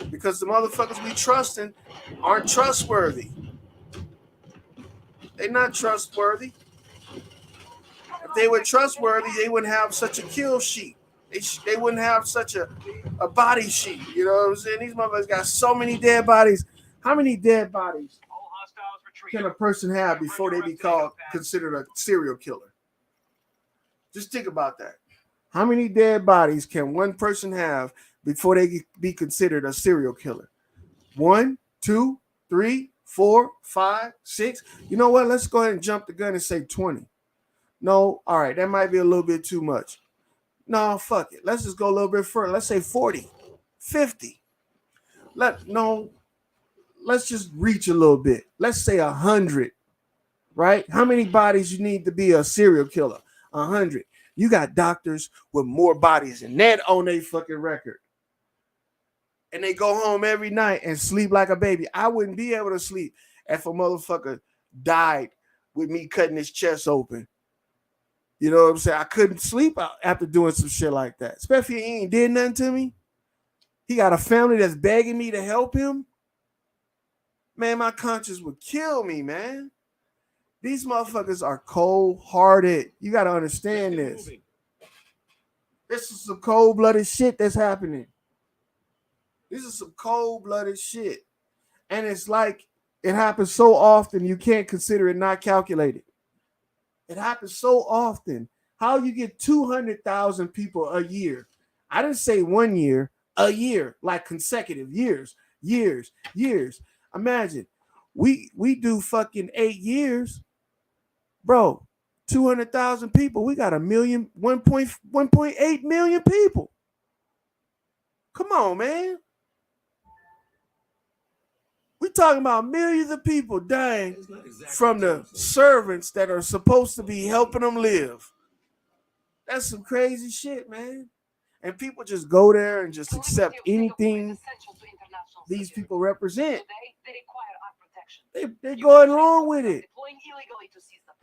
Because the motherfuckers we trusting aren't trustworthy. They're not trustworthy. If they were trustworthy, they wouldn't have such a kill sheet. They wouldn't have such a body sheet. You know what I'm saying? These motherfuckers got so many dead bodies. How many dead bodies can a person have before they be considered a serial killer? Just think about that. How many dead bodies can one person have before they be considered a serial killer? 1, 2, 3, 4, 5, 6. You know what? Let's go ahead and jump the gun and say 20. No, all right, that might be a little bit too much. No, fuck it. Let's just go a little bit further. Let's say 40, 50. Let's just reach a little bit. Let's say 100, right? How many bodies you need to be a serial killer? 100. You got doctors with more bodies than that on their fucking record. And they go home every night and sleep like a baby. I wouldn't be able to sleep if a motherfucker died with me cutting his chest open. You know what I'm saying? I couldn't sleep after doing some shit like that. Especially if he ain't did nothing to me. He got a family that's begging me to help him. Man, my conscience would kill me, man. These motherfuckers are cold-hearted. You got to understand this. This is some cold-blooded shit that's happening. This is some cold-blooded shit. And it's like it happens so often you can't consider it not calculated. It happens so often. How you get 200,000 people a year? I didn't say 1 year, a year, like consecutive years. Imagine we do fucking 8 years. Bro, 200,000 people. We got 1.8 million people. Come on, man. We're talking about millions of people dying from the servants that are supposed to be helping them live. That's some crazy shit, man. And people just go there and just accept anything these people represent. They're going along with it.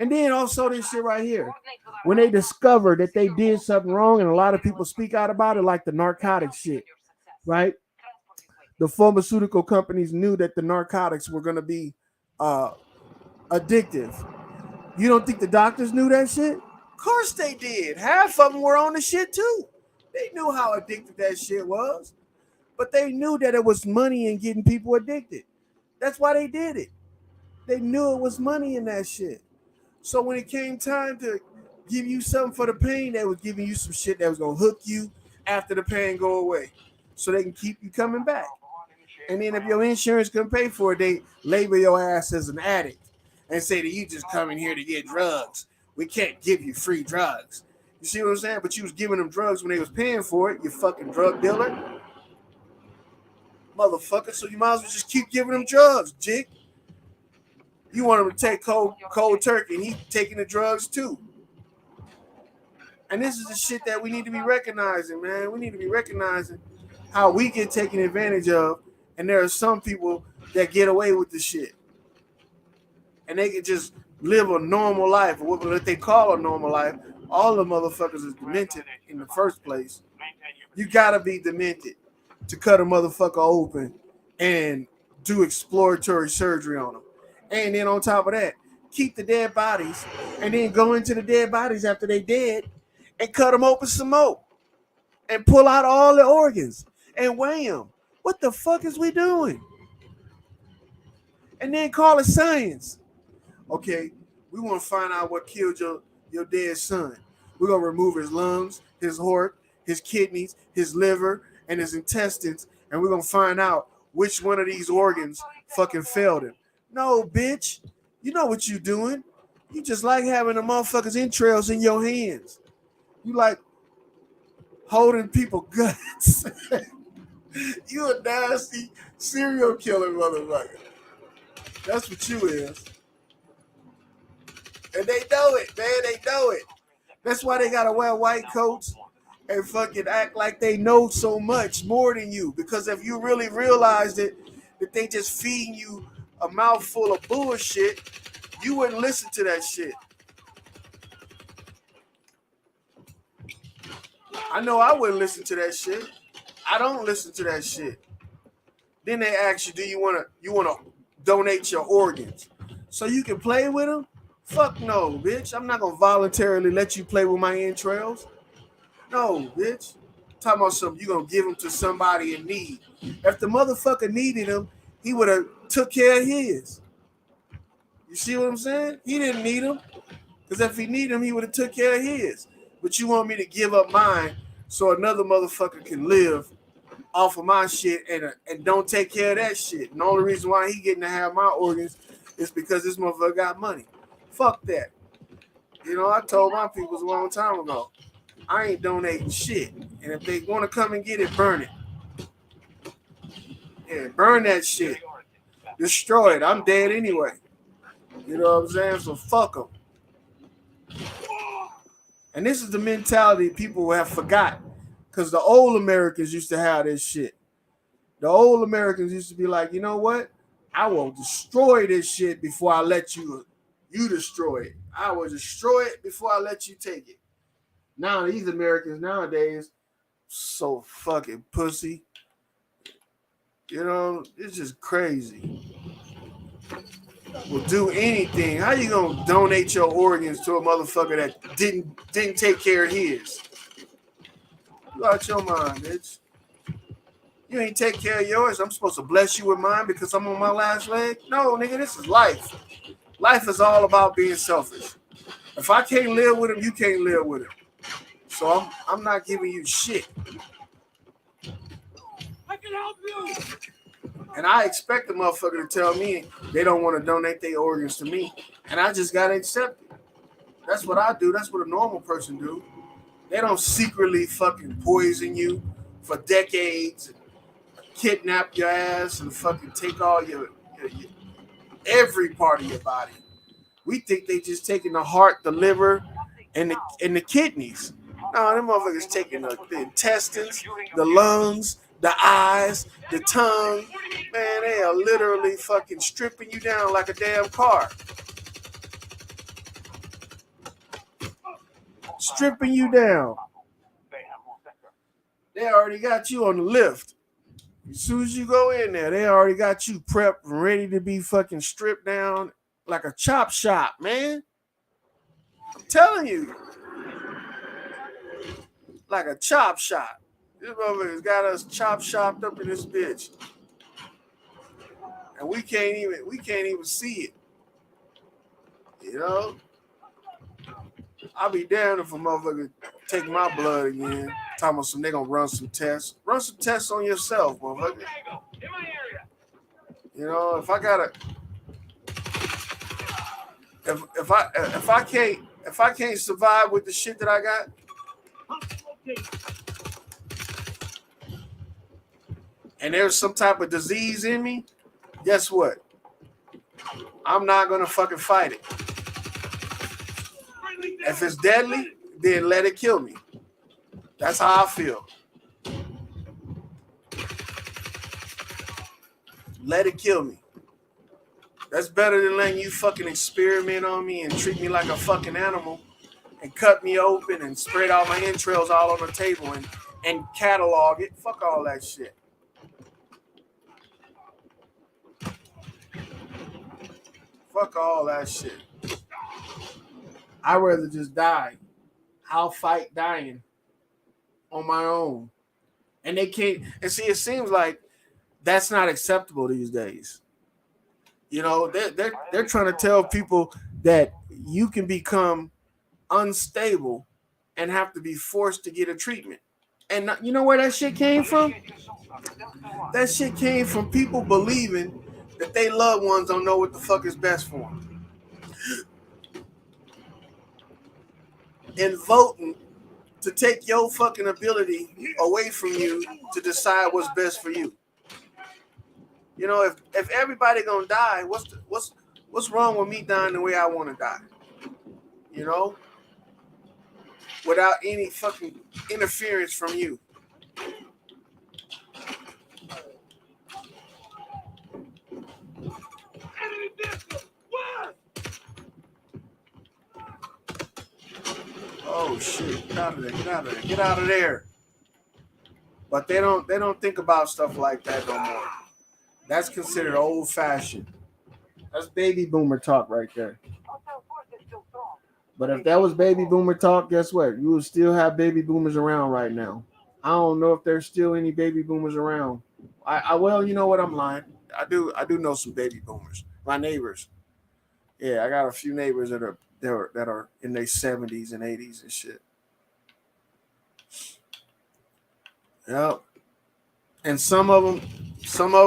And then also this shit right here. When they discover that they did something wrong, and a lot of people speak out about it, like the narcotic shit, right? The pharmaceutical companies knew that the narcotics were going to be addictive. You don't think the doctors knew that shit? Of course they did. Half of them were on the shit too. They knew how addictive that shit was. But they knew that it was money in getting people addicted. That's why they did it. They knew it was money in that shit. So when it came time to give you something for the pain, they was giving you some shit that was going to hook you after the pain go away so they can keep you coming back. And then if your insurance couldn't pay for it, they label your ass as an addict and say that you just coming here to get drugs. We can't give you free drugs. You see what I'm saying? But you was giving them drugs when they was paying for it, you fucking drug dealer. Motherfucker, so you might as well just keep giving them drugs, jig. You want him to take cold turkey, and he's taking the drugs too. And this is the shit that we need to be recognizing, man. We need to be recognizing how we get taken advantage of, and there are some people that get away with the shit. and they can just live a normal life, or what they call a normal life. All the motherfuckers is demented in the first place. You gotta be demented to cut a motherfucker open and do exploratory surgery on them. And then on top of that, keep the dead bodies and then go into the dead bodies after they dead and cut them open some more and pull out all the organs and weigh them. What the fuck is we doing? And then call it science. Okay, we want to find out what killed your dead son. We're going to remove his lungs, his heart, his kidneys, his liver, and his intestines, and we're going to find out which one of these organs fucking failed him. No, bitch. You know what you doing. You just like having the motherfucker's entrails in your hands. You like holding people's guts. You a nasty serial killer motherfucker. That's what you is. And they know it, man. They know it. That's why they gotta wear white coats and fucking act like they know so much more than you. Because if you really realized it, that they just feeding you a mouthful of bullshit, you wouldn't listen to that shit. I know I wouldn't listen to that shit. I don't listen to that shit. Then they ask you, do you wanna donate your organs so you can play with them? Fuck no, bitch. I'm not gonna voluntarily let you play with my entrails. No, bitch. Talking about something, you gonna give them to somebody in need. If the motherfucker needed him, he would have took care of his. You see what I'm saying? He didn't need him. Because if he needed him, he would have took care of his. But you want me to give up mine so another motherfucker can live off of my shit and don't take care of that shit. And the only reason why he getting to have my organs is because this motherfucker got money. Fuck that. You know, I told my people a long time ago, I ain't donating shit. And if they want to come and get it, burn it. Yeah, burn that shit. Destroy it. I'm dead anyway. You know what I'm saying? So fuck them. And this is the mentality people have forgot. Because the old Americans used to have this shit. The old Americans used to be like, you know what? I will destroy this shit before I let you destroy it. I will destroy it before I let you take it. Now these Americans nowadays, so fucking pussy. You know, it's just crazy. Will do anything. How you gonna donate your organs to a motherfucker that didn't take care of his? You out your mind, bitch. You ain't take care of yours. I'm supposed to bless you with mine because I'm on my last leg? No, nigga, this is life. Life is all about being selfish. If I can't live with him, you can't live with him. So I'm not giving you shit. I can help you. And I expect the motherfucker to tell me they don't want to donate their organs to me. And I just got to accept it. That's what I do. That's what a normal person do. They don't secretly fucking poison you for decades, kidnap your ass, and fucking take all your every part of your body. We think they just taking the heart, the liver, and the kidneys. No, them motherfuckers taking the intestines, the lungs, the eyes, the tongue. Man, they are literally fucking stripping you down like a damn car. Stripping you down. They already got you on the lift. As soon as you go in there, they already got you prepped and ready to be fucking stripped down like a chop shop, man. I'm telling you. Like a chop shop. This motherfucker's got us chop shopped up in this bitch. And we can't even see it. You know? I'll be damned if a motherfucker take my blood again. Talking about some, they gonna run some tests. Run some tests on yourself, motherfucker. You know, if I gotta, if I can't survive with the shit that I got, and there's some type of disease in me, guess what? I'm not gonna fucking fight it. If it's deadly, then let it kill me. That's how I feel. Let it kill me. That's better than letting you fucking experiment on me and treat me like a fucking animal and cut me open and spread all my entrails all on the table and catalog it. Fuck all that shit. Fuck all that shit. I'd rather just die. I'll fight dying on my own. And they can't. And see, it seems like that's not acceptable these days. You know, they're trying to tell people that you can become unstable and have to be forced to get a treatment. And you know where that shit came from? That shit came from people believing that they loved ones don't know what the fuck is best for them. And voting to take your fucking ability away from you to decide what's best for you. You know, if everybody gonna die, what's wrong with me dying the way I want to die? You know, without any fucking interference from you. Oh shit! Get out of there! Get out of there! Get out of there! But they don't think about stuff like that no more. That's considered old fashioned. That's baby boomer talk right there. But if that was baby boomer talk, guess what? You would still have baby boomers around right now. I don't know if there's still any baby boomers around. Well, you know what? I'm lying. I do know some baby boomers. My neighbors. Yeah, I got a few neighbors that are in their 70s and 80s and shit. Yep. And some of them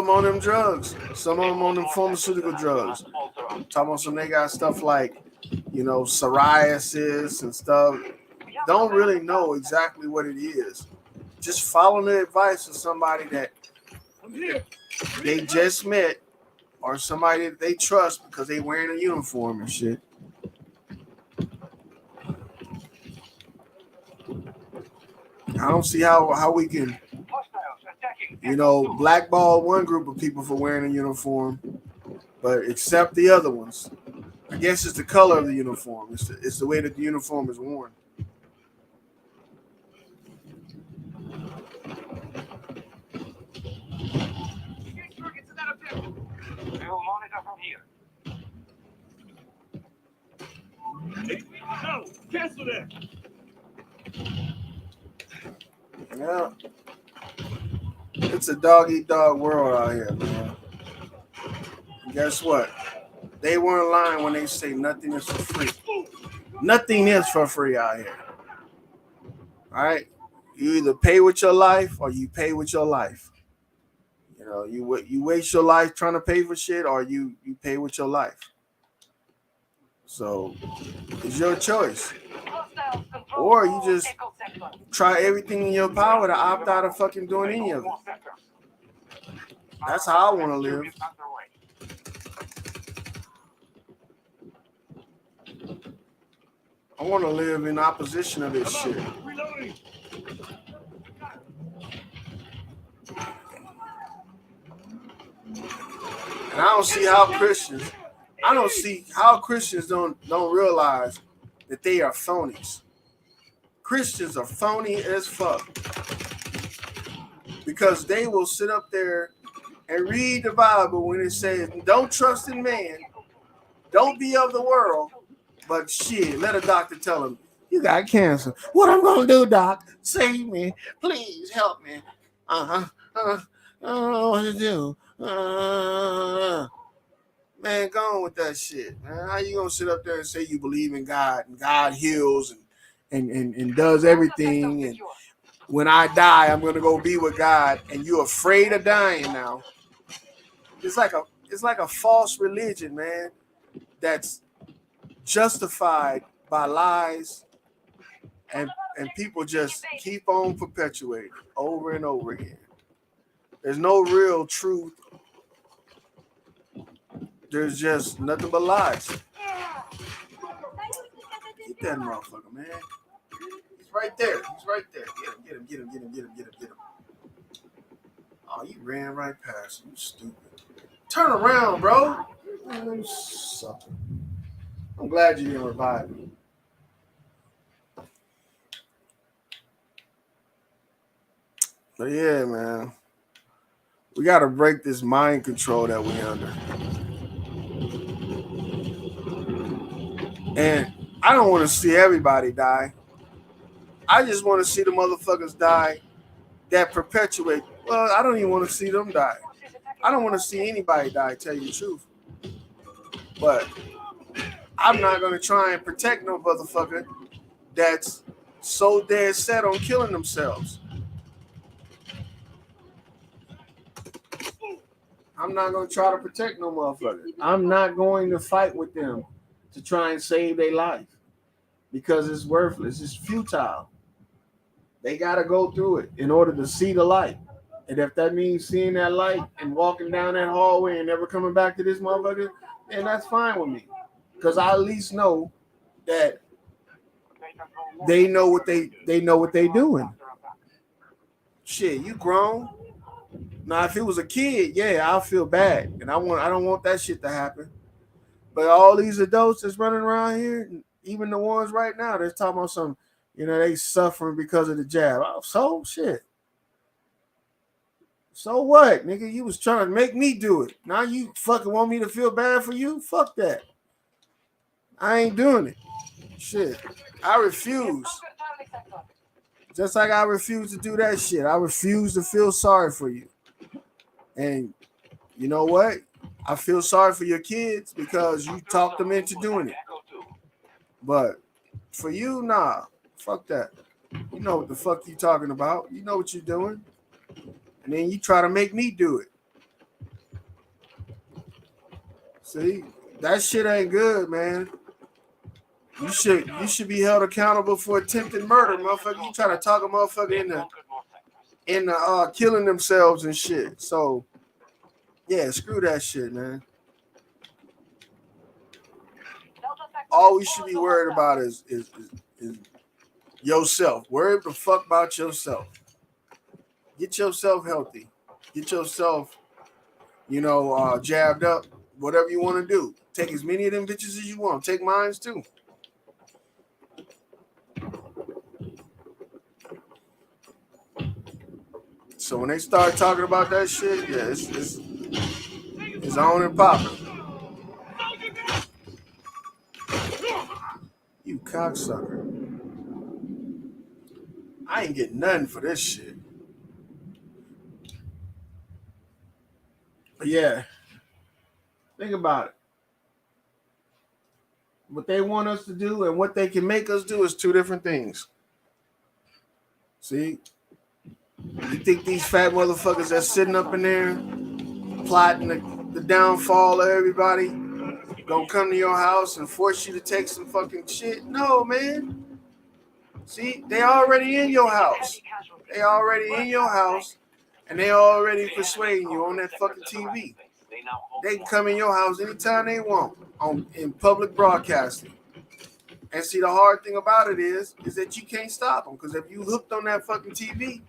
on them drugs. Some of them on them pharmaceutical drugs. I'm talking about some they got stuff like, you know, psoriasis and stuff. Don't really know exactly what it is. Just follow the advice of somebody that they just met or somebody that they trust because they wearing a uniform and shit. I don't see how we can, you know, blackball one group of people for wearing a uniform, but accept the other ones. I guess it's the color of the uniform. It's the way that the uniform is worn. No, cancel that. Yeah. It's a dog-eat-dog world out here, man. And guess what? They weren't lying when they say nothing is for free. Nothing is for free out here. All right? You either pay with your life or you pay with your life. You know, you waste your life trying to pay for shit or you pay with your life. So it's your choice. Or you just try everything in your power to opt out of fucking doing any of it. That's how I want to live. I want to live in opposition of this shit. And I don't see how Christians don't realize that they are phonies. Christians are phony as fuck. Because they will sit up there and read the Bible when it says, don't trust in man, don't be of the world, but shit, let a doctor tell him, you got cancer. What I'm gonna do, doc? Save me. Please help me. I don't know what to do. Man, go on with that shit, man. How you gonna sit up there and say you believe in God and God heals and does everything, and when I die, I'm gonna go be with God, and you're afraid of dying now? It's like a false religion, man, that's justified by lies, and people just keep on perpetuating over and over again. There's no real truth. There's just nothing but lies. Get that motherfucker, man. He's right there. He's right there. Get him. Oh, you ran right past him. You stupid. Turn around, bro. Man, sucker. I'm glad you didn't revive me. But yeah, man. We got to break this mind control that we under. And I don't want to see everybody die. I just want to see the motherfuckers die that perpetuate. Well, I don't even want to see them die. I don't want to see anybody die, tell you the truth. But I'm not going to try and protect no motherfucker that's so dead set on killing themselves. I'm not going to try to protect no motherfucker. I'm not going to fight with them to try and save their life because it's worthless. It's futile. They got to go through it in order to see the light. And if that means seeing that light and walking down that hallway and never coming back to this motherfucker, then that's fine with me. Because I at least know that they know what they doing. Shit, you grown. Now, if it was a kid, yeah, I'll feel bad. And I don't want that shit to happen. But all these adults that's running around here, even the ones right now, they're talking about some, they suffering because of the jab. Oh, so shit. So what, nigga? You was trying to make me do it. Now you fucking want me to feel bad for you? Fuck that. I ain't doing it. Shit. I refuse. Just like I refuse to do that shit. I refuse to feel sorry for you. And you know what? I feel sorry for your kids because you talked them into doing it. But for you, nah. Fuck that. You know what the fuck you talking about. You know what you're doing. And then you try to make me do it. See? That shit ain't good, man. You should be held accountable for attempted murder, motherfucker. You try to talk a motherfucker into killing themselves and shit. So yeah, screw that shit, man. All we should be worried about is yourself. Worry the fuck about yourself. Get yourself healthy. Get yourself, jabbed up. Whatever you want to do. Take as many of them bitches as you want. Take mines too. So when they start talking about that shit, yeah, it's on and popping. You cocksucker. I ain't getting nothing for this shit. But yeah, think about it. What they want us to do and what they can make us do is two different things. See? You think these fat motherfuckers that's sitting up in there plotting the downfall of everybody gonna come to your house and force you to take some fucking shit? No, man. See, they already in your house. They already in your house and they already persuading you on that fucking TV. They can come in your house anytime they want in public broadcasting. And see, the hard thing about it is that you can't stop them because if you hooked on that fucking TV,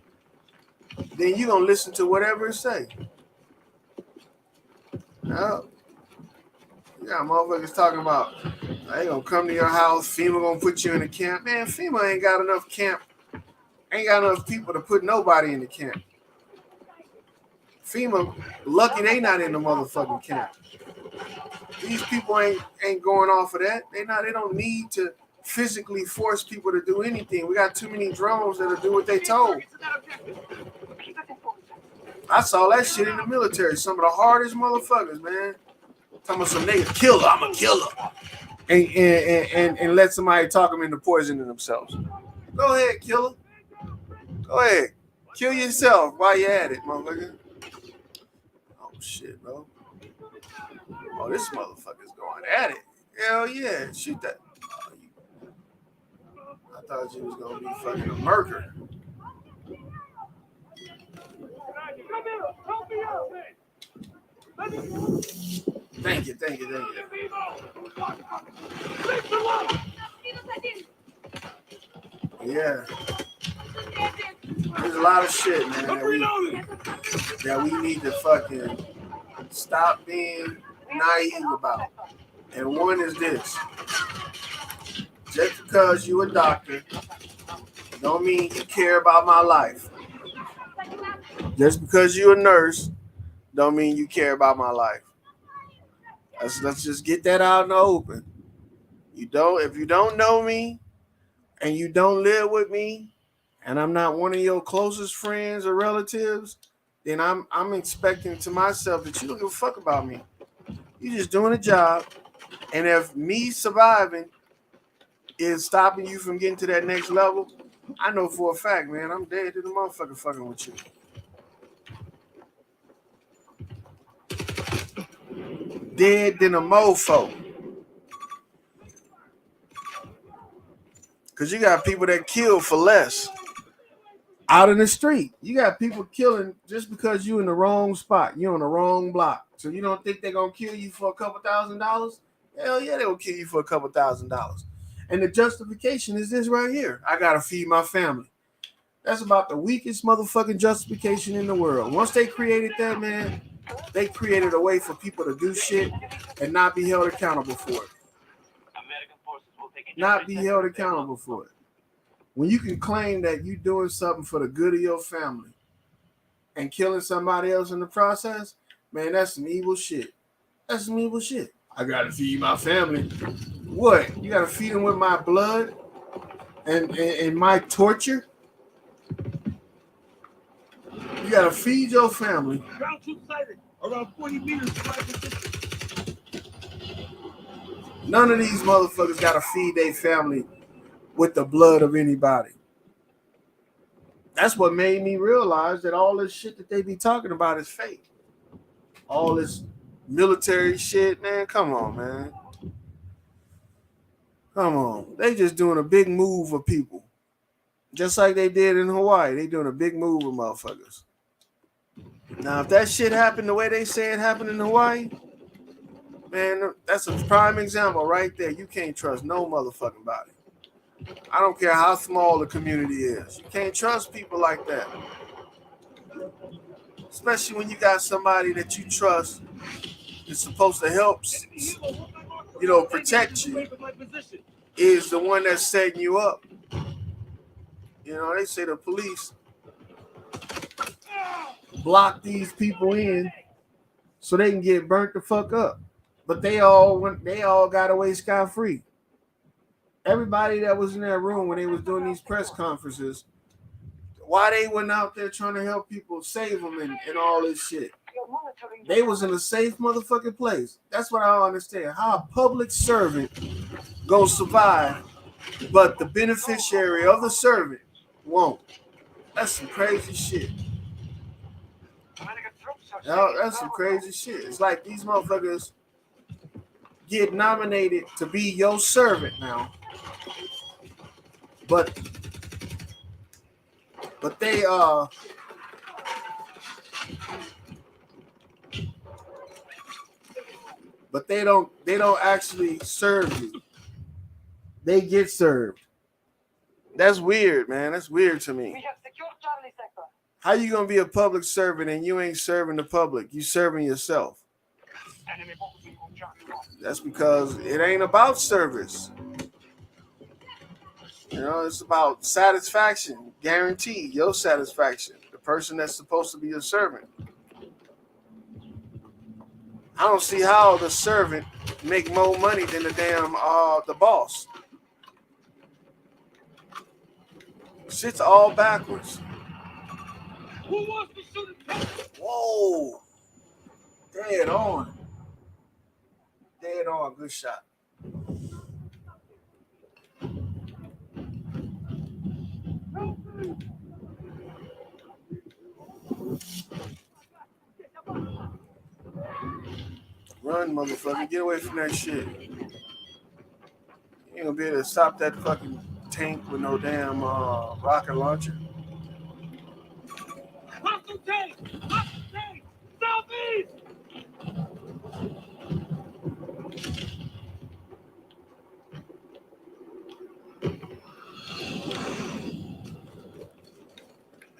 then you're going to listen to whatever it say. No. Yeah, motherfuckers talking about they going to come to your house, FEMA going to put you in a camp. Man, FEMA ain't got enough camp. Ain't got enough people to put nobody in the camp. FEMA, lucky they not in the motherfucking camp. These people ain't going off of that. They don't need to physically force people to do anything. We got too many drones that'll do what they told. I saw that shit in the military. Some of the hardest motherfuckers, man. Talking about some nigga killer. I'm a killer. And let somebody talk them into poisoning themselves. Go ahead, killer. Go ahead. Kill yourself while you're at it, motherfucker. Oh, shit, bro. Oh, this motherfucker's going at it. Hell yeah. Shoot that. I thought you was going to be fucking a murderer. Thank you. Yeah. There's a lot of shit, man, that we need to fucking stop being naive about. And one is this. Just because you a doctor don't mean you care about my life. Just because you a nurse don't mean you care about my life. Let's just get that out in the open. If you don't know me and you don't live with me and I'm not one of your closest friends or relatives, then I'm expecting to myself that you don't give a fuck about me. You're just doing a job. And if me surviving is stopping you from getting to that next level, I know for a fact, man, I'm dead to the motherfucker fucking with you. Dead than a mofo. Because you got people that kill for less out in the street. You got people killing just because you in the wrong spot. You're on the wrong block. So you don't think they're going to kill you for a couple $1,000s? Hell yeah, they will kill you for a couple $1,000s. And the justification is this right here. I got to feed my family. That's about the weakest motherfucking justification in the world. Once they created that, man, they created a way for people to do shit and not be held accountable for it. Not be held accountable for it. When you can claim that you're doing something for the good of your family and killing somebody else in the process, man, that's some evil shit. That's some evil shit. I gotta feed my family. What? You gotta feed them with my blood and my torture? You gotta feed your family. Ground troops sighted around 40 meters. None of these motherfuckers gotta feed their family with the blood of anybody. That's what made me realize that all this shit that they be talking about is fake. All this military shit, man. Come on, man. Come on. They just doing a big move of people. Just like they did in Hawaii. They doing a big move of motherfuckers. Now, if that shit happened the way they say it happened in Hawaii, man, that's a prime example right there. You can't trust no motherfucking body. I don't care how small the community is. You can't trust people like that. Especially when you got somebody that you trust is supposed to help, protect you, is the one that's setting you up. You know, they say the police block these people in so they can get burnt the fuck up. But they all got away scot-free. Everybody that was in that room when they was doing these press conferences, why they went out there trying to help people, save them and all this shit. They was in a safe motherfucking place. That's what I don't understand. How a public servant gonna survive, but the beneficiary of the servant won't. That's some crazy shit. That's some crazy shit. It's like these motherfuckers get nominated to be your servant now. But they don't actually serve you. They get served. That's weird, man. That's weird to me. We have secured Charlie sector. How you gonna be a public servant and you ain't serving the public? You serving yourself. That's because it ain't about service. You know, it's about satisfaction. Guarantee your satisfaction. The person that's supposed to be your servant. I don't see how the servant make more money than the damn the boss. Shit's all backwards. Who wants to shoot it? Whoa. Dead on. Dead on. Good shot. Run, motherfucker. Get away from that shit. You ain't gonna be able to stop that fucking tank with no damn rocket launcher. Hostile tank! Hostile tank! Southeast!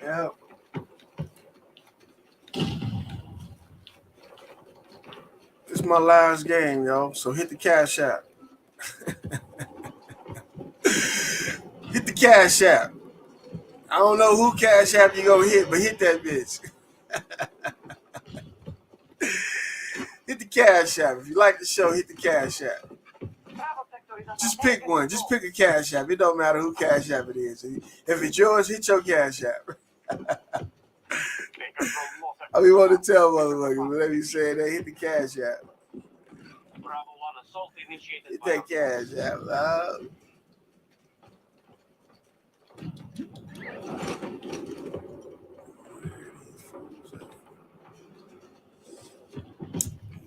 Yeah. This my last game, yo. So hit the Cash App. Hit the Cash App. I don't know who Cash App you gonna hit, but hit that bitch. Hit the Cash App. If you like the show, hit the Cash App. Just pick one. Just pick a Cash App. It don't matter who Cash App it is. If it's yours, hit your Cash App. I mean, want to tell motherfuckers, but let me say that, hit the Cash App. Hit that Cash App, love.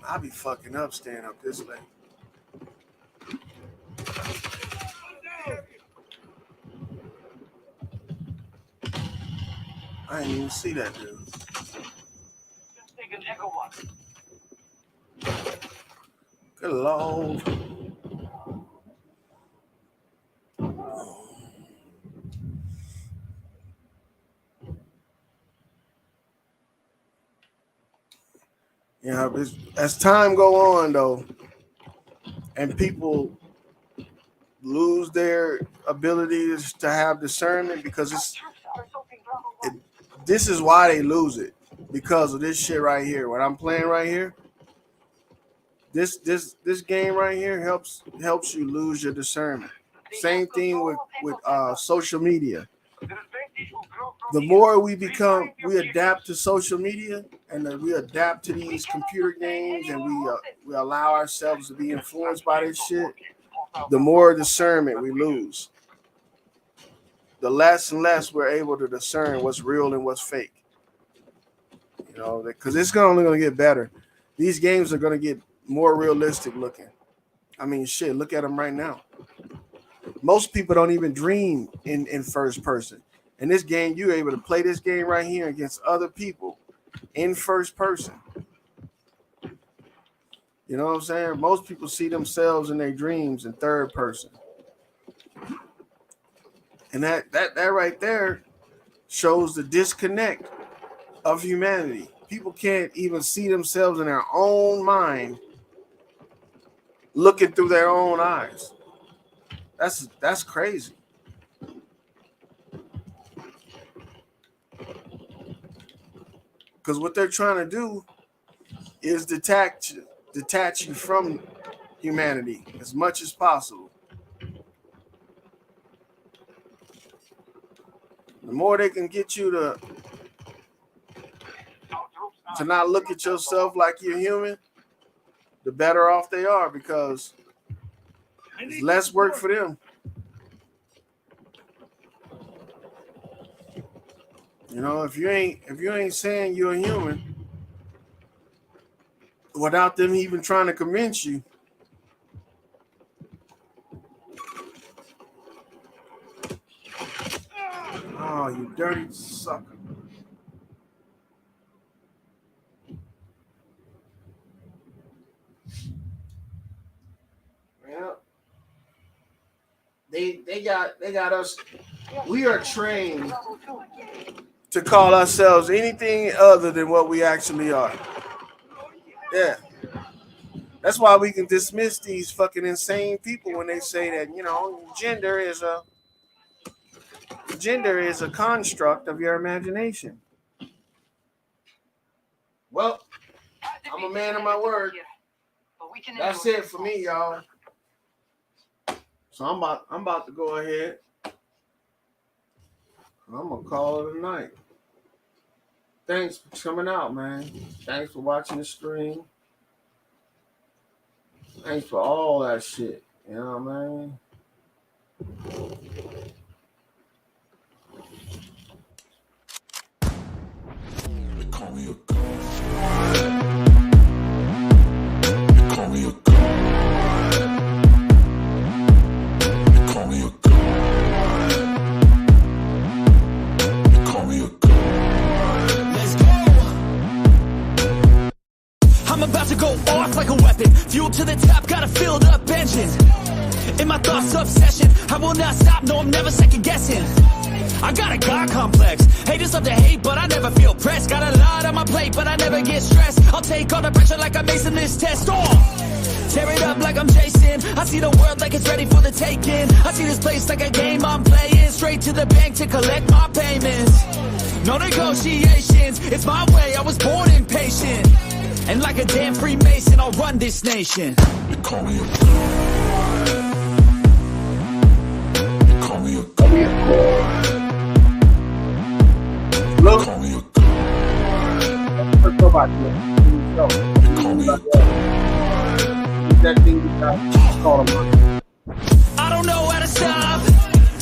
I be fucking up staying up this late. I didn't even see that dude. Just take an echo one. Good Lord. Yeah, as time go on though, and people lose their ability to have discernment, because this is why they lose it, because of this shit right here. What I'm playing right here, this game right here helps you lose your discernment. Same thing with social media. The more we adapt to social media, and we adapt to these computer games, and we allow ourselves to be influenced by this shit, the more discernment we lose. The less and less we're able to discern what's real and what's fake. You know, because it's only going to get better. These games are going to get more realistic looking. I mean, shit, look at them right now. Most people don't even dream in first person. In this game, you're able to play this game right here against other people in first person. You know what I'm saying? Most people see themselves in their dreams in third person. And that right there shows the disconnect of humanity. People can't even see themselves in their own mind looking through their own eyes. That's crazy. Because what they're trying to do is detach you from humanity as much as possible. The more they can get you to not look at yourself like you're human, the better off they are, because it's less work for them. You know, if you ain't saying you're a human without them even trying to convince you, oh, you dirty sucker. Well, they got us. We are trained to call ourselves anything other than what we actually are. Yeah. That's why we can dismiss these fucking insane people when they say that, you know, gender is a construct of your imagination. Well, I'm a man of my word. That's it for me, y'all. So I'm about to go ahead. I'm gonna call it a night. Thanks for coming out, man. Thanks for watching the stream. Thanks for all that shit. You know what I mean? They call me a god. They call me a god. They call me a god. They call me a god. Let's go. I'm about to go off like a weapon. Fuel to the top, got a filled up engine. In my thoughts, obsession. I will not stop, no, I'm never second guessing. I got a God complex. Haters love to hate, but I never feel pressed. Got a lot on my plate, but I never get stressed. I'll take all the pressure like I'm acing this test. Tear it up like I'm Jason. I see the world like it's ready for the taking. I see this place like a game I'm playing. Straight to the bank to collect my payments. No negotiations, it's my way, I was born impatient. And like a damn Freemason, I'll run this nation. They call me a god. They call me a god. Call me a god. Look. Call me a god. Let's go back here. They call me a god. That thing you got called him.